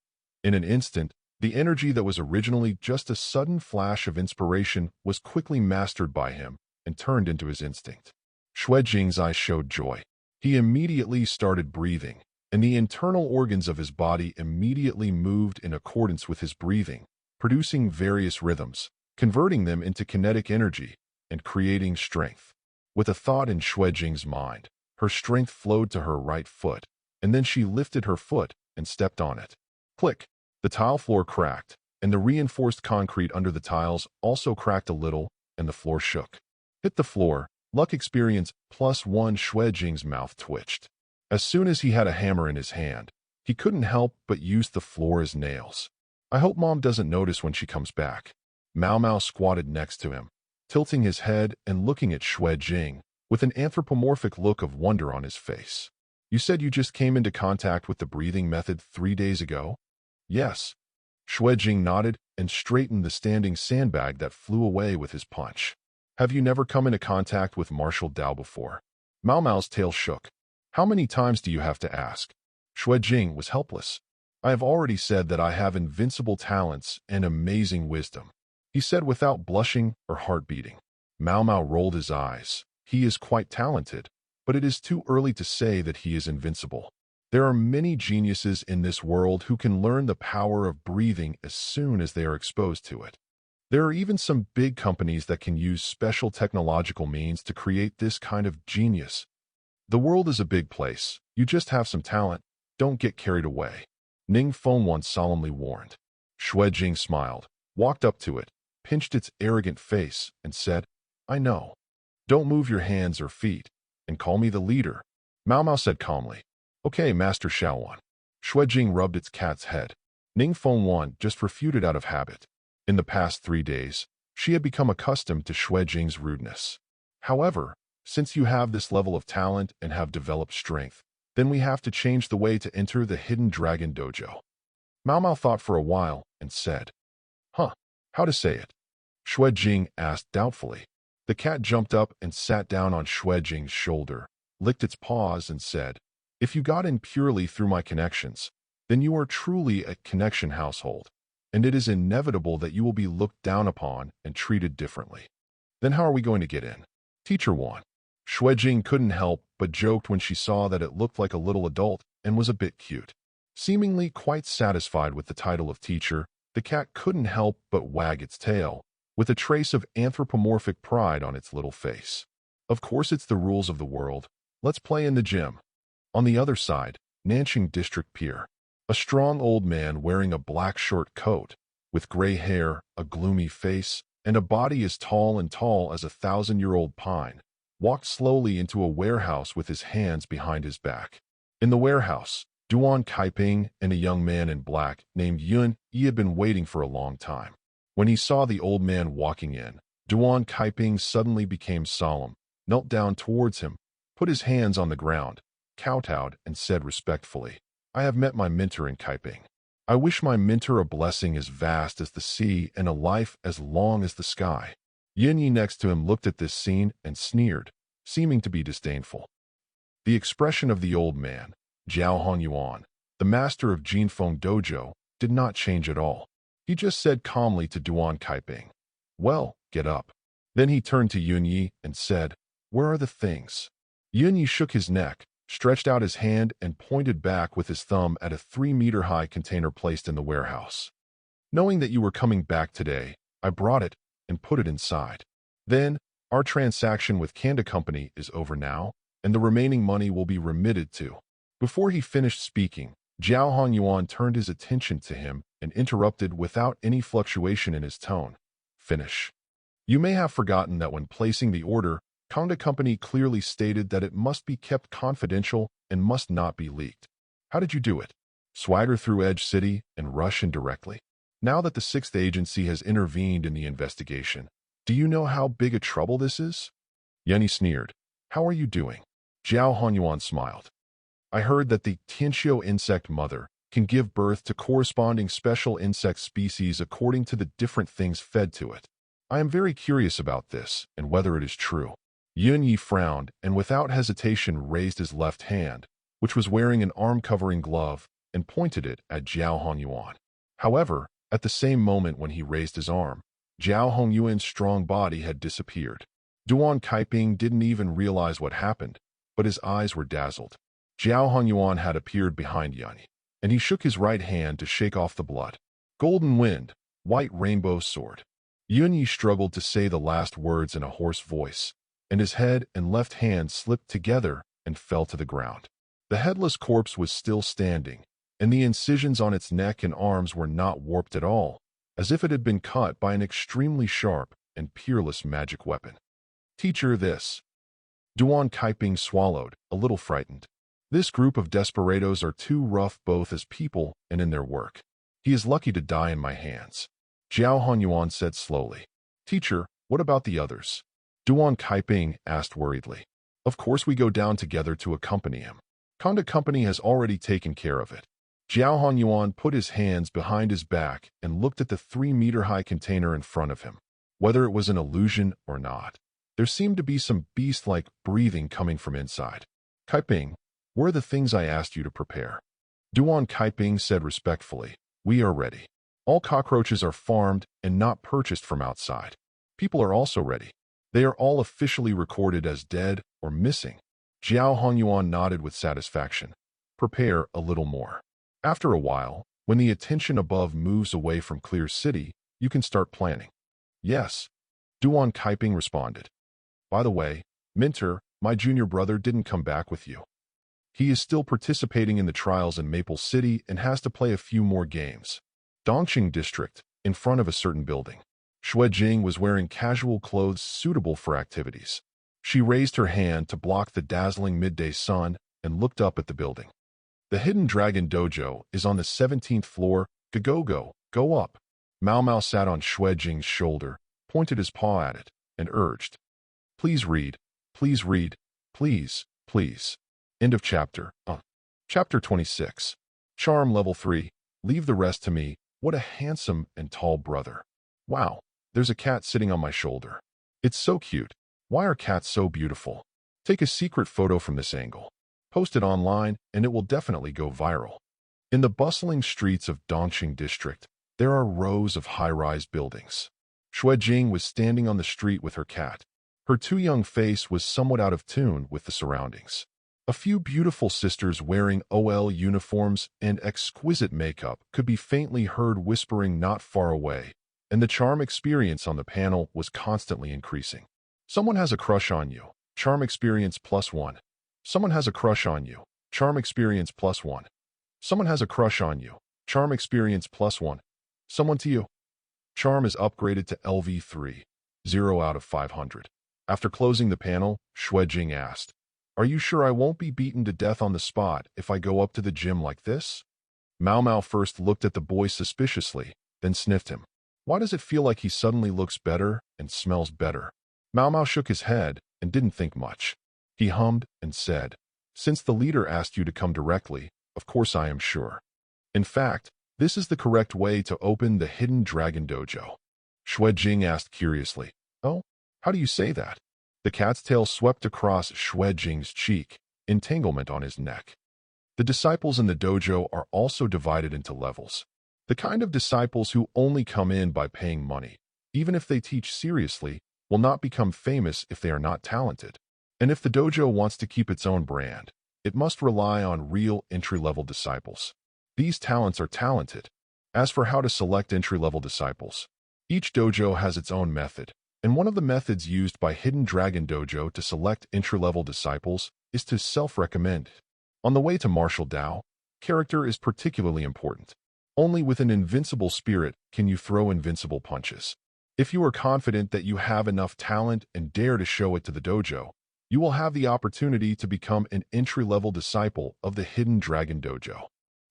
Speaker 1: In an instant, the energy that was originally just a sudden flash of inspiration was quickly mastered by him and turned into his instinct. Xue Jing's eyes showed joy. He immediately started breathing, and the internal organs of his body immediately moved in accordance with his breathing, producing various rhythms, converting them into kinetic energy, and creating strength. With a thought in Xue Jing's mind, her strength flowed to her right foot, and then she lifted her foot and stepped on it. Click! The tile floor cracked, and the reinforced concrete under the tiles also cracked a little, and the floor shook. Hit the floor. Luck experience +1. Xue Jing's mouth twitched. As soon as he had a hammer in his hand, he couldn't help but use the floor as nails. I hope Mom doesn't notice when she comes back. Mao Mao squatted next to him, tilting his head and looking at Xue Jing with an anthropomorphic look of wonder on his face. You said you just came into contact with the breathing method 3 days ago? Yes. Xue Jing nodded and straightened the standing sandbag that flew away with his punch. Have you never come into contact with Martial Dao before? Mao Mao's tail shook. How many times do you have to ask? Xue Jing was helpless. I have already said that I have invincible talents and amazing wisdom, he said without blushing or heart beating. Mao Mao rolled his eyes. He is quite talented, but it is too early to say that he is invincible. There are many geniuses in this world who can learn the power of breathing as soon as they are exposed to it. There are even some big companies that can use special technological means to create this kind of genius. The world is a big place. You just have some talent. Don't get carried away. Ning Feng once solemnly warned. Xue Jing smiled, walked up to it, pinched its arrogant face, and said, I know. Don't move your hands or feet, and call me the leader, Mao Mao said calmly. Okay, Master Shaowan. Xue Jing rubbed its cat's head. Ning Fengwan just refuted out of habit. In the past 3 days, she had become accustomed to Xue Jing's rudeness. However, since you have this level of talent and have developed strength, then we have to change the way to enter the Hidden Dragon Dojo. Mao Mao thought for a while and said, Huh, how to say it? Xue Jing asked doubtfully. The cat jumped up and sat down on Xue Jing's shoulder, licked its paws and said, If you got in purely through my connections, then you are truly a connection household, and it is inevitable that you will be looked down upon and treated differently. Then how are we going to get in? Teacher Wan. Xue Jing couldn't help but joked when she saw that it looked like a little adult and was a bit cute. Seemingly quite satisfied with the title of teacher, the cat couldn't help but wag its tail, with a trace of anthropomorphic pride on its little face. Of course it's the rules of the world. Let's play in the gym. On the other side, Nanjing District Pier. A strong old man wearing a black short coat, with gray hair, a gloomy face, and a body as tall as a 1,000-year-old pine, walked slowly into a warehouse with his hands behind his back. In the warehouse, Duan Kaiping and a young man in black named Yun Yi had been waiting for a long time. When he saw the old man walking in, Duan Kaiping suddenly became solemn, knelt down towards him, put his hands on the ground, kowtowed, and said respectfully, I have met my mentor in Kaiping. I wish my mentor a blessing as vast as the sea and a life as long as the sky. Yin Yi next to him looked at this scene and sneered, seeming to be disdainful. The expression of the old man, Jiao Honyuan, the master of Jinfeng Dojo, did not change at all. He just said calmly to Duan Kaiping, Well, get up. Then he turned to Yun Yi and said, Where are the things? Yun Yi shook his neck, stretched out his hand and pointed back with his thumb at a 3-meter-high container placed in the warehouse. Knowing that you were coming back today, I brought it and put it inside. Then, our transaction with Kanda Company is over now, and the remaining money will be remitted to. Before he finished speaking, Jiao Honyuan turned his attention to him and interrupted without any fluctuation in his tone. Finish. You may have forgotten that when placing the order, Kanda Company clearly stated that it must be kept confidential and must not be leaked. How did you do it? Swagger through Edge City and rush in directly? Now that the 6th agency has intervened in the investigation, do you know how big a trouble this is? Yunyi sneered. How are you doing? Jiao Honyuan smiled. I heard that the Tianxiu insect mother can give birth to corresponding special insect species according to the different things fed to it. I am very curious about this and whether it is true. Yun Yi frowned and without hesitation raised his left hand, which was wearing an arm-covering glove, and pointed it at Jiao Honyuan. However, at the same moment when he raised his arm, Jiao Hongyuan's strong body had disappeared. Duan Kaiping didn't even realize what happened, but his eyes were dazzled. Jiao Honyuan had appeared behind Yunyi, and he shook his right hand to shake off the blood. Golden wind, white rainbow sword. Yunyi struggled to say the last words in a hoarse voice, and his head and left hand slipped together and fell to the ground. The headless corpse was still standing, and the incisions on its neck and arms were not warped at all, as if it had been cut by an extremely sharp and peerless magic weapon. Teacher, this. Duan Kaiping swallowed, a little frightened. This group of desperados are too rough both as people and in their work. He is lucky to die in my hands. Jiao Honyuan said slowly. Teacher, what about the others? Duan Kaiping asked worriedly. Of course we go down together to accompany him. Kanda Company has already taken care of it. Jiao Honyuan put his hands behind his back and looked at the 3-meter-high container in front of him. Whether it was an illusion or not, there seemed to be some beast-like breathing coming from inside. Kaiping, where are the things I asked you to prepare? Duan Kaiping said respectfully, We are ready. All cockroaches are farmed and not purchased from outside. People are also ready. They are all officially recorded as dead or missing. Jiao Honyuan nodded with satisfaction. Prepare a little more. After a while, when the attention above moves away from Clear City, you can start planning. Yes. Duan Kaiping responded. By the way, Minter, my junior brother didn't come back with you. He is still participating in the trials in Maple City and has to play a few more games. Dongqing District, in front of a certain building. Xue Jing was wearing casual clothes suitable for activities. She raised her hand to block the dazzling midday sun and looked up at the building. The Hidden Dragon Dojo is on the 17th floor. Go up. Mao Mao sat on Xue Jing's shoulder, pointed his paw at it, and urged, Please read, please read, please, please. End of chapter. Chapter 26. Charm level 3. Leave the rest to me. What a handsome and tall brother. Wow, there's a cat sitting on my shoulder. It's so cute. Why are cats so beautiful? Take a secret photo from this angle. Post it online and it will definitely go viral. In the bustling streets of Dongqing district, there are rows of high-rise buildings. Xue Jing was standing on the street with her cat. Her too young face was somewhat out of tune with the surroundings. A few beautiful sisters wearing OL uniforms and exquisite makeup could be faintly heard whispering not far away, and the charm experience on the panel was constantly increasing. Someone has a crush on you. Charm experience +1. Someone has a crush on you. Charm experience +1. Someone has a crush on you. Charm experience +1. Someone to you. Charm is upgraded to LV3. 0 out of 500. After closing the panel, Xue Jing asked, Are you sure I won't be beaten to death on the spot if I go up to the gym like this? Mao Mao first looked at the boy suspiciously, then sniffed him. Why does it feel like he suddenly looks better and smells better? Mao Mao shook his head and didn't think much. He hummed and said, Since the leader asked you to come directly, of course I am sure. In fact, this is the correct way to open the Hidden Dragon Dojo. Xue Jing asked curiously, Oh, how do you say that? The cat's tail swept across Xue Jing's cheek, entanglement on his neck. The disciples in the dojo are also divided into levels. The kind of disciples who only come in by paying money, even if they teach seriously, will not become famous if they are not talented. And if the dojo wants to keep its own brand, it must rely on real entry-level disciples. These talents are talented. As for how to select entry-level disciples, each dojo has its own method, and one of the methods used by Hidden Dragon Dojo to select entry-level disciples is to self-recommend. On the way to Martial Dao, character is particularly important. Only with an invincible spirit can you throw invincible punches. If you are confident that you have enough talent and dare to show it to the dojo, you will have the opportunity to become an entry-level disciple of the Hidden Dragon Dojo.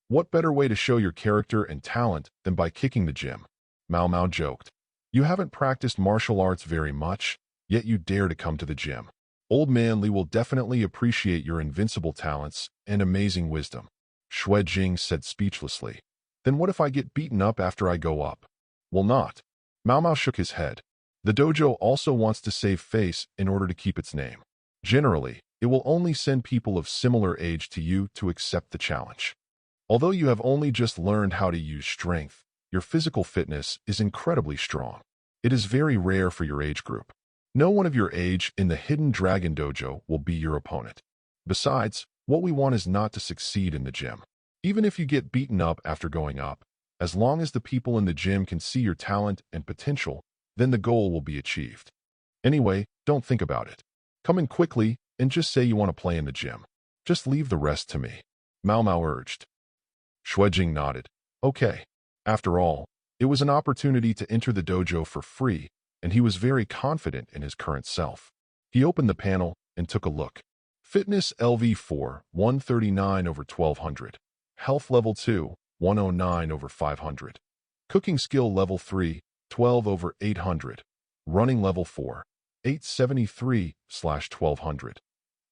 Speaker 1: What better way to show your character and talent than by kicking the gym? Mao Mao joked. You haven't practiced martial arts very much, yet you dare to come to the gym. Old Man Li will definitely appreciate your invincible talents and amazing wisdom. Xue Jing said speechlessly. Then what if I get beaten up after I go up? Will not. Mao Mao shook his head. The dojo also wants to save face in order to keep its name. Generally, it will only send people of similar age to you to accept the challenge. Although you have only just learned how to use strength, your physical fitness is incredibly strong. It is very rare for your age group. No one of your age in the Hidden Dragon Dojo will be your opponent. Besides, what we want is not to succeed in the gym. Even if you get beaten up after going up, as long as the people in the gym can see your talent and potential, then the goal will be achieved. Anyway, don't think about it. Come in quickly and just say you want to play in the gym. Just leave the rest to me. Mao Mao urged. Xue Jing nodded. Okay. After all, it was an opportunity to enter the dojo for free, and he was very confident in his current self. He opened the panel and took a look. Fitness LV4, 139 over 1200. Health level 2, 109 over 500. Cooking skill level 3, 12 over 800. Running level 4, 873/1200.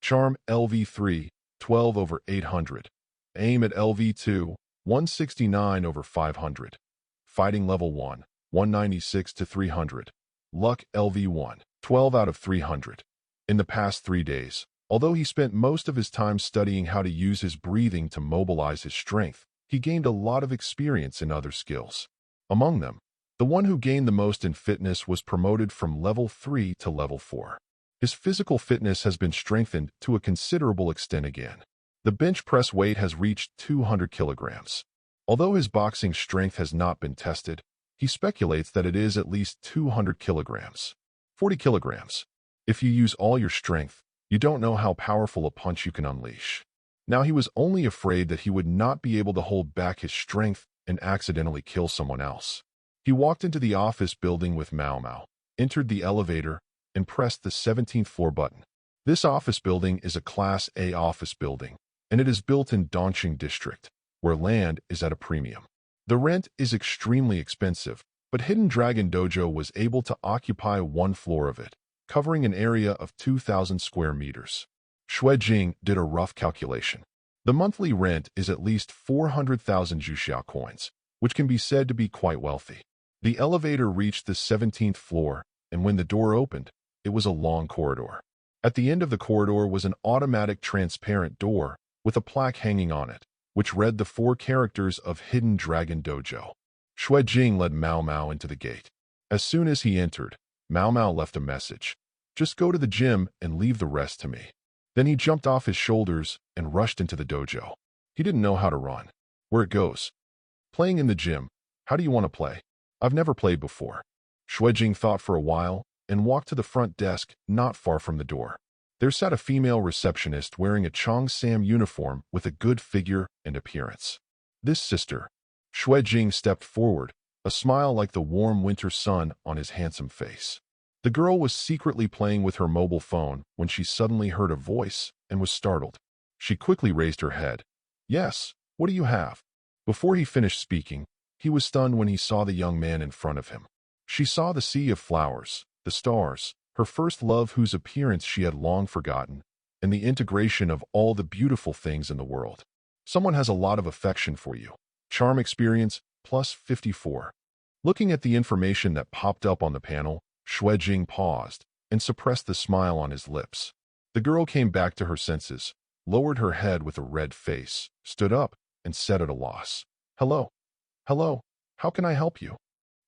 Speaker 1: Charm LV3, 12 over 800. Aim at LV2, 169 over 500. Fighting level 1, 196 to 300. Luck LV1, 12 out of 300. In the past 3 days, although he spent most of his time studying how to use his breathing to mobilize his strength, he gained a lot of experience in other skills. Among them, the one who gained the most in fitness was promoted from level 3 to level 4. His physical fitness has been strengthened to a considerable extent again. The bench press weight has reached 200 kilograms. Although his boxing strength has not been tested, he speculates that it is at least 200 kilograms. 40 kilograms. If you use all your strength, you don't know how powerful a punch you can unleash. Now he was only afraid that he would not be able to hold back his strength and accidentally kill someone else. He walked into the office building with Mao Mao, entered the elevator, and pressed the 17th floor button. This office building is a Class A office building, and it is built in Dongqing District, where land is at a premium. The rent is extremely expensive, but Hidden Dragon Dojo was able to occupy one floor of it, covering an area of 2,000 square meters. Xue Jing did a rough calculation. The monthly rent is at least 400,000 Zhuxiao coins, which can be said to be quite wealthy. The elevator reached the 17th floor, and when the door opened, it was a long corridor. At the end of the corridor was an automatic transparent door with a plaque hanging on it, which read the 4 characters of Hidden Dragon Dojo. Xue Jing led Mao Mao into the gate. As soon as he entered, Mao Mao left a message. Just go to the gym and leave the rest to me. Then he jumped off his shoulders and rushed into the dojo. He didn't know how to run. Where it goes. Playing in the gym. How do you want to play? I've never played before. Xue Jing thought for a while and walked to the front desk not far from the door. There sat a female receptionist wearing a Cheongsam uniform with a good figure and appearance. This sister. Xue Jing stepped forward, a smile like the warm winter sun on his handsome face. The girl was secretly playing with her mobile phone when she suddenly heard a voice and was startled. She quickly raised her head. Yes, what do you have? Before he finished speaking, he was stunned when he saw the young man in front of him. She saw the sea of flowers, the stars, her first love whose appearance she had long forgotten, and the integration of all the beautiful things in the world. Someone has a lot of affection for you. Charm experience, plus 54. Looking at the information that popped up on the panel, Xue Jing paused and suppressed the smile on his lips. The girl came back to her senses, lowered her head with a red face, stood up, and said at a loss, Hello. Hello. How can I help you?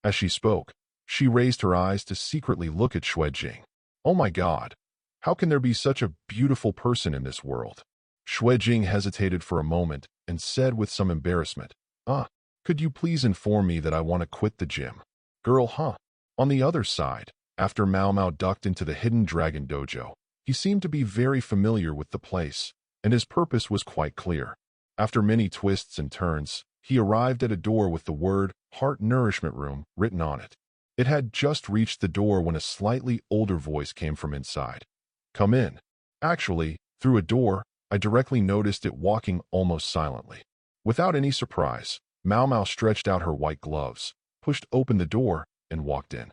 Speaker 1: As she spoke, she raised her eyes to secretly look at Xue Jing. Oh my God. How can there be such a beautiful person in this world? Xue Jing hesitated for a moment and said with some embarrassment, could you please inform me that I want to quit the gym? Girl, huh? On the other side, after Mao Mao ducked into the Hidden Dragon Dojo, he seemed to be very familiar with the place, and his purpose was quite clear. After many twists and turns, he arrived at a door with the word Heart Nourishment Room written on it. It had just reached the door when a slightly older voice came from inside. Come in. Actually, through a door, I directly noticed it walking almost silently. Without any surprise, Mao Mao stretched out her white gloves, pushed open the door, and walked in.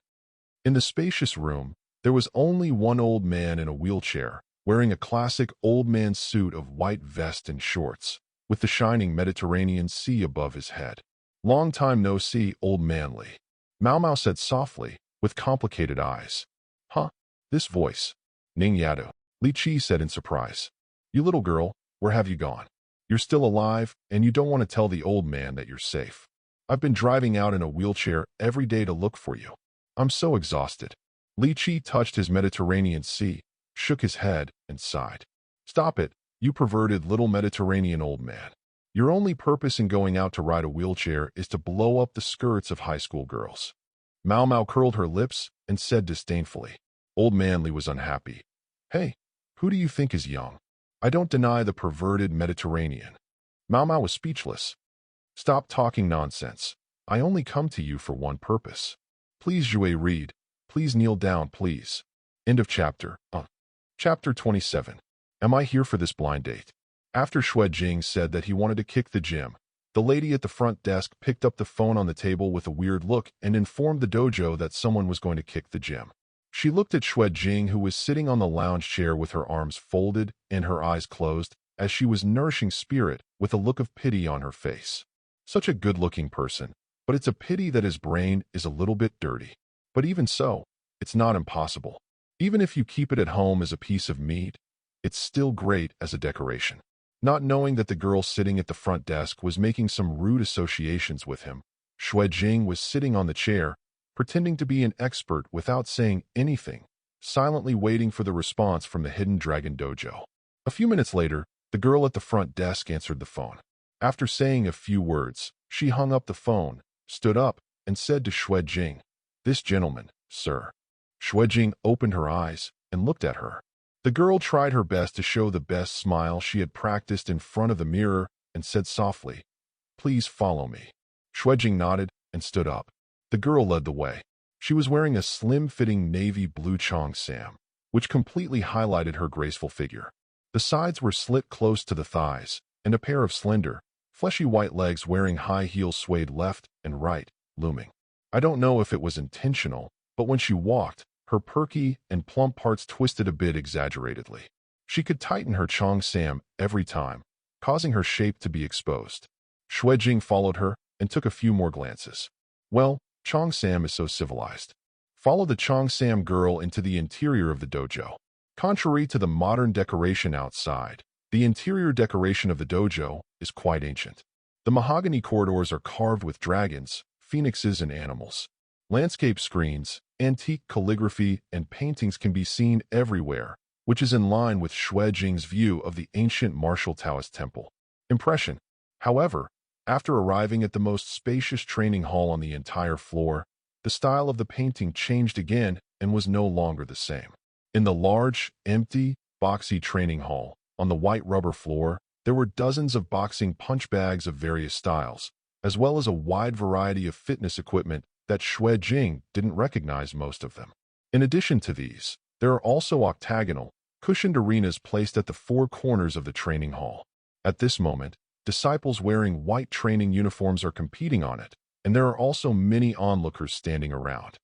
Speaker 1: In the spacious room, there was only one old man in a wheelchair, wearing a classic old man suit of white vest and shorts, with the shining Mediterranean Sea above his head. Long time no see, old manly. Mao Mao said softly, with complicated eyes. Huh? This voice. Ning Yadu. Li Qi said in surprise. You little girl, where have you gone? You're still alive, and you don't want to tell the old man that you're safe. I've been driving out in a wheelchair every day to look for you. I'm so exhausted. Li Qi touched his Mediterranean Sea, shook his head, and sighed. Stop it, you perverted little Mediterranean old man. Your only purpose in going out to ride a wheelchair is to blow up the skirts of high school girls. Mao Mao curled her lips and said disdainfully. Old Manly was unhappy. Hey, who do you think is young? I don't deny the perverted Mediterranean. Mao Mao was speechless. Stop talking nonsense. I only come to you for one purpose. Please, Xue, read. Please kneel down, please. End of chapter. Chapter 27. Am I here for this blind date? After Xue Jing said that he wanted to kick the gym, the lady at the front desk picked up the phone on the table with a weird look and informed the dojo that someone was going to kick the gym. She looked at Xue Jing, who was sitting on the lounge chair with her arms folded and her eyes closed, as she was nourishing spirit with a look of pity on her face. Such a good-looking person, but it's a pity that his brain is a little bit dirty. But even so, it's not impossible. Even if you keep it at home as a piece of meat, it's still great as a decoration. Not knowing that the girl sitting at the front desk was making some rude associations with him, Xue Jing was sitting on the chair, pretending to be an expert without saying anything, silently waiting for the response from the Hidden Dragon Dojo. A few minutes later, the girl at the front desk answered the phone. After saying a few words, she hung up the phone, stood up, and said to Xue Jing, This gentleman, sir. Xue Jing opened her eyes and looked at her. The girl tried her best to show the best smile she had practiced in front of the mirror and said softly, Please follow me. Xue Jing nodded and stood up. The girl led the way. She was wearing a slim-fitting navy blue cheongsam, which completely highlighted her graceful figure. The sides were slit close to the thighs, and a pair of slender, fleshy white legs wearing high heels swayed left and right, looming. I don't know if it was intentional, but when she walked, her perky and plump parts twisted a bit exaggeratedly. She could tighten her cheongsam every time, causing her shape to be exposed. Xue Jing followed her and took a few more glances. Well, cheongsam is so civilized. Follow the cheongsam girl into the interior of the dojo. Contrary to the modern decoration outside, the interior decoration of the dojo is quite ancient. The mahogany corridors are carved with dragons, phoenixes, and animals. Landscape screens, antique calligraphy, and paintings can be seen everywhere, which is in line with Xue Jing's view of the ancient Martial Taoist temple. Impression. However, after arriving at the most spacious training hall on the entire floor, the style of the painting changed again and was no longer the same. In the large, empty, boxy training hall, on the white rubber floor, there were dozens of boxing punch bags of various styles, as well as a wide variety of fitness equipment that Xue Jing didn't recognize most of them. In addition to these, there are also octagonal, cushioned arenas placed at the four corners of the training hall. At this moment, disciples wearing white training uniforms are competing on it, and there are also many onlookers standing around.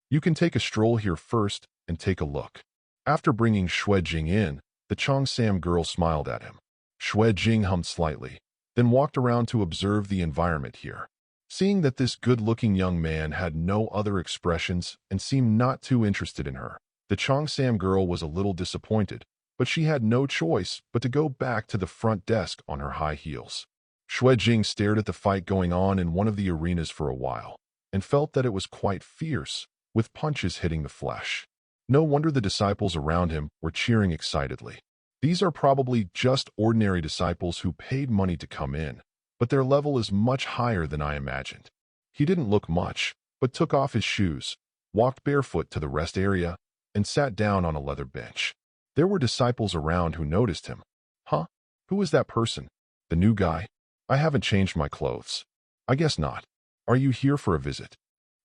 Speaker 1: You can take a stroll here first and take a look. After bringing Xue Jing in, the cheongsam girl smiled at him. Xue Jing hummed slightly, then walked around to observe the environment here. Seeing that this good-looking young man had no other expressions and seemed not too interested in her, the cheongsam girl was a little disappointed, but she had no choice but to go back to the front desk on her high heels. Xue Jing stared at the fight going on in one of the arenas for a while, and felt that it was quite fierce, with punches hitting the flesh. No wonder the disciples around him were cheering excitedly. These are probably just ordinary disciples who paid money to come in, but their level is much higher than I imagined. He didn't look much, but took off his shoes, walked barefoot to the rest area, and sat down on a leather bench. There were disciples around who noticed him. Huh? Who is that person? The new guy? I haven't changed my clothes. I guess not. Are you here for a visit?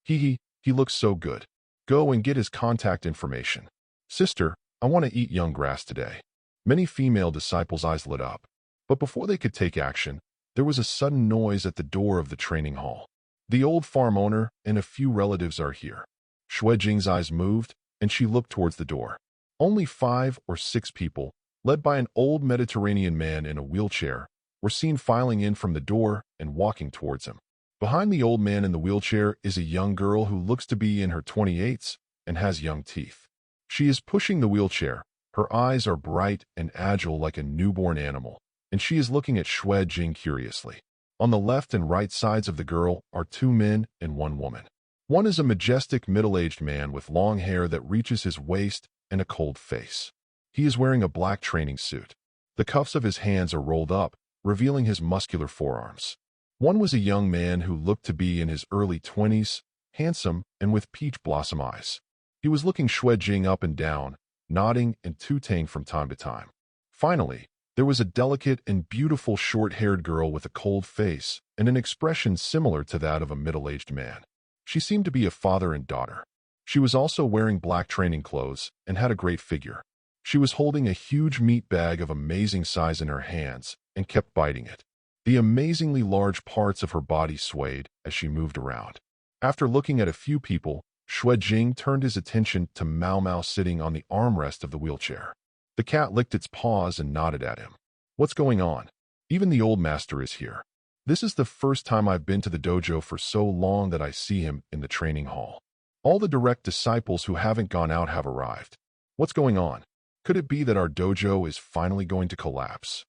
Speaker 1: He looks so good. Go and get his contact information. Sister, I want to eat young grass today. Many female disciples' eyes lit up. But before they could take action, there was a sudden noise at the door of the training hall. The old farm owner and a few relatives are here. Xue Jing's eyes moved, and she looked towards the door. Only 5 or 6 people, led by an old Mediterranean man in a wheelchair, were seen filing in from the door and walking towards him. Behind the old man in the wheelchair is a young girl who looks to be in her 28s and has young teeth. She is pushing the wheelchair. Her eyes are bright and agile like a newborn animal, and she is looking at Xue Jing curiously. On the left and right sides of the girl are 2 men and 1 woman. One is a majestic middle-aged man with long hair that reaches his waist and a cold face. He is wearing a black training suit. The cuffs of his hands are rolled up, revealing his muscular forearms. One was a young man who looked to be in his early 20s, handsome and with peach blossom eyes. He was looking Xue Jing up and down, nodding and tooting from time to time. Finally, there was a delicate and beautiful short-haired girl with a cold face and an expression similar to that of a middle-aged man. She seemed to be a father and daughter. She was also wearing black training clothes and had a great figure. She was holding a huge meat bag of amazing size in her hands and kept biting it. The amazingly large parts of her body swayed as she moved around. After looking at a few people, Xue Jing turned his attention to Mao Mao sitting on the armrest of the wheelchair. The cat licked its paws and nodded at him. What's going on? Even the old master is here. This is the first time I've been to the dojo for so long that I see him in the training hall. All the direct disciples who haven't gone out have arrived. What's going on? Could it be that our dojo is finally going to collapse?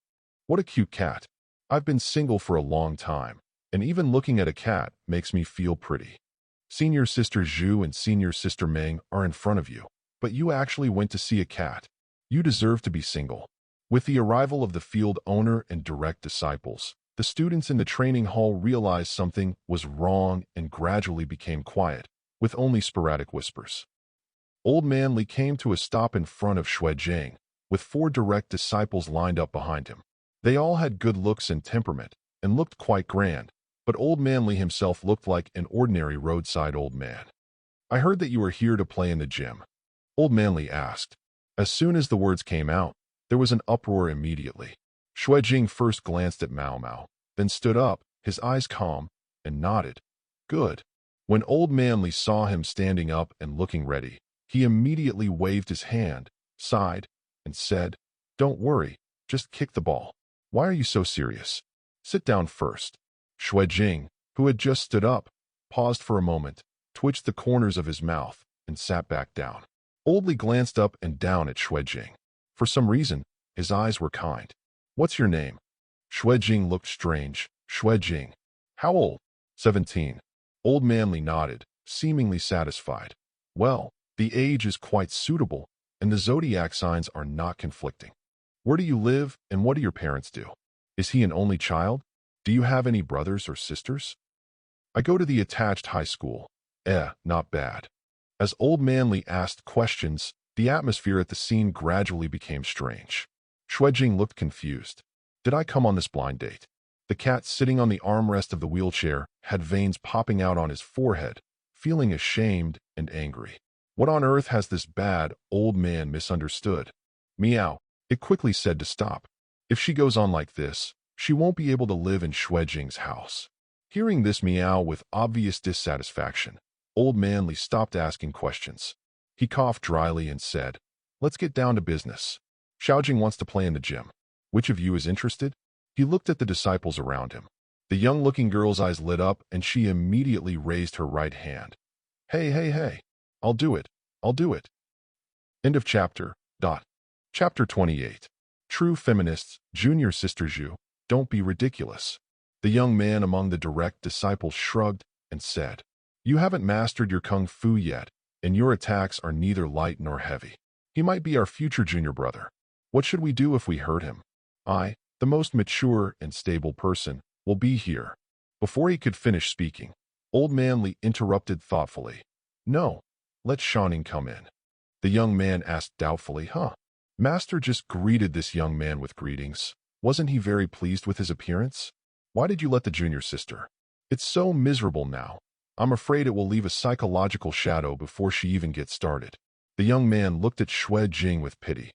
Speaker 1: What a cute cat. I've been single for a long time, and even looking at a cat makes me feel pretty. Senior Sister Zhu and Senior Sister Meng are in front of you, but you actually went to see a cat. You deserve to be single. With the arrival of the field owner and direct disciples, the students in the training hall realized something was wrong and gradually became quiet, with only sporadic whispers. Old Man Li came to a stop in front of Xue Jing, with 4 direct disciples lined up behind him. They all had good looks and temperament, and looked quite grand, but Old Man Li himself looked like an ordinary roadside old man. I heard that you were here to play in the gym. Old Man Li asked. As soon as the words came out, There was an uproar immediately. Xue Jing first glanced at Mao Mao, then stood up, his eyes calm, and nodded. Good. When Old Manly saw him standing up and looking ready, he immediately waved his hand, sighed, and said, "Don't worry, just kick the ball. Why are you so serious? Sit down first." Xue Jing, who had just stood up, paused for a moment, twitched the corners of his mouth, and sat back down. Oldly glanced up and down at Xue Jing. For some reason, his eyes were kind. "What's your name?" Xue Jing looked strange. "Xue Jing." "How old?" 17. Old Manly nodded, seemingly satisfied. "Well, the age is quite suitable, and the zodiac signs are not conflicting. Where do you live, and what do your parents do? Is he an only child? Do you have any brothers or sisters?" "I go to the attached high school." Not bad." As Old Manly asked questions, the atmosphere at the scene gradually became strange. Xue Jing looked confused. "Did I come on this blind date?" The cat sitting on the armrest of the wheelchair had veins popping out on his forehead, feeling ashamed and angry. What on earth has this bad old man misunderstood? "Meow," it quickly said to stop. "If she goes on like this, she won't be able to live in Xue Jing's house." Hearing this meow with obvious dissatisfaction, Old Manly stopped asking questions. He coughed dryly and said, "Let's get down to business. Xue Jing wants to play in the gym. Which of you is interested?" He looked at the disciples around him. The young-looking girl's eyes lit up, and she immediately raised her right hand. Hey. I'll do it. I'll do it." End of chapter. Chapter 28. True feminists, Junior Sister Xue, don't be ridiculous. The young man among the direct disciples shrugged and said, "You haven't mastered your kung fu yet, and your attacks are neither light nor heavy. He might be our future junior brother. What should we do if we hurt him? I, the most mature and stable person, will be here." Before he could finish speaking, Old Manly interrupted thoughtfully. "No, let Shaning come in." The young man asked doubtfully, Master just greeted this young man with greetings. Wasn't he very pleased with his appearance? Why did you let the junior sister? It's so miserable now. I'm afraid it will leave a psychological shadow before she even gets started." The young man looked at Xue Jing with pity.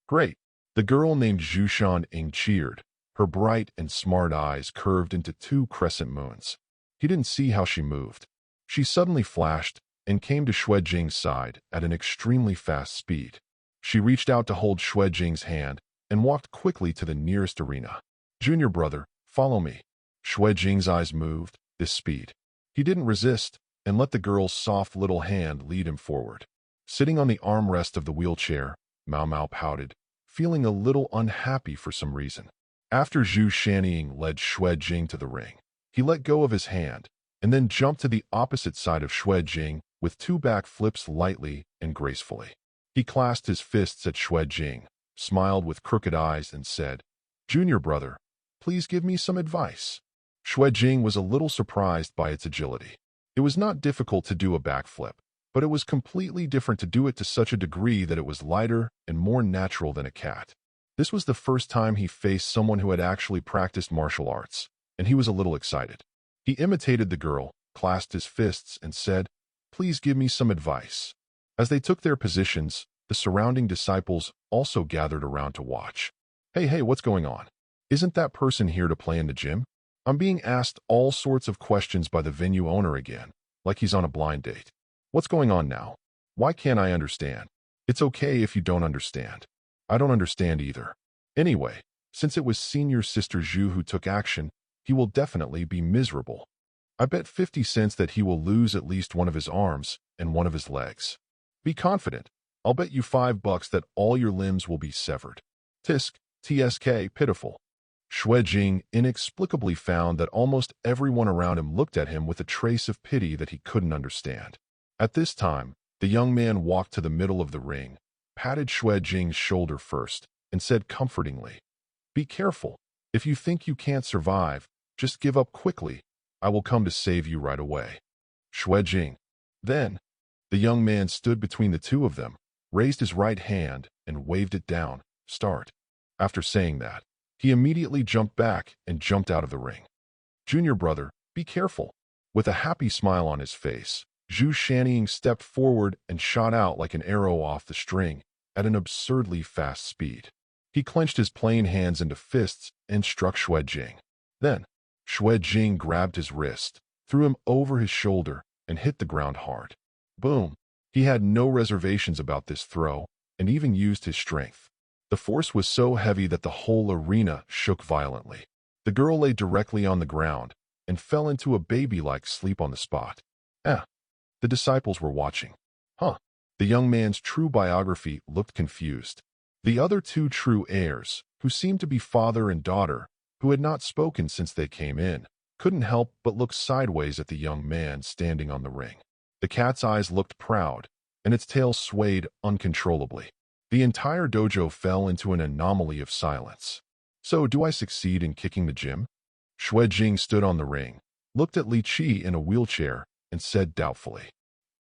Speaker 1: "Great." The girl named Xu Shan cheered. Her bright and smart eyes curved into two crescent moons. He didn't see how she moved. She suddenly flashed and came to Xue Jing's side at an extremely fast speed. She reached out to hold Xue Jing's hand and walked quickly to the nearest arena. "Junior brother, follow me." Xue Jing's eyes moved, this speed. He didn't resist and let the girl's soft little hand lead him forward. Sitting on the armrest of the wheelchair, Mao Mao pouted, feeling a little unhappy for some reason. After Xu Shanning led Xue Jing to the ring, he let go of his hand and then jumped to the opposite side of Xue Jing with two back flips lightly and gracefully. He clasped his fists at Xue Jing, smiled with crooked eyes, and said, "Junior brother, please give me some advice." Xue Jing was a little surprised by its agility. It was not difficult to do a backflip, but it was completely different to do it to such a degree that it was lighter and more natural than a cat. This was the first time he faced someone who had actually practiced martial arts, and he was a little excited. He imitated the girl, clasped his fists, and said, "Please give me some advice." As they took their positions, the surrounding disciples also gathered around to watch. Hey, what's going on? Isn't that person here to play in the gym? I'm being asked all sorts of questions by the venue owner again, like he's on a blind date. What's going on now? Why can't I understand? It's okay if you don't understand. I don't understand either. Anyway, since it was Senior Sister Xue who took action, he will definitely be miserable. I bet 50 cents that he will lose at least one of his arms and one of his legs. Be confident. I'll bet you $5 that all your limbs will be severed. TSK, pitiful. Xue Jing inexplicably found that almost everyone around him looked at him with a trace of pity that he couldn't understand. At this time, the young man walked to the middle of the ring, patted Xue Jing's shoulder first, and said comfortingly, "Be careful. If you think you can't survive, just give up quickly. I will come to save you right away." Xue Jing. Then, the young man stood between the two of them, raised his right hand, and waved it down. Start. After saying that, he immediately jumped back and jumped out of the ring. "Junior brother, be careful." With a happy smile on his face, Xu Shanning stepped forward and shot out like an arrow off the string at an absurdly fast speed. He clenched his plain hands into fists and struck Xue Jing. Then, Xue Jing grabbed his wrist, threw him over his shoulder, and hit the ground hard. Boom! He had no reservations about this throw, and even used his strength. The force was so heavy that the whole arena shook violently. The girl lay directly on the ground and fell into a baby-like sleep on the spot. The disciples were watching. The young man's true biography looked confused. The other two true heirs, who seemed to be father and daughter, who had not spoken since they came in, couldn't help but look sideways at the young man standing on the ring. The cat's eyes looked proud, and its tail swayed uncontrollably. The entire dojo fell into an anomaly of silence. So, do I succeed in kicking the gym? Xue Jing stood on the ring, looked at Li Qi in a wheelchair, and said doubtfully.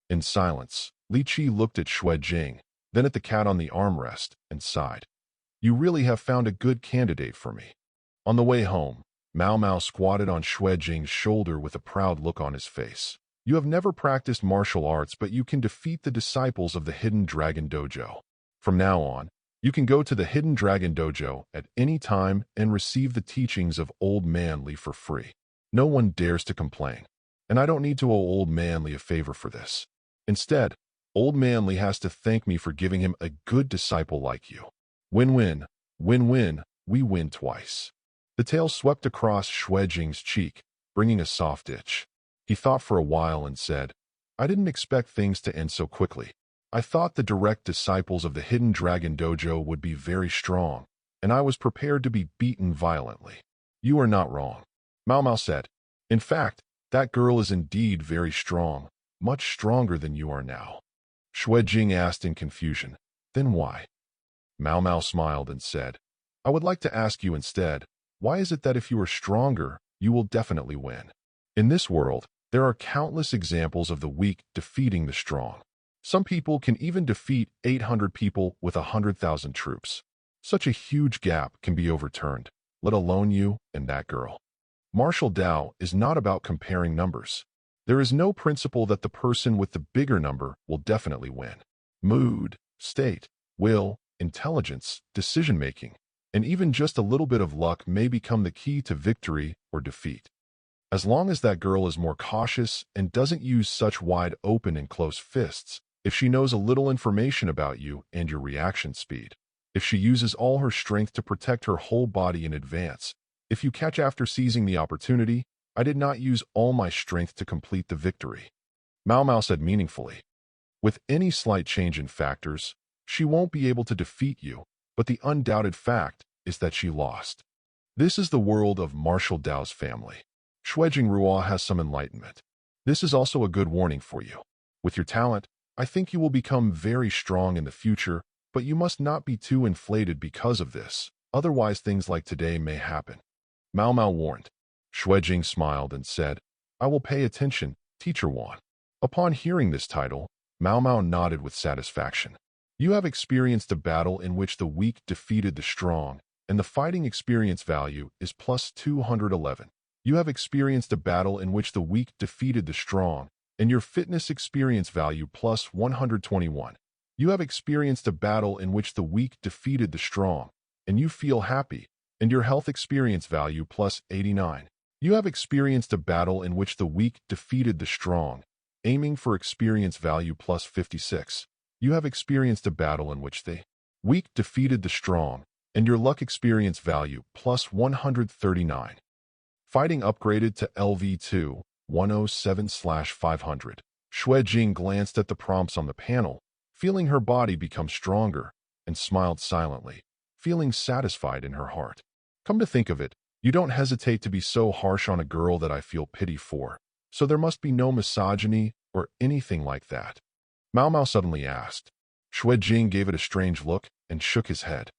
Speaker 1: In silence, Li Qi looked at Xue Jing, then at the cat on the armrest, and sighed. You really have found a good candidate for me. On the way home, Mao Mao squatted on Xue Jing's shoulder with a proud look on his face. You have never practiced martial arts, but you can defeat the disciples of the Hidden Dragon Dojo. From now on, you can go to the Hidden Dragon Dojo at any time and receive the teachings of Old Man Li for free. No one dares to complain, and I don't need to owe Old Man Li a favor for this. Instead, Old Man Li has to thank me for giving him a good disciple like you. Win-win, win-win, we win twice. The tail swept across Xue Jing's cheek, bringing a soft itch. He thought for a while and said, I didn't expect things to end so quickly. I thought the direct disciples of the Hidden Dragon Dojo would be very strong, and I was prepared to be beaten violently. You are not wrong, Mao Mao said. In fact, that girl is indeed very strong, much stronger than you are now. Xue Jing asked in confusion, then why? Mao Mao smiled and said, I would like to ask you instead, why is it that if you are stronger, you will definitely win? In this world, there are countless examples of the weak defeating the strong. Some people can even defeat 800 people with 100,000 troops. Such a huge gap can be overturned, let alone you and that girl. Martial Dao is not about comparing numbers. There is no principle that the person with the bigger number will definitely win. Mood, state, will, intelligence, decision-making, and even just a little bit of luck may become the key to victory or defeat. As long as that girl is more cautious and doesn't use such wide open and close fists, if she knows a little information about you and your reaction speed, if she uses all her strength to protect her whole body in advance, if you catch after seizing the opportunity, I did not use all my strength to complete the victory. Mao Mao said meaningfully. With any slight change in factors, she won't be able to defeat you, but the undoubted fact is that she lost. This is the world of Martial Dao's family. Xue Jing Ruo has some enlightenment. This is also a good warning for you. With your talent, I think you will become very strong in the future, but you must not be too inflated because of this, otherwise things like today may happen. Mao Mao warned. Xue Jing smiled and said, I will pay attention, Teacher Wan. Upon hearing this title, Mao Mao nodded with satisfaction. You have experienced a battle in which the weak defeated the strong, and the fighting experience value is plus 211. You have experienced a battle in which the weak defeated the strong, and your fitness experience value plus 121. You have experienced a battle in which the weak defeated the strong, and you feel happy, and your health experience value plus 89. You have experienced a battle in which the weak defeated the strong, aiming for experience value plus 56. You have experienced a battle in which the weak defeated the strong, and your luck experience value plus 139. Fighting upgraded to LV2, 107/500. Xue Jing glanced at the prompts on the panel, feeling her body become stronger, and smiled silently, feeling satisfied in her heart. Come to think of it, you don't hesitate to be so harsh on a girl that I feel pity for, so there must be no misogyny or anything like that. Mao Mao suddenly asked. Xue Jing gave it a strange look and shook his head.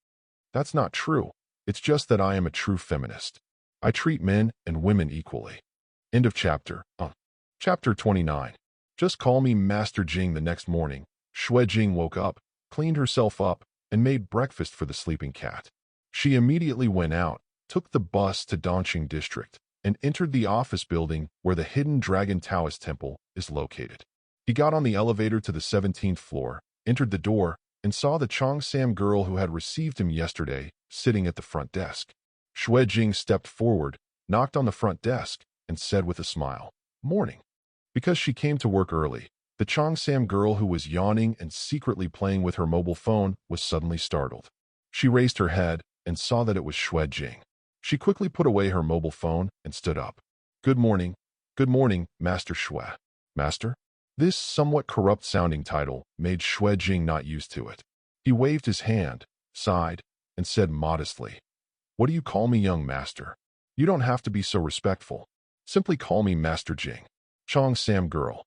Speaker 1: That's not true. It's just that I am a true feminist. I treat men and women equally. End of chapter. Chapter 29. Just call me Master Jing. The next morning, Xue Jing woke up, cleaned herself up, and made breakfast for the sleeping cat. She immediately went out, took the bus to Dongqing District, and entered the office building where the Hidden Dragon Taoist Temple is located. He got on the elevator to the 17th floor, entered the door, and saw the Cheongsam girl who had received him yesterday sitting at the front desk. Xue Jing stepped forward, knocked on the front desk, and said with a smile, "Morning." Because she came to work early, the Cheongsam girl who was yawning and secretly playing with her mobile phone was suddenly startled. She raised her head and saw that it was Xue Jing. She quickly put away her mobile phone and stood up. Good morning, Master Xue." Master? This somewhat corrupt-sounding title made Xue Jing not used to it. He waved his hand, sighed, and said modestly, "What do you call me, young master? You don't have to be so respectful. Simply call me Master Jing." Cheongsam girl.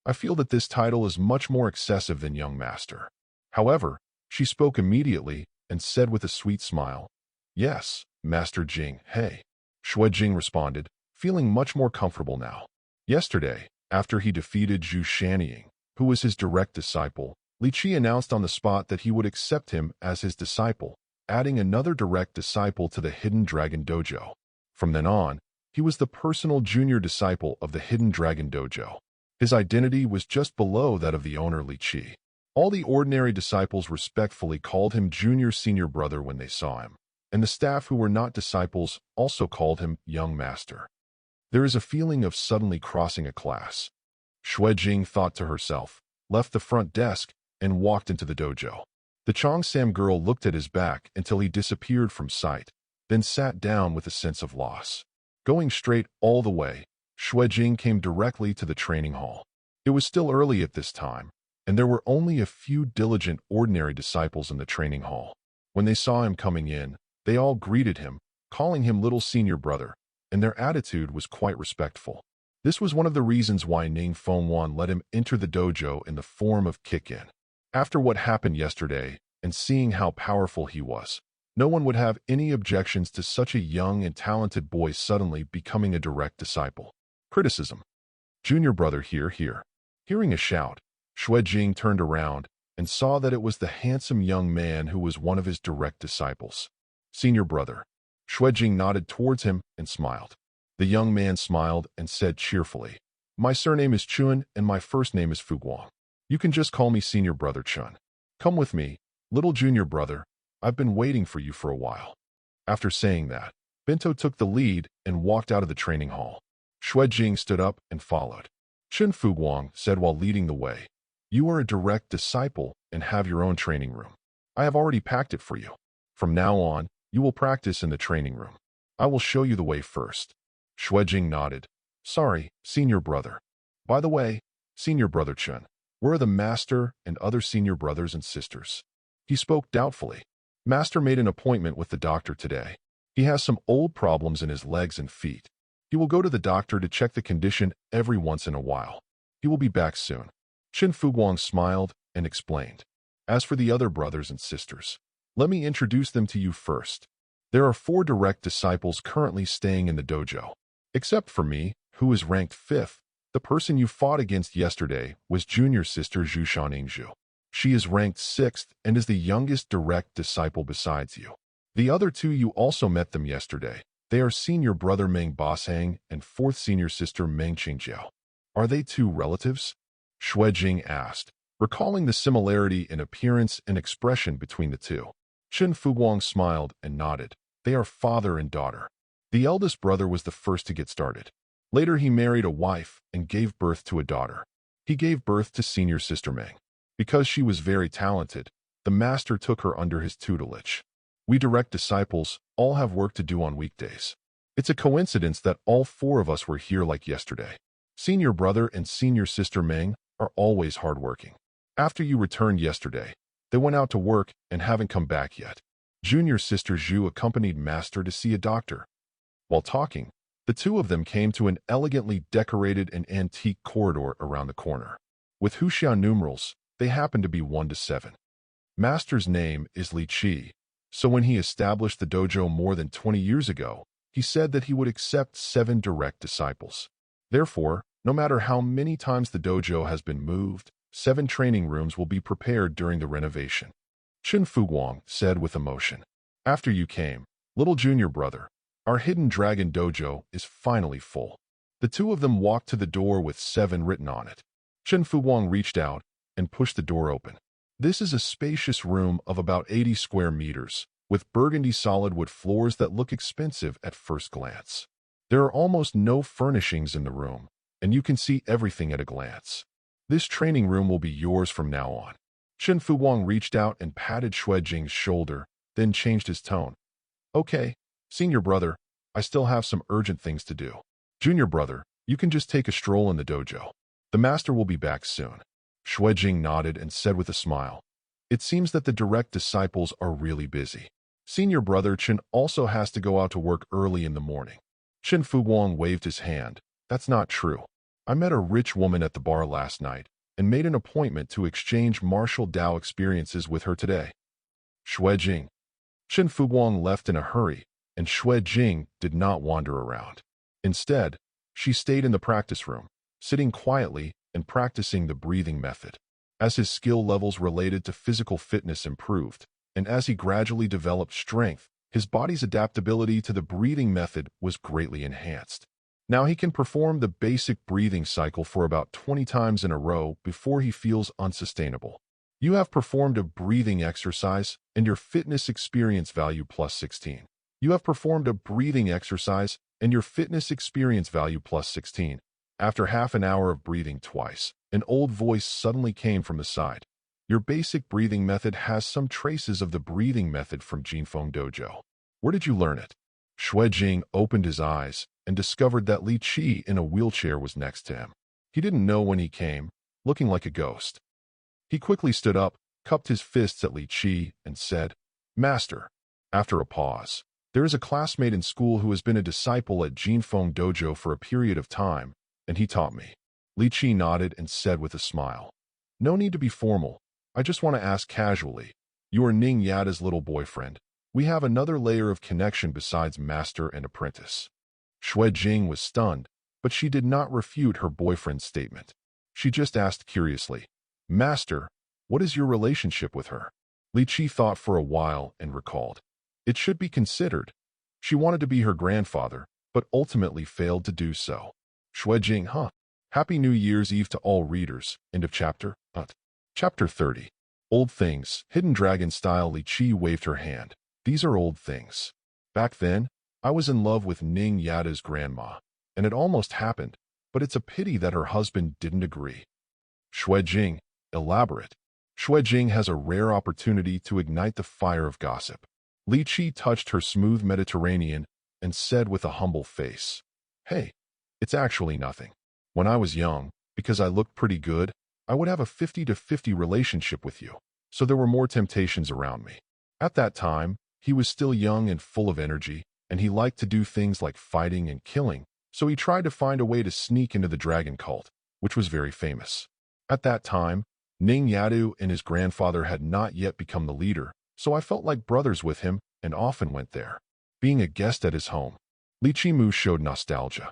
Speaker 1: I feel that this title is much more excessive than young master. However, she spoke immediately and said with a sweet smile, "Yes, Master Jing, hey." Xue Jing responded, feeling much more comfortable now. Yesterday, after he defeated Zhu Shanying, who was his direct disciple, Li Qi announced on the spot that he would accept him as his disciple, adding another direct disciple to the Hidden Dragon Dojo. From then on, he was the personal junior disciple of the Hidden Dragon Dojo. His identity was just below that of the owner Li Qi. All the ordinary disciples respectfully called him junior senior brother when they saw him, and the staff who were not disciples also called him young master. There is a feeling of suddenly crossing a class. Xue Jing thought to herself, left the front desk, and walked into the dojo. The Cheongsam girl looked at his back until he disappeared from sight, then sat down with a sense of loss. Going straight all the way, Xue Jing came directly to the training hall. It was still early at this time, and there were only a few diligent ordinary disciples in the training hall. When they saw him coming in, they all greeted him, calling him little senior brother, and their attitude was quite respectful. This was one of the reasons why Ning Fengwan let him enter the dojo in the form of kick-in. After what happened yesterday, and seeing how powerful he was, no one would have any objections to such a young and talented boy suddenly becoming a direct disciple. Criticism. Junior brother here. Hearing a shout, Xue Jing turned around and saw that it was the handsome young man who was one of his direct disciples. Senior brother. Xue Jing nodded towards him and smiled. The young man smiled and said cheerfully, "My surname is Chun and my first name is Fuguang. You can just call me Senior Brother Chun. Come with me, little junior brother. I've been waiting for you for a while." After saying that, Bento took the lead and walked out of the training hall. Xue Jing stood up and followed. Chun Fuguang said while leading the way, "You are a direct disciple and have your own training room. I have already packed it for you. From now on, you will practice in the training room. I will show you the way first." Xue Jing nodded. "Sorry, senior brother. By the way, senior brother Chun, where are the master and other senior brothers and sisters?" He spoke doubtfully. Master made an appointment with the doctor today. He has some old problems in his legs and feet. He will go to the doctor to check the condition every once in a while. He will be back soon. Qin Fuguang smiled and explained. "As for the other brothers and sisters, let me introduce them to you first. There are 4 direct disciples currently staying in the dojo. Except for me, who is ranked 5th, the person you fought against yesterday was junior sister Zhu Shaningzhu. She is ranked 6th and is the youngest direct disciple besides you. The other 2 you also met them yesterday. They are senior brother Meng Bashang and 4th senior sister Meng Qingjiao. Are they 2 relatives?" Xue Jing asked, recalling the similarity in appearance and expression between the 2. Qin Fuguang smiled and nodded. They are father and daughter. The eldest brother was the first to get started. Later he married a wife and gave birth to a daughter. He gave birth to senior sister Meng. Because she was very talented, the master took her under his tutelage. We direct disciples all have work to do on weekdays. It's a coincidence that all 4 of us were here like yesterday. Senior brother and senior sister Meng are always hardworking. After you returned yesterday, they went out to work and haven't come back yet. Junior sister Zhu accompanied master to see a doctor. While talking, the 2 of them came to an elegantly decorated and antique corridor around the corner. With Huxian numerals, they happened to be 1 to 7. Master's name is Li Qi, so when he established the dojo more than 20 years ago, he said that he would accept 7 direct disciples. Therefore, no matter how many times the dojo has been moved, 7 training rooms will be prepared during the renovation. Qin Fuguang said with emotion. "After you came, little junior brother, our Hidden Dragon Dojo is finally full." The 2 of them walked to the door with 7 written on it. Qin Fuguang reached out and pushed the door open. This is a spacious room of about 80 square meters, with burgundy solid wood floors that look expensive at first glance. There are almost no furnishings in the room, and you can see everything at a glance. This training room will be yours from now on. Shen Fuwang reached out and patted Xue Jing's shoulder, then changed his tone. Okay, senior brother, I still have some urgent things to do. Junior brother, you can just take a stroll in the dojo. The master will be back soon. Xue Jing nodded and said with a smile, it seems that the direct disciples are really busy. Senior brother Chen also has to go out to work early in the morning. Shen Fuwang waved his hand. That's not true. I met a rich woman at the bar last night and made an appointment to exchange Martial Dao experiences with her today. Xue Jing. Shen Fuwang left in a hurry, and Xue Jing did not wander around. Instead, she stayed in the practice room, sitting quietly and practicing the breathing method. As his skill levels related to physical fitness improved, and as he gradually developed strength, his body's adaptability to the breathing method was greatly enhanced. Now he can perform the basic breathing cycle for about 20 times in a row before he feels unsustainable. You have performed a breathing exercise, and your fitness experience value plus 16. You have performed a breathing exercise, and your fitness experience value plus 16. After half an hour of breathing twice, an old voice suddenly came from the side. Your basic breathing method has some traces of the breathing method from Jinfeng Dojo. Where did you learn it? Xue Jing opened his eyes and discovered that Li Qi in a wheelchair was next to him. He didn't know when he came, looking like a ghost. He quickly stood up, cupped his fists at Li Qi, and said, Master. After a pause, there is a classmate in school who has been a disciple at Jinfeng Dojo for a period of time, and he taught me. Li Qi nodded and said with a smile, no need to be formal. I just want to ask casually. You are Ning Yada's little boyfriend. We have another layer of connection besides master and apprentice. Xue Jing was stunned, but she did not refute her boyfriend's statement. She just asked curiously, Master, what is your relationship with her? Li Qi thought for a while and recalled. It should be considered. She wanted to be her grandfather, but ultimately failed to do so. Xue Jing, Happy New Year's Eve to all readers. End of chapter. Chapter 30. Old Things. Hidden Dragon style. Li Qi waved her hand. These are old things. Back then, I was in love with Ning Yada's grandma, and it almost happened, but it's a pity that her husband didn't agree. Xue Jing. Elaborate. Xue Jing has a rare opportunity to ignite the fire of gossip. Li Qi touched her smooth Mediterranean and said with a humble face, Hey, it's actually nothing. When I was young, because I looked pretty good, I would have a 50-50 relationship with you, so there were more temptations around me. At that time, he was still young and full of energy, and he liked to do things like fighting and killing, so he tried to find a way to sneak into the dragon cult, which was very famous. At that time, Ning Yadu and his grandfather had not yet become the leader, so I felt like brothers with him and often went there. Being a guest at his home, Li Qimu showed nostalgia.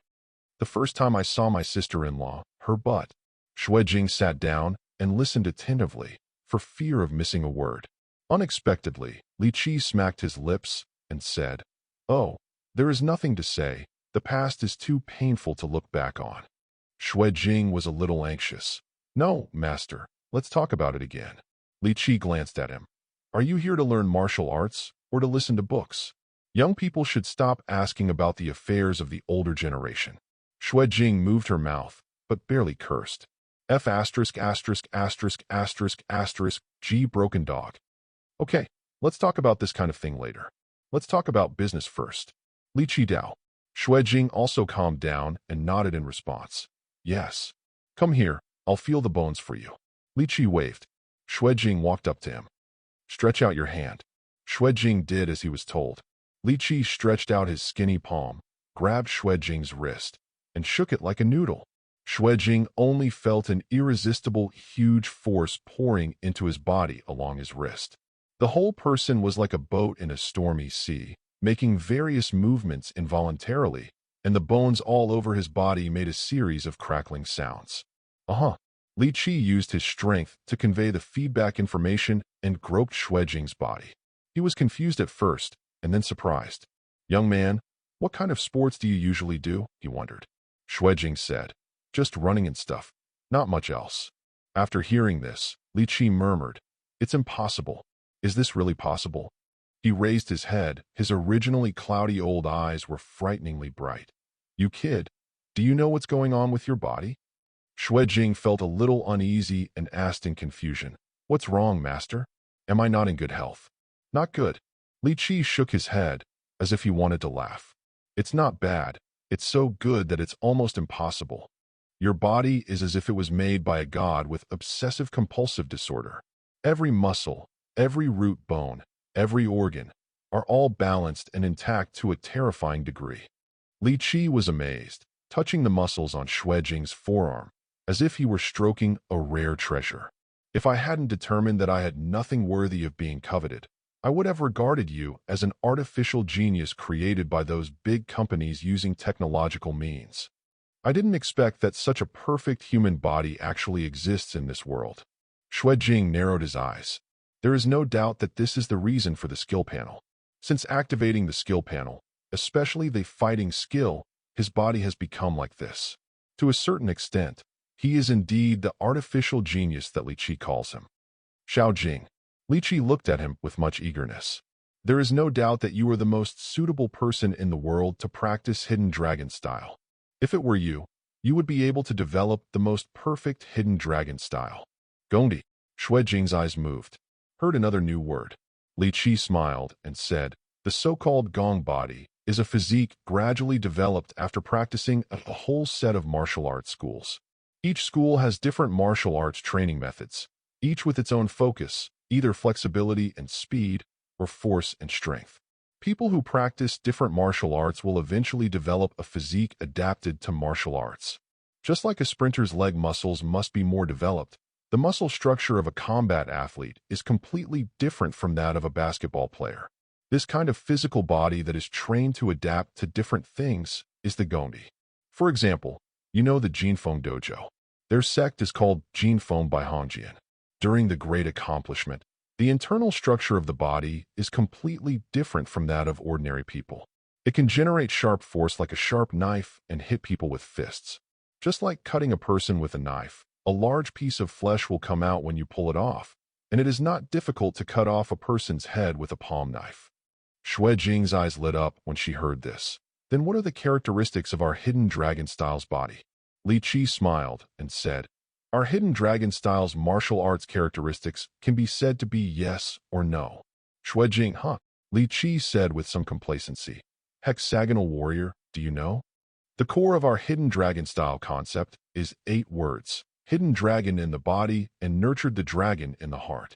Speaker 1: The first time I saw my sister-in-law, her butt. Xue Jing sat down and listened attentively, for fear of missing a word. Unexpectedly, Li Qi smacked his lips and said, Oh, there is nothing to say. The past is too painful to look back on. Xue Jing was a little anxious. No, master, let's talk about it again. Li Qi glanced at him. Are you here to learn martial arts or to listen to books? Young people should stop asking about the affairs of the older generation. Xue Jing moved her mouth, but barely cursed. F**************, G broken dog. Okay, let's talk about this kind of thing later. Let's talk about business first. Li Qi Dao. Xue Jing also calmed down and nodded in response. Yes. Come here, I'll feel the bones for you. Li Qi waved. Xue Jing walked up to him. Stretch out your hand. Xue Jing did as he was told. Li Qi stretched out his skinny palm, grabbed Xue Jing's wrist, and shook it like a noodle. Xue Jing only felt an irresistible, huge force pouring into his body along his wrist. The whole person was like a boat in a stormy sea, making various movements involuntarily, and the bones all over his body made a series of crackling sounds. Li Qi used his strength to convey the feedback information and groped Xue Jing's body. He was confused at first, and then surprised. Young man, what kind of sports do you usually do? He wondered. Xue Jing said. Just running and stuff. Not much else. After hearing this, Li Qi murmured, It's impossible. Is this really possible? He raised his head. His originally cloudy old eyes were frighteningly bright. You kid, do you know what's going on with your body? Xue Jing felt a little uneasy and asked in confusion, What's wrong, master? Am I not in good health? Not good. Li Qi shook his head, as if he wanted to laugh. It's not bad. It's so good that it's almost impossible. Your body is as if it was made by a god with obsessive-compulsive disorder. Every muscle, every root bone, every organ are all balanced and intact to a terrifying degree. Li Qi was amazed, touching the muscles on Xue Jing's forearm, as if he were stroking a rare treasure. If I hadn't determined that I had nothing worthy of being coveted, I would have regarded you as an artificial genius created by those big companies using technological means. I didn't expect that such a perfect human body actually exists in this world. Xue Jing narrowed his eyes. There is no doubt that this is the reason for the skill panel. Since activating the skill panel, especially the fighting skill, his body has become like this. To a certain extent, he is indeed the artificial genius that Li Qi calls him. Xiao Jing. Li Qi looked at him with much eagerness. There is no doubt that you are the most suitable person in the world to practice Hidden Dragon style. If it were you, you would be able to develop the most perfect Hidden Dragon style. Gongdi. Xue Jing's eyes moved. Heard another new word. Li Qi smiled and said, The so-called Gong body is a physique gradually developed after practicing at a whole set of martial arts schools. Each school has different martial arts training methods, each with its own focus, either flexibility and speed or force and strength. People who practice different martial arts will eventually develop a physique adapted to martial arts. Just like a sprinter's leg muscles must be more developed, the muscle structure of a combat athlete is completely different from that of a basketball player. This kind of physical body that is trained to adapt to different things is the Gongdi. For example, you know the Jinfeng Dojo. Their sect is called Jinfeng by Hongjian. During the Great Accomplishment, the internal structure of the body is completely different from that of ordinary people. It can generate sharp force like a sharp knife and hit people with fists. Just like cutting a person with a knife, a large piece of flesh will come out when you pull it off, and it is not difficult to cut off a person's head with a palm knife. Xue Jing's eyes lit up when she heard this. Then what are the characteristics of our Hidden Dragon Style's body? Li Qi smiled and said, Our Hidden Dragon Style's martial arts characteristics can be said to be yes or no. Xue Jing, Li Qi said with some complacency. Hexagonal warrior, do you know? The core of our Hidden Dragon Style concept is 8 words. Hidden dragon in the body and nurtured the dragon in the heart.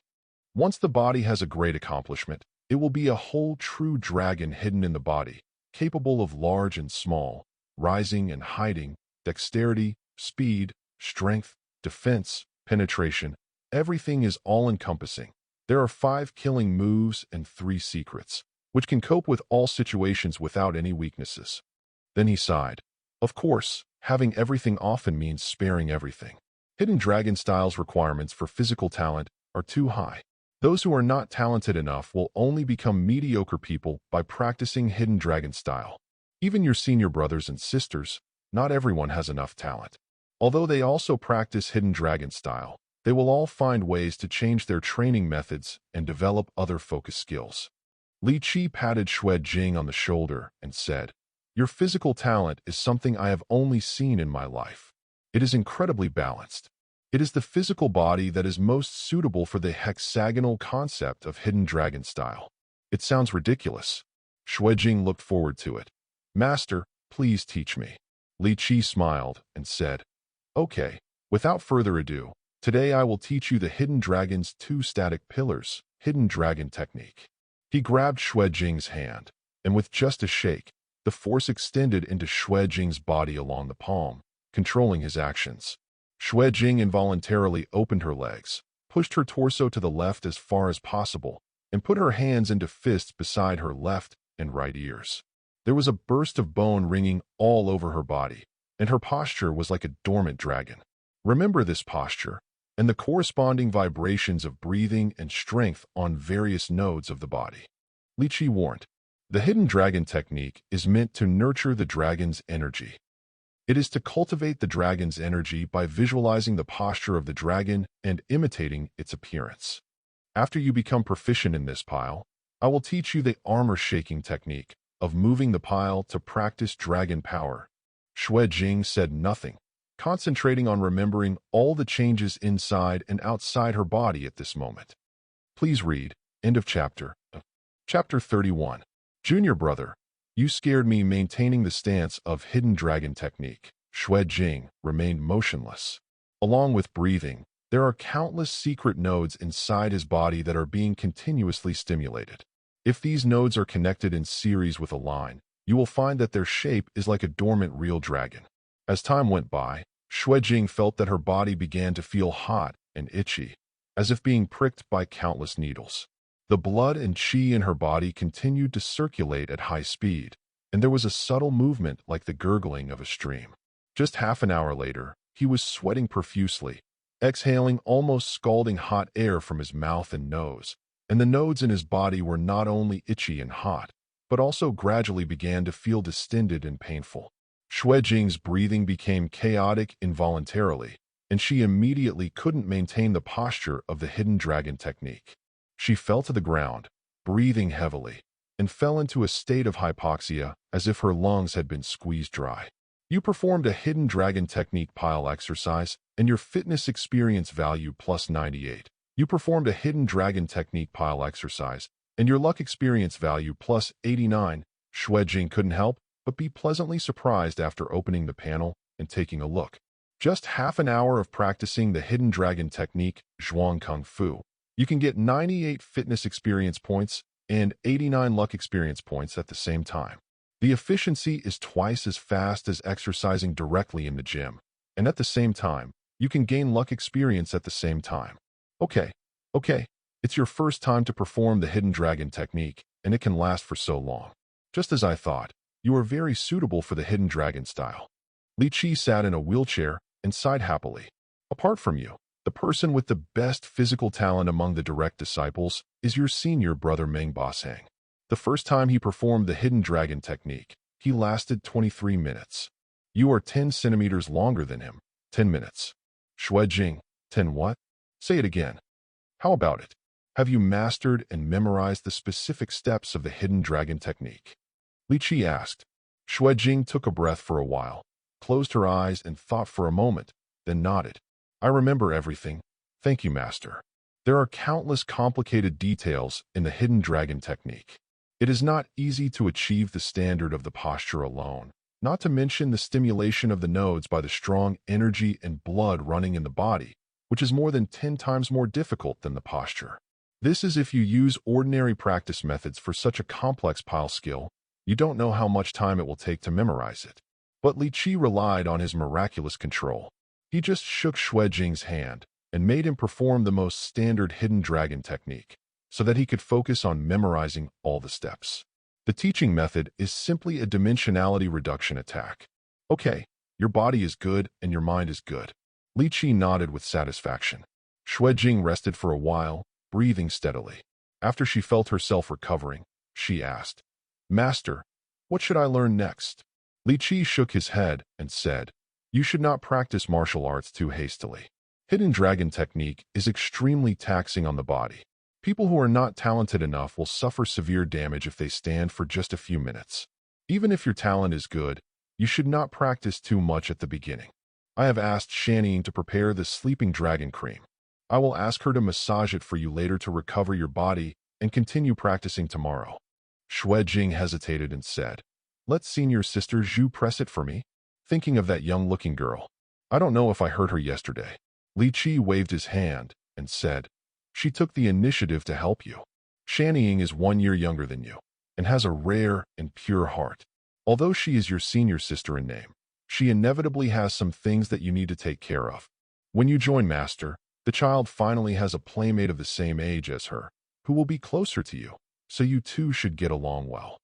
Speaker 1: Once the body has a great accomplishment, it will be a whole true dragon hidden in the body, capable of large and small, rising and hiding, dexterity, speed, strength, defense, penetration. Everything is all-encompassing. There are 5 killing moves and 3 secrets, which can cope with all situations without any weaknesses. Then he sighed. Of course, having everything often means sparing everything. Hidden Dragon Style's requirements for physical talent are too high. Those who are not talented enough will only become mediocre people by practicing Hidden Dragon Style. Even your senior brothers and sisters, not everyone has enough talent. Although they also practice Hidden Dragon Style, they will all find ways to change their training methods and develop other focus skills. Li Qi patted Xue Jing on the shoulder and said, Your physical talent is something I have only seen in my life. It is incredibly balanced. It is the physical body that is most suitable for the hexagonal concept of Hidden Dragon Style. It sounds ridiculous. Xue Jing looked forward to it. Master, please teach me. Li Qi smiled and said, Okay, without further ado, today I will teach you the Hidden Dragon's 2 static pillars, Hidden Dragon Technique. He grabbed Xue Jing's hand, and with just a shake, the force extended into Xue Jing's body along the palm, controlling his actions. Xue Jing involuntarily opened her legs, pushed her torso to the left as far as possible, and put her hands into fists beside her left and right ears. There was a burst of bone ringing all over her body, and her posture was like a dormant dragon. Remember this posture, and the corresponding vibrations of breathing and strength on various nodes of the body. Li Qi warned, The Hidden Dragon Technique is meant to nurture the dragon's energy. It is to cultivate the dragon's energy by visualizing the posture of the dragon and imitating its appearance. After you become proficient in this pile, I will teach you the armor-shaking technique of moving the pile to practice dragon power." Xue Jing said nothing, concentrating on remembering all the changes inside and outside her body at this moment. Please read. End of chapter. Chapter 31. Junior brother, you scared me. Maintaining the stance of hidden dragon technique, Xue Jing remained motionless. Along with breathing, there are countless secret nodes inside his body that are being continuously stimulated. If these nodes are connected in series with a line, you will find that their shape is like a dormant real dragon. As time went by, Xue Jing felt that her body began to feel hot and itchy, as if being pricked by countless needles. The blood and qi in her body continued to circulate at high speed, and there was a subtle movement like the gurgling of a stream. Just half an hour later, he was sweating profusely, exhaling almost scalding hot air from his mouth and nose, and the nodes in his body were not only itchy and hot, but also gradually began to feel distended and painful. Xue Jing's breathing became chaotic involuntarily, and she immediately couldn't maintain the posture of the hidden dragon technique. She fell to the ground, breathing heavily, and fell into a state of hypoxia as if her lungs had been squeezed dry. You performed a hidden dragon technique pile exercise, and your fitness experience value plus 98. You performed a hidden dragon technique pile exercise, and your luck experience value plus 89. Xue Jing couldn't help but be pleasantly surprised after opening the panel and taking a look. Just half an hour of practicing the hidden dragon technique, Zhuang Kung Fu. You can get 98 fitness experience points and 89 luck experience points at the same time. The efficiency is twice as fast as exercising directly in the gym, and at the same time, you can gain luck experience at the same time. Okay, it's your first time to perform the hidden dragon technique, and it can last for so long. Just as I thought, you are very suitable for the hidden dragon style. Li Qi sat in a wheelchair and sighed happily. Apart from you, the person with the best physical talent among the direct disciples is your senior brother Meng Bosang. The first time he performed the hidden dragon technique, he lasted 23 minutes. You are 10 centimeters longer than him. 10 minutes. Xue Jing, 10 what? Say it again. How about it? Have you mastered and memorized the specific steps of the hidden dragon technique? Li Qi asked. Xue Jing took a breath for a while, closed her eyes and thought for a moment, then nodded. I remember everything. Thank you, Master. There are countless complicated details in the hidden dragon technique. It is not easy to achieve the standard of the posture alone, not to mention the stimulation of the nodes by the strong energy and blood running in the body, which is more than 10 times more difficult than the posture. This is if you use ordinary practice methods for such a complex pile skill, you don't know how much time it will take to memorize it. But Li Qi relied on his miraculous control. He just shook Xue Jing's hand and made him perform the most standard hidden dragon technique, so that he could focus on memorizing all the steps. The teaching method is simply a dimensionality reduction attack. Okay, your body is good and your mind is good. Li Qi nodded with satisfaction. Xue Jing rested for a while, breathing steadily. After she felt herself recovering, she asked, Master, what should I learn next? Li Qi shook his head and said, You should not practice martial arts too hastily. Hidden dragon technique is extremely taxing on the body. People who are not talented enough will suffer severe damage if they stand for just a few minutes. Even if your talent is good, you should not practice too much at the beginning. I have asked Shanning to prepare the sleeping dragon cream. I will ask her to massage it for you later to recover your body and continue practicing tomorrow. Xue Jing hesitated and said, Let senior sister Zhu press it for me. Thinking of that young-looking girl. I don't know if I heard her yesterday. Li Qi waved his hand and said, She took the initiative to help you. Shanning is 1 year younger than you and has a rare and pure heart. Although she is your senior sister in name, she inevitably has some things that you need to take care of. When you join Master, the child finally has a playmate of the same age as her, who will be closer to you, so you two should get along well.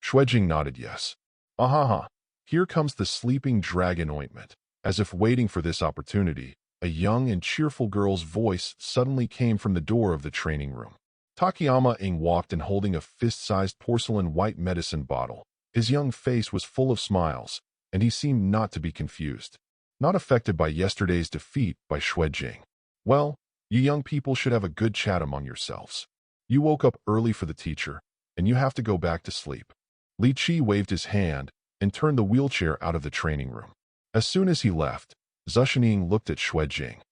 Speaker 1: Xue Jing nodded yes. Ahaha, here comes the sleeping dragon ointment. As if waiting for this opportunity, a young and cheerful girl's voice suddenly came from the door of the training room. Takayama Ing walked in holding a fist-sized porcelain white medicine bottle. His young face was full of smiles, and he seemed not to be confused. Not affected by yesterday's defeat by Xue Jing. Well, You young people should have a good chat among yourselves. You woke up early for the teacher, and you have to go back to sleep." Li Qi waved his hand and turned the wheelchair out of the training room. As soon as he left, Xue looked at Xue Jing.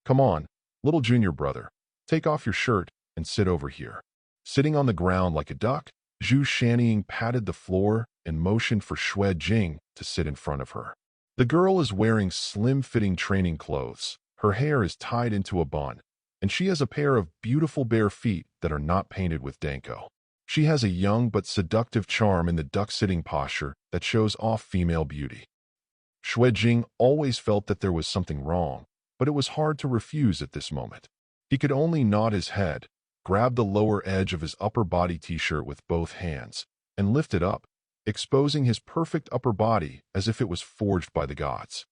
Speaker 1: "Come on, little junior brother, take off your shirt and sit over here." Sitting on the ground like a duck, Xu Shannying patted the floor and motioned for Xue Jing to sit in front of her. The girl is wearing slim-fitting training clothes. Her hair is tied into a bun, and she has a pair of beautiful bare feet that are not painted with danko. She has a young but seductive charm in the duck-sitting posture that shows off female beauty. Xue Jing always felt that there was something wrong, but it was hard to refuse at this moment. He could only nod his head, grab the lower edge of his upper body t-shirt with both hands, and lift it up, exposing his perfect upper body as if it was forged by the gods.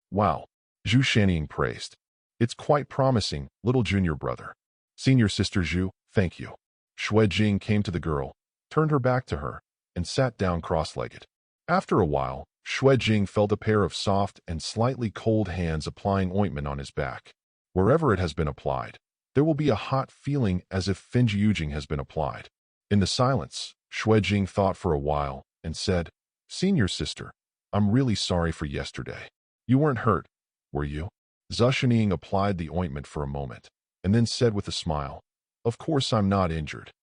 Speaker 1: "Wow," Xu Shannying praised. "It's quite promising, little junior brother." "Senior sister Xu, thank you." Xue Jing came to the girl, turned her back to her, and sat down cross-legged. After a while, Xue Jing felt a pair of soft and slightly cold hands applying ointment on his back. Wherever it has been applied, there will be a hot feeling as if Xue has been applied. In the silence, Xue Jing thought for a while and said, "Senior sister, I'm really sorry for yesterday. You weren't hurt, were you?" Xue applied the ointment for a moment, and then said with a smile, "Of course I'm not injured.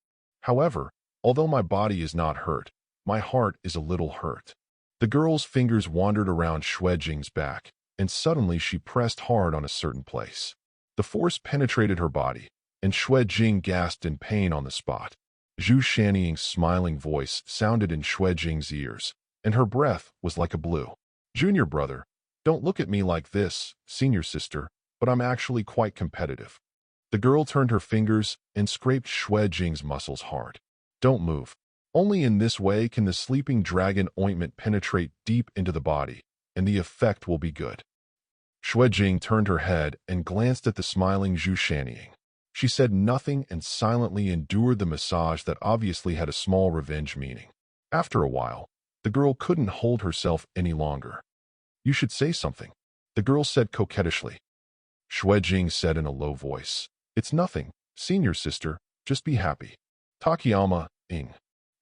Speaker 1: However, although my body is not hurt, my heart is a little hurt." The girl's fingers wandered around Xue Jing's back, and suddenly she pressed hard on a certain place. The force penetrated her body, and Xue Jing gasped in pain on the spot. Xu Shannying's smiling voice sounded in Xue Jing's ears, and her breath was like a blue. "Junior brother, don't look at me like this, senior sister, but I'm actually quite competitive." The girl turned her fingers and scraped Xue Jing's muscles hard. "Don't move. Only in this way can the sleeping dragon ointment penetrate deep into the body, and the effect will be good." Xue Jing turned her head and glanced at the smiling Xu Shannying. She said nothing and silently endured the massage that obviously had a small revenge meaning. After a while, the girl couldn't hold herself any longer. "You should say something," the girl said coquettishly. Xue Jing said in a low voice, "It's nothing, senior sister, just be happy." "Takayama, ing.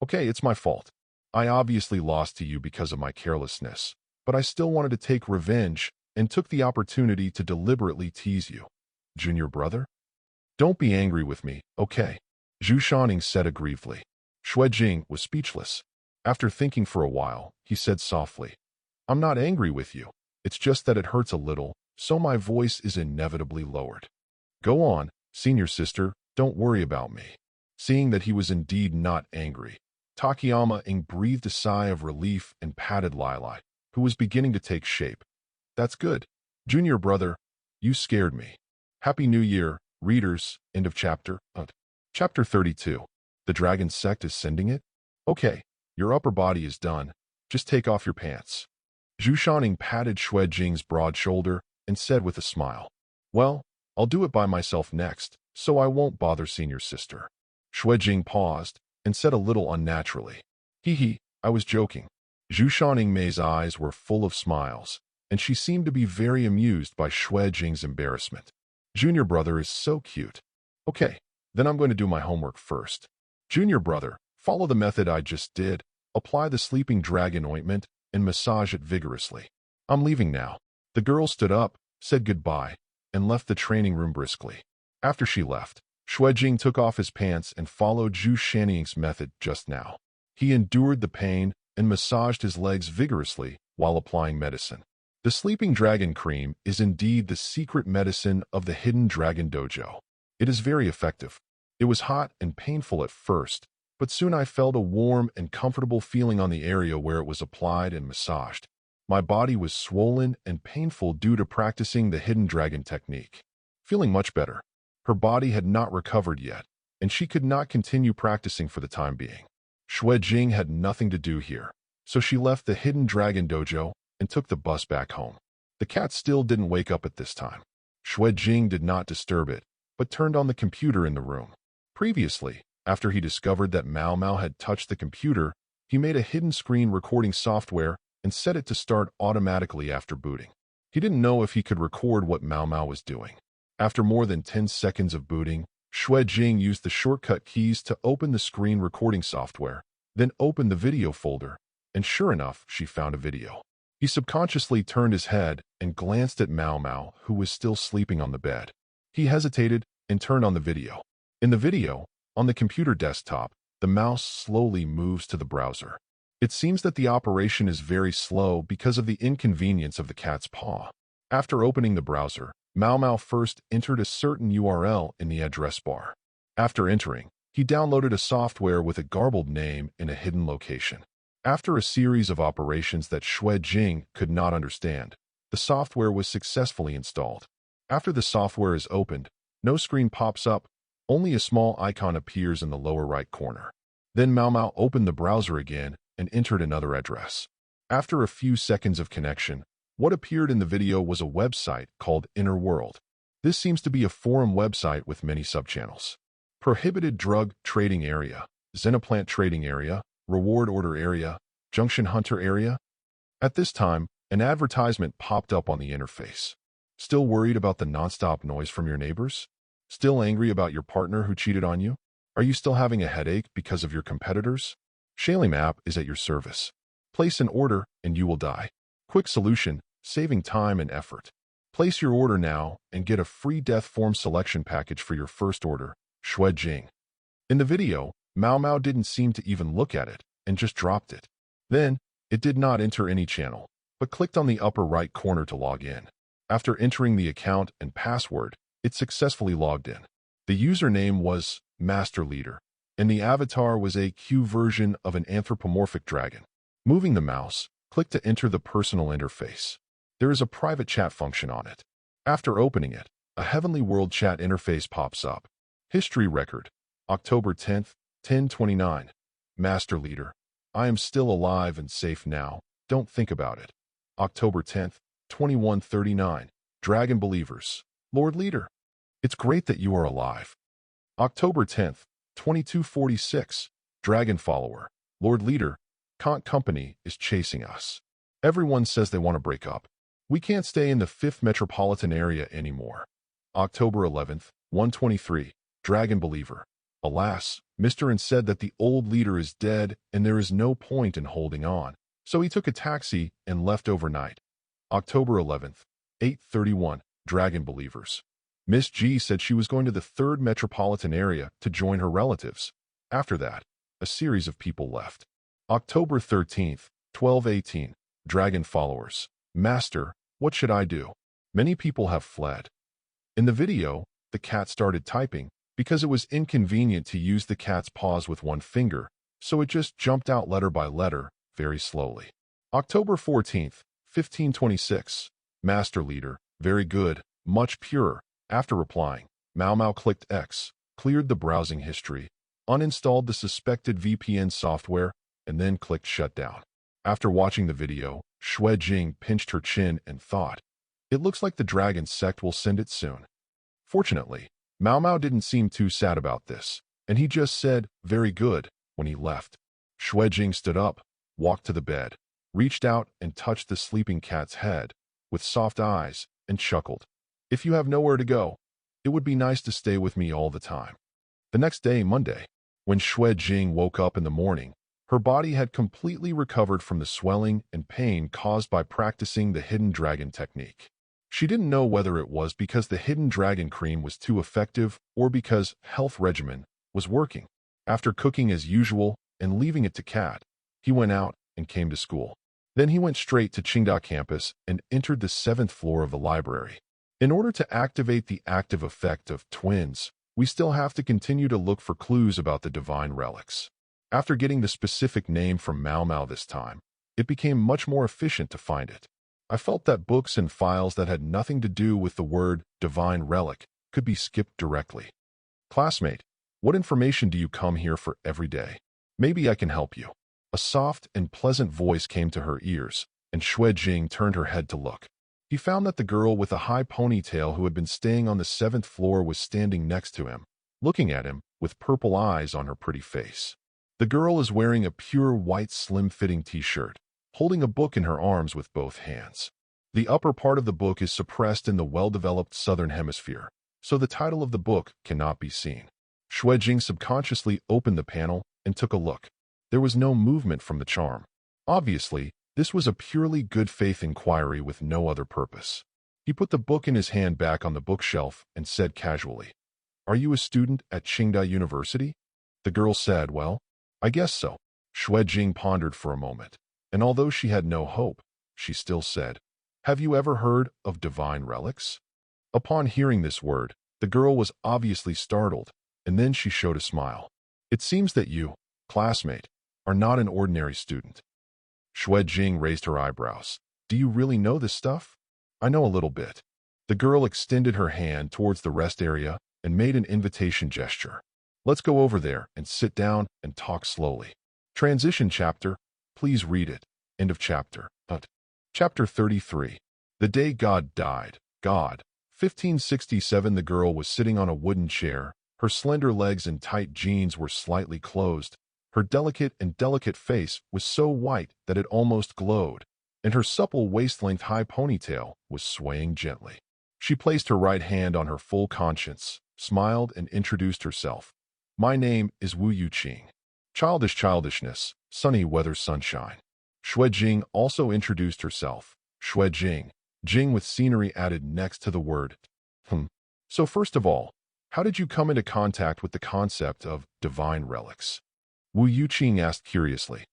Speaker 1: Okay, it's my fault. I obviously lost to you because of my carelessness, but I still wanted to take revenge and took the opportunity to deliberately tease you. Junior brother? Don't be angry with me, okay?" Xu Shanning said aggrievedly. Xue Jing was speechless. After thinking for a while, he said softly, "I'm not angry with you. It's just that it hurts a little, so my voice is inevitably lowered. Go on, senior sister, don't worry about me." Seeing that he was indeed not angry, Takayama Ing breathed a sigh of relief and patted Lili, who was beginning to take shape. "That's good. Junior brother, you scared me. Happy New Year, readers." End of chapter. Chapter 32. The Dragon Sect is sending it? Okay, your upper body is done. Just take off your pants. Xu Shanning patted Xue Jing's broad shoulder and said with a smile, "Well, I'll do it by myself next, so I won't bother senior sister." Xue Jing paused and said a little unnaturally, "Hee, I was joking." Xu Shanning-Mei's eyes were full of smiles, and she seemed to be very amused by Xue Jing's embarrassment. "Junior brother is so cute. Okay, then I'm going to do my homework first. Junior brother, follow the method I just did, apply the sleeping dragon ointment, and massage it vigorously. I'm leaving now." The girl stood up, said goodbye, and left the training room briskly. After she left, Xue Jing took off his pants and followed Xu Shanning's method just now. He endured the pain and massaged his legs vigorously while applying medicine. The sleeping dragon cream is indeed the secret medicine of the hidden dragon dojo. It is very effective. It was hot and painful at first, but soon I felt a warm and comfortable feeling on the area where it was applied and massaged. My body was swollen and painful due to practicing the hidden dragon technique. Feeling much better. Her body had not recovered yet, and she could not continue practicing for the time being. Xue Jing had nothing to do here, so she left the hidden dragon dojo and took the bus back home. The cat still didn't wake up at this time. Xue Jing did not disturb it, but turned on the computer in the room. Previously, after he discovered that Mao Mao had touched the computer, he made a hidden screen recording software and set it to start automatically after booting. He didn't know if he could record what Mao Mao was doing. After more than 10 seconds of booting, Xue Jing used the shortcut keys to open the screen recording software, then opened the video folder, and sure enough, she found a video. He subconsciously turned his head and glanced at Mao Mao, who was still sleeping on the bed. He hesitated and turned on the video. In the video, on the computer desktop, the mouse slowly moves to the browser. It seems that the operation is very slow because of the inconvenience of the cat's paw. After opening the browser, Mao Mao first entered a certain URL in the address bar. After entering, he downloaded a software with a garbled name in a hidden location. After a series of operations that Xue Jing could not understand, the software was successfully installed. After the software is opened, no screen pops up, only a small icon appears in the lower right corner. Then Mao Mao opened the browser again and entered another address. After a few seconds of connection, what appeared in the video was a website called Inner World. This seems to be a forum website with many subchannels. Prohibited drug trading area, xenoplant trading area, reward order area, junction hunter area. At this time, an advertisement popped up on the interface. Still worried about the nonstop noise from your neighbors? Still angry about your partner who cheated on you? Are you still having a headache because of your competitors? Shalim app is at your service. Place an order and you will die. Quick solution, saving time and effort. Place your order now and get a free death form selection package for your first order, Xue Jing. In the video, Mao Mao didn't seem to even look at it and just dropped it. Then, it did not enter any channel, but clicked on the upper right corner to log in. After entering the account and password, it successfully logged in. The username was Master Leader, and the avatar was a Q version of an anthropomorphic dragon. Moving the mouse, click to enter the personal interface. There is a private chat function on it. After opening it, a Heavenly World chat interface pops up. History record, October 10th, 1029. Master Leader, I am still alive and safe now. Don't think about it. October 10th, 2139. Dragon Believers, Lord Leader, it's great that you are alive. October 10th, 2246. Dragon Follower, Lord Leader, Kant Company is chasing us. Everyone says they want to break up. We can't stay in the 5th metropolitan area anymore. October 11th, 123. Dragon Believer, alas, Mr. N said that the old leader is dead and there is no point in holding on, so he took a taxi and left overnight. October 11th, 8:31. Dragon Believers, Miss G said she was going to the 3rd metropolitan area to join her relatives. After that, a series of people left. October 13th, 12:18. Dragon Followers, Master, what should I do? Many people have fled. In the video, the cat started typing because it was inconvenient to use the cat's paws with one finger, so it just jumped out letter by letter, very slowly. October 14th, 1526. Master Leader, very good, much purer. After replying, Mao Mao clicked X, cleared the browsing history, uninstalled the suspected VPN software, and then clicked shutdown. After watching the video, Xue Jing pinched her chin and thought, it looks like the dragon sect will send it soon. Fortunately, Mao Mao didn't seem too sad about this, and he just said, very good, when he left. Xue Jing stood up, walked to the bed, reached out and touched the sleeping cat's head, with soft eyes, and chuckled. If you have nowhere to go, it would be nice to stay with me all the time. The next day, Monday, when Xue Jing woke up in the morning, her body had completely recovered from the swelling and pain caused by practicing the hidden dragon technique. She didn't know whether it was because the hidden dragon cream was too effective or because health regimen was working. After cooking as usual and leaving it to Kat, he went out and came to school. Then he went straight to Qingda campus and entered the 7th floor of the library. In order to activate the active effect of twins, we still have to continue to look for clues about the divine relics. After getting the specific name from Mao Mao this time, it became much more efficient to find it. I felt that books and files that had nothing to do with the word divine relic could be skipped directly. Classmate, what information do you come here for every day? Maybe I can help you. A soft and pleasant voice came to her ears, and Xue Jing turned her head to look. He found that the girl with a high ponytail who had been staying on the 7th floor was standing next to him, looking at him with purple eyes on her pretty face. The girl is wearing a pure white slim-fitting t-shirt, holding a book in her arms with both hands. The upper part of the book is suppressed in the well-developed southern hemisphere, so the title of the book cannot be seen. Xue Jing subconsciously opened the panel and took a look. There was no movement from the charm. Obviously, this was a purely good faith inquiry with no other purpose. He put the book in his hand back on the bookshelf and said casually, "Are you a student at Qingda University?" The girl said, "Well, I guess so." Xue Jing pondered for a moment, and although she had no hope, she still said, "Have you ever heard of divine relics?" Upon hearing this word, the girl was obviously startled, and then she showed a smile. "It seems that you, classmate, are not an ordinary student." Xue Jing raised her eyebrows. "Do you really know this stuff?" "I know a little bit." The girl extended her hand towards the rest area and made an invitation gesture. "Let's go over there and sit down and talk slowly." Transition chapter. Please read it. End of chapter. Chapter 33. The Day God Died. God. 1567. The girl was sitting on a wooden chair. Her slender legs and tight jeans were slightly closed. Her delicate face was so white that it almost glowed, and her supple waist-length high ponytail was swaying gently. She placed her right hand on her full conscience, smiled, and introduced herself. "My name is Wu Yuqing." Childishness, sunny weather sunshine. Xue Jing also introduced herself. Xue Jing. Jing with scenery added next to the word. So first of all, how did you come into contact with the concept of divine relics? Wu Yuqing asked curiously.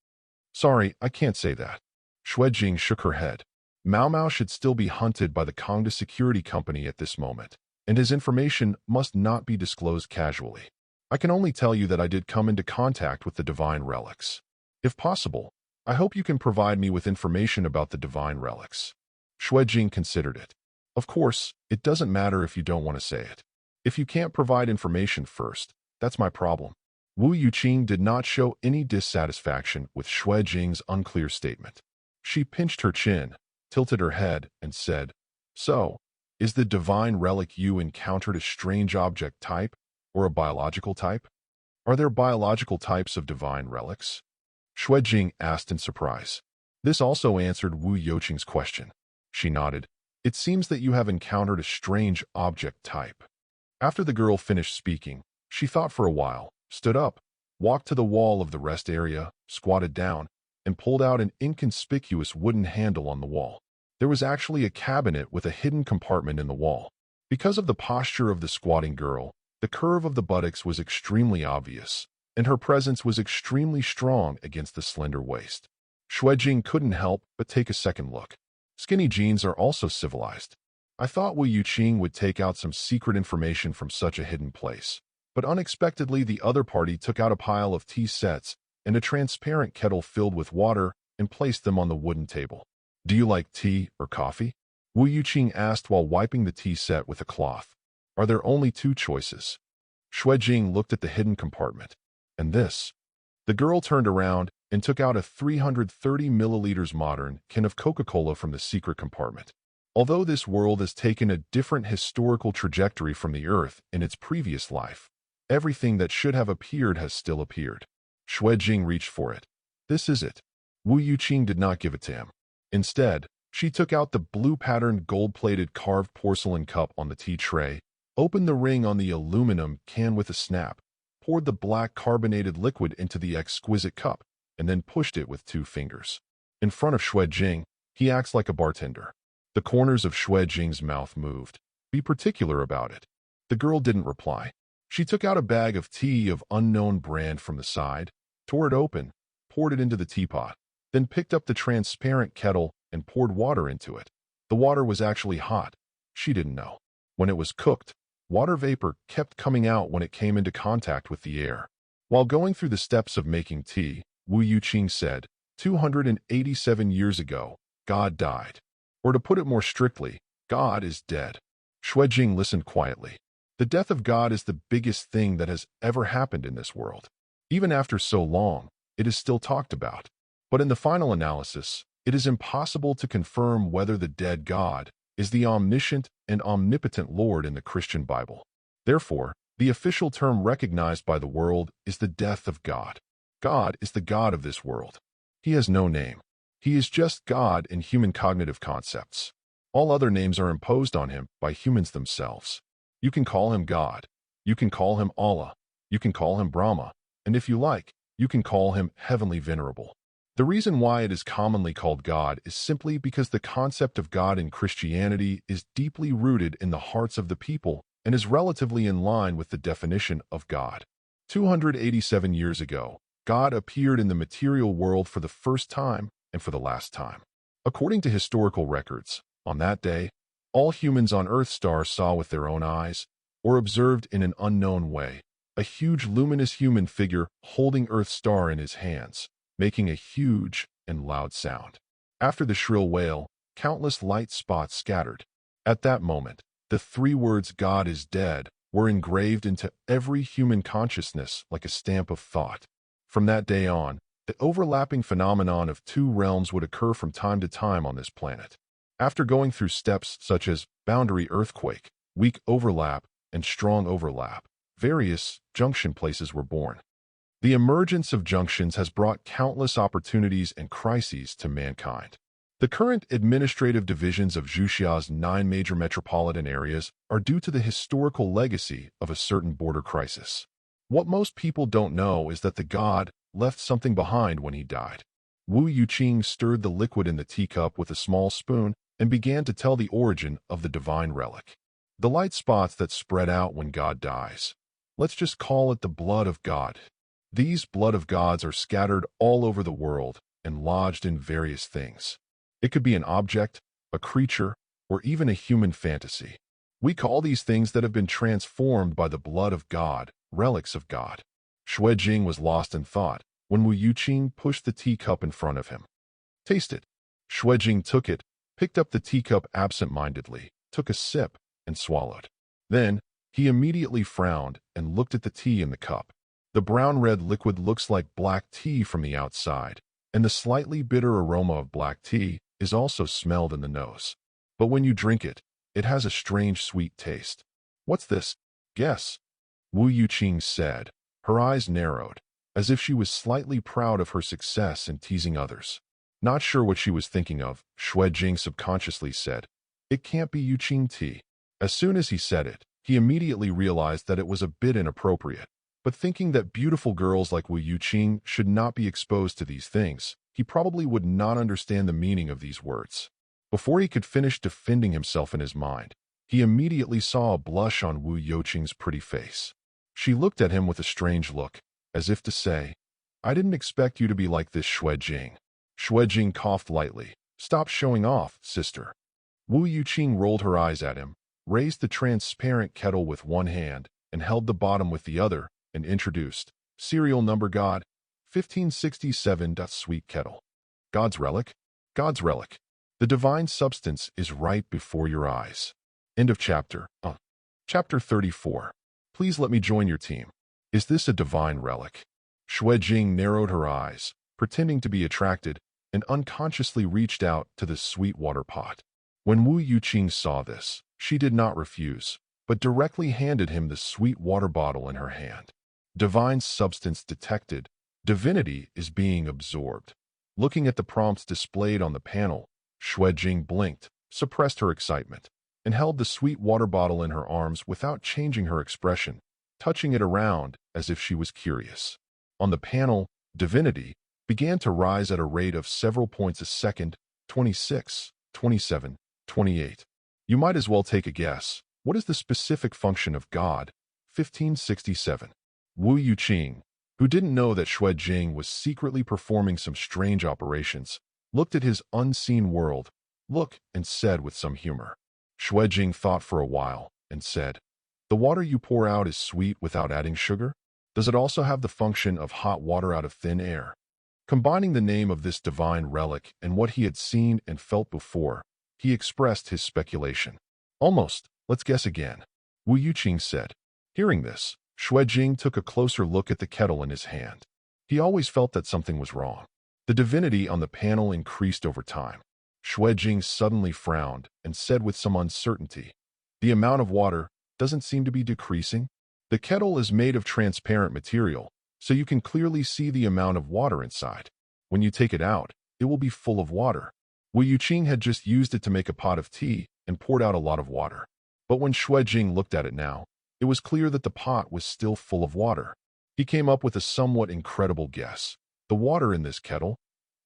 Speaker 1: "Sorry, I can't say that." Xue Jing shook her head. Mao Mao should still be hunted by the Kongda Security Company at this moment, and his information must not be disclosed casually. I can only tell you that I did come into contact with the divine relics. If possible, I hope you can provide me with information about the divine relics. Xue Jing considered it. Of course, it doesn't matter if you don't want to say it. If you can't provide information first, that's my problem. Wu Yuqing did not show any dissatisfaction with Xue Jing's unclear statement. She pinched her chin, tilted her head, and said, "So, is the divine relic you encountered a strange object type or a biological type? Are there biological types of divine relics?" Xue Jing asked in surprise. This also answered Wu Yuqing's question. She nodded. "It seems that you have encountered a strange object type." After the girl finished speaking, she thought for a while, stood up, walked to the wall of the rest area, squatted down, and pulled out an inconspicuous wooden handle on the wall. There was actually a cabinet with a hidden compartment in the wall. Because of the posture of the squatting girl, the curve of the buttocks was extremely obvious, and her presence was extremely strong against the slender waist. Xue Jing couldn't help but take a second look. Skinny jeans are also civilized. I thought Wu Yuqing would take out some secret information from such a hidden place, but unexpectedly the other party took out a pile of tea sets and a transparent kettle filled with water and placed them on the wooden table. "Do you like tea or coffee?" Wu Yuqing asked while wiping the tea set with a cloth. "Are there only two choices?" Xue Jing looked at the hidden compartment. "And this?" The girl turned around and took out a 330 milliliters modern can of Coca-Cola from the secret compartment. Although this world has taken a different historical trajectory from the Earth in its previous life, everything that should have appeared has still appeared. Xue Jing reached for it. "This is it." Wu Yuqing did not give it to him. Instead, she took out the blue-patterned gold-plated carved porcelain cup on the tea tray, opened the ring on the aluminum can with a snap, poured the black carbonated liquid into the exquisite cup, and then pushed it with 2 fingers. In front of Xue Jing, he acts like a bartender. The corners of Xue Jing's mouth moved. "Be particular about it." The girl didn't reply. She took out a bag of tea of unknown brand from the side, tore it open, poured it into the teapot, then picked up the transparent kettle and poured water into it. The water was actually hot. She didn't know. When it was cooked, water vapor kept coming out when it came into contact with the air. While going through the steps of making tea, Wu Yuqing said, 287 years ago, God died. Or to put it more strictly, God is dead. Xue Jing listened quietly. The death of God is the biggest thing that has ever happened in this world. Even after so long, it is still talked about. But in the final analysis, it is impossible to confirm whether the dead God is the omniscient and omnipotent Lord in the Christian Bible. Therefore, the official term recognized by the world is the death of God. God is the God of this world. He has no name. He is just God in human cognitive concepts. All other names are imposed on him by humans themselves. You can call him God. You can call him Allah. You can call him Brahma. And if you like, you can call him Heavenly Venerable. The reason why it is commonly called God is simply because the concept of God in Christianity is deeply rooted in the hearts of the people and is relatively in line with the definition of God. 287 years ago, God appeared in the material world for the first time and for the last time. According to historical records, on that day, all humans on Earth star saw with their own eyes, or observed in an unknown way, a huge luminous human figure holding Earth star in his hands, making a huge and loud sound. After the shrill wail, countless light spots scattered. At that moment, the three words "God is dead" were engraved into every human consciousness like a stamp of thought. From that day on, the overlapping phenomenon of two realms would occur from time to time on this planet. After going through steps such as boundary earthquake, weak overlap, and strong overlap, various junction places were born. The emergence of junctions has brought countless opportunities and crises to mankind. The current administrative divisions of Zhuxia's 9 major metropolitan areas are due to the historical legacy of a certain border crisis. What most people don't know is that the god left something behind when he died. Wu Yuqing stirred the liquid in the teacup with a small spoon and began to tell the origin of the divine relic. The light spots that spread out when God dies. Let's just call it the blood of God. These blood of gods are scattered all over the world and lodged in various things. It could be an object, a creature, or even a human fantasy. We call these things that have been transformed by the blood of God relics of God. Xue Jing was lost in thought when Wu Yuqing pushed the teacup in front of him. Taste it. Xue Jing took it, picked up the teacup absent-mindedly, took a sip, and swallowed. Then, he immediately frowned and looked at the tea in the cup. The brown-red liquid looks like black tea from the outside, and the slightly bitter aroma of black tea is also smelled in the nose. But when you drink it, it has a strange sweet taste. What's this? Guess. Wu Yuqing said. Her eyes narrowed, as if she was slightly proud of her success in teasing others. Not sure what she was thinking of, Xue Jing subconsciously said. It can't be Yuqing tea. As soon as he said it, he immediately realized that it was a bit inappropriate. But thinking that beautiful girls like Wu Yuqing should not be exposed to these things, he probably would not understand the meaning of these words. Before he could finish defending himself in his mind, he immediately saw a blush on Wu Yuqing's pretty face. She looked at him with a strange look, as if to say, I didn't expect you to be like this, Xue Jing. Xue Jing coughed lightly. Stop showing off, sister. Wu Yuqing rolled her eyes at him, raised the transparent kettle with one hand, and held the bottom with the other, and introduced, Serial number God, 1567. Sweet kettle. God's relic? God's relic. The divine substance is right before your eyes. End of chapter. Chapter 34. Please let me join your team. Is this a divine relic? Xue Jing narrowed her eyes, pretending to be attracted, and unconsciously reached out to the sweet water pot. When Wu Yuqing saw this, she did not refuse, but directly handed him the sweet water bottle in her hand. Divine substance detected. Divinity is being absorbed. Looking at the prompts displayed on the panel, Xue Jing blinked, suppressed her excitement, and held the sweet water bottle in her arms without changing her expression, touching it around as if she was curious. On the panel, divinity began to rise at a rate of several points a second, 26, 27, 28. You might as well take a guess. What is the specific function of God? 1567. Wu Yuqing, who didn't know that Xue Jing was secretly performing some strange operations, looked at his unseen world, and said with some humor. Xue Jing thought for a while and said, The water you pour out is sweet without adding sugar? Does it also have the function of hot water out of thin air? Combining the name of this divine relic and what he had seen and felt before, he expressed his speculation. Almost. Let's guess again. Wu Yuqing said. Hearing this, Xue Jing took a closer look at the kettle in his hand. He always felt that something was wrong. The divinity on the panel increased over time. Xue Jing suddenly frowned and said with some uncertainty, The amount of water doesn't seem to be decreasing. The kettle is made of transparent material, so you can clearly see the amount of water inside. When you take it out, it will be full of water. Wu Yuqing had just used it to make a pot of tea and poured out a lot of water. But when Xue Jing looked at it now, it was clear that the pot was still full of water. He came up with a somewhat incredible guess. The water in this kettle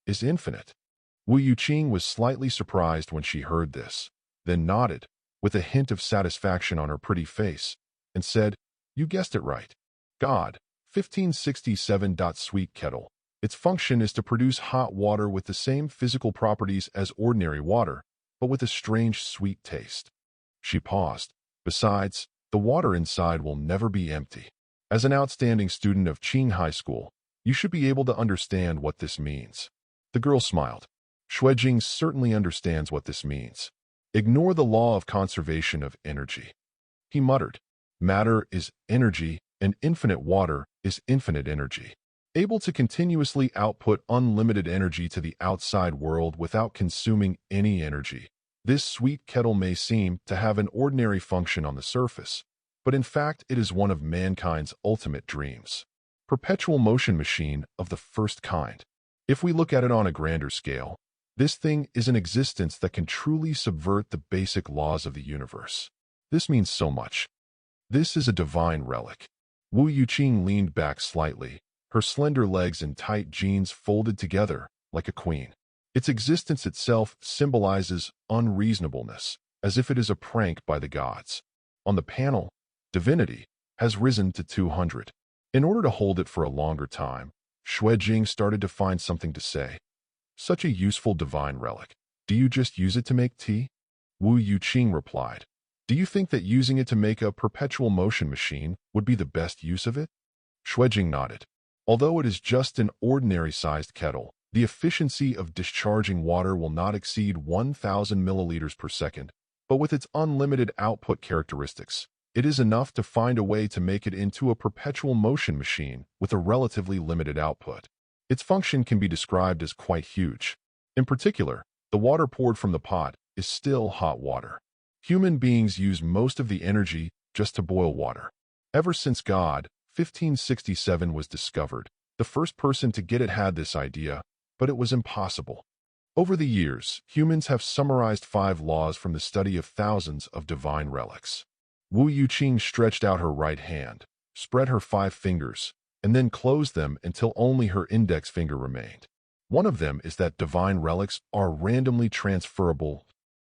Speaker 1: is infinite. Wu Yuqing was slightly surprised when she heard this, then nodded, with a hint of satisfaction on her pretty face, and said, "You guessed it right. God, 1567. Sweet kettle. Its function is to produce hot water with the same physical properties as ordinary water, but with a strange sweet taste." She paused. "Besides, the water inside will never be empty. As an outstanding student of Qing High School, you should be able to understand what this means." The girl smiled. Xue Jing certainly understands what this means. Ignore the law of conservation of energy. He muttered, "Matter is energy, and infinite water is infinite energy, able to continuously output unlimited energy to the outside world without consuming any energy. This sweet kettle may seem to have an ordinary function on the surface, but in fact it is one of mankind's ultimate dreams. Perpetual motion machine of the first kind. If we look at it on a grander scale, this thing is an existence that can truly subvert the basic laws of the universe. This means so much. This is a divine relic." Wu Yuqing leaned back slightly, her slender legs in tight jeans folded together like a queen. Its existence itself symbolizes unreasonableness, as if it is a prank by the gods. On the panel, divinity has risen to 200. In order to hold it for a longer time, Xue Jing started to find something to say. "Such a useful divine relic. Do you just use it to make tea?" Wu Yuqing replied. "Do you think that using it to make a perpetual motion machine would be the best use of it?" Xue Jing nodded. "Although it is just an ordinary-sized kettle, the efficiency of discharging water will not exceed 1,000 milliliters per second, but with its unlimited output characteristics, it is enough to find a way to make it into a perpetual motion machine with a relatively limited output. Its function can be described as quite huge. In particular, the water poured from the pot is still hot water. Human beings use most of the energy just to boil water. Ever since God, 1567 was discovered, the first person to get it had this idea, but it was impossible. Over the years, humans have summarized 5 laws from the study of thousands of divine relics. Wu Yuqing stretched out her right hand, spread her 5 fingers, and then closed them until only her index finger remained. One of them is that divine relics are randomly transferable.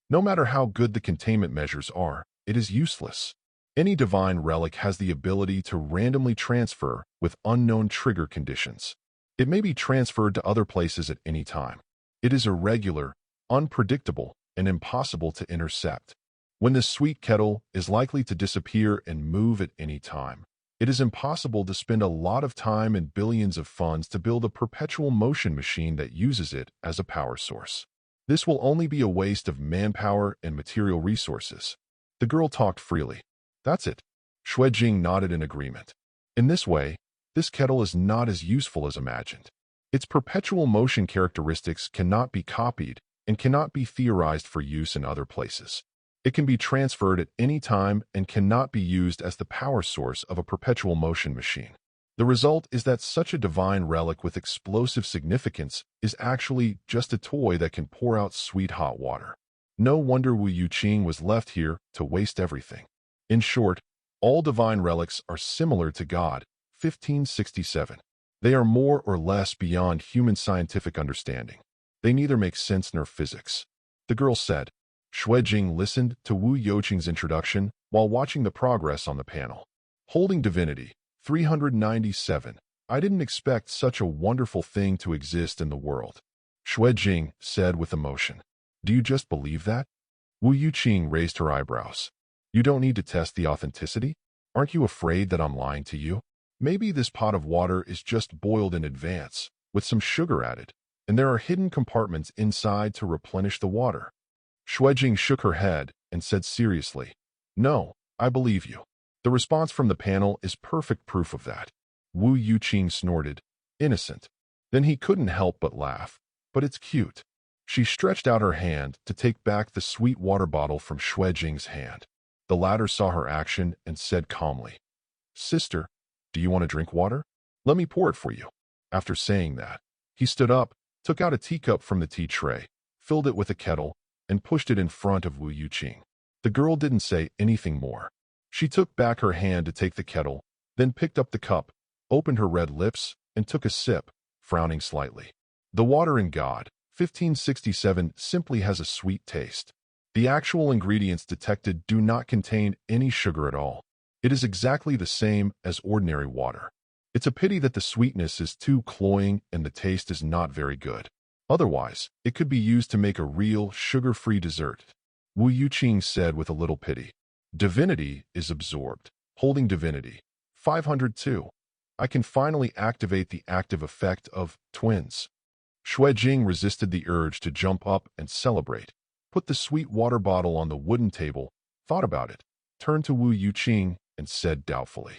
Speaker 1: No matter how good the containment measures are, it is useless. Any divine relic has the ability to randomly transfer with unknown trigger conditions. It may be transferred to other places at any time. It is irregular, unpredictable, and impossible to intercept. When the sweet kettle is likely to disappear and move at any time, it is impossible to spend a lot of time and billions of funds to build a perpetual motion machine that uses it as a power source. This will only be a waste of manpower and material resources. The girl talked freely. "That's it." Xue Jing nodded in agreement. In this way, this kettle is not as useful as imagined. Its perpetual motion characteristics cannot be copied and cannot be theorized for use in other places. It can be transferred at any time and cannot be used as the power source of a perpetual motion machine. The result is that such a divine relic with explosive significance is actually just a toy that can pour out sweet hot water. No wonder Wu Yuqing was left here to waste everything. In short, all divine relics are similar to God, 1567. They are more or less beyond human scientific understanding. They neither make sense nor physics. The girl said. Xue Jing listened to Wu Yuqing's introduction while watching the progress on the panel. Holding divinity, 397. I didn't expect such a wonderful thing to exist in the world. Xue Jing said with emotion. Do you just believe that? Wu Yuqing raised her eyebrows. You don't need to test the authenticity? Aren't you afraid that I'm lying to you? Maybe this pot of water is just boiled in advance, with some sugar added, and there are hidden compartments inside to replenish the water. Xue Jing shook her head and said seriously, No, I believe you. The response from the panel is perfect proof of that. Wu Yuqing snorted, innocent. Then he couldn't help but laugh. But it's cute. She stretched out her hand to take back the sweet water bottle from Xue Jing's hand. The latter saw her action and said calmly, Sister, do you want to drink water? Let me pour it for you. After saying that, he stood up, took out a teacup from the tea tray, filled it with a kettle, and pushed it in front of Wu Yuqing. The girl didn't say anything more. She took back her hand to take the kettle, then picked up the cup, opened her red lips, and took a sip, frowning slightly. The water in God, 1567, simply has a sweet taste. The actual ingredients detected do not contain any sugar at all. It is exactly the same as ordinary water. It's a pity that the sweetness is too cloying and the taste is not very good. Otherwise, it could be used to make a real sugar-free dessert. Wu Yuqing said with a little pity. Divinity is absorbed. Holding divinity. 502. I can finally activate the active effect of twins. Xue Jing resisted the urge to jump up and celebrate, put the sweet water bottle on the wooden table, thought about it, turned to Wu Yuqing, and said doubtfully,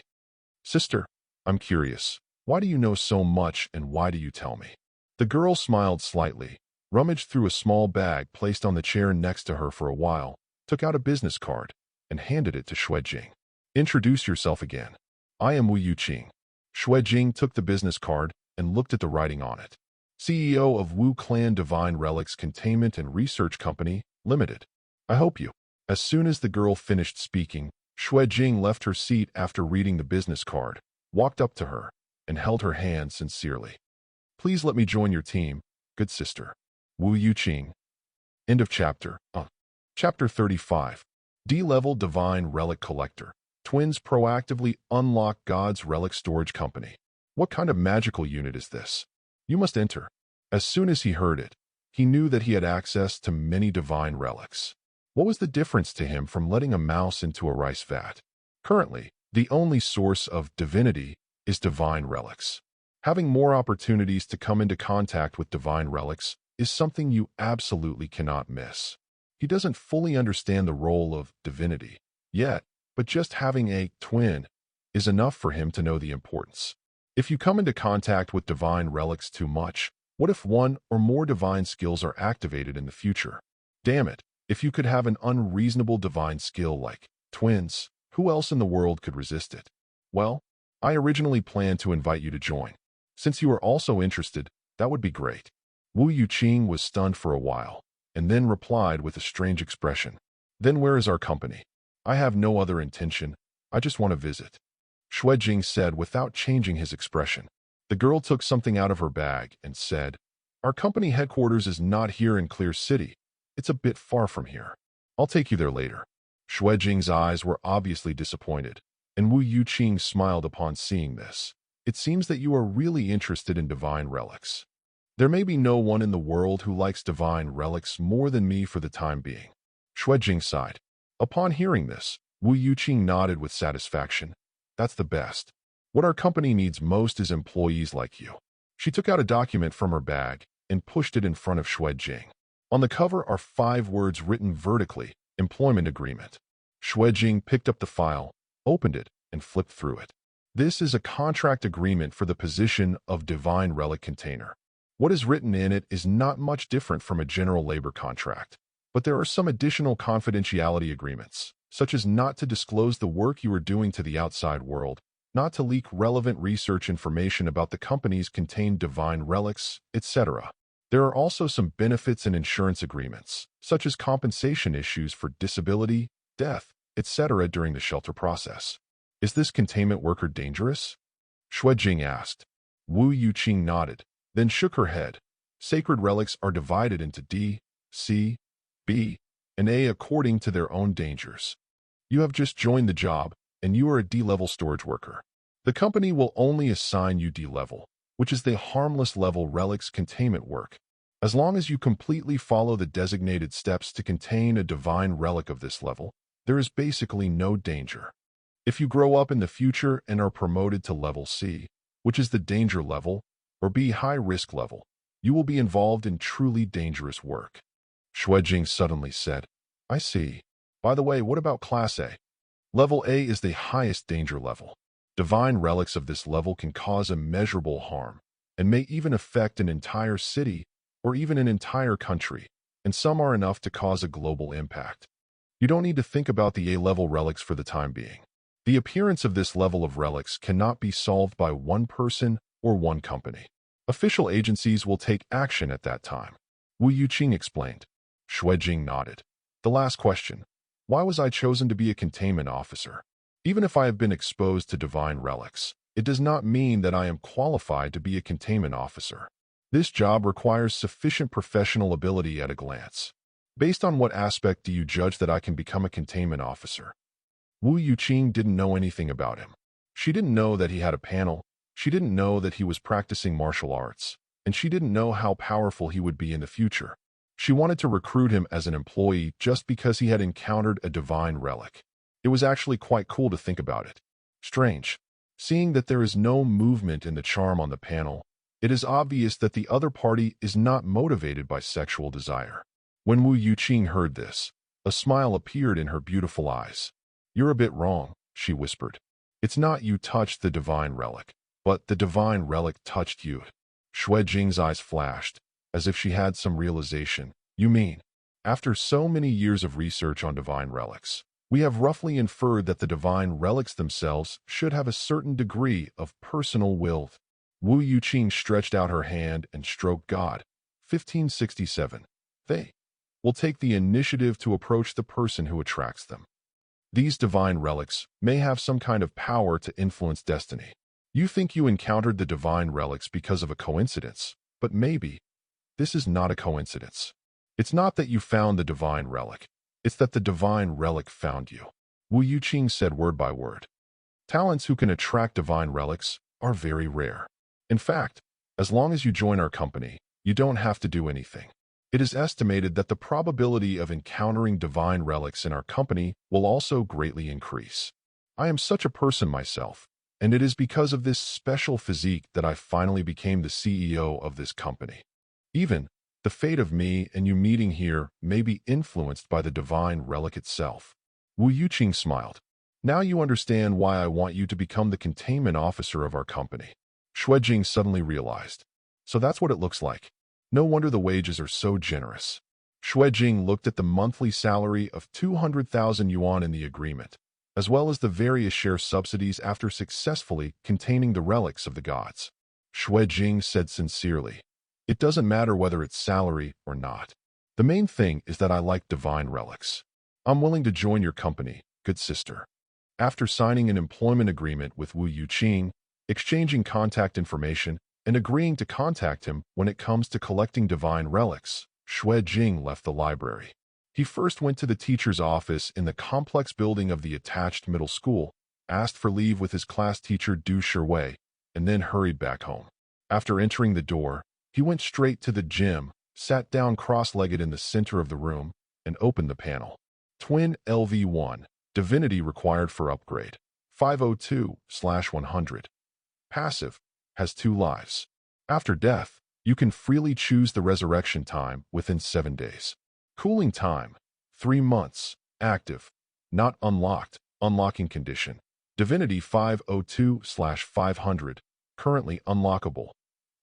Speaker 1: Sister, I'm curious. Why do you know so much and why do you tell me? The girl smiled slightly, rummaged through a small bag placed on the chair next to her for a while, took out a business card, and handed it to Xue Jing. Introduce yourself again. I am Wu Yuqing. Xue Jing took the business card and looked at the writing on it. CEO of Wu Clan Divine Relics Containment and Research Company, Limited. I hope you. As soon as the girl finished speaking, Xue Jing left her seat after reading the business card, walked up to her, and held her hand sincerely. Please let me join your team, good sister. Wu Yuqing. End of chapter. Chapter 35. D-Level Divine Relic Collector. Twins proactively unlock God's Relic Storage Company. What kind of magical unit is this? You must enter. As soon as he heard it, he knew that he had access to many divine relics. What was the difference to him from letting a mouse into a rice vat? Currently, the only source of divinity is divine relics. Having more opportunities to come into contact with divine relics is something you absolutely cannot miss. He doesn't fully understand the role of divinity yet, but just having a twin is enough for him to know the importance. If you come into contact with divine relics too much, what if one or more divine skills are activated in the future? Damn it, if you could have an unreasonable divine skill like twins, who else in the world could resist it? Well, I originally planned to invite you to join. Since you are also interested, that would be great. Wu Yuqing was stunned for a while, and then replied with a strange expression. Then where is our company? I have no other intention, I just want to visit. Xue Jing said without changing his expression. The girl took something out of her bag and said, Our company headquarters is not here in Clear City. It's a bit far from here. I'll take you there later. Xue Jing's eyes were obviously disappointed, and Wu Yuqing smiled upon seeing this. It seems that you are really interested in divine relics. There may be no one in the world who likes divine relics more than me for the time being. Xue Jing sighed. Upon hearing this, Wu Yuqing nodded with satisfaction. That's the best. What our company needs most is employees like you. She took out a document from her bag and pushed it in front of Xue Jing. On the cover are 5 words written vertically, Employment Agreement. Xue Jing picked up the file, opened it, and flipped through it. This is a contract agreement for the position of Divine Relic Container. What is written in it is not much different from a general labor contract, but there are some additional confidentiality agreements, such as not to disclose the work you are doing to the outside world, not to leak relevant research information about the company's contained divine relics, etc. There are also some benefits and insurance agreements, such as compensation issues for disability, death, etc. during the shelter process. Is this containment worker dangerous? Xue Jing asked. Wu Yuqing nodded, then shook her head. Sacred relics are divided into D, C, B, and A according to their own dangers. You have just joined the job, and you are a D-level storage worker. The company will only assign you D-level, which is the harmless level relics containment work. As long as you completely follow the designated steps to contain a divine relic of this level, there is basically no danger. If you grow up in the future and are promoted to level C, which is the danger level, or B high-risk level, you will be involved in truly dangerous work. Xue Jing suddenly said, I see. By the way, what about Class A? Level A is the highest danger level. Divine relics of this level can cause immeasurable harm, and may even affect an entire city or even an entire country, and some are enough to cause a global impact. You don't need to think about the A-level relics for the time being. The appearance of this level of relics cannot be solved by one person or one company. Official agencies will take action at that time. Wu Yuqing explained. Xue Jing nodded. The last question. Why was I chosen to be a containment officer? Even if I have been exposed to divine relics, it does not mean that I am qualified to be a containment officer. This job requires sufficient professional ability at a glance. Based on what aspect do you judge that I can become a containment officer? Wu Yuqing didn't know anything about him. She didn't know that he had a panel, she didn't know that he was practicing martial arts, and she didn't know how powerful he would be in the future. She wanted to recruit him as an employee just because he had encountered a divine relic. It was actually quite cool to think about it. Strange. Seeing that there is no movement in the charm on the panel, it is obvious that the other party is not motivated by sexual desire. When Wu Yuqing heard this, a smile appeared in her beautiful eyes. "You're a bit wrong," she whispered. "It's not you touched the divine relic, but the divine relic touched you." Xue Jing's eyes flashed, as if she had some realization. "You mean, after so many years of research on divine relics, we have roughly inferred that the divine relics themselves should have a certain degree of personal will." Wu Yuqing stretched out her hand and stroked God. 1567. They will take the initiative to approach the person who attracts them. These divine relics may have some kind of power to influence destiny. You think you encountered the divine relics because of a coincidence, but maybe this is not a coincidence. It's not that you found the divine relic. It's that the divine relic found you. Wu Yuqing said word by word. Talents who can attract divine relics are very rare. In fact, as long as you join our company, you don't have to do anything. It is estimated that the probability of encountering divine relics in our company will also greatly increase. I am such a person myself, and it is because of this special physique that I finally became the CEO of this company. Even the fate of me and you meeting here may be influenced by the divine relic itself. Wu Yuqing smiled. Now you understand why I want you to become the containment officer of our company. Xue Jing suddenly realized. So that's what it looks like. No wonder the wages are so generous. Xue Jing looked at the monthly salary of 200,000 yuan in the agreement, as well as the various share subsidies after successfully containing the relics of the gods. Xue Jing said sincerely, "It doesn't matter whether it's salary or not. The main thing is that I like divine relics. I'm willing to join your company, good sister." After signing an employment agreement with Wu Yuqing, exchanging contact information, and agreeing to contact him when it comes to collecting divine relics, Xue Jing left the library. He first went to the teacher's office in the complex building of the attached middle school, asked for leave with his class teacher Du Shiwei, and then hurried back home. After entering the door, he went straight to the gym, sat down cross-legged in the center of the room, and opened the panel. Twin LV1, Divinity required for upgrade. 502/100. Passive. Has 2 lives. After death, you can freely choose the resurrection time within 7 days. Cooling time. 3 months. Active. Not unlocked. Unlocking condition. Divinity 502/500. Currently unlockable.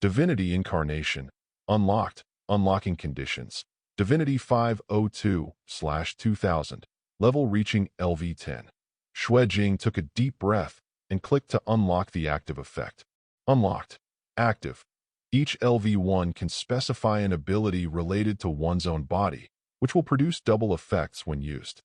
Speaker 1: Divinity incarnation. Unlocked. Unlocking conditions. Divinity 502/2000. Level reaching LV10. Xue Jing took a deep breath and clicked to unlock the active effect. Unlocked. Active. Each LV1 can specify an ability related to one's own body, which will produce double effects when used.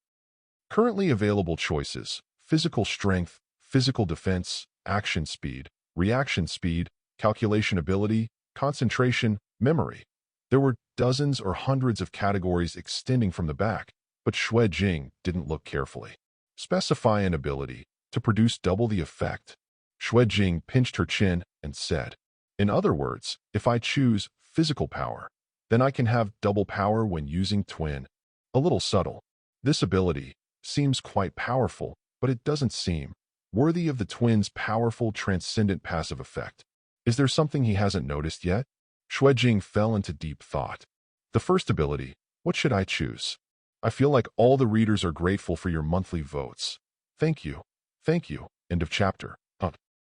Speaker 1: Currently available choices: physical strength, physical defense, action speed, reaction speed, calculation ability, concentration, memory. There were dozens or hundreds of categories extending from the back, but Xue Jing didn't look carefully. Specify an ability to produce double the effect. Xue Jing pinched her chin and said, "In other words, if I choose physical power, then I can have double power when using twin." A little subtle. This ability seems quite powerful, but it doesn't seem worthy of the twin's powerful transcendent passive effect. Is there something he hasn't noticed yet? Xue Jing fell into deep thought. The first ability, what should I choose? I feel like all the readers are grateful for your monthly votes. Thank you. Thank you. End of chapter.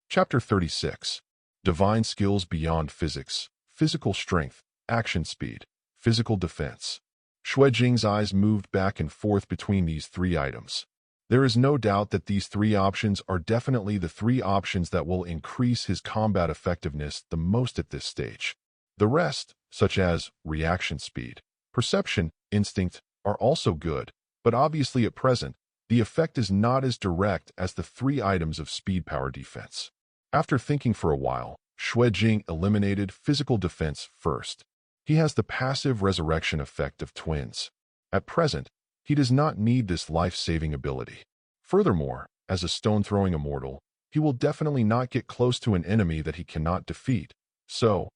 Speaker 1: Chapter 36. Divine skills beyond physics, physical strength, action speed, physical defense. Xue Jing's eyes moved back and forth between these 3 items. There is no doubt that these 3 options are definitely the 3 options that will increase his combat effectiveness the most at this stage. The rest, such as reaction speed, perception, instinct, are also good, But obviously at present, the effect is not as direct as the 3 items of speed power defense. After thinking for a while, Xue Jing eliminated physical defense first. He has the passive resurrection effect of twins. At present, he does not need this life-saving ability. Furthermore, as a stone-throwing immortal, he will definitely not get close to an enemy that he cannot defeat. So,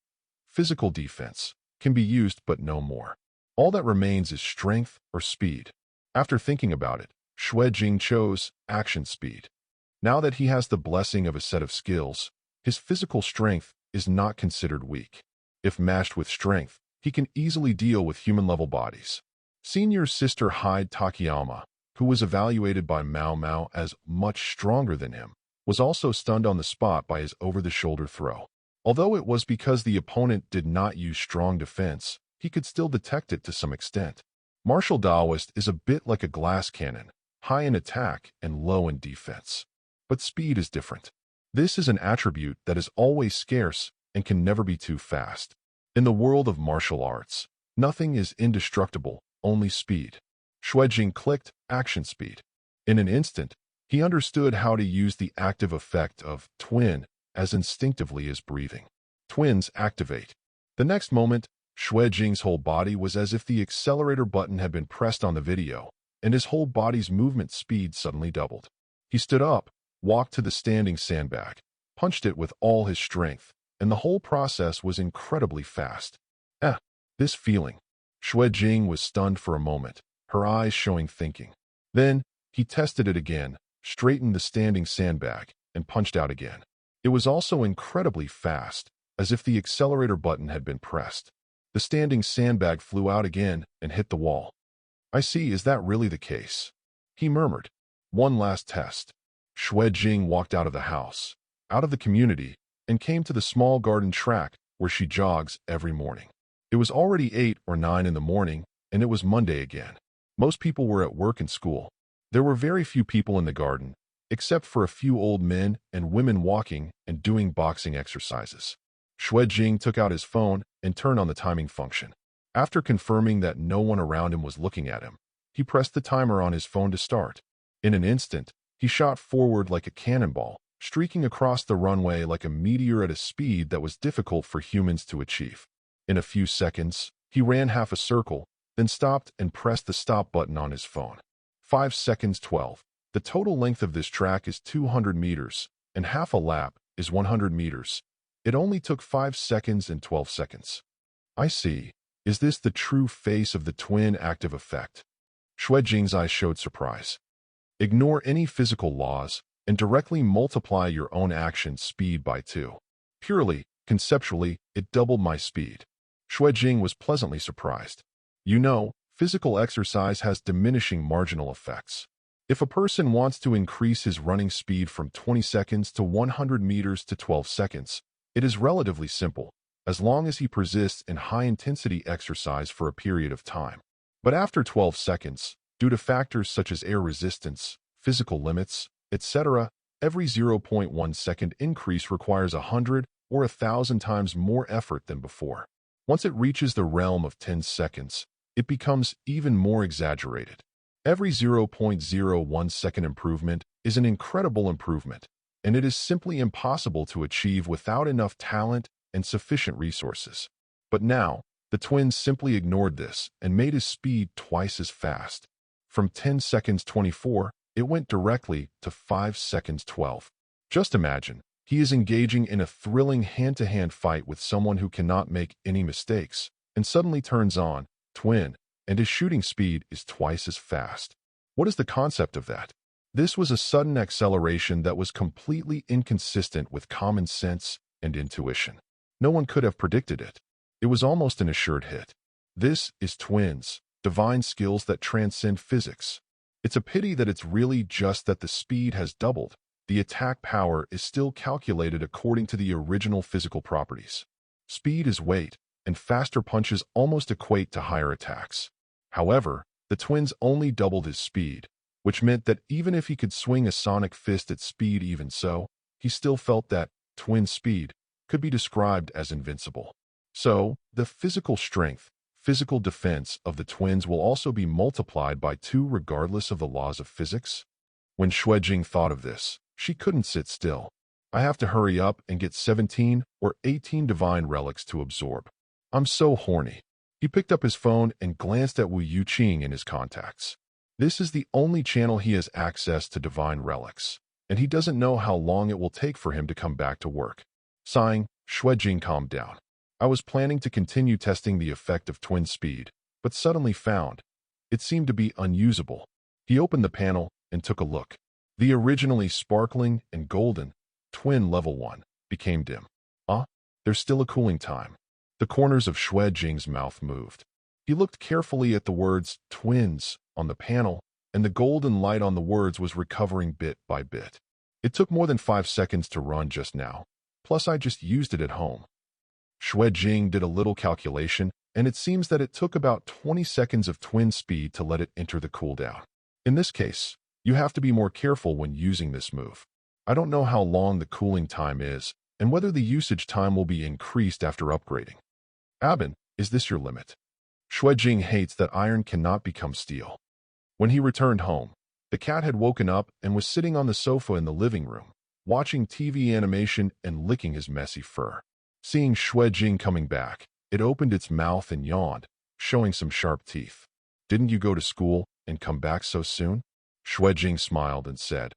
Speaker 1: physical defense can be used but no more. All that remains is strength or speed. After thinking about it, Xue Jing chose action speed. Now that he has the blessing of a set of skills, his physical strength is not considered weak. If matched with strength, he can easily deal with human-level bodies. Senior Sister Hyde Takayama, who was evaluated by Mao Mao as much stronger than him, was also stunned on the spot by his over-the-shoulder throw. Although it was because the opponent did not use strong defense, he could still detect it to some extent. Martial Daoist is a bit like a glass cannon, high in attack and low in defense. But speed is different. This is an attribute that is always scarce and can never be too fast. In the world of martial arts, nothing is indestructible, only speed. Xue Jing clicked action speed. In an instant, he understood how to use the active effect of twin as instinctively as breathing. Twins activate. The next moment, Xue Jing's whole body was as if the accelerator button had been pressed on the video, and his whole body's movement speed suddenly doubled. He stood up, walked to the standing sandbag, punched it with all his strength, and the whole process was incredibly fast. This feeling. Xue Jing was stunned for a moment, her eyes showing thinking. Then, he tested it again, straightened the standing sandbag, and punched out again. It was also incredibly fast, as if the accelerator button had been pressed. The standing sandbag flew out again and hit the wall. "I see, is that really the case?" he murmured. One last test. Xue Jing walked out of the house, out of the community, and came to the small garden track where she jogs every morning. It was already 8 or 9 in the morning, and it was Monday again. Most people were at work and school. There were very few people in the garden, except for a few old men and women walking and doing boxing exercises. Xue Jing took out his phone and turned on the timing function. After confirming that no one around him was looking at him, he pressed the timer on his phone to start. In an instant, he shot forward like a cannonball, streaking across the runway like a meteor at a speed that was difficult for humans to achieve. In a few seconds, he ran half a circle, then stopped and pressed the stop button on his phone. 5 seconds 12. The total length of this track is 200 meters, and half a lap is 100 meters. It only took 5 seconds and 12 seconds. I see. Is this the true face of the twin active effect? Xue Jing's eyes showed surprise. Ignore any physical laws and directly multiply your own action speed by 2. Purely, conceptually, it doubled my speed. Xue Jing was pleasantly surprised. You know, physical exercise has diminishing marginal effects. If a person wants to increase his running speed from 20 seconds to 100 meters to 12 seconds, it is relatively simple, as long as he persists in high-intensity exercise for a period of time. But after 12 seconds, due to factors such as air resistance, physical limits, etc., every 0.1 second increase requires 100 or 1,000 times more effort than before. Once it reaches the realm of 10 seconds, it becomes even more exaggerated. Every 0.01 second improvement is an incredible improvement, and it is simply impossible to achieve without enough talent and sufficient resources. But now, the twins simply ignored this and made his speed twice as fast. From 10 seconds 24, it went directly to 5 seconds 12. Just imagine, he is engaging in a thrilling hand-to-hand fight with someone who cannot make any mistakes, and suddenly turns on, twin, and his shooting speed is twice as fast. What is the concept of that? This was a sudden acceleration that was completely inconsistent with common sense and intuition. No one could have predicted it. It was almost an assured hit. This is twins, divine skills that transcend physics. It's a pity that it's really just that the speed has doubled. The attack power is still calculated according to the original physical properties. Speed is weight, and faster punches almost equate to higher attacks. However, the twins only doubled his speed, which meant that even if he could swing a sonic fist at speed even so, he still felt that twin speed could be described as invincible. So, the physical strength, physical defense of the twins will also be multiplied by 2 regardless of the laws of physics? When Xue Jing thought of this, she couldn't sit still. I have to hurry up and get 17 or 18 divine relics to absorb. I'm so horny. He picked up his phone and glanced at Wu Yuqing in his contacts. This is the only channel he has access to divine relics, and he doesn't know how long it will take for him to come back to work. Sighing, Xue Jing calmed down. I was planning to continue testing the effect of twin speed, but suddenly found it seemed to be unusable. He opened the panel and took a look. The originally sparkling and golden twin level 1 became dim. There's still a cooling time. The corners of Xue Jing's mouth moved. He looked carefully at the words twins on the panel, and the golden light on the words was recovering bit by bit. It took more than 5 seconds to run just now. Plus, I just used it at home. Xue Jing did a little calculation, and it seems that it took about 20 seconds of twin speed to let it enter the cooldown. In this case, you have to be more careful when using this move. I don't know how long the cooling time is, and whether the usage time will be increased after upgrading. Abin, is this your limit? Xue Jing hates that iron cannot become steel. When he returned home, the cat had woken up and was sitting on the sofa in the living room, watching TV animation and licking his messy fur. Seeing Xue Jing coming back, it opened its mouth and yawned, showing some sharp teeth. Didn't you go to school and come back so soon? Xue Jing smiled and said,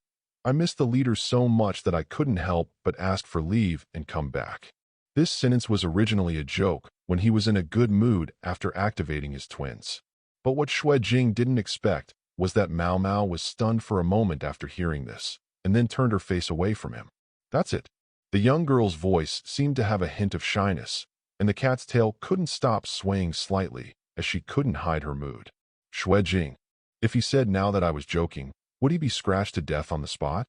Speaker 1: I missed the leader so much that I couldn't help but ask for leave and come back. This sentence was originally a joke when he was in a good mood after activating his twins. But what Xue Jing didn't expect was that Mao Mao was stunned for a moment after hearing this, and then turned her face away from him. That's it. The young girl's voice seemed to have a hint of shyness, and the cat's tail couldn't stop swaying slightly as she couldn't hide her mood. Xue Jing, if he said now that I was joking, would he be scratched to death on the spot?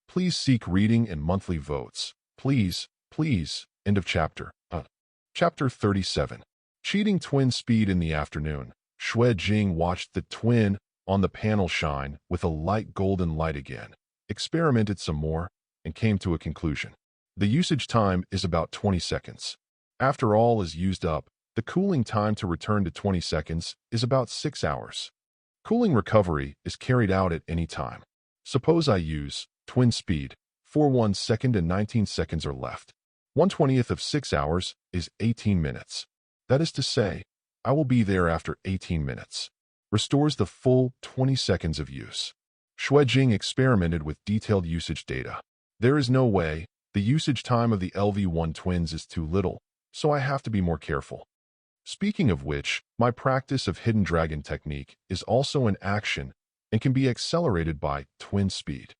Speaker 1: Please seek reading and monthly votes. Please, please. End of chapter. Chapter 37. Cheating twin speed in the afternoon. Xue Jing watched the twin on the panel shine with a light golden light again, experimented some more, and came to a conclusion. The usage time is about 20 seconds. After all is used up, the cooling time to return to 20 seconds is about 6 hours. Cooling recovery is carried out at any time. Suppose I use twin speed for 1 second and 19 seconds are left. 1/20th of 6 hours is 18 minutes. That is to say, I will be there after 18 minutes. Restores the full 20 seconds of use. Xue Jing experimented with detailed usage data. There is no way the usage time of the LV1 twins is too little, so I have to be more careful. Speaking of which, my practice of Hidden Dragon technique is also in action and can be accelerated by twin speed.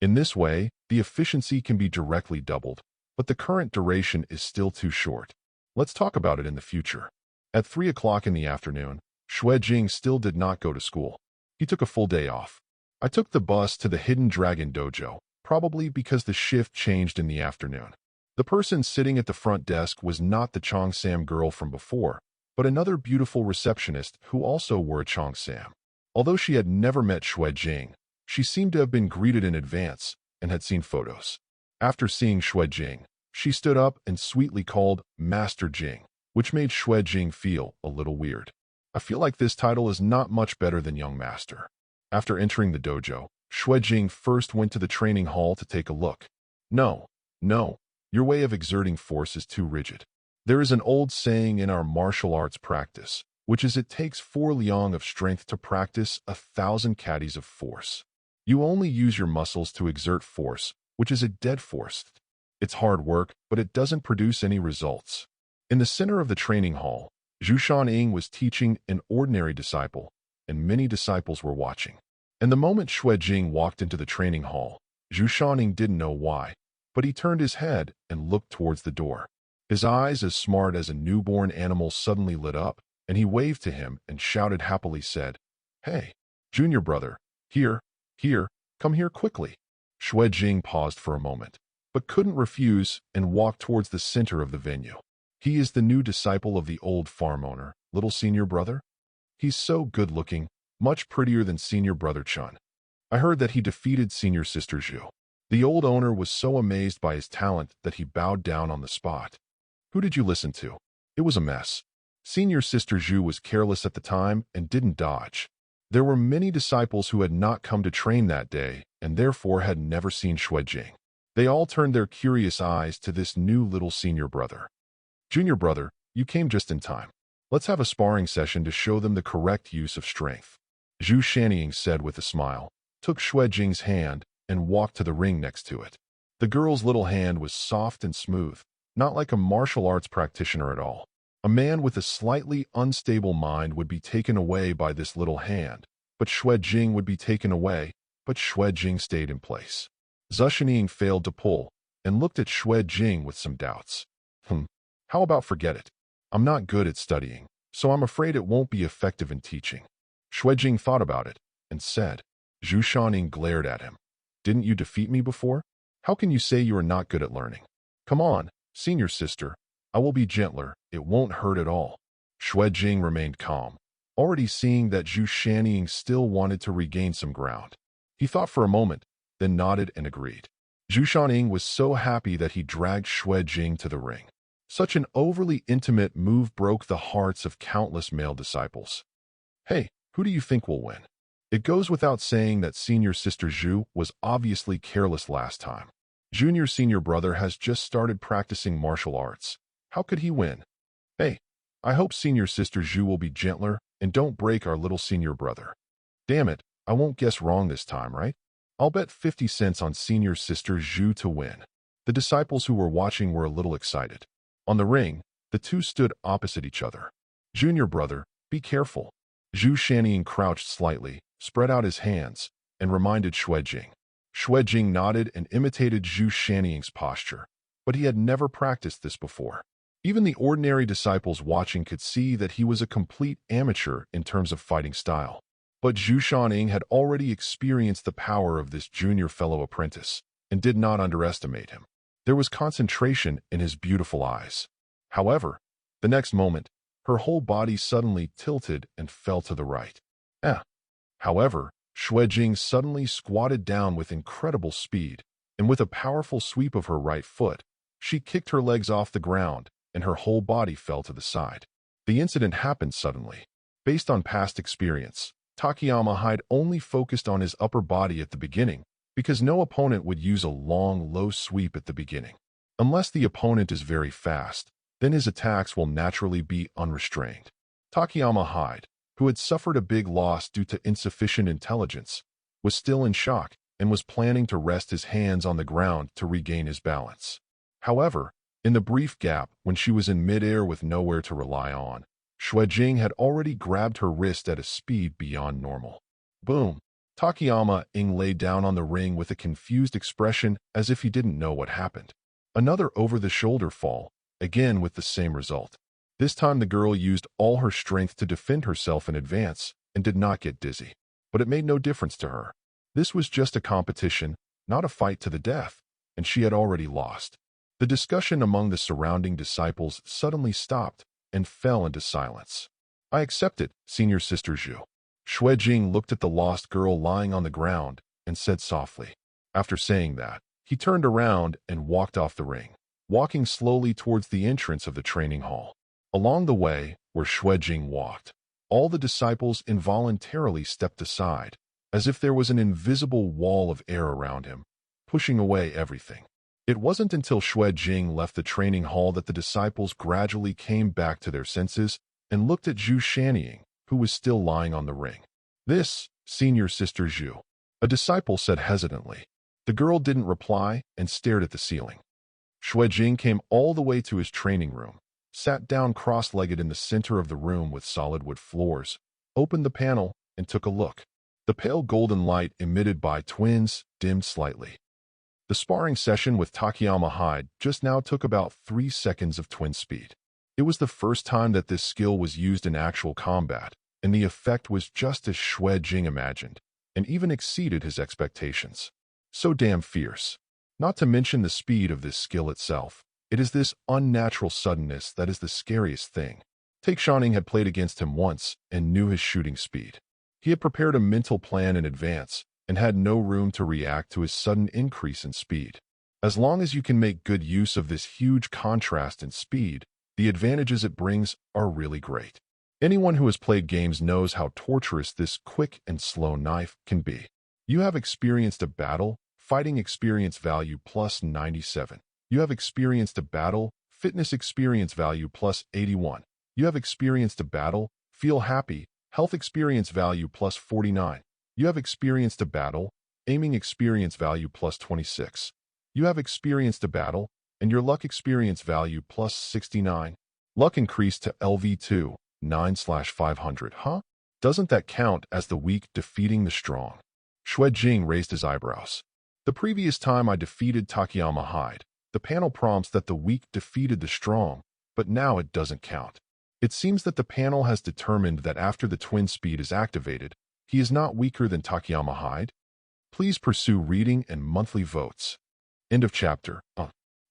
Speaker 1: In this way, the efficiency can be directly doubled, but the current duration is still too short. Let's talk about it in the future. At 3 o'clock in the afternoon, Xue Jing still did not go to school. He took a full day off. I took the bus to the Hidden Dragon dojo, probably because the shift changed in the afternoon. The person sitting at the front desk was not the Cheongsam girl from before, but another beautiful receptionist who also wore a Cheongsam. Although she had never met Xue Jing, she seemed to have been greeted in advance and had seen photos. After seeing Xue Jing, she stood up and sweetly called Master Jing, which made Xue Jing feel a little weird. I feel like this title is not much better than Young Master. After entering the dojo, Xue Jing first went to the training hall to take a look. No, your way of exerting force is too rigid. There is an old saying in our martial arts practice, which is it takes 4 liang of strength to practice 1,000 caddies of force. You only use your muscles to exert force, which is a dead force. It's hard work, but it doesn't produce any results. In the center of the training hall, Zhu Shanning was teaching an ordinary disciple, and many disciples were watching. And the moment Xue Jing walked into the training hall, Zhu Shanning didn't know why, but he turned his head and looked towards the door. His eyes, as smart as a newborn animal, suddenly lit up, and he waved to him and shouted happily, said, "Hey, junior brother, here, come here quickly." Xue Jing paused for a moment, but couldn't refuse and walked towards the center of the venue. He is the new disciple of the old farm owner, little senior brother. He's so good-looking, much prettier than senior brother Chun. I heard that he defeated senior sister Zhu. The old owner was so amazed by his talent that he bowed down on the spot. Who did you listen to? It was a mess. Senior Sister Xue was careless at the time and didn't dodge. There were many disciples who had not come to train that day and therefore had never seen Xue Jing. They all turned their curious eyes to this new little senior brother. Junior brother, you came just in time. Let's have a sparring session to show them the correct use of strength. Xu Shannying said with a smile, took Xue Jing's hand, and walked to the ring next to it. The girl's little hand was soft and smooth, not like a martial arts practitioner at all. A man with a slightly unstable mind would be taken away by this little hand, but Xue Jing would be taken away, but Xue Jing stayed in place. Xue Shannying failed to pull, and looked at Xue Jing with some doubts. How about forget it? I'm not good at studying, so I'm afraid it won't be effective in teaching. Xue Jing thought about it, and said. Xu Shanning glared at him. Didn't you defeat me before? How can you say you are not good at learning? Come on, senior sister. I will be gentler, it won't hurt at all. Xue Jing remained calm, already seeing that Xu Shannying still wanted to regain some ground. He thought for a moment, then nodded and agreed. Xu Shannying was so happy that he dragged Xue Jing to the ring. Such an overly intimate move broke the hearts of countless male disciples. Hey, who do you think will win? It goes without saying that Senior Sister Xue was obviously careless last time. Junior Senior Brother has just started practicing martial arts. How could he win? Hey, I hope Senior Sister Xue will be gentler and don't break our little Senior Brother. Damn it, I won't guess wrong this time, right? I'll bet 50 cents on Senior Sister Xue to win. The disciples who were watching were a little excited. On the ring, the two stood opposite each other. Junior Brother, be careful. Xu Shannying crouched slightly, spread out his hands, and reminded Xue Jing. Xue Jing nodded and imitated Xu Shannying's posture, but he had never practiced this before. Even the ordinary disciples watching could see that he was a complete amateur in terms of fighting style. But Xu Shannying had already experienced the power of this junior fellow apprentice, and did not underestimate him. There was concentration in his beautiful eyes. However, the next moment, her whole body suddenly tilted and fell to the right. However, Xue Jing suddenly squatted down with incredible speed, and with a powerful sweep of her right foot, she kicked her legs off the ground, and her whole body fell to the side. The incident happened suddenly. Based on past experience, Takayama had only focused on his upper body at the beginning, because no opponent would use a long, low sweep at the beginning. Unless the opponent is very fast, then his attacks will naturally be unrestrained. Takayama Hyde, who had suffered a big loss due to insufficient intelligence, was still in shock and was planning to rest his hands on the ground to regain his balance. However, in the brief gap when she was in midair with nowhere to rely on, Xue Jing had already grabbed her wrist at a speed beyond normal. Boom! Takayama Ing lay down on the ring with a confused expression as if he didn't know what happened. Another over-the-shoulder fall, again with the same result. This time the girl used all her strength to defend herself in advance and did not get dizzy. But it made no difference to her. This was just a competition, not a fight to the death, and she had already lost. The discussion among the surrounding disciples suddenly stopped and fell into silence. I accept it, Senior Sister Xue. Xue Jing looked at the lost girl lying on the ground and said softly. After saying that, he turned around and walked off the ring, walking slowly towards the entrance of the training hall. Along the way, where Xue Jing walked, all the disciples involuntarily stepped aside, as if there was an invisible wall of air around him, pushing away everything. It wasn't until Xue Jing left the training hall that the disciples gradually came back to their senses and looked at Xu Shannying, who was still lying on the ring. This, Senior Sister Xue, a disciple said hesitantly. The girl didn't reply and stared at the ceiling. Xue Jing came all the way to his training room, sat down cross-legged in the center of the room with solid wood floors, opened the panel, and took a look. The pale golden light emitted by twins dimmed slightly. The sparring session with Takayama Hyde just now took about 3 seconds of twin speed. It was the first time that this skill was used in actual combat, and the effect was just as Xue Jing imagined, and even exceeded his expectations. So damn fierce. Not to mention the speed of this skill itself. It is this unnatural suddenness that is the scariest thing. Take Shanning had played against him once and knew his shooting speed. He had prepared a mental plan in advance and had no room to react to his sudden increase in speed. As long as you can make good use of this huge contrast in speed, The advantages it brings are really great. Anyone who has played games knows how torturous this quick and slow knife can be. You have experienced a battle, fighting experience value plus 97. You have experienced a battle, fitness experience value plus 81. You have experienced a battle, feel happy, health experience value plus 49. You have experienced a battle, aiming experience value plus 26. You have experienced a battle, and your luck experience value plus 69. Luck increased to LV2, 9/500. Huh? Doesn't that count as the weak defeating the strong? Xue Jing raised his eyebrows. The previous time I defeated Takayama Hyde, the panel prompts that the weak defeated the strong, but now it doesn't count. It seems that the panel has determined that after the twin speed is activated, he is not weaker than Takayama Hyde. Please pursue reading and monthly votes. End of chapter.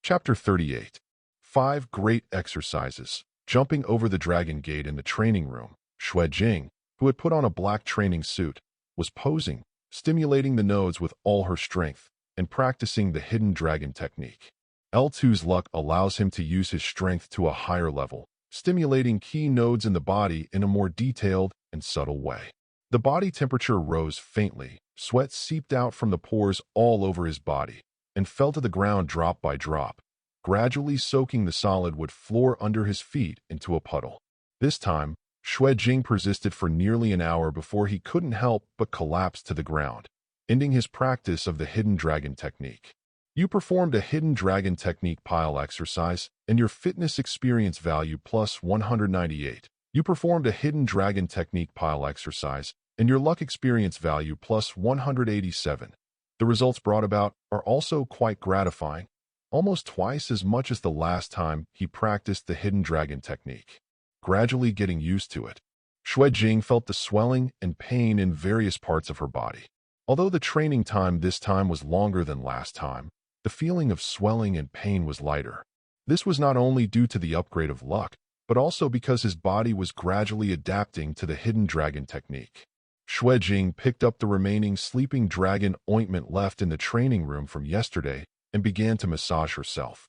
Speaker 1: Chapter 38. 5 Great Exercises. Jumping over the dragon gate in the training room, Xue Jing, who had put on a black training suit, was posing, stimulating the nodes with all her strength, and practicing the hidden dragon technique. L2's luck allows him to use his strength to a higher level, stimulating key nodes in the body in a more detailed and subtle way. The body temperature rose faintly, sweat seeped out from the pores all over his body, and fell to the ground drop by drop, gradually soaking the solid wood floor under his feet into a puddle. This time, Xue Jing persisted for nearly an hour before he couldn't help but collapse to the ground, ending his practice of the hidden dragon technique. You performed a hidden dragon technique pile exercise, and your fitness experience value plus 198. You performed a hidden dragon technique pile exercise, and your luck experience value plus 187. The results brought about are also quite gratifying, almost twice as much as the last time he practiced the hidden dragon technique. Gradually getting used to it, Xue Jing felt the swelling and pain in various parts of her body. Although the training time this time was longer than last time, the feeling of swelling and pain was lighter. This was not only due to the upgrade of luck, but also because his body was gradually adapting to the hidden dragon technique. Xue Jing picked up the remaining sleeping dragon ointment left in the training room from yesterday and began to massage herself.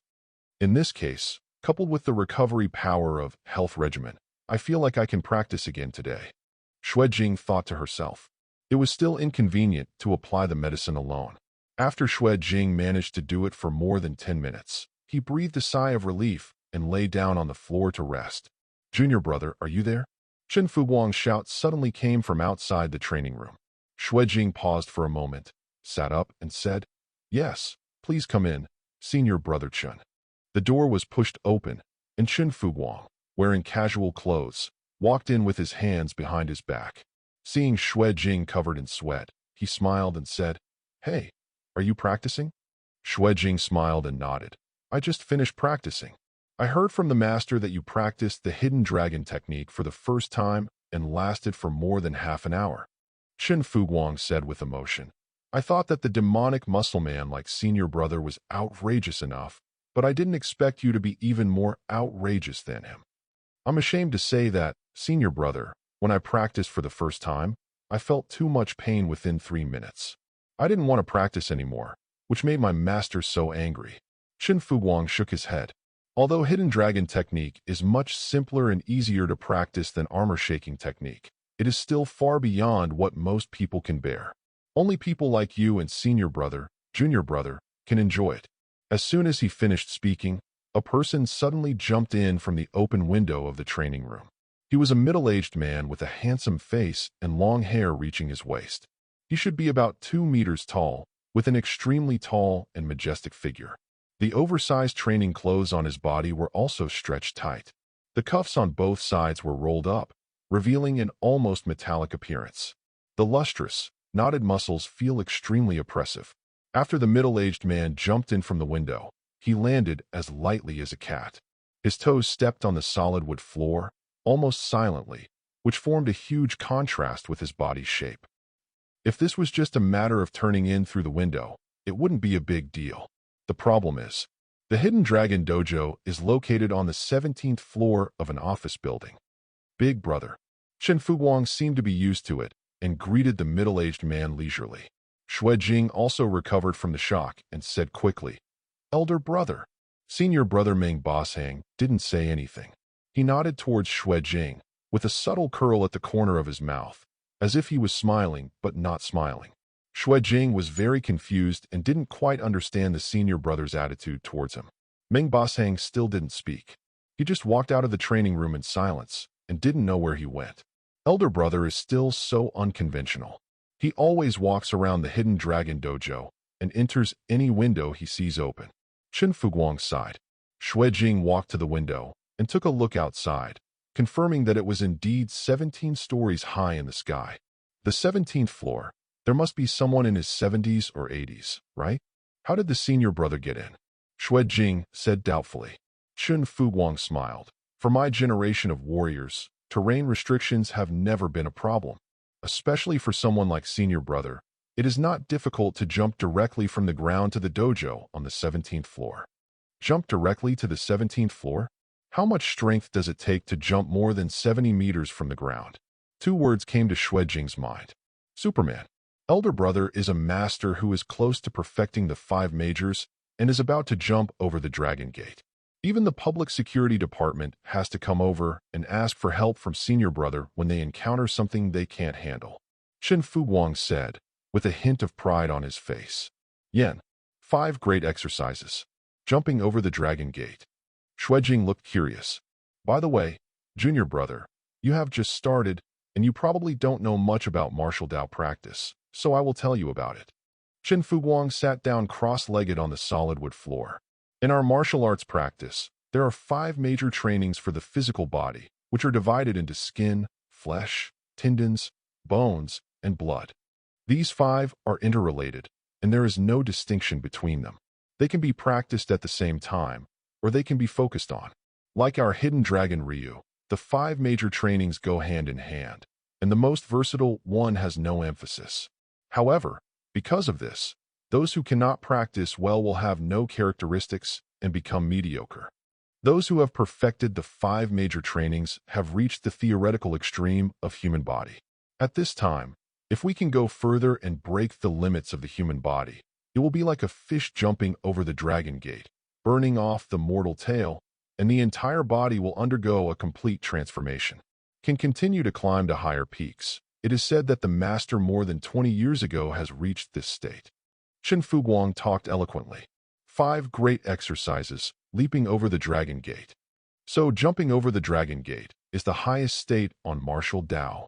Speaker 1: In this case, coupled with the recovery power of health regimen, I feel like I can practice again today. Xue Jing thought to herself. It was still inconvenient to apply the medicine alone. After Xue Jing managed to do it for more than 10 minutes, he breathed a sigh of relief and lay down on the floor to rest. "Junior brother, are you there?" Chen Fuguang's shout suddenly came from outside the training room. Xue Jing paused for a moment, sat up, and said, "Yes, please come in, senior brother Chen." The door was pushed open, and Chen Fuguang, wearing casual clothes, walked in with his hands behind his back. Seeing Xue Jing covered in sweat, he smiled and said, "Hey, are you practicing?" Xue Jing smiled and nodded. "I just finished practicing. I heard from the master that you practiced the hidden dragon technique for the first time and lasted for more than half an hour." Chen Fuguang said with emotion, "I thought that the demonic muscle man like senior brother was outrageous enough, but I didn't expect you to be even more outrageous than him. I'm ashamed to say that, senior brother, when I practiced for the first time, I felt too much pain within 3 minutes. I didn't want to practice anymore, which made my master so angry." Chen Fuguang shook his head. Although hidden dragon technique is much simpler and easier to practice than armor shaking technique, it is still far beyond what most people can bear. Only people like you and senior brother, junior brother, can enjoy it. As soon as he finished speaking, a person suddenly jumped in from the open window of the training room. He was a middle-aged man with a handsome face and long hair reaching his waist. He should be about 2 meters tall, with an extremely tall and majestic figure. The oversized training clothes on his body were also stretched tight. The cuffs on both sides were rolled up, revealing an almost metallic appearance. The lustrous, knotted muscles feel extremely oppressive. After the middle-aged man jumped in from the window, he landed as lightly as a cat. His toes stepped on the solid wood floor, almost silently, which formed a huge contrast with his body's shape. If this was just a matter of turning in through the window, it wouldn't be a big deal. The problem is, the Hidden Dragon Dojo is located on the 17th floor of an office building. "Big brother." Chen Fuguang seemed to be used to it and greeted the middle-aged man leisurely. Xue Jing also recovered from the shock and said quickly, "Elder brother." Senior brother Ming Boshang didn't say anything. He nodded towards Xue Jing, with a subtle curl at the corner of his mouth, as if he was smiling but not smiling. Xue Jing was very confused and didn't quite understand the senior brother's attitude towards him. Ming Boshang still didn't speak. He just walked out of the training room in silence and didn't know where he went. Elder brother is still so unconventional. He always walks around the hidden dragon dojo and enters any window he sees open. Qin Fuguang sighed. Xue Jing walked to the window and took a look outside, confirming that it was indeed 17 stories high in the sky. The 17th floor. There must be someone in his 70s or 80s, right? How did the senior brother get in? Xue Jing said doubtfully. Qin Fuguang smiled. For my generation of warriors, terrain restrictions have never been a problem. Especially for someone like senior brother, it is not difficult to jump directly from the ground to the dojo on the 17th floor. Jump directly to the 17th floor? How much strength does it take to jump more than 70 meters from the ground? Two words came to Xue Jing's mind. Superman. Elder brother is a master who is close to perfecting the 5 majors and is about to jump over the Dragon Gate. Even the public security department has to come over and ask for help from senior brother when they encounter something they can't handle. Qin Fuguang said, with a hint of pride on his face. Yen. 5 great exercises. Jumping over the Dragon Gate. Xue Jing looked curious. By the way, junior brother, you have just started, and you probably don't know much about martial Dao practice, so I will tell you about it. Qin Fuguang sat down cross-legged on the solid wood floor. In our martial arts practice, there are 5 major trainings for the physical body, which are divided into skin, flesh, tendons, bones, and blood. These 5 are interrelated, and there is no distinction between them. They can be practiced at the same time, or they can be focused on. Like our hidden dragon Ryu, the 5 major trainings go hand in hand, and the most versatile one has no emphasis. However, because of this, those who cannot practice well will have no characteristics and become mediocre. Those who have perfected the 5 major trainings have reached the theoretical extreme of human body. At this time, if we can go further and break the limits of the human body, it will be like a fish jumping over the Dragon Gate, burning off the mortal tail, and the entire body will undergo a complete transformation. Can continue to climb to higher peaks. It is said that the master more than 20 years ago has reached this state. Qin Fuguang talked eloquently. 5 great exercises, leaping over the Dragon Gate. So jumping over the Dragon Gate is the highest state on Martial Dao.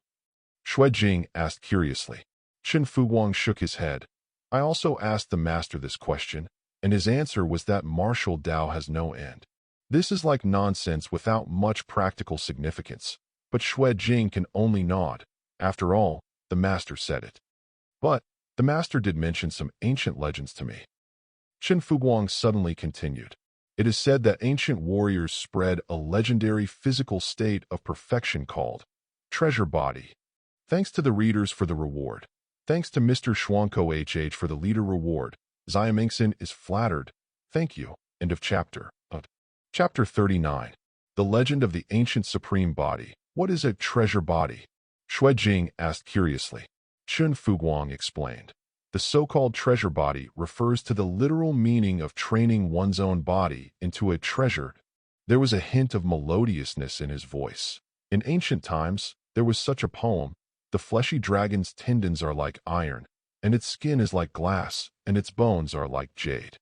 Speaker 1: Xue Jing asked curiously. Qin Fuguang shook his head. I also asked the master this question, and his answer was that Martial Dao has no end. This is like nonsense without much practical significance, but Xue Jing can only nod. After all, the master said it. But the master did mention some ancient legends to me. Qin Fuguang suddenly continued. It is said that ancient warriors spread a legendary physical state of perfection called treasure body. Thanks to the readers for the reward. Thanks to Mr. Schwanko HH for the leader reward. Xiamingson is flattered. Thank you. End of chapter. Chapter 39. The Legend of the Ancient Supreme Body. What is a treasure body? Xue Jing asked curiously. Qin Fuguang explained. The so-called treasure body refers to the literal meaning of training one's own body into a treasure. There was a hint of melodiousness in his voice. In ancient times, there was such a poem. The fleshy dragon's tendons are like iron, and its skin is like glass, and its bones are like jade.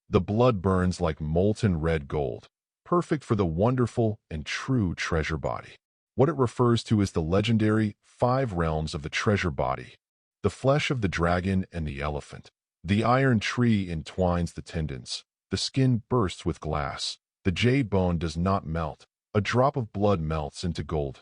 Speaker 1: The blood burns like molten red gold, perfect for the wonderful and true treasure body. What it refers to is the legendary 5 realms of the treasure body. The flesh of the dragon and the elephant. The iron tree entwines the tendons. The skin bursts with glass. The jade bone does not melt. A drop of blood melts into gold.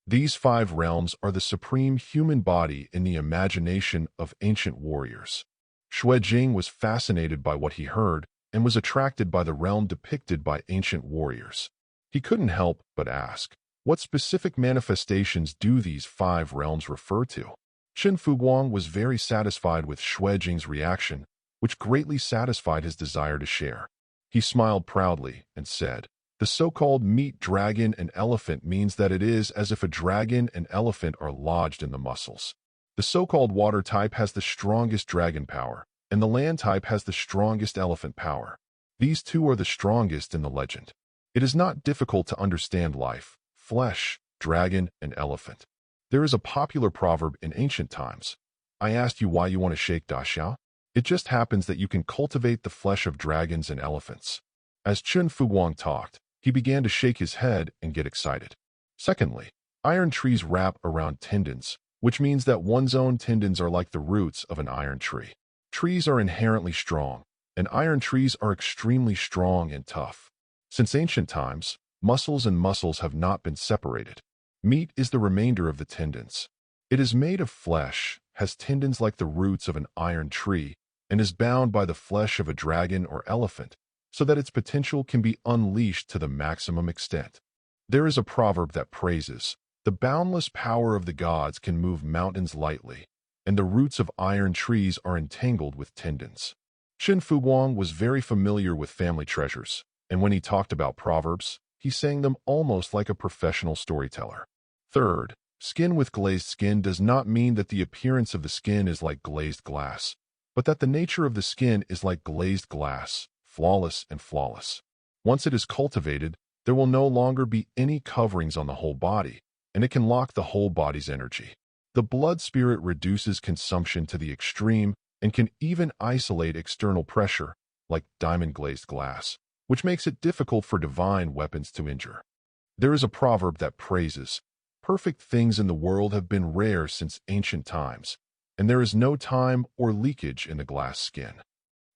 Speaker 1: These 5 realms are the supreme human body in the imagination of ancient warriors. Xue Jing was fascinated by what he heard and was attracted by the realm depicted by ancient warriors. He couldn't help but ask, what specific manifestations do these 5 realms refer to? Qin Fuguang was very satisfied with Xue Jing's reaction, which greatly satisfied his desire to share. He smiled proudly and said, the so-called meat dragon and elephant means that it is as if a dragon and elephant are lodged in the muscles. The so-called water type has the strongest dragon power, and the land type has the strongest elephant power. These two are the strongest in the legend. It is not difficult to understand life, flesh, dragon, and elephant. There is a popular proverb in ancient times. I asked you why you want to shake Da Xiao. It just happens that you can cultivate the flesh of dragons and elephants. As Chun Fuguang talked, he began to shake his head and get excited. Secondly, iron trees wrap around tendons, which means that one's own tendons are like the roots of an iron tree. Trees are inherently strong, and iron trees are extremely strong and tough. Since ancient times, muscles and muscles have not been separated. Meat is the remainder of the tendons. It is made of flesh, has tendons like the roots of an iron tree, and is bound by the flesh of a dragon or elephant, so that its potential can be unleashed to the maximum extent. There is a proverb that praises, the boundless power of the gods can move mountains lightly, and the roots of iron trees are entangled with tendons. Qin Fuguang was very familiar with family treasures, and when he talked about proverbs, he sang them almost like a professional storyteller. Third, skin with glazed skin does not mean that the appearance of the skin is like glazed glass, but that the nature of the skin is like glazed glass, flawless and flawless. Once it is cultivated, there will no longer be any coverings on the whole body, and it can lock the whole body's energy. The blood spirit reduces consumption to the extreme and can even isolate external pressure, like diamond-glazed glass, which makes it difficult for divine weapons to injure. There is a proverb that praises, perfect things in the world have been rare since ancient times, and there is no time or leakage in the glass skin.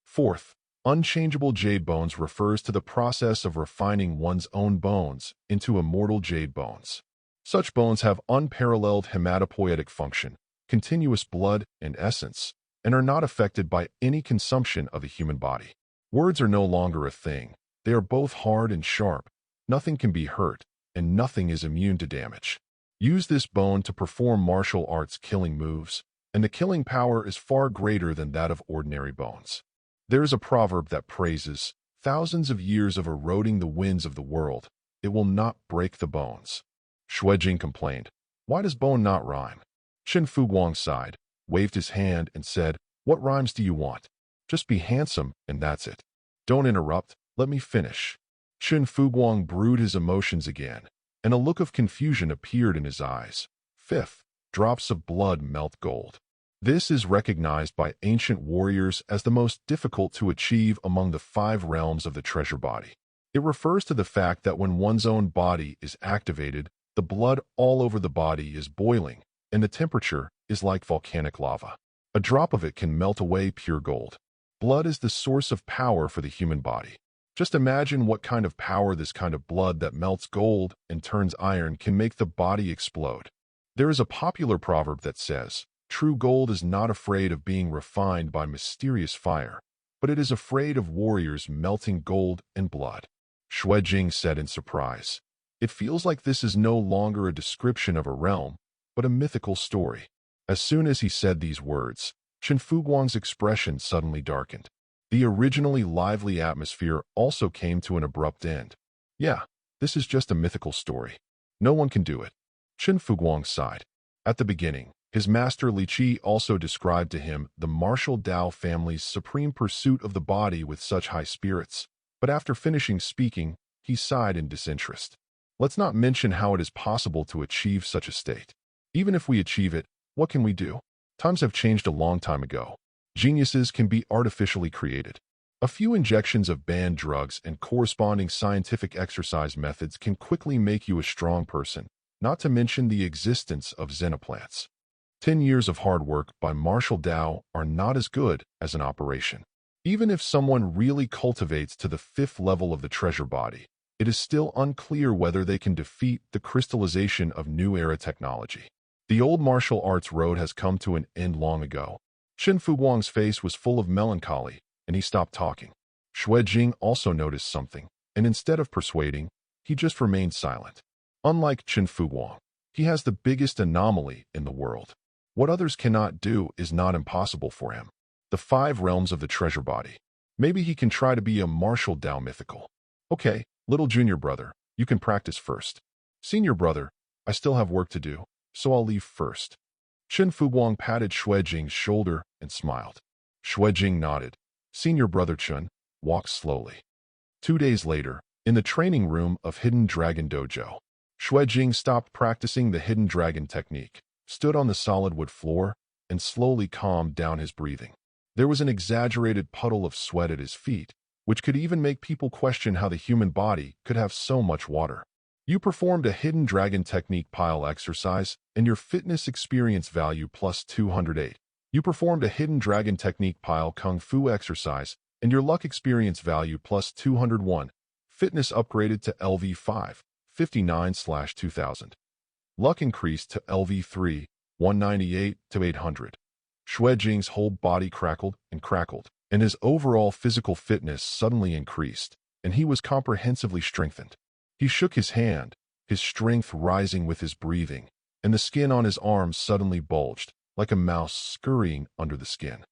Speaker 1: Fourth, unchangeable jade bones refers to the process of refining one's own bones into immortal jade bones. Such bones have unparalleled hematopoietic function, continuous blood and essence, and are not affected by any consumption of the human body. Words are no longer a thing. They are both hard and sharp. Nothing can be hurt, and nothing is immune to damage. Use this bone to perform martial arts killing moves, and the killing power is far greater than that of ordinary bones. There is a proverb that praises, thousands of years of eroding the winds of the world, it will not break the bones. Xue Jing complained, why does bone not rhyme? Qin Fuguang sighed, waved his hand, and said, what rhymes do you want? Just be handsome, and that's it. Don't interrupt, let me finish. Qin Fuguang brewed his emotions again, and a look of confusion appeared in his eyes. Fifth, drops of blood melt gold. This is recognized by ancient warriors as the most difficult to achieve among the 5 realms of the treasure body. It refers to the fact that when one's own body is activated, the blood all over the body is boiling, and the temperature is like volcanic lava. A drop of it can melt away pure gold. Blood is the source of power for the human body. Just imagine what kind of power this kind of blood that melts gold and turns iron can make the body explode. There is a popular proverb that says, true gold is not afraid of being refined by mysterious fire, but it is afraid of warriors melting gold and blood. Xue Jing said in surprise, it feels like this is no longer a description of a realm, but a mythical story. As soon as he said these words, Qin Fuguang's expression suddenly darkened. The originally lively atmosphere also came to an abrupt end. Yeah, this is just a mythical story. No one can do it. Qin Fuguang sighed. At the beginning, his master Li Qi also described to him the Martial Dao family's supreme pursuit of the body with such high spirits, but after finishing speaking, he sighed in disinterest. Let's not mention how it is possible to achieve such a state. Even if we achieve it, what can we do? Times have changed a long time ago. Geniuses can be artificially created. A few injections of banned drugs and corresponding scientific exercise methods can quickly make you a strong person, not to mention the existence of xenoplants. 10 years of hard work by Martial Dao are not as good as an operation. Even if someone really cultivates to the 5th level of the treasure body, it is still unclear whether they can defeat the crystallization of new era technology. The old martial arts road has come to an end long ago. Qin Fuguang's face was full of melancholy, and he stopped talking. Xue Jing also noticed something, and instead of persuading, he just remained silent. Unlike Qin Fuguang, he has the biggest anomaly in the world. What others cannot do is not impossible for him. The 5 realms of the treasure body. Maybe he can try to be a Martial Dao mythical. Okay, little junior brother, you can practice first. Senior brother, I still have work to do, so I'll leave first. Qin Fuguang patted Xue Jing's shoulder and smiled. Xue Jing nodded. Senior brother Chun, walk slowly. 2 days later, in the training room of Hidden Dragon Dojo, Xue Jing stopped practicing the Hidden Dragon technique, stood on the solid wood floor, and slowly calmed down his breathing. There was an exaggerated puddle of sweat at his feet, which could even make people question how the human body could have so much water. You performed a Hidden Dragon technique pile exercise, and your fitness experience value plus 208. You performed a Hidden Dragon technique pile kung fu exercise, and your luck experience value plus 201. Fitness upgraded to LV5, 59/2000. Luck increased to LV3, 198 to 800. Xue Jing's whole body crackled, and his overall physical fitness suddenly increased, and he was comprehensively strengthened. He shook his hand, his strength rising with his breathing, and the skin on his arms suddenly bulged, like a mouse scurrying under the skin.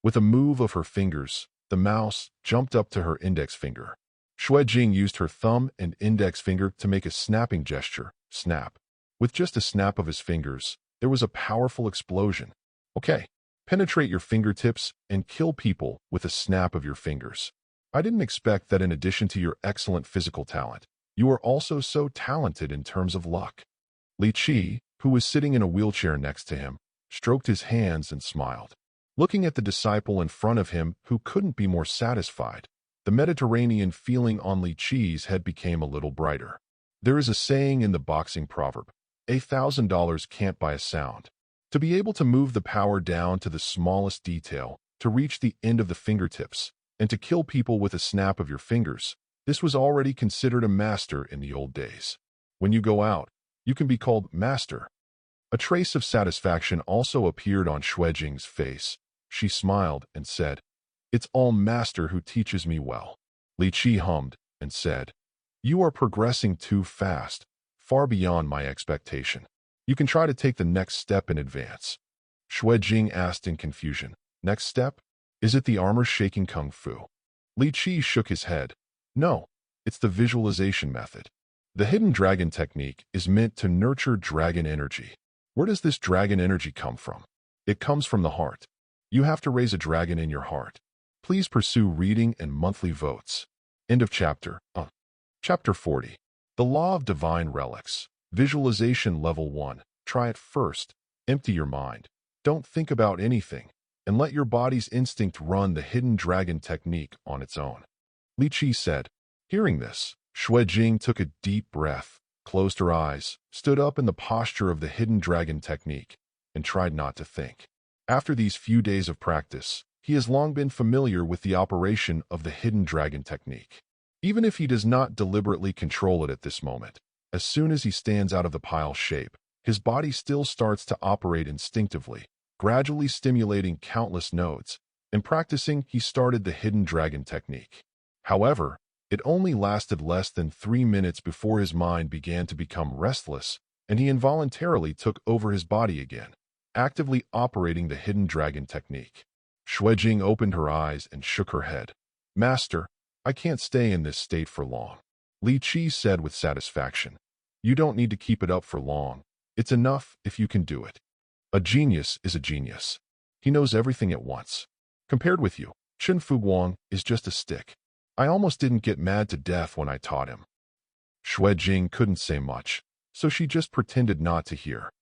Speaker 1: With a move of her fingers, the mouse jumped up to her index finger. Xue Jing used her thumb and index finger to make a snapping gesture, snap. With just a snap of his fingers, there was a powerful explosion. Okay, penetrate your fingertips and kill people with a snap of your fingers. I didn't expect that in addition to your excellent physical talent, you are also so talented in terms of luck. Li Qi, who was sitting in a wheelchair next to him, stroked his hands and smiled. Looking at the disciple in front of him who couldn't be more satisfied, the Mediterranean feeling on Li Qi's head became a little brighter. There is a saying in the boxing proverb, $1,000 can't buy a sound. To be able to move the power down to the smallest detail, to reach the end of the fingertips, and to kill people with a snap of your fingers, this was already considered a master in the old days. When you go out, you can be called master. A trace of satisfaction also appeared on Xue Jing's face. She smiled and said, "It's all master who teaches me well." Li Qi hummed and said, "You are progressing too fast, far beyond my expectation. You can try to take the next step in advance." Xue Jing asked in confusion, "Next step? Is it the armor-shaking kung fu?" Li Qi shook his head. "No, it's the visualization method. The Hidden Dragon technique is meant to nurture dragon energy. Where does this dragon energy come from? It comes from the heart. You have to raise a dragon in your heart. Please pursue reading and monthly votes." End of chapter. Chapter 40. The Law of Divine Relics. Visualization Level 1. Try it first. Empty your mind. Don't think about anything, and let your body's instinct run the Hidden Dragon technique on its own. Li Qi said. Hearing this, Xue Jing took a deep breath, closed her eyes, stood up in the posture of the Hidden Dragon technique, and tried not to think. After these few days of practice, he has long been familiar with the operation of the Hidden Dragon technique. Even if he does not deliberately control it at this moment, as soon as he stands out of the pile shape, his body still starts to operate instinctively, gradually stimulating countless nodes. In practicing, he started the Hidden Dragon technique. However, it only lasted less than 3 minutes before his mind began to become restless, and he involuntarily took over his body again, actively operating the Hidden Dragon technique. Xue Jing opened her eyes and shook her head. "Master, I can't stay in this state for long." Li Qi said with satisfaction. "You don't need to keep it up for long. It's enough if you can do it. A genius is a genius. He knows everything at once. Compared with you, Chen Fuguang is just a stick. I almost didn't get mad to death when I taught him." Xue Jing couldn't say much, so she just pretended not to hear.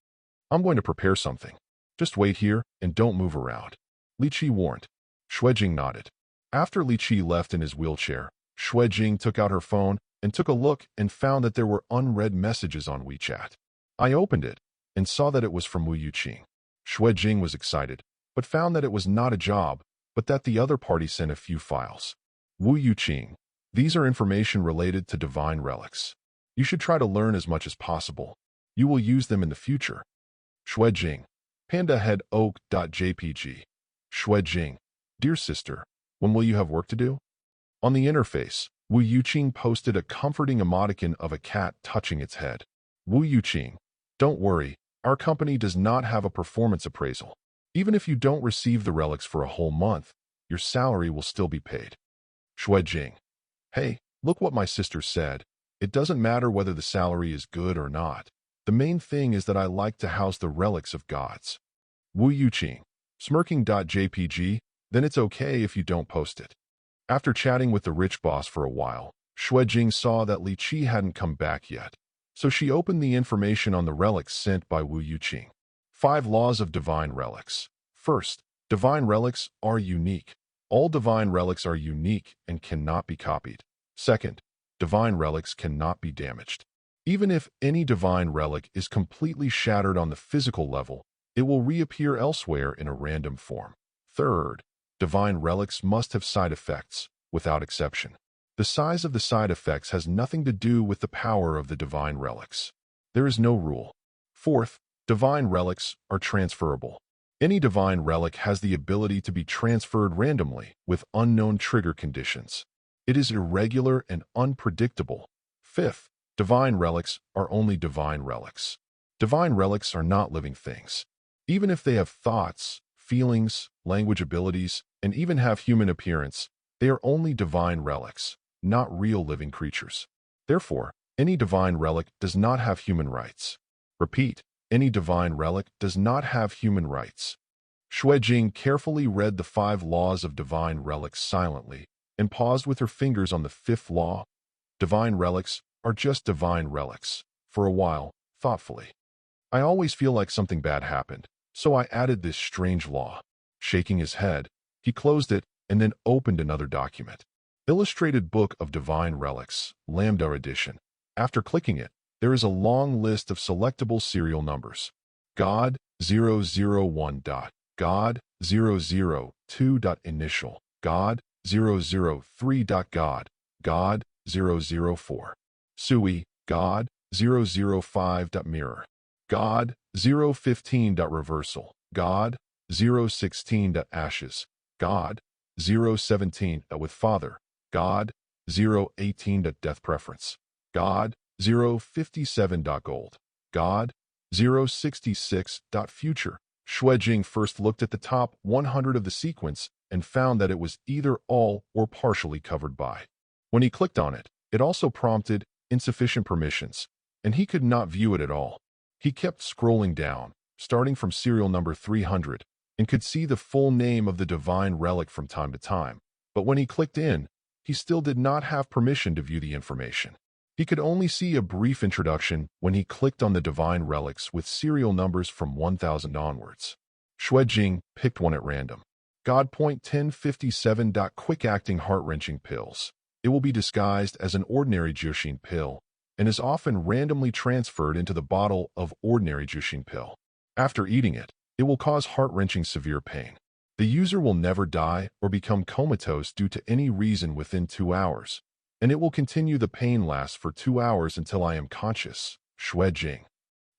Speaker 1: "I'm going to prepare something. Just wait here and don't move around," Li Qi warned. Xue Jing nodded. After Li Qi left in his wheelchair, Xue Jing took out her phone and took a look and found that there were unread messages on WeChat. I opened it and saw that it was from Wu Yuqing. Xue Jing was excited, but found that it was not a job, but that the other party sent a few files. Wu Yuqing. These are information related to divine relics. You should try to learn as much as possible. You will use them in the future. Xue Jing. Pandahead Oak.jpg. Xue Jing. Dear sister, when will you have work to do? On the interface, Wu Yuqing posted a comforting emoticon of a cat touching its head. Wu Yuqing. Don't worry, our company does not have a performance appraisal. Even if you don't receive the relics for a whole month, your salary will still be paid. Xue Jing. Hey, look what my sister said. It doesn't matter whether the salary is good or not. The main thing is that I like to house the relics of gods. Wu Yuqing. Smirking.jpg, then it's okay if you don't post it. After chatting with the rich boss for a while, Xue Jing saw that Li Qi hadn't come back yet, so she opened the information on the relics sent by Wu Yuqing. 5 Laws of Divine Relics. First, divine relics are unique. All divine relics are unique and cannot be copied. Second, divine relics cannot be damaged. Even if any divine relic is completely shattered on the physical level, it will reappear elsewhere in a random form. Third, divine relics must have side effects, without exception. The size of the side effects has nothing to do with the power of the divine relics. There is no rule. Fourth, divine relics are transferable. Any divine relic has the ability to be transferred randomly with unknown trigger conditions. It is irregular and unpredictable. Fifth, divine relics are only divine relics. Divine relics are not living things. Even if they have thoughts, feelings, language abilities, and even have human appearance, they are only divine relics, not real living creatures. Therefore, any divine relic does not have human rights. Repeat, any divine relic does not have human rights. Xue Jing carefully read the 5 laws of divine relics silently and paused with her fingers on the 5th law. Divine relics are just divine relics, for a while, thoughtfully. I always feel like something bad happened, so I added this strange law. Shaking his head, he closed it and then opened another document. Illustrated Book of Divine Relics, Lambda Edition. After clicking it, there is a long list of selectable serial numbers. God 001. God 002. Initial. God 003. God. God 004. Sui. God 005. Mirror. God 015. Reversal. God 016. Ashes. God 017. With Father. God 018. Death Preference. God 057. Gold. God 066. Future. Xue Jing first looked at the top 100 of the sequence and found that it was either all or partially covered by. When he clicked on it, it also prompted insufficient permissions, and he could not view it at all. He kept scrolling down, starting from serial number 300, and could see the full name of the divine relic from time to time. But when he clicked in, he still did not have permission to view the information. He could only see a brief introduction when he clicked on the divine relics with serial numbers from 1000 onwards. Xue Jing picked one at random. God. 1057. Quick-acting heart-wrenching pills. It will be disguised as an ordinary Jiuxin pill and is often randomly transferred into the bottle of ordinary Jiuxin pill. After eating it, it will cause heart-wrenching severe pain. The user will never die or become comatose due to any reason within 2 hours, and it will continue. The pain lasts for 2 hours until I am conscious. Xue Jing.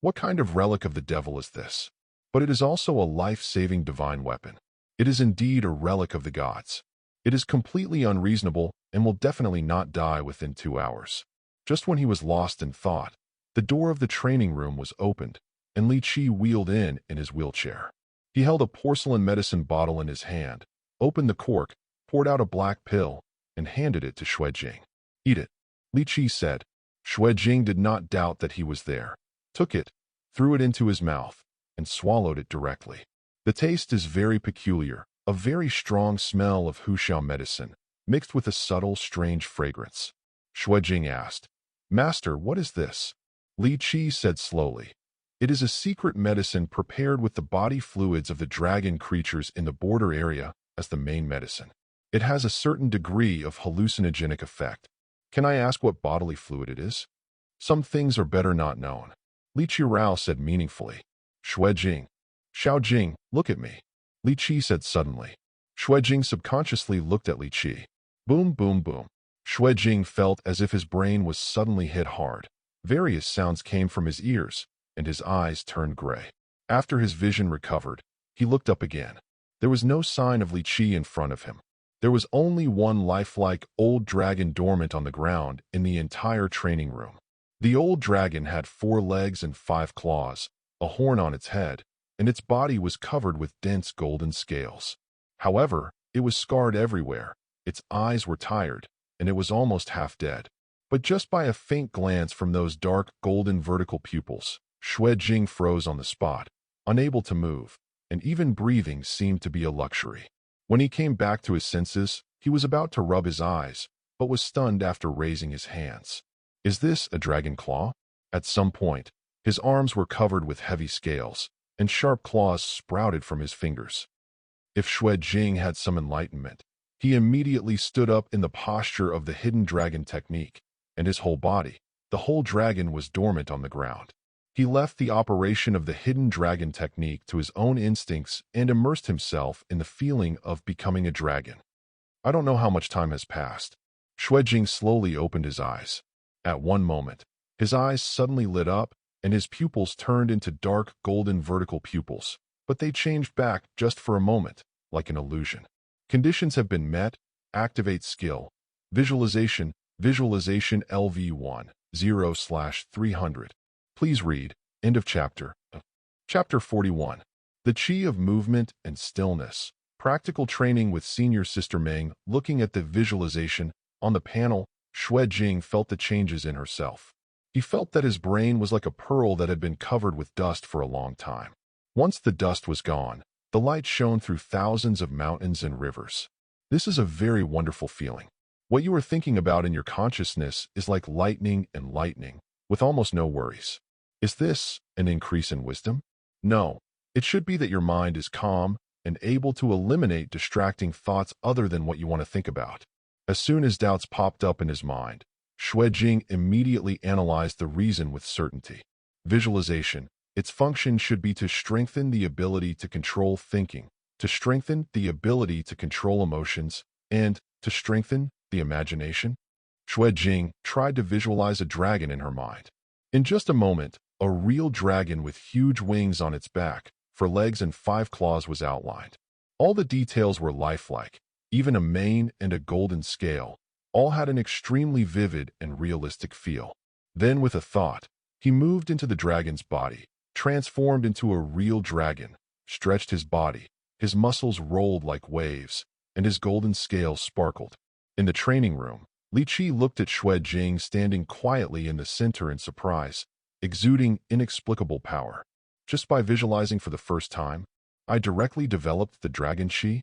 Speaker 1: What kind of relic of the devil is this? But it is also a life-saving divine weapon. It is indeed a relic of the gods. It is completely unreasonable and will definitely not die within 2 hours. Just when he was lost in thought, the door of the training room was opened, and Li Qi wheeled in his wheelchair. He held a porcelain medicine bottle in his hand, opened the cork, poured out a black pill, and handed it to Xue Jing. Eat it, Li Qi said. Xue Jing did not doubt that he was there, took it, threw it into his mouth, and swallowed it directly. The taste is very peculiar, a very strong smell of Huxiao medicine, mixed with a subtle, strange fragrance. Xue Jing asked, "Master, what is this?" Li Qi said slowly, "It is a secret medicine prepared with the body fluids of the dragon creatures in the border area as the main medicine. It has a certain degree of hallucinogenic effect. Can I ask what bodily fluid it is?" "Some things are better not known," Li Qirao said meaningfully. Xue Jing. "Xiao Jing, look at me," Li Qi said suddenly. Xue Jing subconsciously looked at Li Qi. Boom, boom, boom. Xue Jing felt as if his brain was suddenly hit hard. Various sounds came from his ears, and his eyes turned gray. After his vision recovered, he looked up again. There was no sign of Li Qi in front of him. There was only one lifelike old dragon dormant on the ground in the entire training room. The old dragon had 4 legs and 5 claws, a horn on its head, and its body was covered with dense golden scales. However, it was scarred everywhere, its eyes were tired, and it was almost half dead. But just by a faint glance from those dark golden vertical pupils, Xue Jing froze on the spot, unable to move, and even breathing seemed to be a luxury. When he came back to his senses, He was about to rub his eyes, but was stunned after raising his hands. Is this a dragon claw? At some point, his arms were covered with heavy scales, and sharp claws sprouted from his fingers. If Xue Jing had some enlightenment, he immediately stood up in the posture of the hidden dragon technique, and his whole body, the whole dragon, was dormant on the ground. He left the operation of the hidden dragon technique to his own instincts and immersed himself in the feeling of becoming a dragon. I don't know how much time has passed. Xue Jing slowly opened his eyes. At one moment, his eyes suddenly lit up, and his pupils turned into dark golden vertical pupils, but they changed back just for a moment, like an illusion. Conditions have been met. Activate skill. Visualization LV1, 0/300. Please read. End of chapter. Chapter 41. The Qi of Movement and Stillness. Practical training with Senior Sister Meng. Looking at the visualization on the panel, Xue Jing felt the changes in herself. He felt that his brain was like a pearl that had been covered with dust for a long time. Once the dust was gone, the light shone through thousands of mountains and rivers. This is a very wonderful feeling. What you are thinking about in your consciousness is like lightning and lightning, with almost no worries. Is this an increase in wisdom? No. It should be that your mind is calm and able to eliminate distracting thoughts other than what you want to think about. As soon as doubts popped up in his mind, Xue Jing immediately analyzed the reason with certainty. Visualization. Its function should be to strengthen the ability to control thinking, to strengthen the ability to control emotions, and to strengthen the imagination. Xue Jing tried to visualize a dragon in her mind. In just a moment, a real dragon with huge wings on its back, 4 legs and 5 claws was outlined. All the details were lifelike, even a mane and a golden scale. All had an extremely vivid and realistic feel. Then, with a thought, he moved into the dragon's body, transformed into a real dragon, stretched his body, his muscles rolled like waves, and his golden scales sparkled. In the training room, Li Qi looked at Xue Jing standing quietly in the center in surprise, exuding inexplicable power. Just by visualizing for the first time, I directly developed the dragon qi.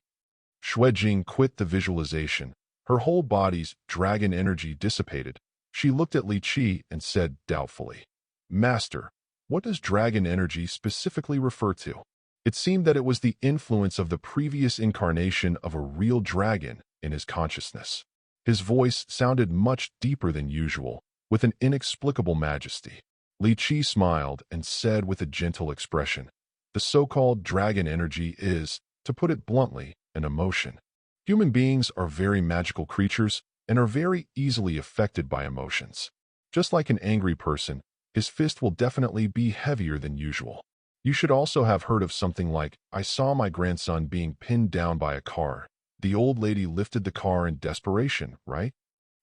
Speaker 1: Xue Jing quit the visualization. Her whole body's dragon energy dissipated. She looked at Li Qi and said doubtfully, "Master, what does dragon energy specifically refer to?" It seemed that it was the influence of the previous incarnation of a real dragon in his consciousness. His voice sounded much deeper than usual, with an inexplicable majesty. Li Qi smiled and said with a gentle expression, "The so-called dragon energy is, to put it bluntly, an emotion. Human beings are very magical creatures and are very easily affected by emotions. Just like an angry person, his fist will definitely be heavier than usual. You should also have heard of something like, 'I saw my grandson being pinned down by a car. The old lady lifted the car in desperation,' right?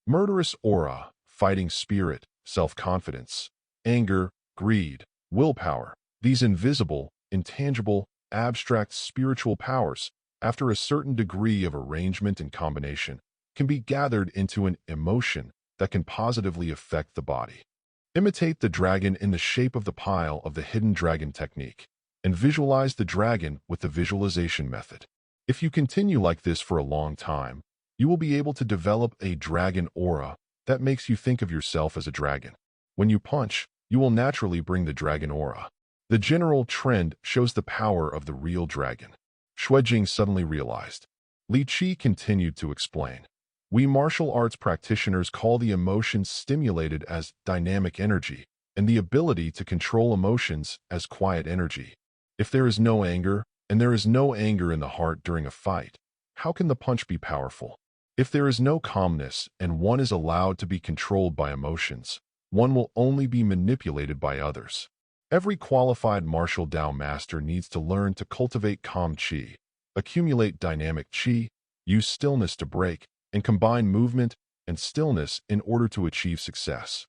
Speaker 1: Murderous aura, fighting spirit, self-confidence, anger, greed, willpower, these invisible, intangible, abstract spiritual powers, after a certain degree of arrangement and combination, can be gathered into an emotion that can positively affect the body. Imitate the dragon in the shape of the pile of the hidden dragon technique, and visualize the dragon with the visualization method. If you continue like this for a long time, you will be able to develop a dragon aura that makes you think of yourself as a dragon. When you punch, you will naturally bring the dragon aura. The general trend shows the power of the real dragon." Xue Jing suddenly realized. Li Qi continued to explain. "We martial arts practitioners call the emotions stimulated as dynamic energy, and the ability to control emotions as quiet energy. If there is no anger, and there is no anger in the heart during a fight, how can the punch be powerful? If there is no calmness and one is allowed to be controlled by emotions, one will only be manipulated by others. Every qualified Martial Dao master needs to learn to cultivate calm qi, accumulate dynamic qi, use stillness to break, and combine movement and stillness in order to achieve success."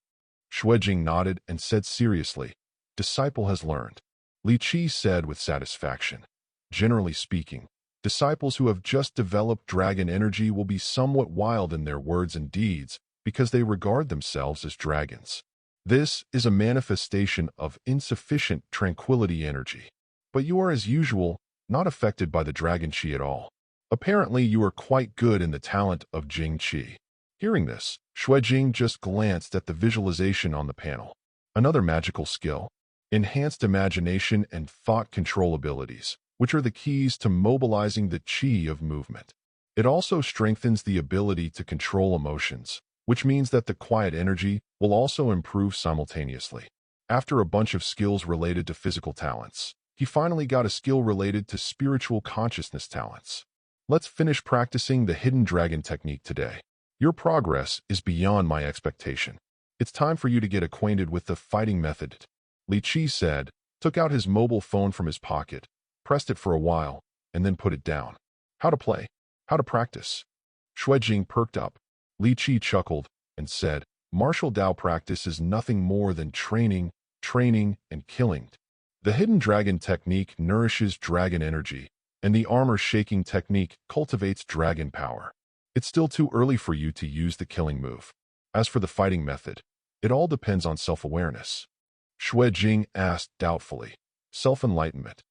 Speaker 1: Xue Jing nodded and said seriously, "Disciple has learned." Li Qi said with satisfaction, "Generally speaking, disciples who have just developed dragon energy will be somewhat wild in their words and deeds because they regard themselves as dragons. This is a manifestation of insufficient tranquility energy. But you are, as usual, not affected by the dragon qi at all. Apparently, you are quite good in the talent of Jing Qi. Hearing this, Xue Jing just glanced at the visualization on the panel. Another magical skill, enhanced imagination and thought control abilities, which are the keys to mobilizing the qi of movement. It also strengthens the ability to control emotions, which means that the quiet energy will also improve simultaneously. After a bunch of skills related to physical talents, he finally got a skill related to spiritual consciousness talents. Let's finish practicing the hidden dragon technique today. Your progress is beyond my expectation. It's time for you to get acquainted with the fighting method. Li Qi said, took out his mobile phone from his pocket, pressed it for a while, and then put it down. How to play? How to practice? Xue Jing perked up. Li Qi chuckled and said, Martial Dao practice is nothing more than training, and killing. The hidden dragon technique nourishes dragon energy, and the armor-shaking technique cultivates dragon power. It's still too early for you to use the killing move. As for the fighting method, it all depends on self-awareness. Xue Jing asked doubtfully. Self-enlightenment.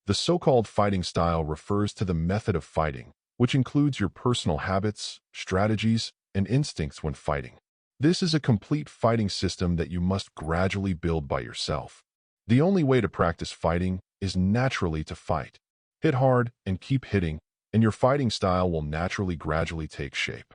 Speaker 1: The so-called fighting style refers to the method of fighting, which includes your personal habits, strategies, and instincts when fighting. This is a complete fighting system that you must gradually build by yourself. The only way to practice fighting is naturally to fight. Hit hard and keep hitting, and your fighting style will naturally gradually take shape.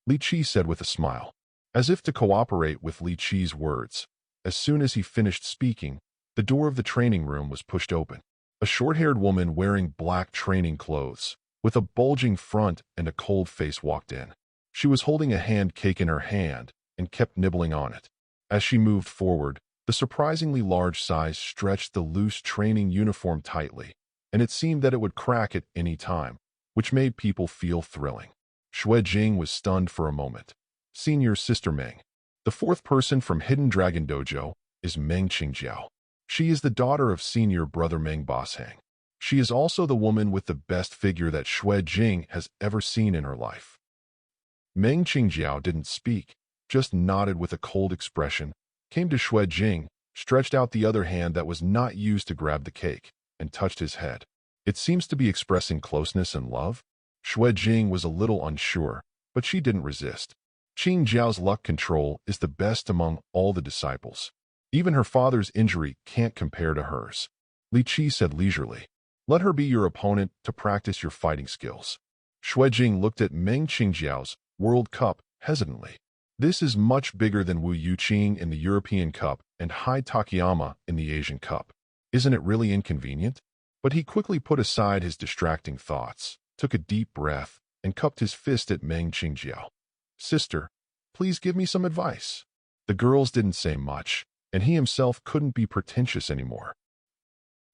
Speaker 1: Li Qi said with a smile. As if to cooperate with Li Qi's words, as soon as he finished speaking, the door of the training room was pushed open. A short-haired woman wearing black training clothes, with a bulging front and a cold face walked in. She was holding a hand cake in her hand and kept nibbling on it. As she moved forward, the surprisingly large size stretched the loose training uniform tightly, and it seemed that it would crack at any time, which made people feel thrilling. Xue Jing was stunned for a moment. Senior Sister Meng. The fourth person from Hidden Dragon Dojo is Meng Qingjiao. She is the daughter of Senior Brother Meng Boshang. She is also the woman with the best figure that Xue Jing has ever seen in her life. Meng Qingjiao didn't speak, just nodded with a cold expression, came to Xue Jing, stretched out the other hand that was not used to grab the cake, and touched his head. It seems to be expressing closeness and love. Xue Jing was a little unsure, but she didn't resist. Qingjiao's luck control is the best among all the disciples. Even her father's injury can't compare to hers. Li Qi said leisurely, let her be your opponent to practice your fighting skills. Xue Jing looked at Meng Qingjiao's World Cup hesitantly. This is much bigger than Wu Yuqing in the European Cup and Hai Takayama in the Asian Cup. Isn't it really inconvenient? But he quickly put aside his distracting thoughts, took a deep breath, and cupped his fist at Meng Qingjiao. Sister, please give me some advice. The girls didn't say much, and he himself couldn't be pretentious anymore.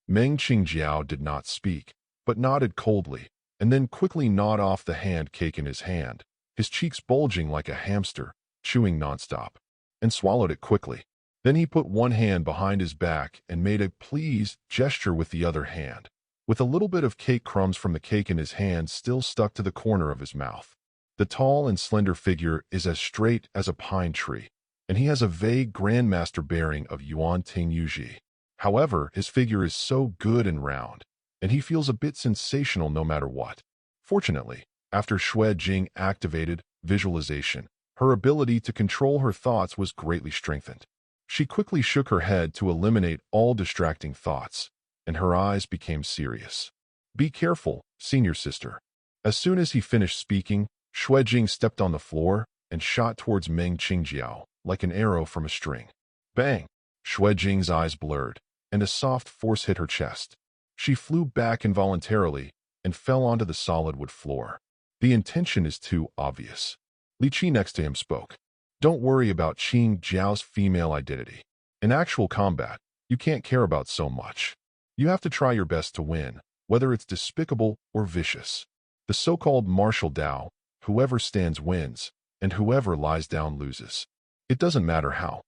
Speaker 1: Meng Qingjiao did not speak, but nodded coldly, and then quickly gnawed off the hand cake in his hand, his cheeks bulging like a hamster, chewing nonstop, and swallowed it quickly. Then he put one hand behind his back and made a please gesture with the other hand, with a little bit of cake crumbs from the cake in his hand still stuck to the corner of his mouth. The tall and slender figure is as straight as a pine tree, and he has a vague grandmaster bearing of Yuan Ting Yuji. However, his figure is so good and round, and he feels a bit sensational no matter what. Fortunately, after Xue Jing activated visualization, her ability to control her thoughts was greatly strengthened. She quickly shook her head to eliminate all distracting thoughts, and her eyes became serious. Be careful, senior sister. As soon as he finished speaking, Xue Jing stepped on the floor and shot towards Meng Qingjiao like an arrow from a string. Bang! Xue Jing's eyes blurred, and a soft force hit her chest. She flew back involuntarily and fell onto the solid wood floor. The intention is too obvious. Li Qi next to him spoke. Don't worry about Qingjiao's female identity. In actual combat, you can't care about so much. You have to try your best to win, whether it's despicable or vicious. The so-called Martial Dao, whoever stands wins, and whoever lies down loses. It doesn't matter how.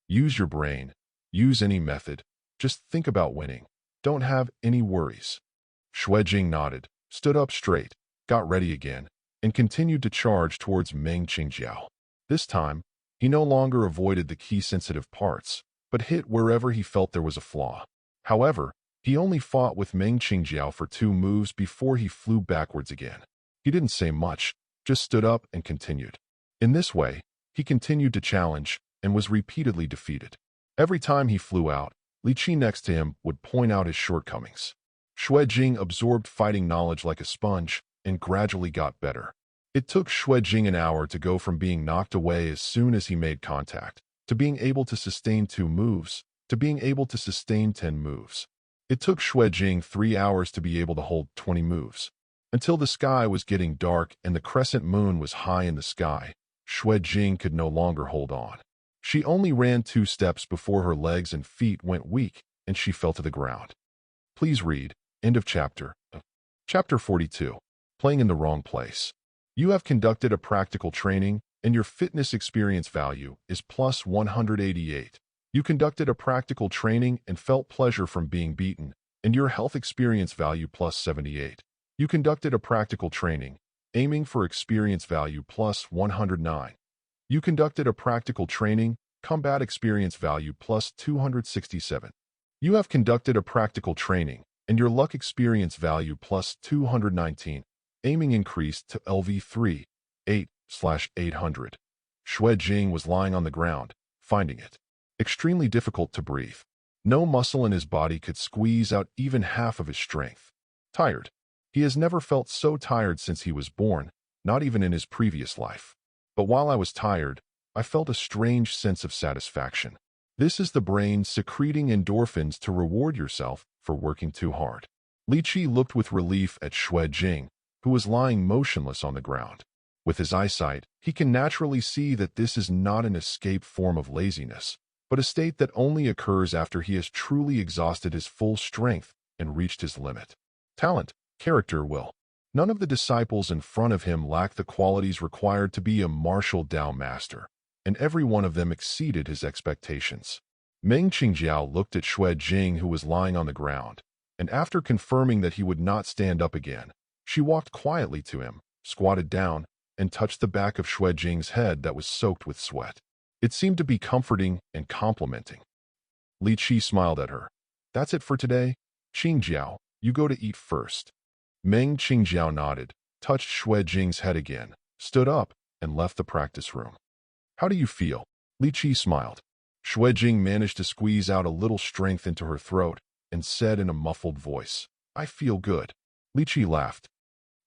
Speaker 1: Use your brain. Use any method. Just think about winning. Don't have any worries. Xue Jing nodded, stood up straight, got ready again, and continued to charge towards Meng Qingjiao. This time, he no longer avoided the key-sensitive parts, but hit wherever he felt there was a flaw. However, he only fought with Meng Qingjiao for 2 moves before he flew backwards again. He didn't say much, just stood up and continued. In this way, he continued to challenge and was repeatedly defeated. Every time he flew out, Li Qi next to him would point out his shortcomings. Xue Jing absorbed fighting knowledge like a sponge and gradually got better. It took Xue Jing an hour to go from being knocked away as soon as he made contact, to being able to sustain 2 moves, to being able to sustain 10 moves. It took Xue Jing 3 hours to be able to hold 20 moves. Until the sky was getting dark and the crescent moon was high in the sky, Xue Jing could no longer hold on. She only ran 2 steps before her legs and feet went weak and she fell to the ground. Please read. End of chapter. Chapter 42. Playing in the wrong place. You have conducted a practical training and your fitness experience value is plus 188. You conducted a practical training and felt pleasure from being beaten, and your health experience value plus 78. You conducted a practical training, aiming for experience value plus 109. You conducted a practical training, combat experience value plus 267. You have conducted a practical training, and your luck experience value plus 219. Aiming increased to LV3, 8/800. Xue Jing was lying on the ground, finding it extremely difficult to breathe. No muscle in his body could squeeze out even half of his strength. Tired. He has never felt so tired since he was born, not even in his previous life. But while I was tired, I felt a strange sense of satisfaction. This is the brain secreting endorphins to reward yourself for working too hard. Li Qi looked with relief at Xue Jing, who was lying motionless on the ground. With his eyesight, he can naturally see that this is not an escape form of laziness, but a state that only occurs after he has truly exhausted his full strength and reached his limit. Talent, character, will. None of the disciples in front of him lacked the qualities required to be a Martial Dao master, and every one of them exceeded his expectations. Meng Qingjiao looked at Xue Jing, who was lying on the ground, and after confirming that he would not stand up again, she walked quietly to him, squatted down, and touched the back of Xue Jing's head that was soaked with sweat. It seemed to be comforting and complimenting. Li Qi smiled at her. That's it for today. Qingjiao, you go to eat first. Meng Qingjiao nodded, touched Xue Jing's head again, stood up, and left the practice room. How do you feel? Li Qi smiled. Xue Jing managed to squeeze out a little strength into her throat and said in a muffled voice, I feel good. Li Qi laughed.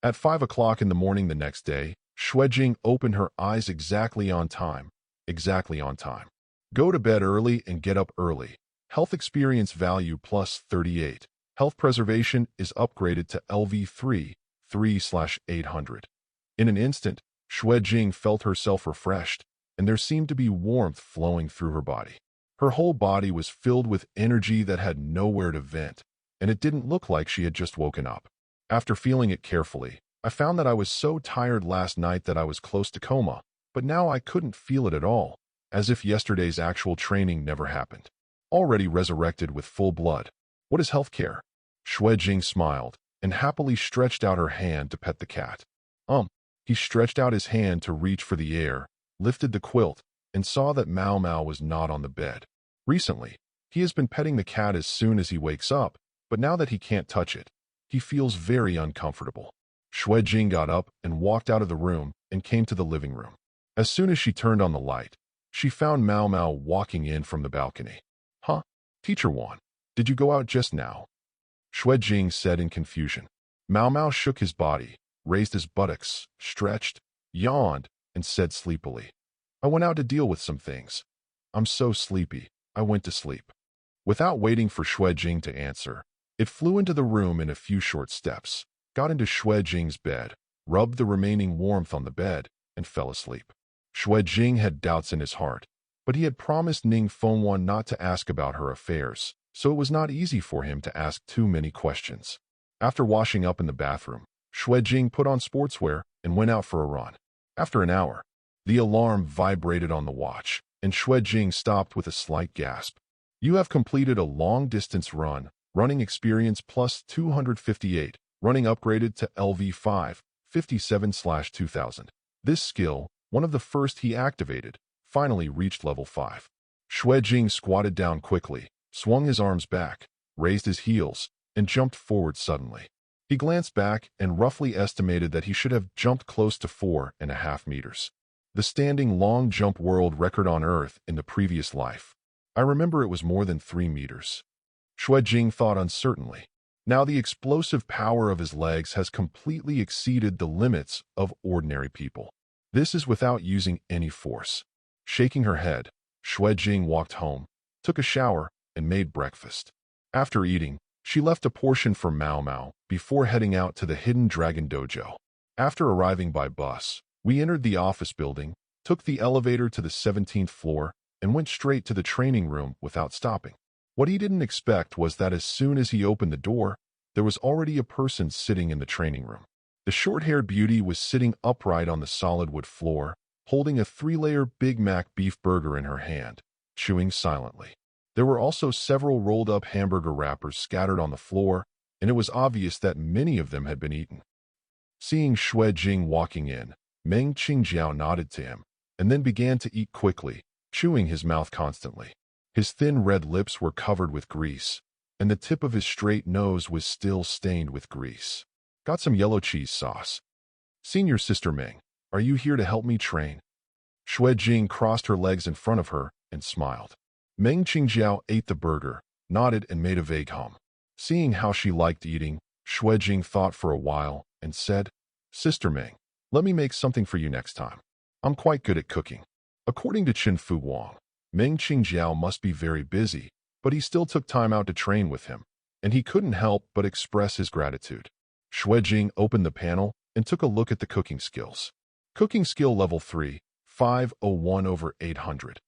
Speaker 1: At 5 o'clock in the morning the next day, Xue Jing opened her eyes exactly on time. Exactly on time. Go to bed early and get up early. Health experience value plus 38. Health preservation is upgraded to LV3, 3/800. In an instant, Xue Jing felt herself refreshed, and there seemed to be warmth flowing through her body. Her whole body was filled with energy that had nowhere to vent, and it didn't look like she had just woken up. After feeling it carefully, I found that I was so tired last night that I was close to coma, but now I couldn't feel it at all, as if yesterday's actual training never happened. Already resurrected with full blood. What is healthcare? Xue Jing smiled, and happily stretched out her hand to pet the cat. He stretched out his hand to reach for the air, lifted the quilt, and saw that Mao Mao was not on the bed. Recently, he has been petting the cat as soon as he wakes up, but now that he can't touch it, he feels very uncomfortable. Xue Jing got up and walked out of the room and came to the living room. As soon as she turned on the light, she found Mao Mao walking in from the balcony. Huh? Teacher Wan, did you go out just now? Xue Jing said in confusion. Mao Mao shook his body, raised his buttocks, stretched, yawned, and said sleepily, I went out to deal with some things. I'm so sleepy, I went to sleep. Without waiting for Xue Jing to answer, it flew into the room in a few short steps, got into Xue Jing's bed, rubbed the remaining warmth on the bed, and fell asleep. Xue Jing had doubts in his heart, but he had promised Ning Fengwan not to ask about her affairs, so it was not easy for him to ask too many questions. After washing up in the bathroom, Xue Jing put on sportswear and went out for a run. After an hour, the alarm vibrated on the watch, and Xue Jing stopped with a slight gasp. You have completed a long-distance run, running experience plus 258, running upgraded to LV5, 57/2000. This skill, one of the first he activated, finally reached level 5. Xue Jing squatted down quickly, swung his arms back, raised his heels, and jumped forward suddenly. He glanced back and roughly estimated that he should have jumped close to 4.5 meters. The standing long jump world record on Earth in the previous life. I remember it was more than 3 meters. Xue Jing thought uncertainly. Now the explosive power of his legs has completely exceeded the limits of ordinary people. This is without using any force. Shaking her head, Xue Jing walked home, took a shower, and made breakfast. After eating, she left a portion for Mao Mao before heading out to the Hidden Dragon Dojo. After arriving by bus, we entered the office building, took the elevator to the 17th floor, and went straight to the training room without stopping. What he didn't expect was that as soon as he opened the door, there was already a person sitting in the training room. The short-haired beauty was sitting upright on the solid wood floor, holding a 3-layer Big Mac beef burger in her hand, chewing silently. There were also several rolled-up hamburger wrappers scattered on the floor, and it was obvious that many of them had been eaten. Seeing Xue Jing walking in, Meng Qingjiao nodded to him, and then began to eat quickly, chewing his mouth constantly. His thin red lips were covered with grease, and the tip of his straight nose was still stained with grease. Got some yellow cheese sauce. Senior Sister Meng, are you here to help me train? Xue Jing crossed her legs in front of her and smiled. Meng Qingjiao ate the burger, nodded and made a vague hum. Seeing how she liked eating, Xue Jing thought for a while and said, Sister Meng, let me make something for you next time. I'm quite good at cooking. According to Qin Fu Wang, Meng Qingjiao must be very busy, but he still took time out to train with him, and he couldn't help but express his gratitude. Xue Jing opened the panel and took a look at the cooking skills. Cooking skill level 3, 501/800.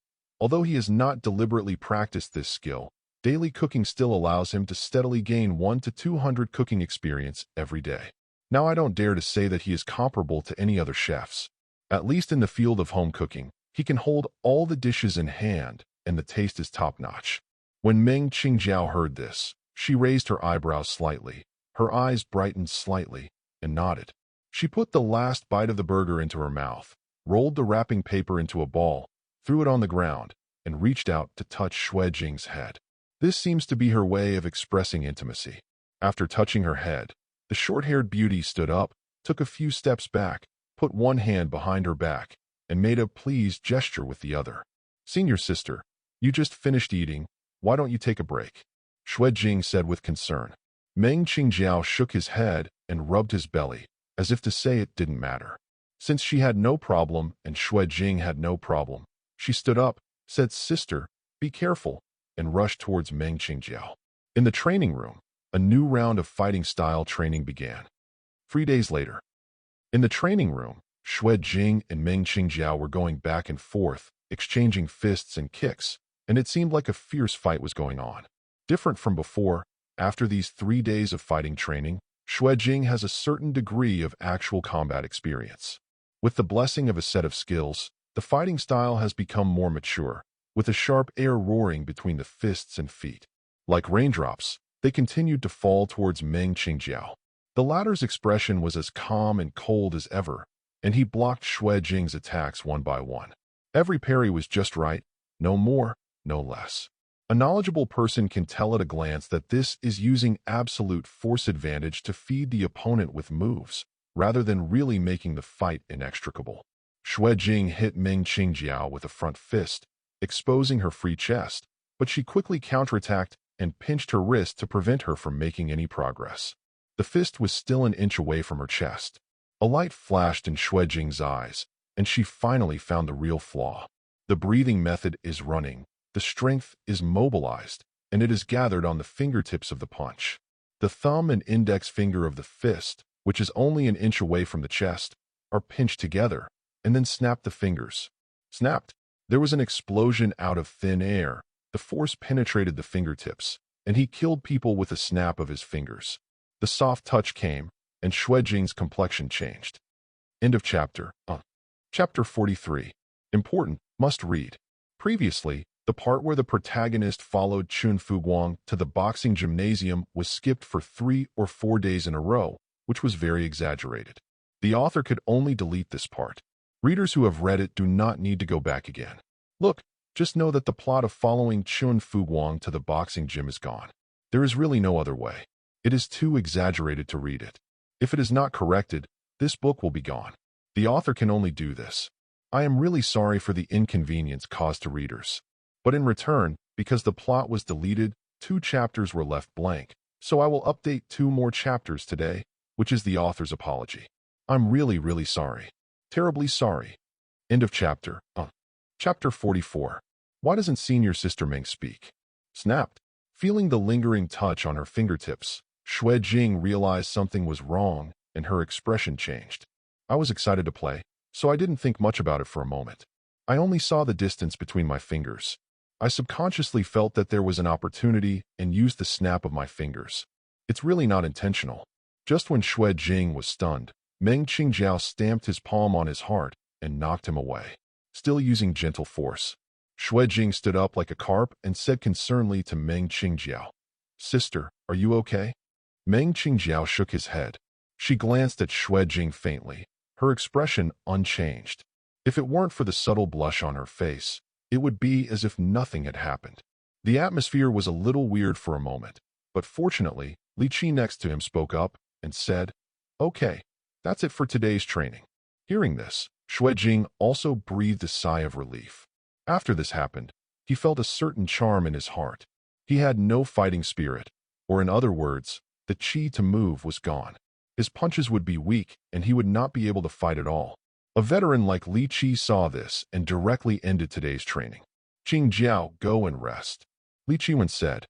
Speaker 1: Although he has not deliberately practiced this skill, daily cooking still allows him to steadily gain 1 to 200 cooking experience every day. Now I don't dare to say that he is comparable to any other chefs. At least in the field of home cooking, he can hold all the dishes in hand, and the taste is top-notch. When Meng Qingjiao heard this, she raised her eyebrows slightly, her eyes brightened slightly, and nodded. She put the last bite of the burger into her mouth, rolled the wrapping paper into a ball, threw it on the ground, and reached out to touch Xue Jing's head. This seems to be her way of expressing intimacy. After touching her head, the short-haired beauty stood up, took a few steps back, put one hand behind her back, and made a pleased gesture with the other. Senior Sister, you just finished eating. Why don't you take a break? Xue Jing said with concern. Meng Qingjiao shook his head and rubbed his belly, as if to say it didn't matter. Since she had no problem and Xue Jing had no problem, she stood up, said, Sister, be careful, and rushed towards Meng Qingjiao. In the training room, a new round of fighting style training began. 3 days later. In the training room, Xue Jing and Meng Qingjiao were going back and forth, exchanging fists and kicks, and it seemed like a fierce fight was going on. Different from before, after these 3 days of fighting training, Xue Jing has a certain degree of actual combat experience. With the blessing of a set of skills, the fighting style has become more mature, with a sharp air roaring between the fists and feet. Like raindrops, they continued to fall towards Meng Qingjiao. The latter's expression was as calm and cold as ever, and he blocked Xue Jing's attacks one by one. Every parry was just right, no more, no less. A knowledgeable person can tell at a glance that this is using absolute force advantage to feed the opponent with moves, rather than really making the fight inextricable. Xue Jing hit Meng Qingjiao with a front fist, exposing her free chest, but she quickly counterattacked and pinched her wrist to prevent her from making any progress. The fist was still an inch away from her chest. A light flashed in Xue Jing's eyes, and she finally found the real flaw. The breathing method is running. The strength is mobilized, and it is gathered on the fingertips of the punch. The thumb and index finger of the fist, which is only an inch away from the chest, are pinched together, and then snap the fingers. Snapped. There was an explosion out of thin air. The force penetrated the fingertips, and he killed people with a snap of his fingers. The soft touch came, and Xue Jing's complexion changed. End of chapter. Chapter 43. Important, must read. Previously, the part where the protagonist followed Qin Fu Guang to the boxing gymnasium was skipped for 3 or 4 days in a row, which was very exaggerated. The author could only delete this part. Readers who have read it do not need to go back again. Look, just know that the plot of following Qin Fu Guang to the boxing gym is gone. There is really no other way. It is too exaggerated to read it. If it is not corrected, this book will be gone. The author can only do this. I am really sorry for the inconvenience caused to readers. But in return, because the plot was deleted, 2 chapters were left blank, so I will update 2 more chapters today, which is the author's apology. I'm really sorry. Terribly sorry. End of chapter. Chapter 44. Why doesn't senior sister Meng speak? Snapped. Feeling the lingering touch on her fingertips, Xue Jing realized something was wrong, and her expression changed. I was excited to play, so I didn't think much about it for a moment. I only saw the distance between my fingers. I subconsciously felt that there was an opportunity and used the snap of my fingers. It's really not intentional. Just when Xue Jing was stunned, Meng Qingjiao stamped his palm on his heart and knocked him away. Still using gentle force, Xue Jing stood up like a carp and said concernedly to Meng Qingjiao, "Sister, are you okay?" Meng Qingjiao shook his head. She glanced at Xue Jing faintly, her expression unchanged. If it weren't for the subtle blush on her face, it would be as if nothing had happened. The atmosphere was a little weird for a moment, but fortunately, Li Qi next to him spoke up and said, "Okay, that's it for today's training." Hearing this, Xue Jing also breathed a sigh of relief. After this happened, he felt a certain charm in his heart. He had no fighting spirit, or in other words, the qi to move was gone. His punches would be weak, and he would not be able to fight at all. A veteran like Li Qi saw this and directly ended today's training. "Qingjiao, go and rest," Li Qiwen said.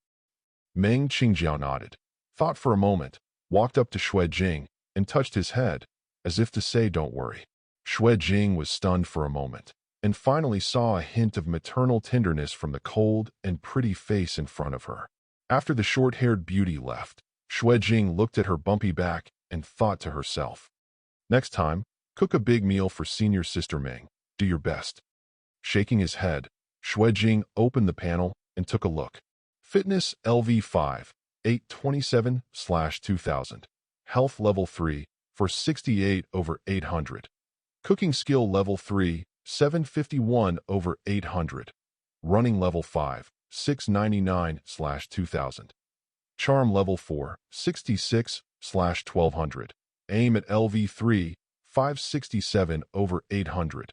Speaker 1: Meng Qingjiao nodded, thought for a moment, walked up to Xue Jing, and touched his head, as if to say don't worry. Xue Jing was stunned for a moment, and finally saw a hint of maternal tenderness from the cold and pretty face in front of her. After the short-haired beauty left, Xue Jing looked at her bumpy back and thought to herself, "Next time, cook a big meal for senior sister Meng. Do your best." Shaking his head, Xue Jing opened the panel and took a look. Fitness LV5, 827/2000. Health level 3, for 68/800. Cooking skill level 3, 751/800. Running level 5, 699/2000. Charm level 4, 66/1200. Aim at LV3, 567/800.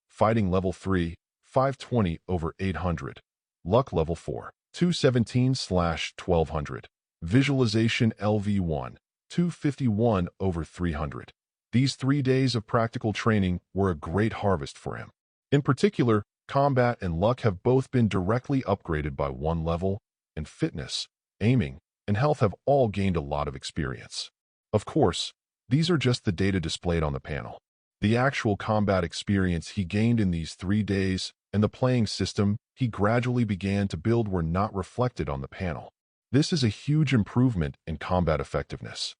Speaker 1: Fighting level 3, 520/800. Luck level 4, 217/1200. Visualization LV1, 251/300. These 3 days of practical training were a great harvest for him. In particular, combat and luck have both been directly upgraded by 1 level, and fitness, aiming, and health have all gained a lot of experience. Of course, these are just the data displayed on the panel. The actual combat experience he gained in these 3 days and the playing system he gradually began to build were not reflected on the panel. This is a huge improvement in combat effectiveness.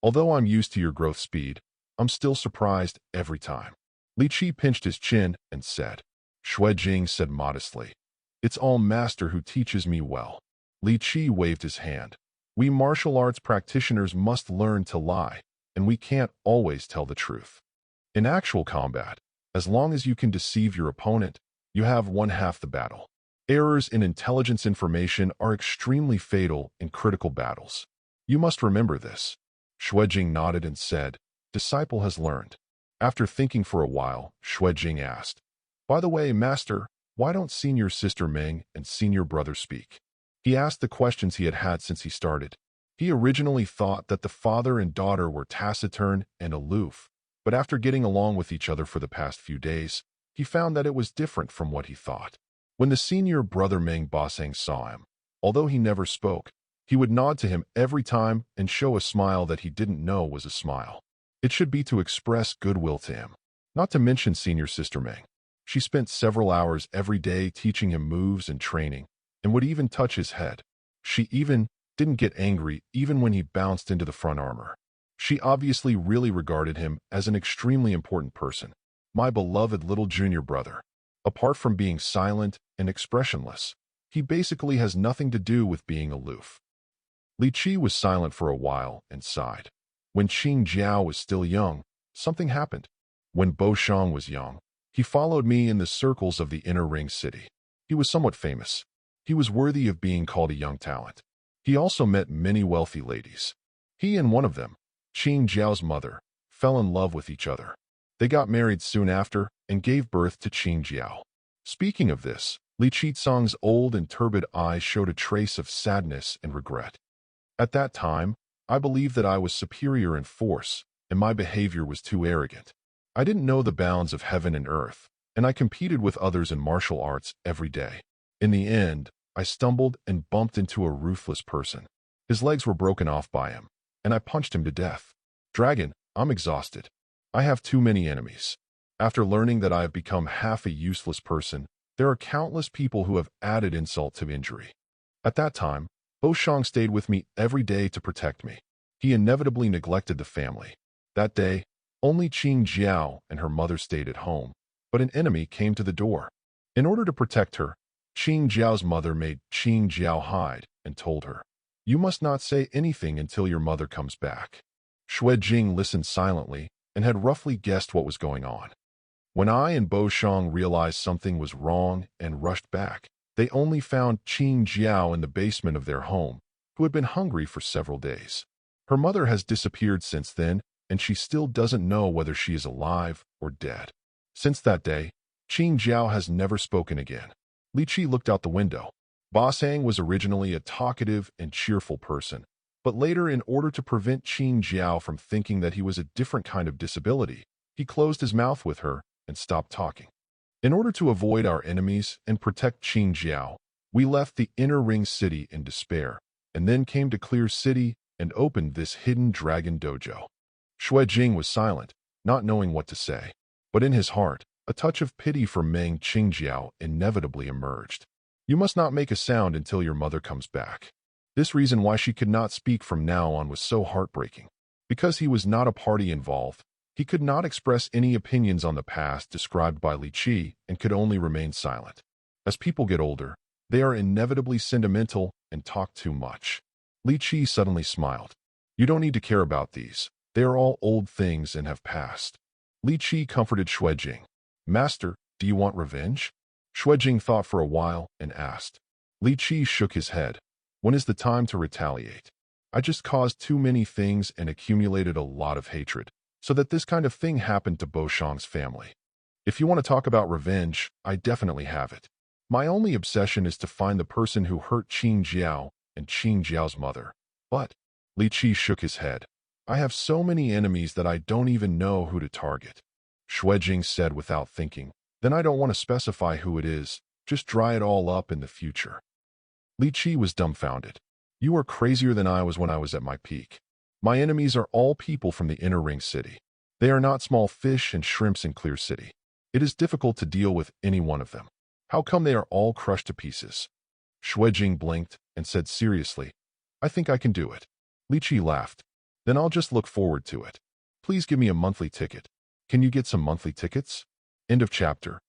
Speaker 1: Although I'm used to your growth speed, I'm still surprised every time. Li Qi pinched his chin and said. Xue Jing said modestly, "It's all Master who teaches me well." Li Qi waved his hand. "We martial arts practitioners must learn to lie, and we can't always tell the truth. In actual combat, as long as you can deceive your opponent, you have won half the battle. Errors in intelligence information are extremely fatal in critical battles. You must remember this." Xue Jing nodded and said, "Disciple has learned." After thinking for a while, Xue Jing asked, "By the way, Master, why don't senior sister Meng and senior brother speak?" He asked the questions he had had since he started. He originally thought that the father and daughter were taciturn and aloof, but after getting along with each other for the past few days, he found that it was different from what he thought. When the senior brother Meng Basang saw him, although he never spoke, he would nod to him every time and show a smile that he didn't know was a smile. It should be to express goodwill to him. Not to mention senior sister Meng. She spent several hours every day teaching him moves and training, and would even touch his head. She even didn't get angry even when he bounced into the front armor. She obviously really regarded him as an extremely important person. My beloved little junior brother. Apart from being silent and expressionless, he basically has nothing to do with being aloof. Li Qi was silent for a while and sighed. When Qing Jiao was still young, something happened. When Bo Shang was young, he followed me in the circles of the inner ring city. He was somewhat famous. He was worthy of being called a young talent. He also met many wealthy ladies. He and one of them, Qing Jiao's mother, fell in love with each other. They got married soon after and gave birth to Qing Jiao. Speaking of this, Li Qizong's old and turbid eyes showed a trace of sadness and regret. At that time, I believed that I was superior in force, and my behavior was too arrogant. I didn't know the bounds of heaven and earth, and I competed with others in martial arts every day. In the end, I stumbled and bumped into a ruthless person. His legs were broken off by him, and I punched him to death. Dragon, I'm exhausted. I have too many enemies. After learning that I have become half a useless person, there are countless people who have added insult to injury. At that time, Bo Shang stayed with me every day to protect me. He inevitably neglected the family. That day, only Qing Jiao and her mother stayed at home, but an enemy came to the door. In order to protect her, Qing Jiao's mother made Qing Jiao hide and told her, "You must not say anything until your mother comes back." Xue Jing listened silently and had roughly guessed what was going on. When I and Bo Shang realized something was wrong and rushed back, they only found Qing Jiao in the basement of their home, who had been hungry for several days. Her mother has disappeared since then, and she still doesn't know whether she is alive or dead. Since that day, Qing Jiao has never spoken again. Li Qi looked out the window. Ba Sang was originally a talkative and cheerful person, but later, in order to prevent Qing Jiao from thinking that he was a different kind of disability, he closed his mouth with her and stopped talking. In order to avoid our enemies and protect Qing Jiao, we left the inner ring city in despair, and then came to Clear City and opened this hidden dragon dojo. Xue Jing was silent, not knowing what to say, but in his heart, a touch of pity for Meng Qing Jiao inevitably emerged. You must not make a sound until your mother comes back. This reason why she could not speak from now on was so heartbreaking. Because he was not a party involved, he could not express any opinions on the past described by Li Qi and could only remain silent. As people get older, they are inevitably sentimental and talk too much. Li Qi suddenly smiled. You don't need to care about these. They are all old things and have passed. Li Qi comforted Xue Jing. Master, do you want revenge? Xue Jing thought for a while and asked. Li Qi shook his head. When is the time to retaliate? I just caused too many things and accumulated a lot of hatred, so that this kind of thing happened to Bo Shang's family. If you want to talk about revenge, I definitely have it. My only obsession is to find the person who hurt Qing Jiao and Qing Jiao's mother. But, Li Qi shook his head. I have so many enemies that I don't even know who to target. Xue Jing said without thinking, then I don't want to specify who it is, just dry it all up in the future. Li Qi was dumbfounded. You are crazier than I was when I was at my peak. My enemies are all people from the inner ring city. They are not small fish and shrimps in Clear City. It is difficult to deal with any one of them. How come they are all crushed to pieces? Xue Jing blinked and said seriously, I think I can do it. Li Qi laughed. Then I'll just look forward to it. Please give me a monthly ticket. Can you get some monthly tickets? End of chapter.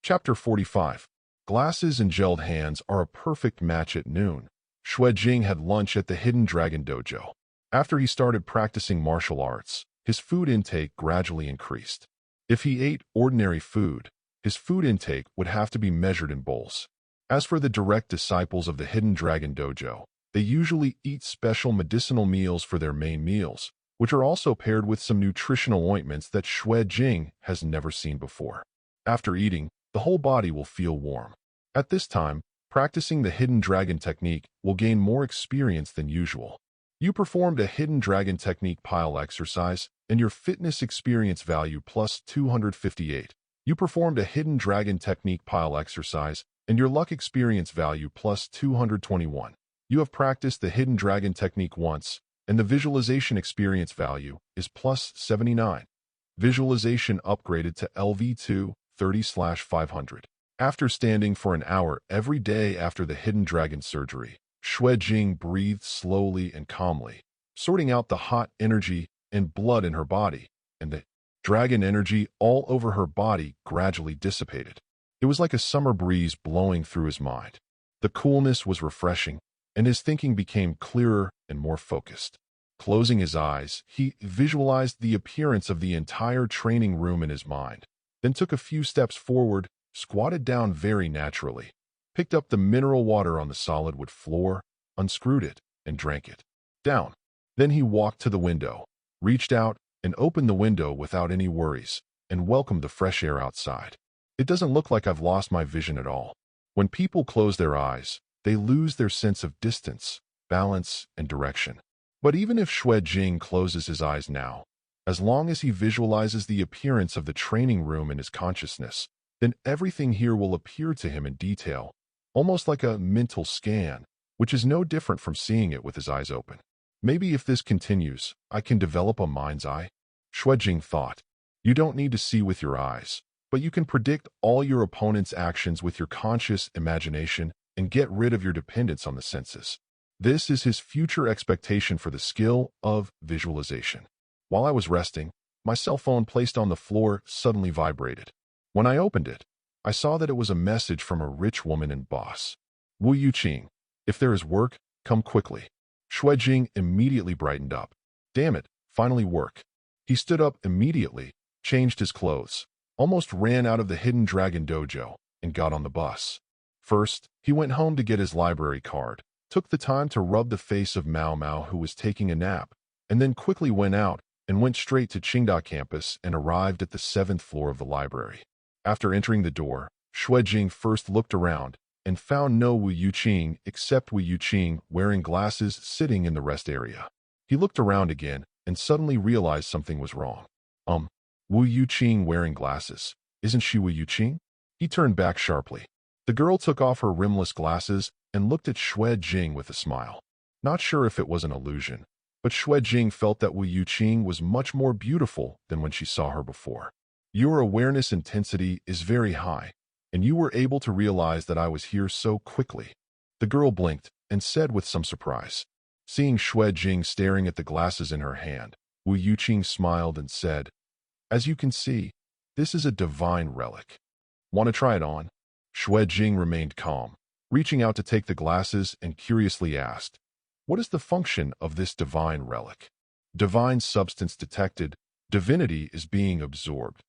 Speaker 1: Chapter 45. Glasses and gelled hands are a perfect match at noon. Xue Jing had lunch at the Hidden Dragon Dojo. After he started practicing martial arts, his food intake gradually increased. If he ate ordinary food, his food intake would have to be measured in bowls. As for the direct disciples of the Hidden Dragon Dojo, they usually eat special medicinal meals for their main meals, which are also paired with some nutritional ointments that Xue Jing has never seen before. After eating, the whole body will feel warm. At this time, practicing the Hidden Dragon technique will gain more experience than usual. You performed a Hidden Dragon technique pile exercise, and your fitness experience value plus 258. You performed a Hidden Dragon technique pile exercise, and your luck experience value plus 221. You have practiced the Hidden Dragon technique once, and the visualization experience value is plus 79. Visualization upgraded to LV2 30/500. After standing for an hour every day after the Hidden Dragon surgery, Xue Jing breathed slowly and calmly, sorting out the hot energy and blood in her body, and the dragon energy all over her body gradually dissipated. It was like a summer breeze blowing through his mind. The coolness was refreshing, and his thinking became clearer and more focused. Closing his eyes, he visualized the appearance of the entire training room in his mind, then took a few steps forward, squatted down very naturally, picked up the mineral water on the solid wood floor, unscrewed it, and drank it down. Then he walked to the window, reached out, and opened the window without any worries, and welcomed the fresh air outside. It doesn't look like I've lost my vision at all. When people close their eyes, they lose their sense of distance, balance, and direction. But even if Xue Jing closes his eyes now, as long as he visualizes the appearance of the training room in his consciousness, then everything here will appear to him in detail, almost like a mental scan, which is no different from seeing it with his eyes open. Maybe if this continues, I can develop a mind's eye? Xue Jing thought. You don't need to see with your eyes, but you can predict all your opponent's actions with your conscious imagination and get rid of your dependence on the senses. This is his future expectation for the skill of visualization. While I was resting, my cell phone placed on the floor suddenly vibrated. When I opened it, I saw that it was a message from a rich woman and boss. Wu Yuqing, if there is work, come quickly. Xue Jing immediately brightened up. Damn it, finally work. He stood up immediately, changed his clothes, almost ran out of the Hidden Dragon dojo, and got on the bus. First, he went home to get his library card, took the time to rub the face of Mao Mao who was taking a nap, and then quickly went out and went straight to Qingda campus and arrived at the 7th floor of the library. After entering the door, Xue Jing first looked around and found no Wu Yuqing except Wu Yuqing wearing glasses sitting in the rest area. He looked around again and suddenly realized something was wrong. Wu Yuqing wearing glasses. Isn't she Wu Yuqing? He turned back sharply. The girl took off her rimless glasses and looked at Xue Jing with a smile. Not sure if it was an illusion, but Xue Jing felt that Wu Yuqing was much more beautiful than when she saw her before. Your awareness intensity is very high, and you were able to realize that I was here so quickly. The girl blinked and said with some surprise. Seeing Xue Jing staring at the glasses in her hand, Wu Yuqing smiled and said, As you can see, this is a divine relic. Want to try it on? Xue Jing remained calm, reaching out to take the glasses and curiously asked, What is the function of this divine relic? Divine substance detected, divinity is being absorbed.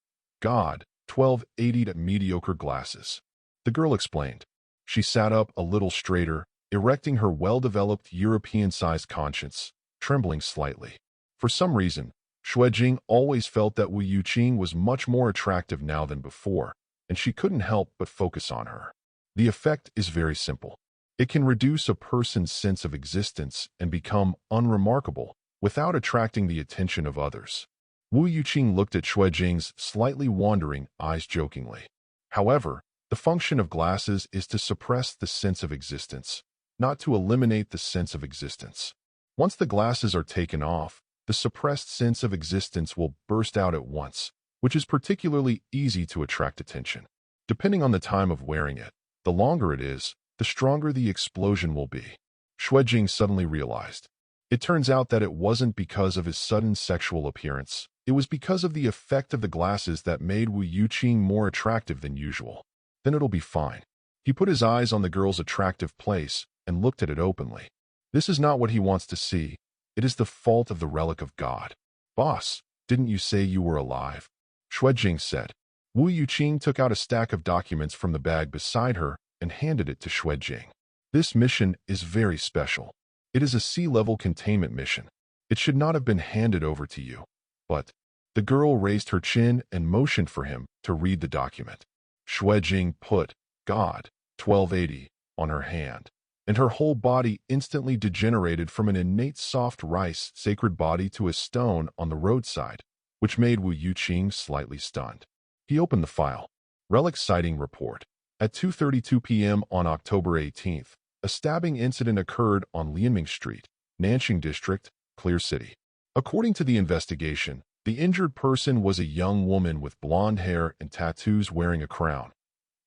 Speaker 1: God, 1280 to mediocre glasses. The girl explained. She sat up a little straighter, erecting her well-developed European-sized conscience, trembling slightly. For some reason, Xue Jing always felt that Wu Yuqing was much more attractive now than before, and she couldn't help but focus on her. The effect is very simple. It can reduce a person's sense of existence and become unremarkable without attracting the attention of others. Wu Yuqing looked at Xue Jing's slightly wandering eyes jokingly. However, the function of glasses is to suppress the sense of existence, not to eliminate the sense of existence. Once the glasses are taken off, the suppressed sense of existence will burst out at once, which is particularly easy to attract attention. Depending on the time of wearing it, the longer it is, the stronger the explosion will be. Xue Jing suddenly realized. It turns out that it wasn't because of his sudden sexual appearance. It was because of the effect of the glasses that made Wu Yuqing more attractive than usual. Then it'll be fine. He put his eyes on the girl's attractive place and looked at it openly. This is not what he wants to see. It is the fault of the relic of God. Boss, didn't you say you were alive? Xue Jing said. Wu Yuqing took out a stack of documents from the bag beside her and handed it to Xue Jing. This mission is very special. It is a sea-level containment mission. It should not have been handed over to you. But the girl raised her chin and motioned for him to read the document. Xue Jing put God, 1280, on her hand, and her whole body instantly degenerated from an innate soft rice sacred body to a stone on the roadside, which made Wu Yuqing slightly stunned. He opened the file. Relic Sighting Report. At 2:32 p.m. on October 18th, a stabbing incident occurred on Lianming Street, Nanxing District, Clear City. According to the investigation, the injured person was a young woman with blonde hair and tattoos wearing a crown.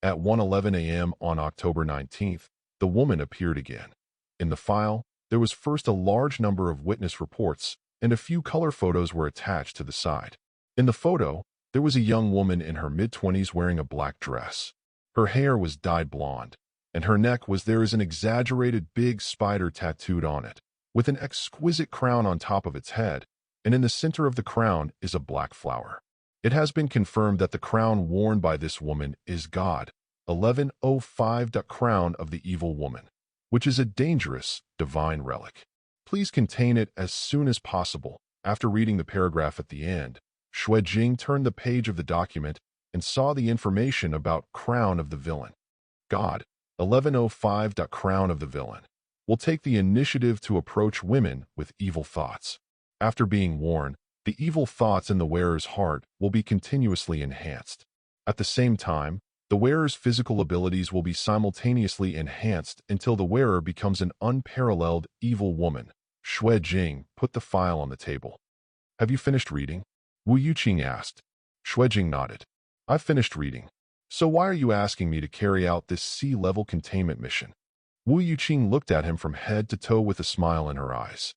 Speaker 1: At 1:11 a.m. on October 19th, the woman appeared again. In the file, there was first a large number of witness reports, and a few color photos were attached to the side. In the photo, there was a young woman in her mid-20s wearing a black dress. Her hair was dyed blonde, and her neck there is an exaggerated big spider tattooed on it, with an exquisite crown on top of its head, and in the center of the crown is a black flower. It has been confirmed that the crown worn by this woman is God, 1105. Crown of the evil woman. which is a dangerous, divine relic. Please contain it as soon as possible. After reading the paragraph at the end, Xue Jing turned the page of the document and saw the information about Crown of the Villain. God, 1105. Crown of the Villain will take the initiative to approach women with evil thoughts. After being worn, the evil thoughts in the wearer's heart will be continuously enhanced. At the same time, the wearer's physical abilities will be simultaneously enhanced until the wearer becomes an unparalleled evil woman. Xue Jing put the file on the table. Have you finished reading? Wu Yuqing asked. Xue Jing nodded. I've finished reading. So why are you asking me to carry out this sea-level containment mission? Wu Yuqing looked at him from head to toe with a smile in her eyes.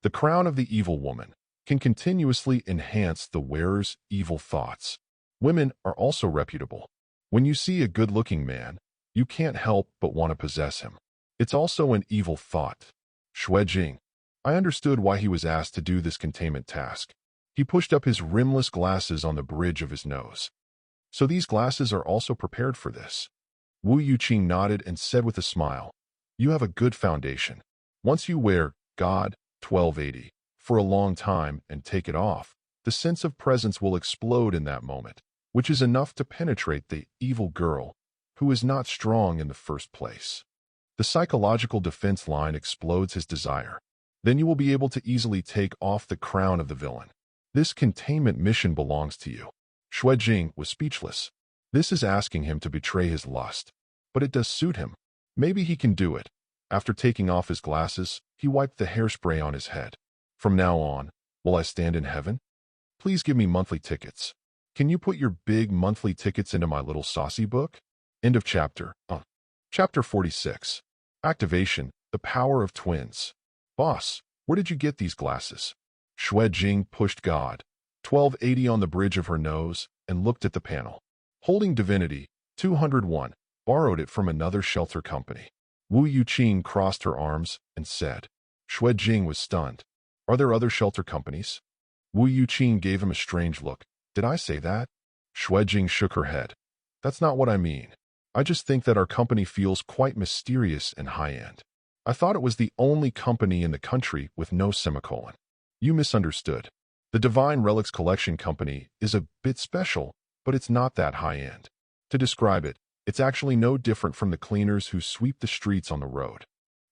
Speaker 1: The crown of the evil woman can continuously enhance the wearer's evil thoughts. Women are also reputable. When you see a good-looking man, you can't help but want to possess him. It's also an evil thought. Xue Jing. I understood why he was asked to do this containment task. He pushed up his rimless glasses on the bridge of his nose. So these glasses are also prepared for this. Wu Yuqing nodded and said with a smile, you have a good foundation. Once you wear God, 1280, for a long time and take it off, the sense of presence will explode in that moment, which is enough to penetrate the evil girl who is not strong in the first place. The psychological defense line explodes his desire. Then you will be able to easily take off the crown of the villain. This containment mission belongs to you. Xue Jing was speechless. This is asking him to betray his lust. But it does suit him. Maybe he can do it. After taking off his glasses, he wiped the hairspray on his head. From now on, will I stand in heaven? Please give me monthly tickets. Can you put your big monthly tickets into my little saucy book? End of chapter. Chapter 46. Activation, the power of twins. Boss, where did you get these glasses? Xue Jing pushed God, 1280 on the bridge of her nose and looked at the panel. Holding Divinity, 201, borrowed it from another shelter company. Wu Yuqing crossed her arms and said. Xue Jing was stunned. Are there other shelter companies? Wu Yuqing gave him a strange look. Did I say that? Xue Jing shook her head. That's not what I mean. I just think that our company feels quite mysterious and high-end. I thought it was the only company in the country with no semicolon. You misunderstood. The Divine Relics Collection Company is a bit special, but it's not that high-end. To describe it, it's actually no different from the cleaners who sweep the streets on the road.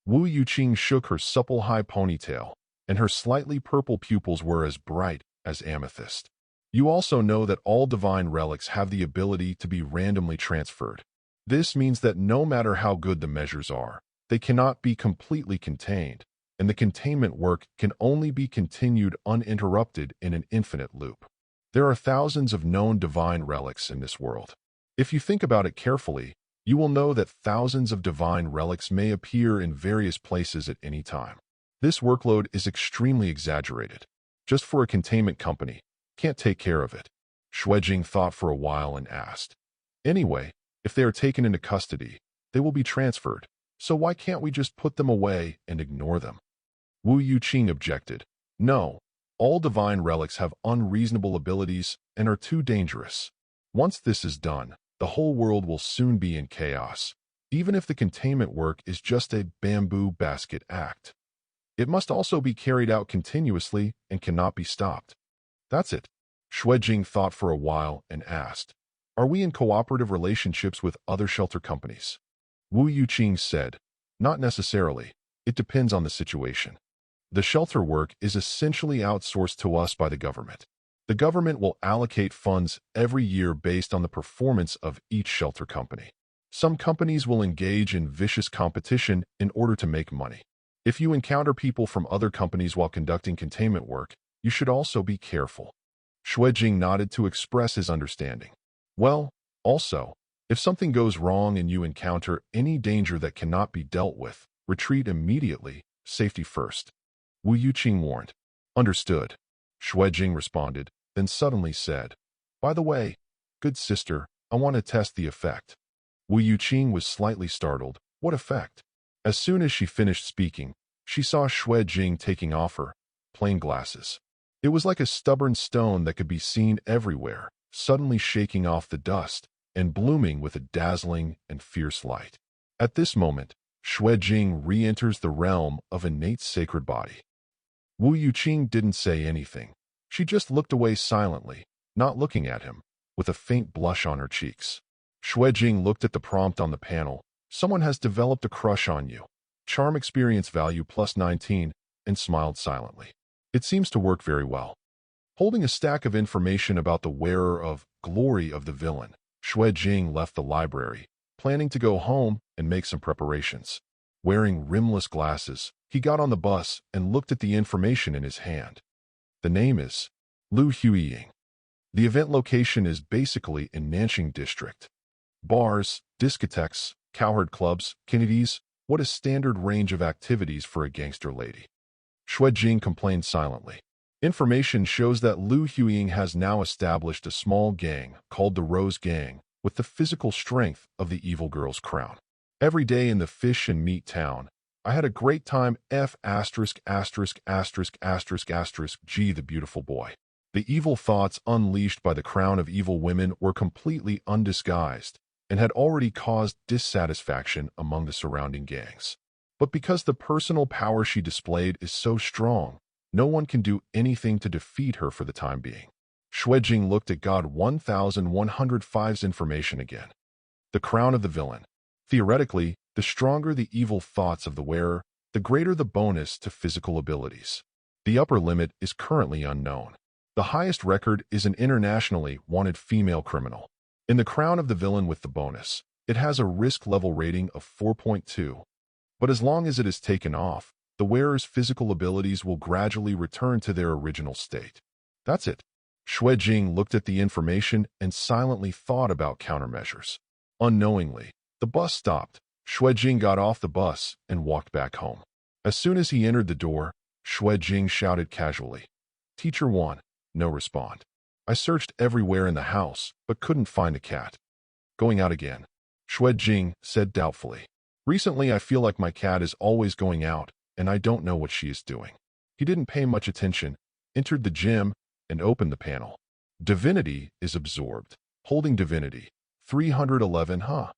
Speaker 1: Wu Yuqing shook her supple high ponytail, and her slightly purple pupils were as bright as amethyst. You also know that all divine relics have the ability to be randomly transferred. This means that no matter how good the measures are, they cannot be completely contained, and the containment work can only be continued uninterrupted in an infinite loop. There are thousands of known divine relics in this world. If you think about it carefully, you will know that thousands of divine relics may appear in various places at any time. This workload is extremely exaggerated. Just for a containment company, can't take care of it. Xue Jing thought for a while and asked. Anyway, if they are taken into custody, they will be transferred. So why can't we just put them away and ignore them? Wu Yuqing objected. No, all divine relics have unreasonable abilities and are too dangerous. Once this is done, the whole world will soon be in chaos, even if the containment work is just a bamboo basket act. It must also be carried out continuously and cannot be stopped. That's it. Xue Jing thought for a while and asked, are we in cooperative relationships with other shelter companies? Wu Yuqing said, not necessarily. It depends on the situation. The shelter work is essentially outsourced to us by the government. The government will allocate funds every year based on the performance of each shelter company. Some companies will engage in vicious competition in order to make money. If you encounter people from other companies while conducting containment work, you should also be careful. Xue Jing nodded to express his understanding. Well, also, if something goes wrong and you encounter any danger that cannot be dealt with, retreat immediately, safety first. Wu Yuqing warned. Understood. Xue Jing responded, then suddenly said, by the way, good sister, I want to test the effect. Wu Yuqing was slightly startled. What effect? As soon as she finished speaking, she saw Xue Jing taking off her plain glasses. It was like a stubborn stone that could be seen everywhere, suddenly shaking off the dust and blooming with a dazzling and fierce light. At this moment, Xue Jing re-enters the realm of innate sacred body. Wu Yuqing didn't say anything. She just looked away silently, not looking at him, with a faint blush on her cheeks. Xue Jing looked at the prompt on the panel. Someone has developed a crush on you. Charm experience value plus 19, and smiled silently. It seems to work very well. Holding a stack of information about the wearer of glory of the villain, Xue Jing left the library, planning to go home and make some preparations. Wearing rimless glasses, he got on the bus and looked at the information in his hand. The name is Lu Huiying. The event location is basically in Nanxing District. Bars, discotheques, cowherd clubs, kinnies, what a standard range of activities for a gangster lady. Xue Jing complained silently. Information shows that Lu Huiying has now established a small gang called the Rose Gang with the physical strength of the evil girl's crown. Every day in the fish and meat town, I had a great time. G the beautiful boy. The evil thoughts unleashed by the crown of evil women were completely undisguised and had already caused dissatisfaction among the surrounding gangs. But because the personal power she displayed is so strong, no one can do anything to defeat her for the time being. Xue Jing looked at God 1105's information again. The crown of the villain. Theoretically, the stronger the evil thoughts of the wearer, the greater the bonus to physical abilities. The upper limit is currently unknown. The highest record is an internationally wanted female criminal. In the crown of the villain with the bonus, it has a risk level rating of 4.2. But as long as it is taken off, the wearer's physical abilities will gradually return to their original state. That's it. Xue Jing looked at the information and silently thought about countermeasures. Unknowingly, the bus stopped. Xue Jing got off the bus and walked back home. As soon as he entered the door, Xue Jing shouted casually, "Teacher 1, no respond. I searched everywhere in the house, but couldn't find the cat." Going out again, Xue Jing said doubtfully, "Recently I feel like my cat is always going out, and I don't know what she is doing." He didn't pay much attention, entered the gym, and opened the panel. Divinity is absorbed. Holding divinity. 311, huh?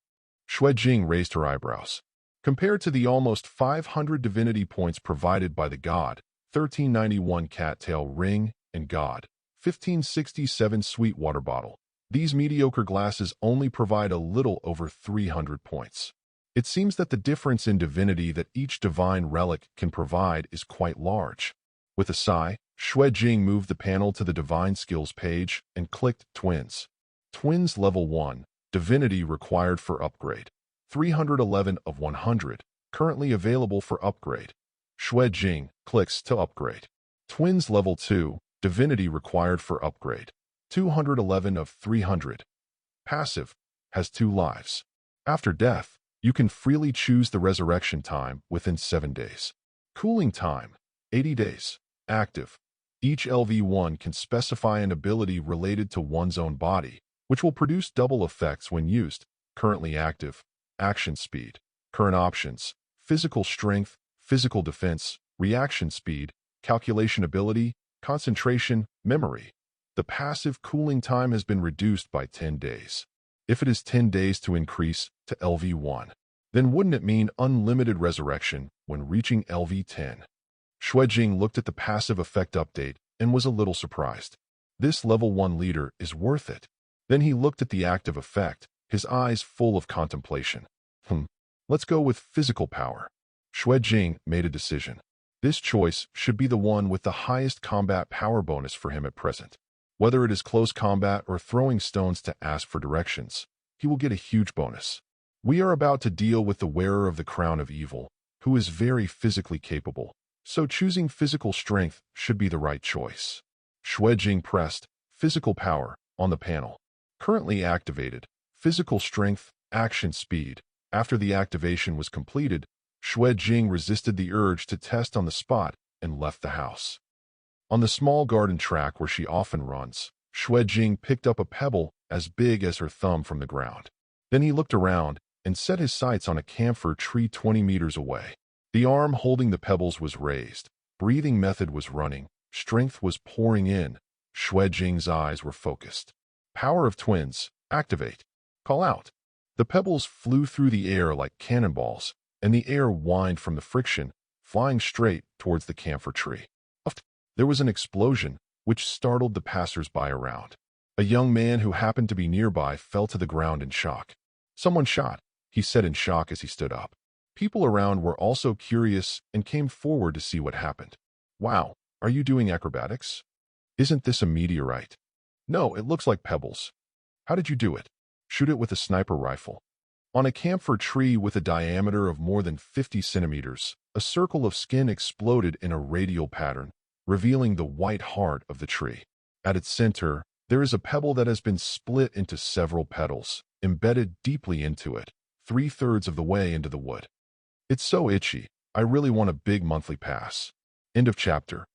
Speaker 1: Xue Jing raised her eyebrows. Compared to the almost 500 divinity points provided by the god, 1391 cattail ring, and god, 1567 sweet water bottle, these mediocre glasses only provide a little over 300 points. It seems that the difference in divinity that each divine relic can provide is quite large. With a sigh, Xue Jing moved the panel to the Divine Skills page and clicked Twins. Twins Level 1, Divinity required for upgrade. 311 of 100, currently available for upgrade. Xue Jing clicks to upgrade. Twins Level 2, Divinity required for upgrade. 211 of 300. Passive, has 2 lives. After death, you can freely choose the resurrection time within 7 days. Cooling time, 80 days. Active. Each LV1 can specify an ability related to one's own body, which will produce double effects when used. Currently active. Action speed. Current options. Physical strength, physical defense, reaction speed, calculation ability, concentration, memory. The passive cooling time has been reduced by 10 days. If it is 10 days to increase to LV1, then wouldn't it mean unlimited resurrection when reaching LV10? Xue Jing looked at the passive effect update and was a little surprised. This level 1 leader is worth it. Then he looked at the active effect, his eyes full of contemplation. Let's go with physical power. Xue Jing made a decision. This choice should be the one with the highest combat power bonus for him at present. Whether it is close combat or throwing stones to ask for directions, he will get a huge bonus. We are about to deal with the wearer of the crown of evil, who is very physically capable, so choosing physical strength should be the right choice. Xue Jing pressed physical power on the panel. Currently activated, physical strength, action speed. After the activation was completed, Xue Jing resisted the urge to test on the spot and left the house. On the small garden track where she often runs, Xue Jing picked up a pebble as big as her thumb from the ground. Then he looked around and set his sights on a camphor tree 20 meters away. The arm holding the pebbles was raised. Breathing method was running. Strength was pouring in. Xue Jing's eyes were focused. Power of twins. Activate. Call out. The pebbles flew through the air like cannonballs, and the air whined from the friction, flying straight towards the camphor tree. There was an explosion, which startled the passers-by around. A young man who happened to be nearby fell to the ground in shock. "Someone shot," he said in shock as he stood up. People around were also curious and came forward to see what happened. "Wow, are you doing acrobatics? Isn't this a meteorite?" "No, it looks like pebbles." "How did you do it?" "Shoot it with a sniper rifle." On a camphor tree with a diameter of more than 50 centimeters, a circle of skin exploded in a radial pattern, revealing the white heart of the tree. At its center, there is a pebble that has been split into several petals, embedded deeply into it, 3/3 of the way into the wood. "It's so itchy. I really want a big monthly pass." End of chapter.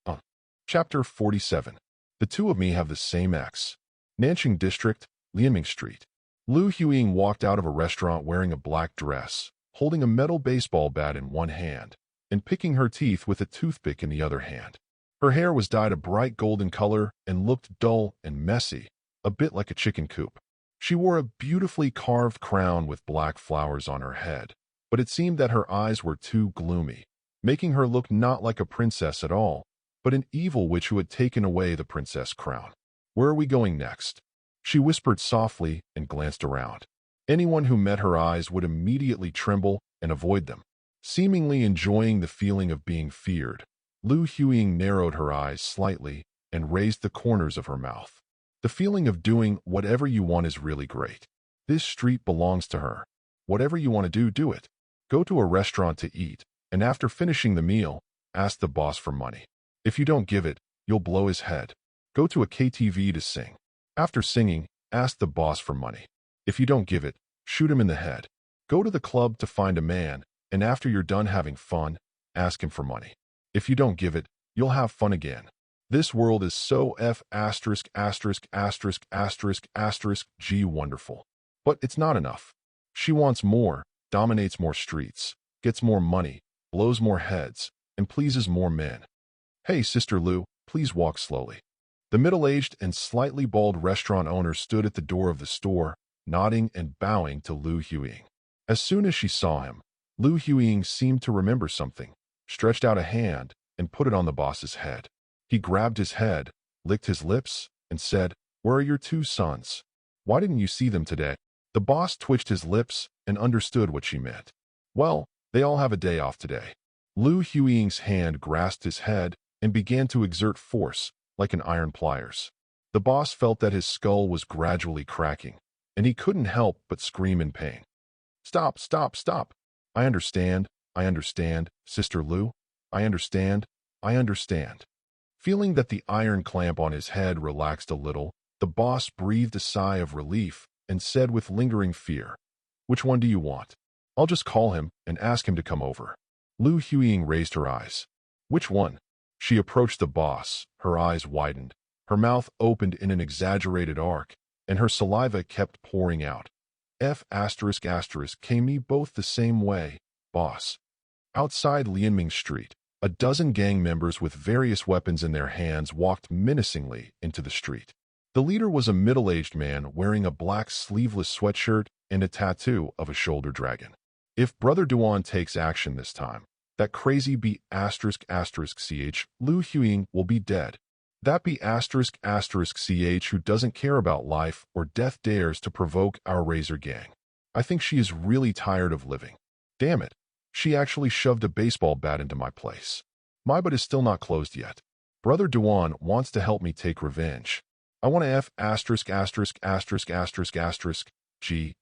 Speaker 1: Chapter 47. The two of me have the same ex. Nanjing District, Lianming Street. Lu Huiying walked out of a restaurant wearing a black dress, holding a metal baseball bat in one hand, and picking her teeth with a toothpick in the other hand. Her hair was dyed a bright golden color and looked dull and messy, a bit like a chicken coop. She wore a beautifully carved crown with black flowers on her head, but it seemed that her eyes were too gloomy, making her look not like a princess at all, but an evil witch who had taken away the princess crown. "Where are we going next?" She whispered softly and glanced around. Anyone who met her eyes would immediately tremble and avoid them. Seemingly enjoying the feeling of being feared, Lu Huiying narrowed her eyes slightly and raised the corners of her mouth. "The feeling of doing whatever you want is really great. This street belongs to her. Whatever you want to do, do it. Go to a restaurant to eat, and after finishing the meal, ask the boss for money. If you don't give it, you'll blow his head. Go to a KTV to sing. After singing, ask the boss for money. If you don't give it, shoot him in the head. Go to the club to find a man, and after you're done having fun, ask him for money. If you don't give it, you'll have fun again. This world is so G wonderful. But it's not enough. She wants more, dominates more streets, gets more money, blows more heads, and pleases more men. Hey, Sister Lu, please walk slowly." The middle-aged and slightly bald restaurant owner stood at the door of the store, nodding and bowing to Lu Huiying. As soon as she saw him, Lu Huiying seemed to remember something, stretched out a hand, and put it on the boss's head. He grabbed his head, licked his lips, and said, "Where are your two sons? Why didn't you see them today?" The boss twitched his lips and understood what she meant. "Well, they all have a day off today." Lu Huiying's hand grasped his head and began to exert force, like an iron pliers. The boss felt that his skull was gradually cracking, and he couldn't help but scream in pain. "Stop, stop, stop. I understand, Sister Lu. I understand. Feeling that the iron clamp on his head relaxed a little, the boss breathed a sigh of relief and said with lingering fear, "Which one do you want? I'll just call him and ask him to come over." Lu Huiying raised her eyes. "Which one?" She approached the boss, her eyes widened, her mouth opened in an exaggerated arc, and her saliva kept pouring out. Came me both the same way, boss." Outside Lianming Street, a dozen gang members with various weapons in their hands walked menacingly into the street. The leader was a middle-aged man wearing a black sleeveless sweatshirt and a tattoo of a shoulder dragon. If Brother Duan takes action this time, that crazy ***ch Lu Huiying will be dead. That ***ch who doesn't care about life or death dares to provoke our Razor Gang. I think she is really tired of living. Damn it. She actually shoved a baseball bat into my place. My butt is still not closed yet. Brother Duan wants to help me take revenge. I want to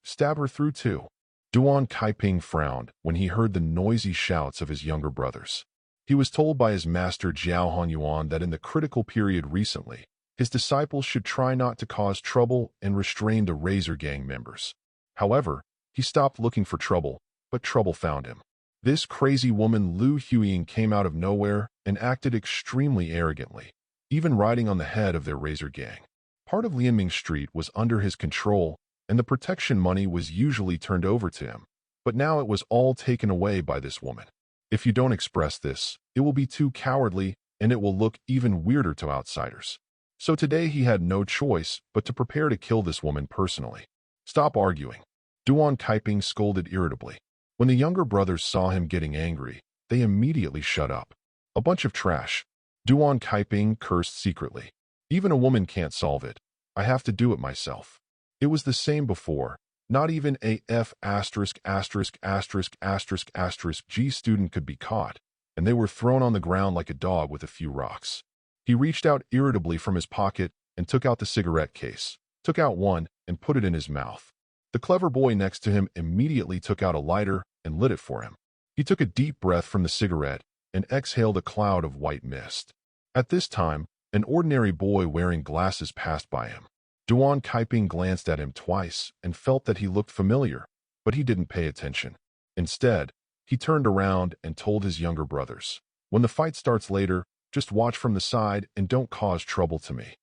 Speaker 1: stab her through too." Duan Kaiping frowned when he heard the noisy shouts of his younger brothers. He was told by his master Jiao Hanyuan that in the critical period recently, his disciples should try not to cause trouble and restrain the Razor Gang members. However, he stopped looking for trouble, but trouble found him. This crazy woman Lu Huiying came out of nowhere and acted extremely arrogantly, even riding on the head of their Razor Gang. Part of Lianming Street was under his control, and the protection money was usually turned over to him, but now it was all taken away by this woman. If you don't express this, it will be too cowardly, and it will look even weirder to outsiders. So today he had no choice but to prepare to kill this woman personally. "Stop arguing," Duan Kaiping scolded irritably. When the younger brothers saw him getting angry, they immediately shut up. A bunch of trash. Duan Kaiping cursed secretly. Even a woman can't solve it. I have to do it myself. It was the same before. Not even a G student could be caught, and they were thrown on the ground like a dog with a few rocks. He reached out irritably from his pocket and took out the cigarette case, took out one and put it in his mouth. The clever boy next to him immediately took out a lighter and lit it for him. He took a deep breath from the cigarette and exhaled a cloud of white mist. At this time, an ordinary boy wearing glasses passed by him. Duan Kaiping glanced at him twice and felt that he looked familiar, but he didn't pay attention. Instead, he turned around and told his younger brothers, "When the fight starts later, just watch from the side and don't cause trouble to me."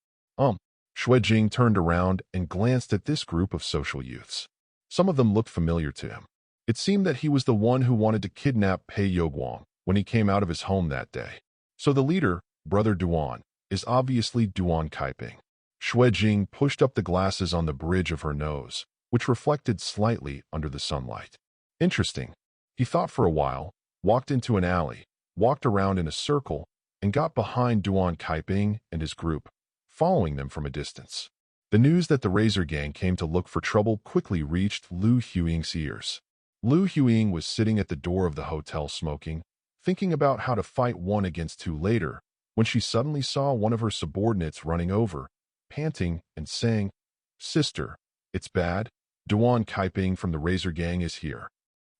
Speaker 1: Xue Jing turned around and glanced at this group of social youths. Some of them looked familiar to him. It seemed that he was the one who wanted to kidnap Pei Yoguang when he came out of his home that day. So the leader, Brother Duan, is obviously Duan Kaiping. Xue Jing pushed up the glasses on the bridge of her nose, which reflected slightly under the sunlight. Interesting. He thought for a while, walked into an alley, walked around in a circle, and got behind Duan Kaiping and his group, following them from a distance. The news that the Razor Gang came to look for trouble quickly reached Lu Huiying's ears. Lu Huiying was sitting at the door of the hotel smoking, thinking about how to fight 1 against 2 later, when she suddenly saw one of her subordinates running over, panting and saying, "Sister, it's bad. Duan Kaiping from the Razor Gang is here."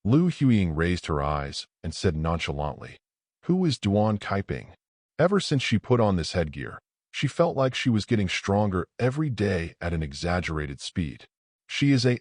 Speaker 1: Lu Huiying raised her eyes and said nonchalantly, "Who is Duan Kaiping?" Ever since she put on this headgear, she felt like she was getting stronger every day at an exaggerated speed. She is a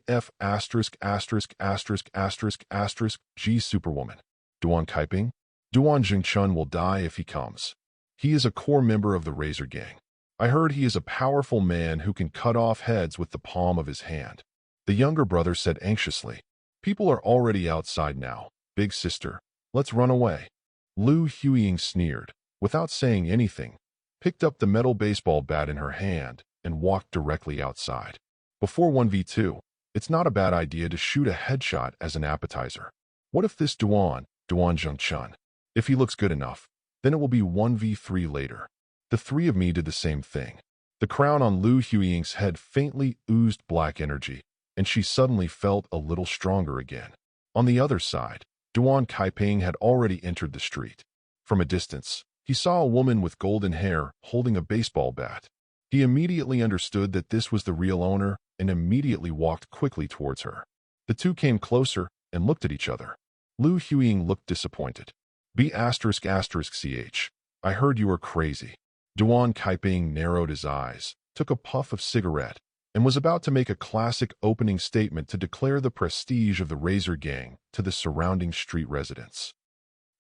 Speaker 1: G superwoman. Duan Kaiping? Duan Jingchun will die if he comes. He is a core member of the Razor Gang. I heard he is a powerful man who can cut off heads with the palm of his hand. The younger brother said anxiously, "People are already outside now. Big sister, let's run away." Lu Huiying sneered, without saying anything, picked up the metal baseball bat in her hand, and walked directly outside. Before 1v2, it's not a bad idea to shoot a headshot as an appetizer. What if this Duan Zhengchun? If he looks good enough, then it will be 1v3 later. The 3 of me did the same thing. The crown on Lu Huiying's head faintly oozed black energy, and she suddenly felt a little stronger again. On the other side, Duan Kaiping had already entered the street. From a distance, he saw a woman with golden hair holding a baseball bat. He immediately understood that this was the real owner and immediately walked quickly towards her. The two came closer and looked at each other. Lu Huiying looked disappointed. **ch. I heard you were crazy." Duan Kaiping narrowed his eyes, took a puff of cigarette, and was about to make a classic opening statement to declare the prestige of the Razor Gang to the surrounding street residents.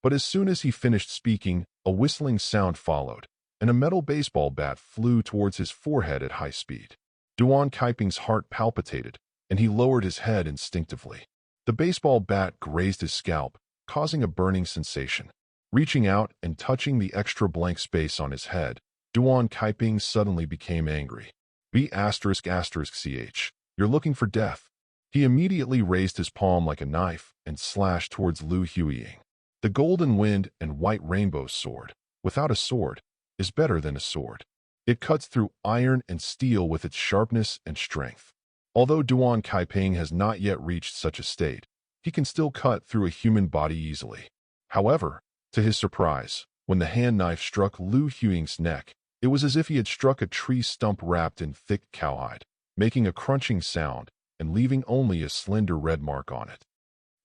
Speaker 1: But as soon as he finished speaking, a whistling sound followed, and a metal baseball bat flew towards his forehead at high speed. Duan Kaiping's heart palpitated, and he lowered his head instinctively. The baseball bat grazed his scalp, causing a burning sensation. Reaching out and touching the extra blank space on his head, Duan Kaiping suddenly became angry. **ch. You're looking for death." He immediately raised his palm like a knife and slashed towards Lu Huiying. The golden wind and white rainbow sword, without a sword, is better than a sword. It cuts through iron and steel with its sharpness and strength. Although Duan Kaiping has not yet reached such a state, he can still cut through a human body easily. However, to his surprise, when the hand knife struck Lu Huiying's neck, it was as if he had struck a tree stump wrapped in thick cowhide, making a crunching sound and leaving only a slender red mark on it.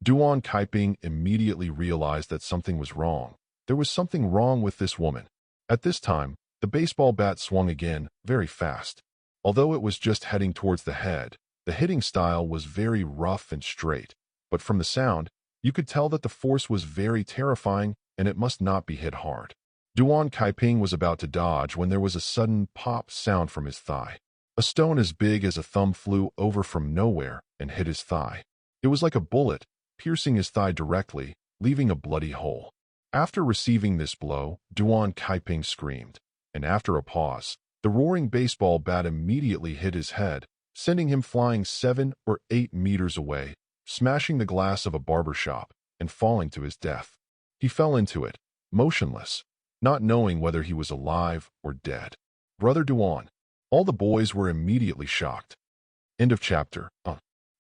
Speaker 1: Duan Kaiping immediately realized that something was wrong. There was something wrong with this woman. At this time, the baseball bat swung again, very fast. Although it was just heading towards the head, the hitting style was very rough and straight, but from the sound, you could tell that the force was very terrifying and it must not be hit hard. Duan Kaiping was about to dodge when there was a sudden pop sound from his thigh. A stone as big as a thumb flew over from nowhere and hit his thigh. It was like a bullet, piercing his thigh directly, leaving a bloody hole. After receiving this blow, Duan Kaiping screamed, and after a pause, the roaring baseball bat immediately hit his head, sending him flying 7 or 8 meters away, smashing the glass of a barber shop and falling to his death. He fell into it, motionless, not knowing whether he was alive or dead. Brother Duan. All the boys were immediately shocked. End of chapter.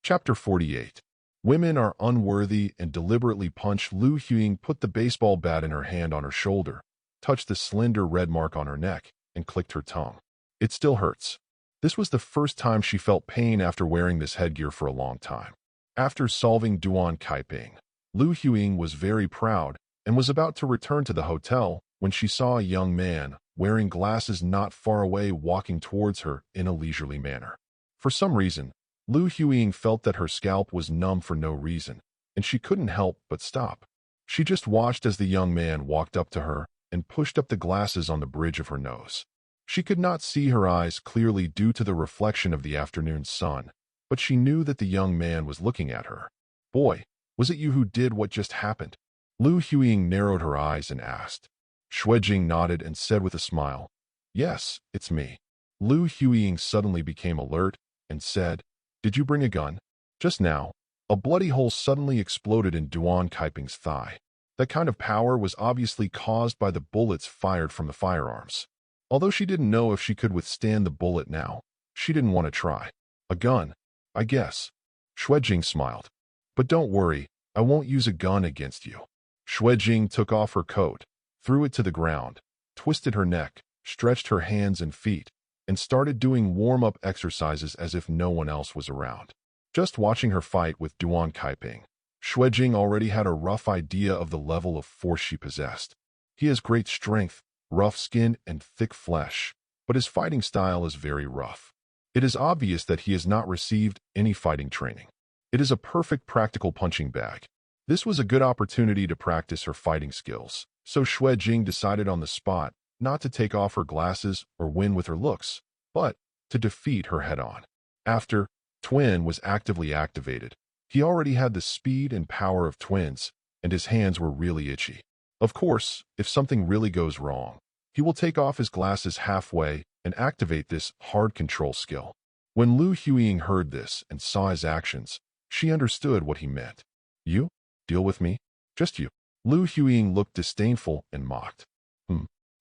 Speaker 1: Chapter 48. Women are unworthy and deliberately punch. Lu Huiying put the baseball bat in her hand on her shoulder, touched the slender red mark on her neck, and clicked her tongue. It still hurts. This was the first time she felt pain after wearing this headgear for a long time. After solving Duan Kaiping, Lu Huiying was very proud and was about to return to the hotel when she saw a young man wearing glasses not far away walking towards her in a leisurely manner. For some reason, Lu Huiying felt that her scalp was numb for no reason, and she couldn't help but stop. She just watched as the young man walked up to her and pushed up the glasses on the bridge of her nose. She could not see her eyes clearly due to the reflection of the afternoon sun, but she knew that the young man was looking at her. Boy, was it you who did what just happened? Lu Huiying narrowed her eyes and asked. Xue Jing nodded and said with a smile, Yes, it's me. Lu Huiying suddenly became alert and said, Did you bring a gun? Just now, a bloody hole suddenly exploded in Duan Kaiping's thigh. That kind of power was obviously caused by the bullets fired from the firearms. Although she didn't know if she could withstand the bullet now, she didn't want to try. A gun, I guess. Xue Jing smiled. But don't worry, I won't use a gun against you. Xue Jing took off her coat, threw it to the ground, twisted her neck, stretched her hands and feet, and started doing warm-up exercises as if no one else was around. Just watching her fight with Duan Kaiping, Xue Jing already had a rough idea of the level of force she possessed. He has great strength, rough skin, and thick flesh, but his fighting style is very rough. It is obvious that he has not received any fighting training. It is a perfect practical punching bag. This was a good opportunity to practice her fighting skills, so Xue Jing decided on the spot not to take off her glasses or win with her looks, but to defeat her head-on. After Twin was actively activated, he already had the speed and power of twins, and his hands were really itchy. Of course, if something really goes wrong, he will take off his glasses halfway and activate this hard control skill. When Lu Huiying heard this and saw his actions, she understood what he meant. You? Deal with me? Just you. Lu Huiying looked disdainful and mocked.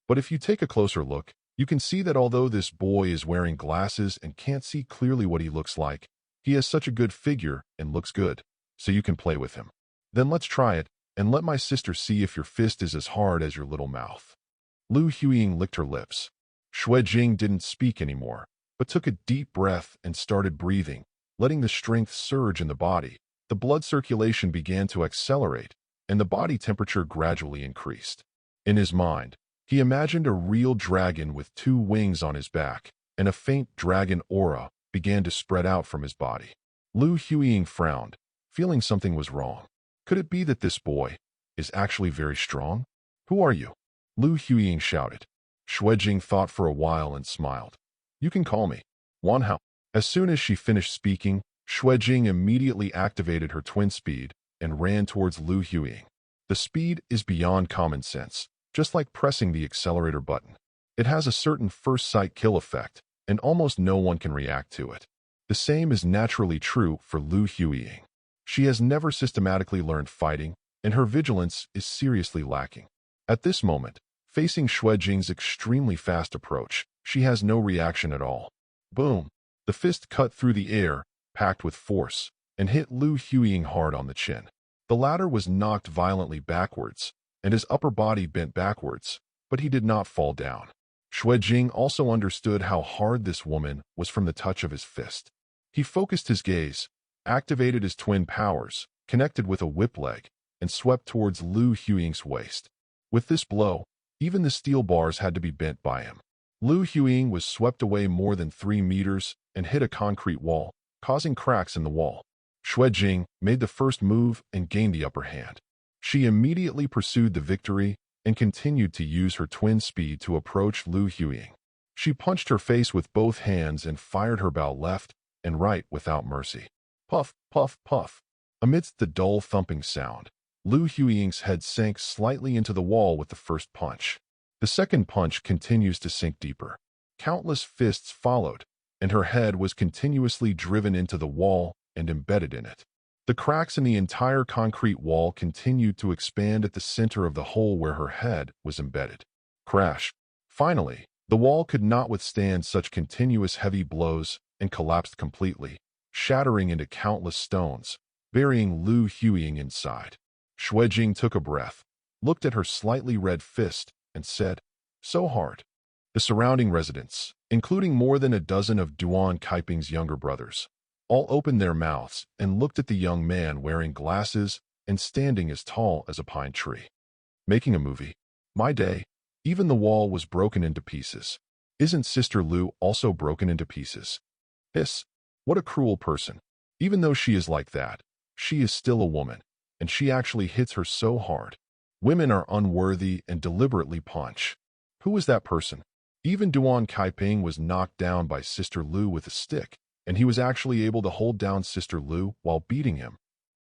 Speaker 1: But if you take a closer look, you can see that although this boy is wearing glasses and can't see clearly what he looks like, he has such a good figure and looks good, so you can play with him. Then let's try it, and let my sister see if your fist is as hard as your little mouth. Lu Huiying licked her lips. Xue Jing didn't speak anymore, but took a deep breath and started breathing, letting the strength surge in the body. The blood circulation began to accelerate, and the body temperature gradually increased. In his mind, he imagined a real dragon with 2 wings on his back, and a faint dragon aura began to spread out from his body. Lu Huiying frowned, feeling something was wrong. Could it be that this boy is actually very strong? Who are you? Lu Huiying shouted. Xue Jing thought for a while and smiled. You can call me Wan Hao. As soon as she finished speaking, Xue Jing immediately activated her twin speed and ran towards Lu Huiying. The speed is beyond common sense, just like pressing the accelerator button. It has a certain first-sight kill effect, and almost no one can react to it. The same is naturally true for Lu Huiying. She has never systematically learned fighting, and her vigilance is seriously lacking. At this moment, facing Xue Jing's extremely fast approach, she has no reaction at all. Boom! The fist cut through the air, packed with force, and hit Lu Huiying hard on the chin. The latter was knocked violently backwards, and his upper body bent backwards, but he did not fall down. Xue Jing also understood how hard this woman was from the touch of his fist. He focused his gaze, activated his twin powers, connected with a whip leg, and swept towards Lu Huiying's waist. With this blow, even the steel bars had to be bent by him. Lu Huiying was swept away more than 3 meters and hit a concrete wall, causing cracks in the wall. Xue Jing made the first move and gained the upper hand. She immediately pursued the victory and continued to use her twin speed to approach Lu Huiying. She punched her face with both hands and fired her bow left and right without mercy. Puff, puff, puff. Amidst the dull thumping sound, Lu Huiying's head sank slightly into the wall with the first punch. The second punch continues to sink deeper. Countless fists followed, and her head was continuously driven into the wall and embedded in it. The cracks in the entire concrete wall continued to expand at the center of the hole where her head was embedded. Crash. Finally, the wall could not withstand such continuous heavy blows and collapsed completely, shattering into countless stones, burying Lu Huiying inside. Xue Jing took a breath, looked at her slightly red fist, and said, "So hard." The surrounding residents, including more than a dozen of Duan Kaiping's younger brothers, all opened their mouths and looked at the young man wearing glasses and standing as tall as a pine tree. Making a movie? My day. Even the wall was broken into pieces. Isn't Sister Lu also broken into pieces? Hiss. What a cruel person. Even though she is like that, she is still a woman, and she actually hits her so hard. Women are unworthy and deliberately punch. Who was that person? Even Duan Kaiping was knocked down by Sister Lu with a stick, and he was actually able to hold down Sister Lu while beating him.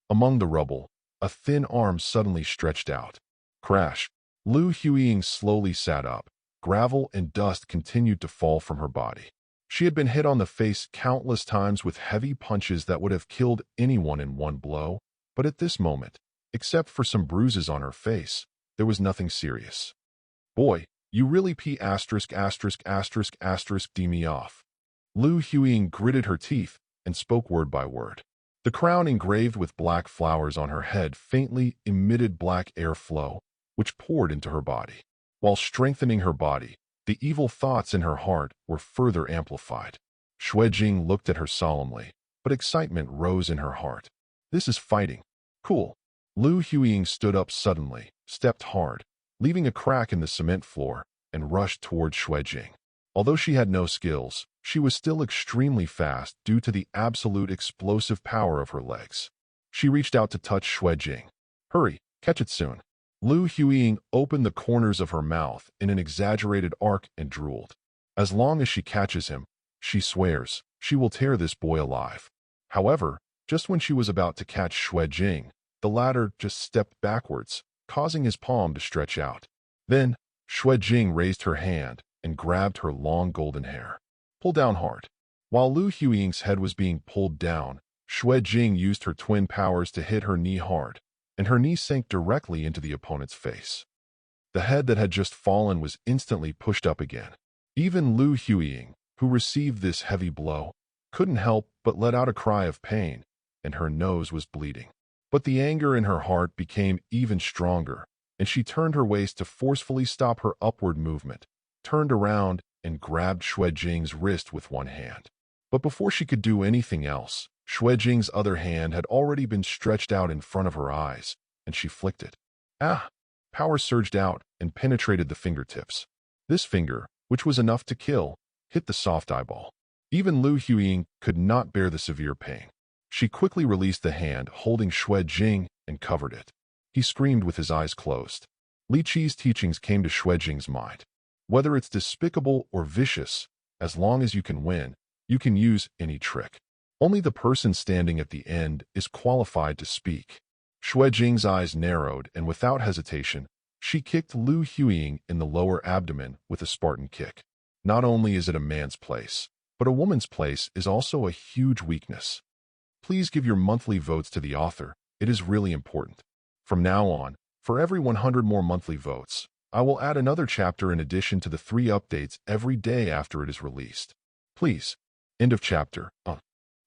Speaker 1: Among the rubble, a thin arm suddenly stretched out. Crash. Lu Huiying slowly sat up. Gravel and dust continued to fall from her body. She had been hit on the face countless times with heavy punches that would have killed anyone in one blow, but at this moment, except for some bruises on her face, there was nothing serious. Boy, you really d me off. Lu Huiying gritted her teeth and spoke word by word. The crown engraved with black flowers on her head faintly emitted black air flow, which poured into her body. While strengthening her body, the evil thoughts in her heart were further amplified. Xue Jing looked at her solemnly, but excitement rose in her heart. This is fighting. Cool. Lu Huiying stood up suddenly, stepped hard, leaving a crack in the cement floor, and rushed toward Xue Jing. Although she had no skills, she was still extremely fast due to the absolute explosive power of her legs. She reached out to touch Xue Jing. Hurry, catch it soon. Lu Huiying opened the corners of her mouth in an exaggerated arc and drooled. As long as she catches him, she swears, she will tear this boy alive. However, just when she was about to catch Xue Jing, the latter just stepped backwards, causing his palm to stretch out. Then, Xue Jing raised her hand and grabbed her long golden hair. Pull down hard. While Lu Huiying's head was being pulled down, Xue Jing used her twin powers to hit her knee hard, and her knee sank directly into the opponent's face. The head that had just fallen was instantly pushed up again. Even Lu Huiying, who received this heavy blow, couldn't help but let out a cry of pain, and her nose was bleeding. But the anger in her heart became even stronger, and she turned her waist to forcefully stop her upward movement, turned around, and grabbed Xue Jing's wrist with one hand. But before she could do anything else, Xue Jing's other hand had already been stretched out in front of her eyes, and she flicked it. Ah! Power surged out and penetrated the fingertips. This finger, which was enough to kill, hit the soft eyeball. Even Lu Huiying could not bear the severe pain. She quickly released the hand holding Xue Jing and covered it. He screamed with his eyes closed. Li Qi's teachings came to Xue Jing's mind. Whether it's despicable or vicious, as long as you can win, you can use any trick. Only the person standing at the end is qualified to speak. Xue Jing's eyes narrowed, and without hesitation, she kicked Lu Huiying in the lower abdomen with a Spartan kick. Not only is it a man's place, but a woman's place is also a huge weakness. Please give your monthly votes to the author. It is really important. From now on, for every 100 more monthly votes, I will add another chapter in addition to the 3 updates every day after it is released. Please. End of chapter.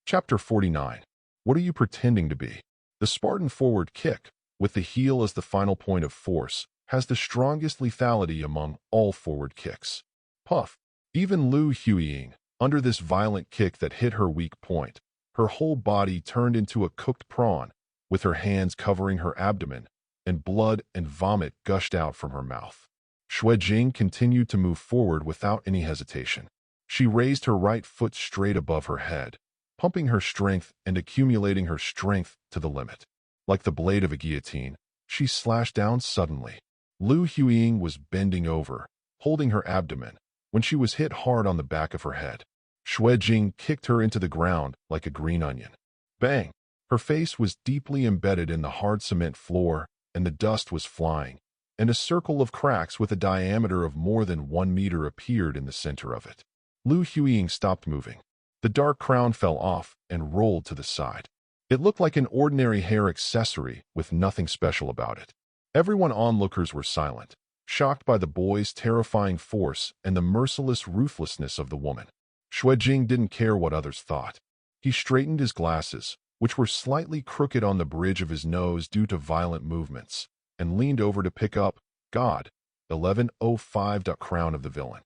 Speaker 1: Chapter 49. What are you pretending to be? The Spartan forward kick, with the heel as the final point of force, has the strongest lethality among all forward kicks. Puff. Even Lu Huiying, under this violent kick that hit her weak point, her whole body turned into a cooked prawn, with her hands covering her abdomen, and blood and vomit gushed out from her mouth. Xue Jing continued to move forward without any hesitation. She raised her right foot straight above her head, pumping her strength and accumulating her strength to the limit. Like the blade of a guillotine, she slashed down suddenly. Lu Huiying was bending over, holding her abdomen, when she was hit hard on the back of her head. Xue Jing kicked her into the ground like a green onion. Bang! Her face was deeply embedded in the hard cement floor, and the dust was flying, and a circle of cracks with a diameter of more than 1 meter appeared in the center of it. Lu Huiying stopped moving. The dark crown fell off and rolled to the side. It looked like an ordinary hair accessory with nothing special about it. Everyone onlookers were silent, shocked by the boy's terrifying force and the merciless ruthlessness of the woman. Xue Jing didn't care what others thought. He straightened his glasses, which were slightly crooked on the bridge of his nose due to violent movements, and leaned over to pick up God 1105. Crown of the villain.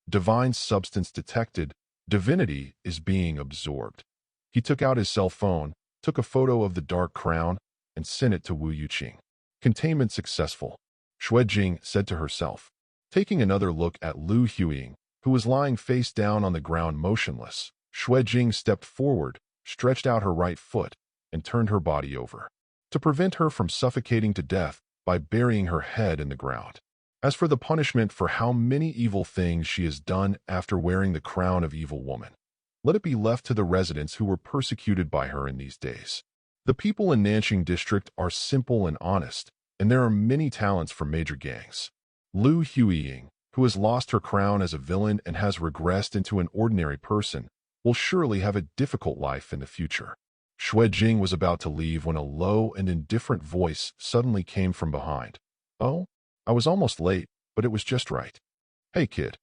Speaker 1: Divine substance detected. Divinity is being absorbed. He took out his cell phone, took a photo of the dark crown, and sent it to Wu Yuqing. Containment successful, Xue Jing said to herself. Taking another look at Lu Huiying, who was lying face down on the ground motionless, Xue Jing stepped forward, stretched out her right foot, and turned her body over, to prevent her from suffocating to death by burying her head in the ground. As for the punishment for how many evil things she has done after wearing the crown of evil woman, let it be left to the residents who were persecuted by her in these days. The people in Nanxing district are simple and honest, and there are many talents for major gangs. Lu Huiying, who has lost her crown as a villain and has regressed into an ordinary person, will surely have a difficult life in the future. Xue Jing was about to leave when a low and indifferent voice suddenly came from behind. Oh, I was almost late, but it was just right. Hey kid,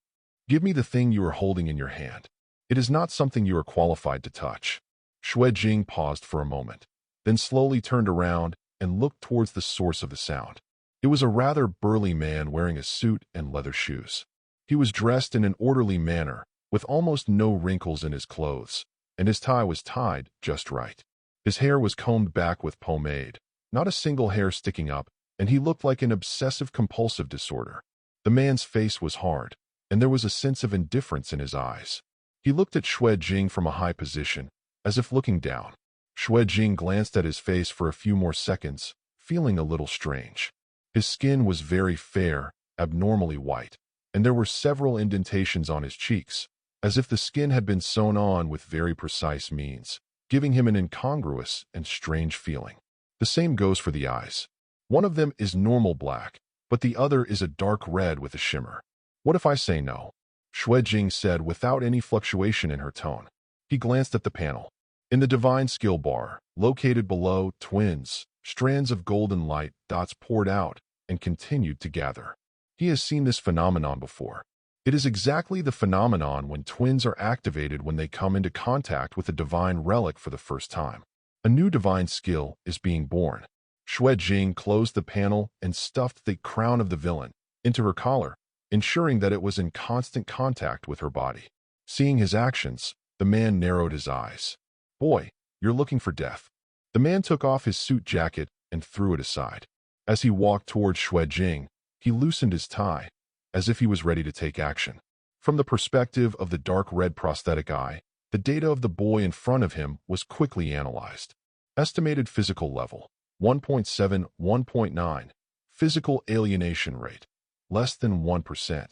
Speaker 1: give me the thing you are holding in your hand. It is not something you are qualified to touch. Xue Jing paused for a moment, then slowly turned around and looked towards the source of the sound. It was a rather burly man wearing a suit and leather shoes. He was dressed in an orderly manner, with almost no wrinkles in his clothes, and his tie was tied just right. His hair was combed back with pomade, not a single hair sticking up, and he looked like an obsessive-compulsive disorder. The man's face was hard, and there was a sense of indifference in his eyes. He looked at Xue Jing from a high position, as if looking down. Xue Jing glanced at his face for a few more seconds, feeling a little strange. His skin was very fair, abnormally white, and there were several indentations on his cheeks, as if the skin had been sewn on with very precise means, giving him an incongruous and strange feeling. The same goes for the eyes. One of them is normal black, but the other is a dark red with a shimmer. What if I say no? Xue Jing said without any fluctuation in her tone. He glanced at the panel. In the divine skill bar, located below, twins, strands of golden light dots poured out and continued to gather. He has seen this phenomenon before. It is exactly the phenomenon when twins are activated when they come into contact with a divine relic for the first time. A new divine skill is being born. Xue Jing closed the panel and stuffed the crown of the villain into her collar, ensuring that it was in constant contact with her body. Seeing his actions, the man narrowed his eyes. Boy, you're looking for death. The man took off his suit jacket and threw it aside. As he walked towards Xue Jing, he loosened his tie, as if he was ready to take action. From the perspective of the dark red prosthetic eye, the data of the boy in front of him was quickly analyzed. Estimated physical level, 1.7, 1.9. Physical alienation rate, less than 1%.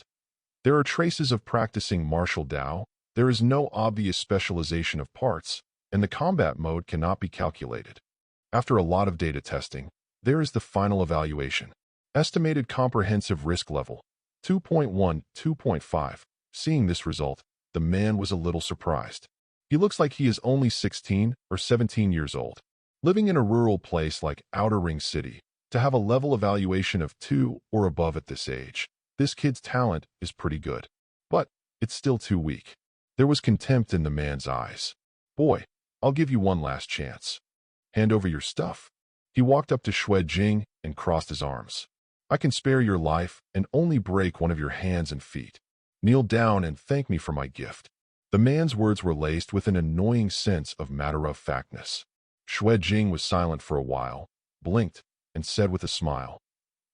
Speaker 1: There are traces of practicing Martial Dao. There is no obvious specialization of parts, and the combat mode cannot be calculated. After a lot of data testing, there is the final evaluation. Estimated comprehensive risk level, 2.1, 2.5. Seeing this result, the man was a little surprised. He looks like he is only 16 or 17 years old. Living in a rural place like Outer Ring City, to have a level evaluation of 2 or above at this age, this kid's talent is pretty good. But it's still too weak. There was contempt in the man's eyes. Boy, I'll give you one last chance. Hand over your stuff. He walked up to Xue Jing and crossed his arms. I can spare your life and only break one of your hands and feet. Kneel down and thank me for my gift. The man's words were laced with an annoying sense of matter-of-factness. Xue Jing was silent for a while, blinked, and said with a smile,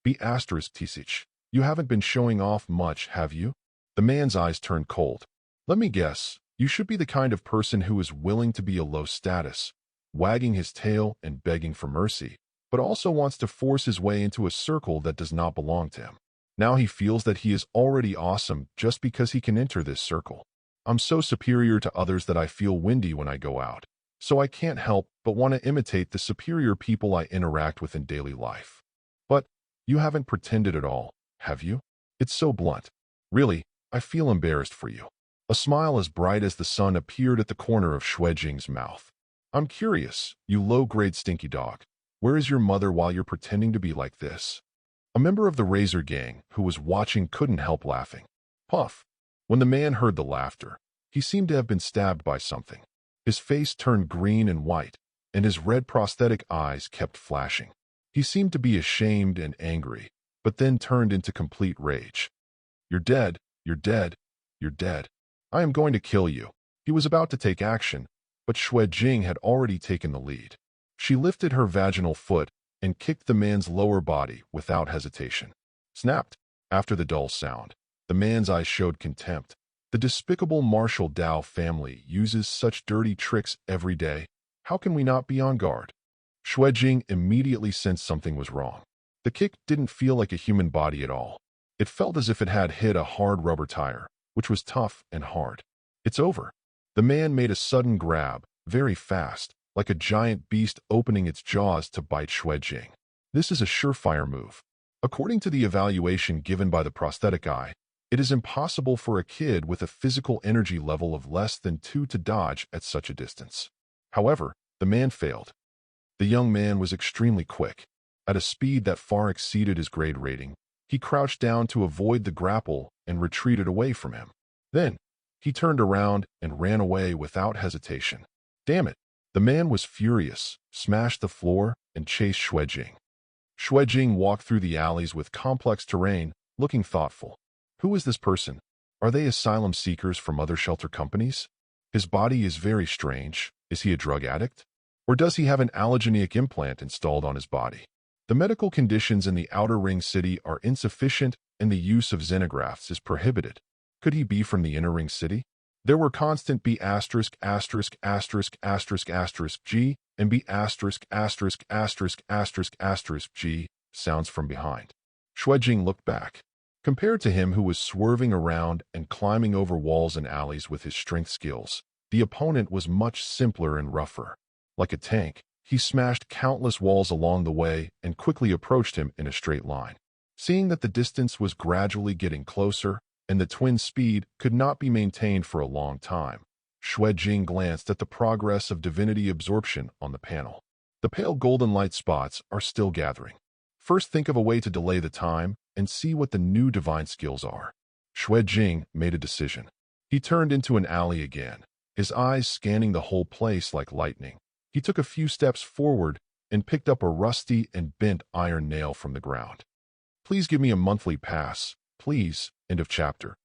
Speaker 1: Be asterisk Tisich. You haven't been showing off much, have you? The man's eyes turned cold. Let me guess, you should be the kind of person who is willing to be a low status, wagging his tail and begging for mercy, but also wants to force his way into a circle that does not belong to him. Now he feels that he is already awesome just because he can enter this circle. I'm so superior to others that I feel windy when I go out, so I can't help but want to imitate the superior people I interact with in daily life. But you haven't pretended at all, have you? It's so blunt. Really, I feel embarrassed for you. A smile as bright as the sun appeared at the corner of Xue Jing's mouth. I'm curious, you low-grade stinky dog. Where is your mother while you're pretending to be like this? A member of the Razor Gang who was watching couldn't help laughing. Puff. When the man heard the laughter, he seemed to have been stabbed by something. His face turned green and white, and his red prosthetic eyes kept flashing. He seemed to be ashamed and angry, but then turned into complete rage. You're dead, you're dead, you're dead. I am going to kill you. He was about to take action, but Xue Jing had already taken the lead. She lifted her vaginal foot and kicked the man's lower body without hesitation. Snapped. After the dull sound, the man's eyes showed contempt. The despicable Martial Dao family uses such dirty tricks every day. How can we not be on guard? Xue Jing immediately sensed something was wrong. The kick didn't feel like a human body at all. It felt as if it had hit a hard rubber tire, which was tough and hard. It's over. The man made a sudden grab, very fast, like a giant beast opening its jaws to bite Xue Jing. This is a surefire move. According to the evaluation given by the prosthetic eye, it is impossible for a kid with a physical energy level of less than 2 to dodge at such a distance. However, the man failed. The young man was extremely quick. At a speed that far exceeded his grade rating, he crouched down to avoid the grapple and retreated away from him. Then, he turned around and ran away without hesitation. Damn it! The man was furious, smashed the floor, and chased Xue Jing. Xue Jing walked through the alleys with complex terrain, looking thoughtful. Who is this person? Are they asylum seekers from other shelter companies? His body is very strange. Is he a drug addict? Or does he have an allogenic implant installed on his body? The medical conditions in the outer ring city are insufficient and the use of xenografts is prohibited. Could he be from the inner ring city? There were constant B******************** G and B*********** G sounds from behind. Xue Jing looked back. Compared to him who was swerving around and climbing over walls and alleys with his strength skills, the opponent was much simpler and rougher. Like a tank, he smashed countless walls along the way and quickly approached him in a straight line. Seeing that the distance was gradually getting closer and the twin speed could not be maintained for a long time, Xue Jing glanced at the progress of divinity absorption on the panel. The pale golden light spots are still gathering. First, think of a way to delay the time and see what the new divine skills are. Xue Jing made a decision. He turned into an alley again, his eyes scanning the whole place like lightning. He took a few steps forward and picked up a rusty and bent iron nail from the ground. Please give me a monthly pass, please. End of chapter.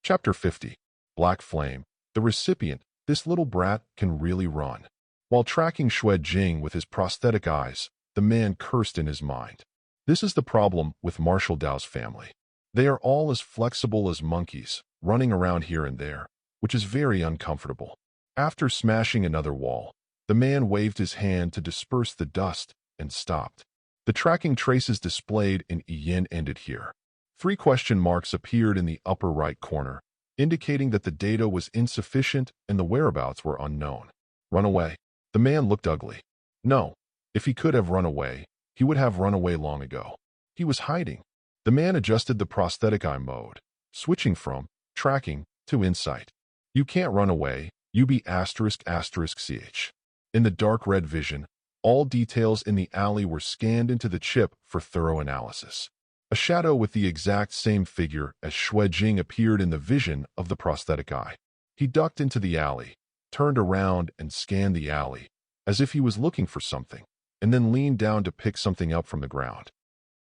Speaker 1: Chapter 50. Black Flame. The recipient, this little brat, can really run. While tracking Xue Jing with his prosthetic eyes, the man cursed in his mind. This is the problem with Martial Dao's family. They are all as flexible as monkeys, running around here and there, which is very uncomfortable. After smashing another wall, the man waved his hand to disperse the dust and stopped. The tracking traces displayed in Yin ended here. 3 question marks appeared in the upper right corner, indicating that the data was insufficient and the whereabouts were unknown. Run away. The man looked ugly. No. If he could have run away, he would have run away long ago. He was hiding. The man adjusted the prosthetic eye mode, switching from tracking to insight. You can't run away. You be ****ch. In the dark red vision, all details in the alley were scanned into the chip for thorough analysis. A shadow with the exact same figure as Xue Jing appeared in the vision of the prosthetic eye. He ducked into the alley, turned around and scanned the alley, as if he was looking for something, and then leaned down to pick something up from the ground.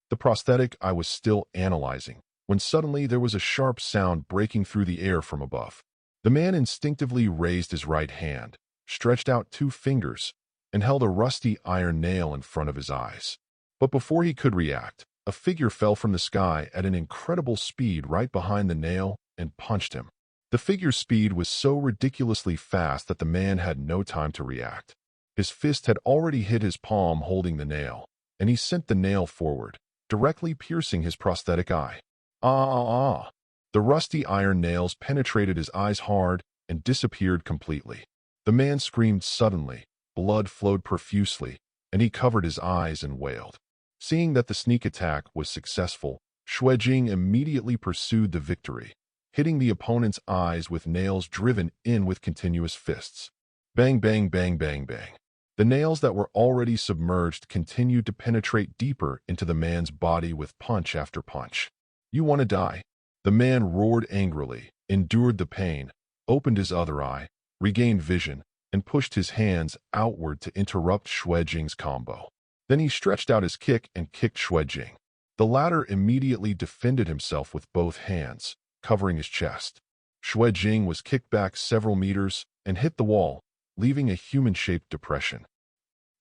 Speaker 1: The prosthetic eye was still analyzing, when suddenly there was a sharp sound breaking through the air from above. The man instinctively raised his right hand, stretched out 2 fingers, and held a rusty iron nail in front of his eyes. But before he could react, a figure fell from the sky at an incredible speed right behind the nail and punched him. The figure's speed was so ridiculously fast that the man had no time to react. His fist had already hit his palm holding the nail, and he sent the nail forward, directly piercing his prosthetic eye. The rusty iron nails penetrated his eyes hard and disappeared completely. The man screamed suddenly, blood flowed profusely, and he covered his eyes and wailed. Seeing that the sneak attack was successful, Xue Jing immediately pursued the victory, hitting the opponent's eyes with nails driven in with continuous fists. Bang, bang, bang, bang, bang. The nails that were already submerged continued to penetrate deeper into the man's body with punch after punch. You want to die? The man roared angrily, endured the pain, opened his other eye, regained vision, and pushed his hands outward to interrupt Xue Jing's combo. Then he stretched out his kick and kicked Xue Jing. The latter immediately defended himself with both hands, covering his chest. Xue Jing was kicked back several meters and hit the wall, leaving a human-shaped depression.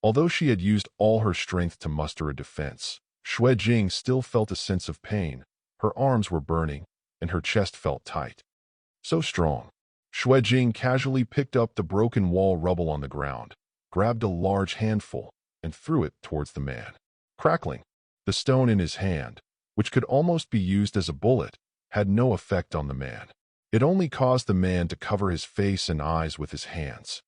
Speaker 1: Although she had used all her strength to muster a defense, Xue Jing still felt a sense of pain. Her arms were burning, and her chest felt tight. So strong. Xue Jing casually picked up the broken wall rubble on the ground, grabbed a large handful, and threw it towards the man. Crackling, the stone in his hand, which could almost be used as a bullet, had no effect on the man. It only caused the man to cover his face and eyes with his hands.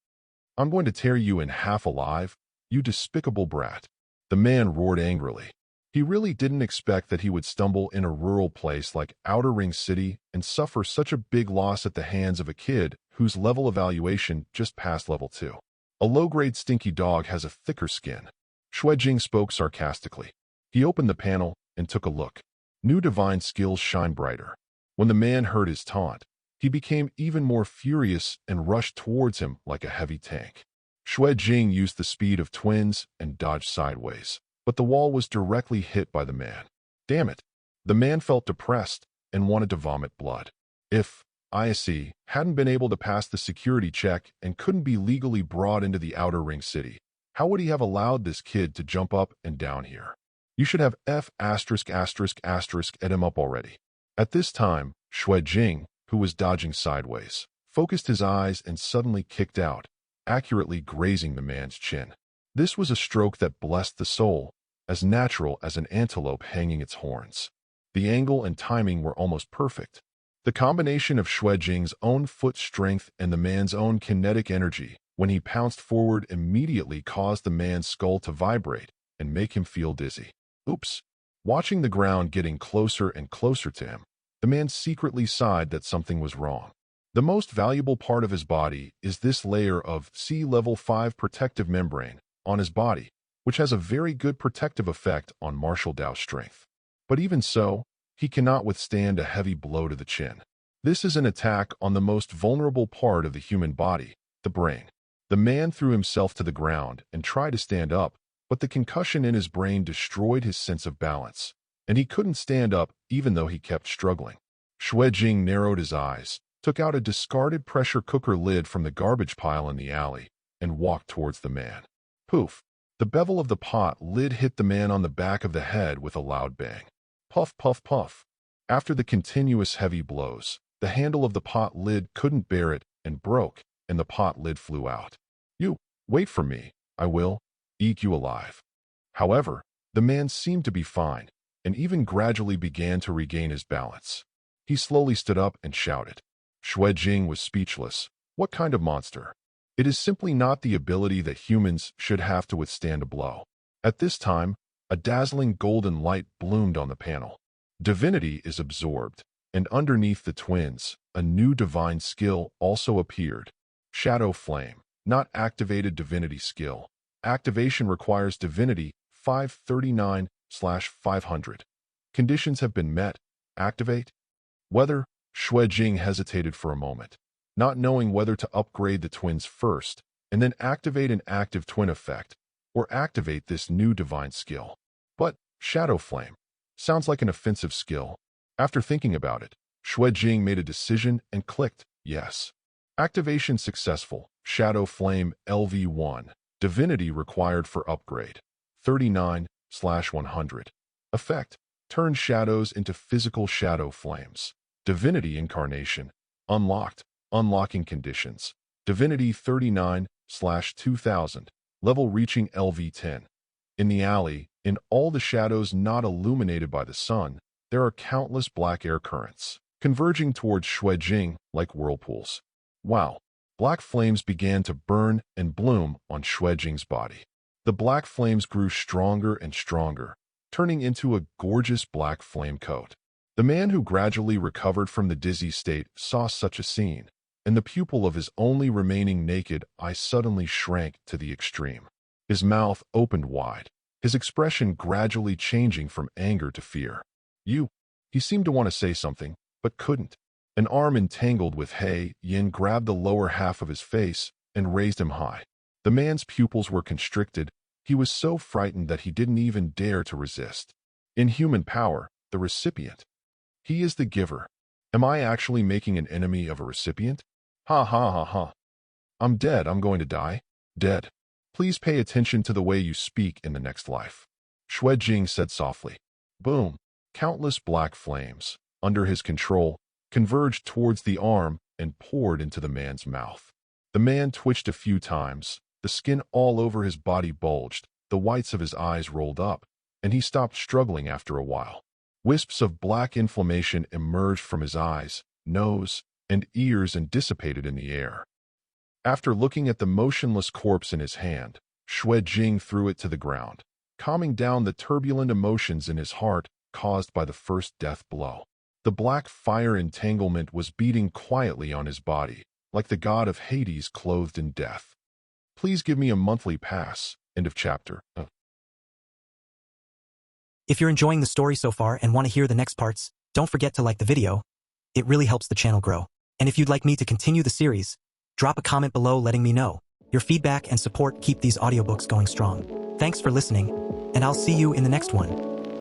Speaker 1: I'm going to tear you in half alive, you despicable brat. The man roared angrily. He really didn't expect that he would stumble in a rural place like Outer Ring City and suffer such a big loss at the hands of a kid whose level evaluation just passed level 2. A low-grade stinky dog has a thicker skin. Xue Jing spoke sarcastically. He opened the panel and took a look. New divine skills shine brighter. When the man heard his taunt, he became even more furious and rushed towards him like a heavy tank. Xue Jing used the speed of twins and dodged sideways, but the wall was directly hit by the man. Damn it! The man felt depressed and wanted to vomit blood. If ISE hadn't been able to pass the security check and couldn't be legally brought into the Outer Ring City, how would he have allowed this kid to jump up and down here? You should have F*** at him up already. At this time, Xue Jing, who was dodging sideways, focused his eyes and suddenly kicked out, accurately grazing the man's chin. This was a stroke that blessed the soul, as natural as an antelope hanging its horns. The angle and timing were almost perfect. The combination of Xue Jing's own foot strength and the man's own kinetic energy when he pounced forward immediately caused the man's skull to vibrate and make him feel dizzy. Oops! Watching the ground getting closer and closer to him, the man secretly sighed that something was wrong. The most valuable part of his body is this layer of C-level 5 protective membrane on his body, which has a very good protective effect on Martial Dao strength. But even so, he cannot withstand a heavy blow to the chin. This is an attack on the most vulnerable part of the human body, the brain. The man threw himself to the ground and tried to stand up, but the concussion in his brain destroyed his sense of balance, and he couldn't stand up even though he kept struggling. Xue Jing narrowed his eyes, took out a discarded pressure cooker lid from the garbage pile in the alley, and walked towards the man. Poof! The bevel of the pot lid hit the man on the back of the head with a loud bang. Puff, puff, puff. After the continuous heavy blows, the handle of the pot lid couldn't bear it and broke, and the pot lid flew out. You, wait for me, I will eat you alive. However, the man seemed to be fine, and even gradually began to regain his balance. He slowly stood up and shouted. Xue Jing was speechless. What kind of monster? It is simply not the ability that humans should have to withstand a blow. At this time, a dazzling golden light bloomed on the panel. Divinity is absorbed, and underneath the twins, a new divine skill also appeared. Shadow Flame, not activated divinity skill. Activation requires divinity 539/500. Conditions have been met. Activate. Whether? Xue Jing hesitated for a moment, not knowing whether to upgrade the twins first and then activate an active twin effect, or activate this new divine skill. But Shadow Flame sounds like an offensive skill. After thinking about it, Xue Jing made a decision and clicked yes. Activation successful. Shadow Flame LV1. Divinity required for upgrade. 39/100. Effect. Turn shadows into physical shadow flames. Divinity incarnation. Unlocked. Unlocking conditions. Divinity 39/2000. Level reaching LV10. In the alley, in all the shadows not illuminated by the sun, there are countless black air currents, converging towards Xue Jing like whirlpools. Wow! Black flames began to burn and bloom on Xue Jing's body. The black flames grew stronger and stronger, turning into a gorgeous black flame coat. The man who gradually recovered from the dizzy state saw such a scene, and the pupil of his only remaining naked eye suddenly shrank to the extreme. His mouth opened wide, his expression gradually changing from anger to fear. "You." He seemed to want to say something, but couldn't. An arm entangled with Xue Jing grabbed the lower half of his face and raised him high. The man's pupils were constricted. He was so frightened that he didn't even dare to resist. Inhuman power, the recipient. He is the giver. Am I actually making an enemy of a recipient? Ha ha ha ha. I'm dead. I'm going to die. Dead. Please pay attention to the way you speak in the next life. Xue Jing said softly. Boom. Countless black flames, under his control, converged towards the arm and poured into the man's mouth. The man twitched a few times. The skin all over his body bulged, the whites of his eyes rolled up, and he stopped struggling after a while. Wisps of black inflammation emerged from his eyes, nose, and ears and dissipated in the air. After looking at the motionless corpse in his hand, Xue Jing threw it to the ground, calming down the turbulent emotions in his heart caused by the first death blow. The black fire entanglement was beating quietly on his body, like the god of Hades clothed in death. Please give me a monthly pass. End of chapter.
Speaker 2: If you're enjoying the story so far and want to hear the next parts, don't forget to like the video. It really helps the channel grow. And if you'd like me to continue the series, drop a comment below letting me know. Your feedback and support keep these audiobooks going strong. Thanks for listening, and I'll see you in the next one.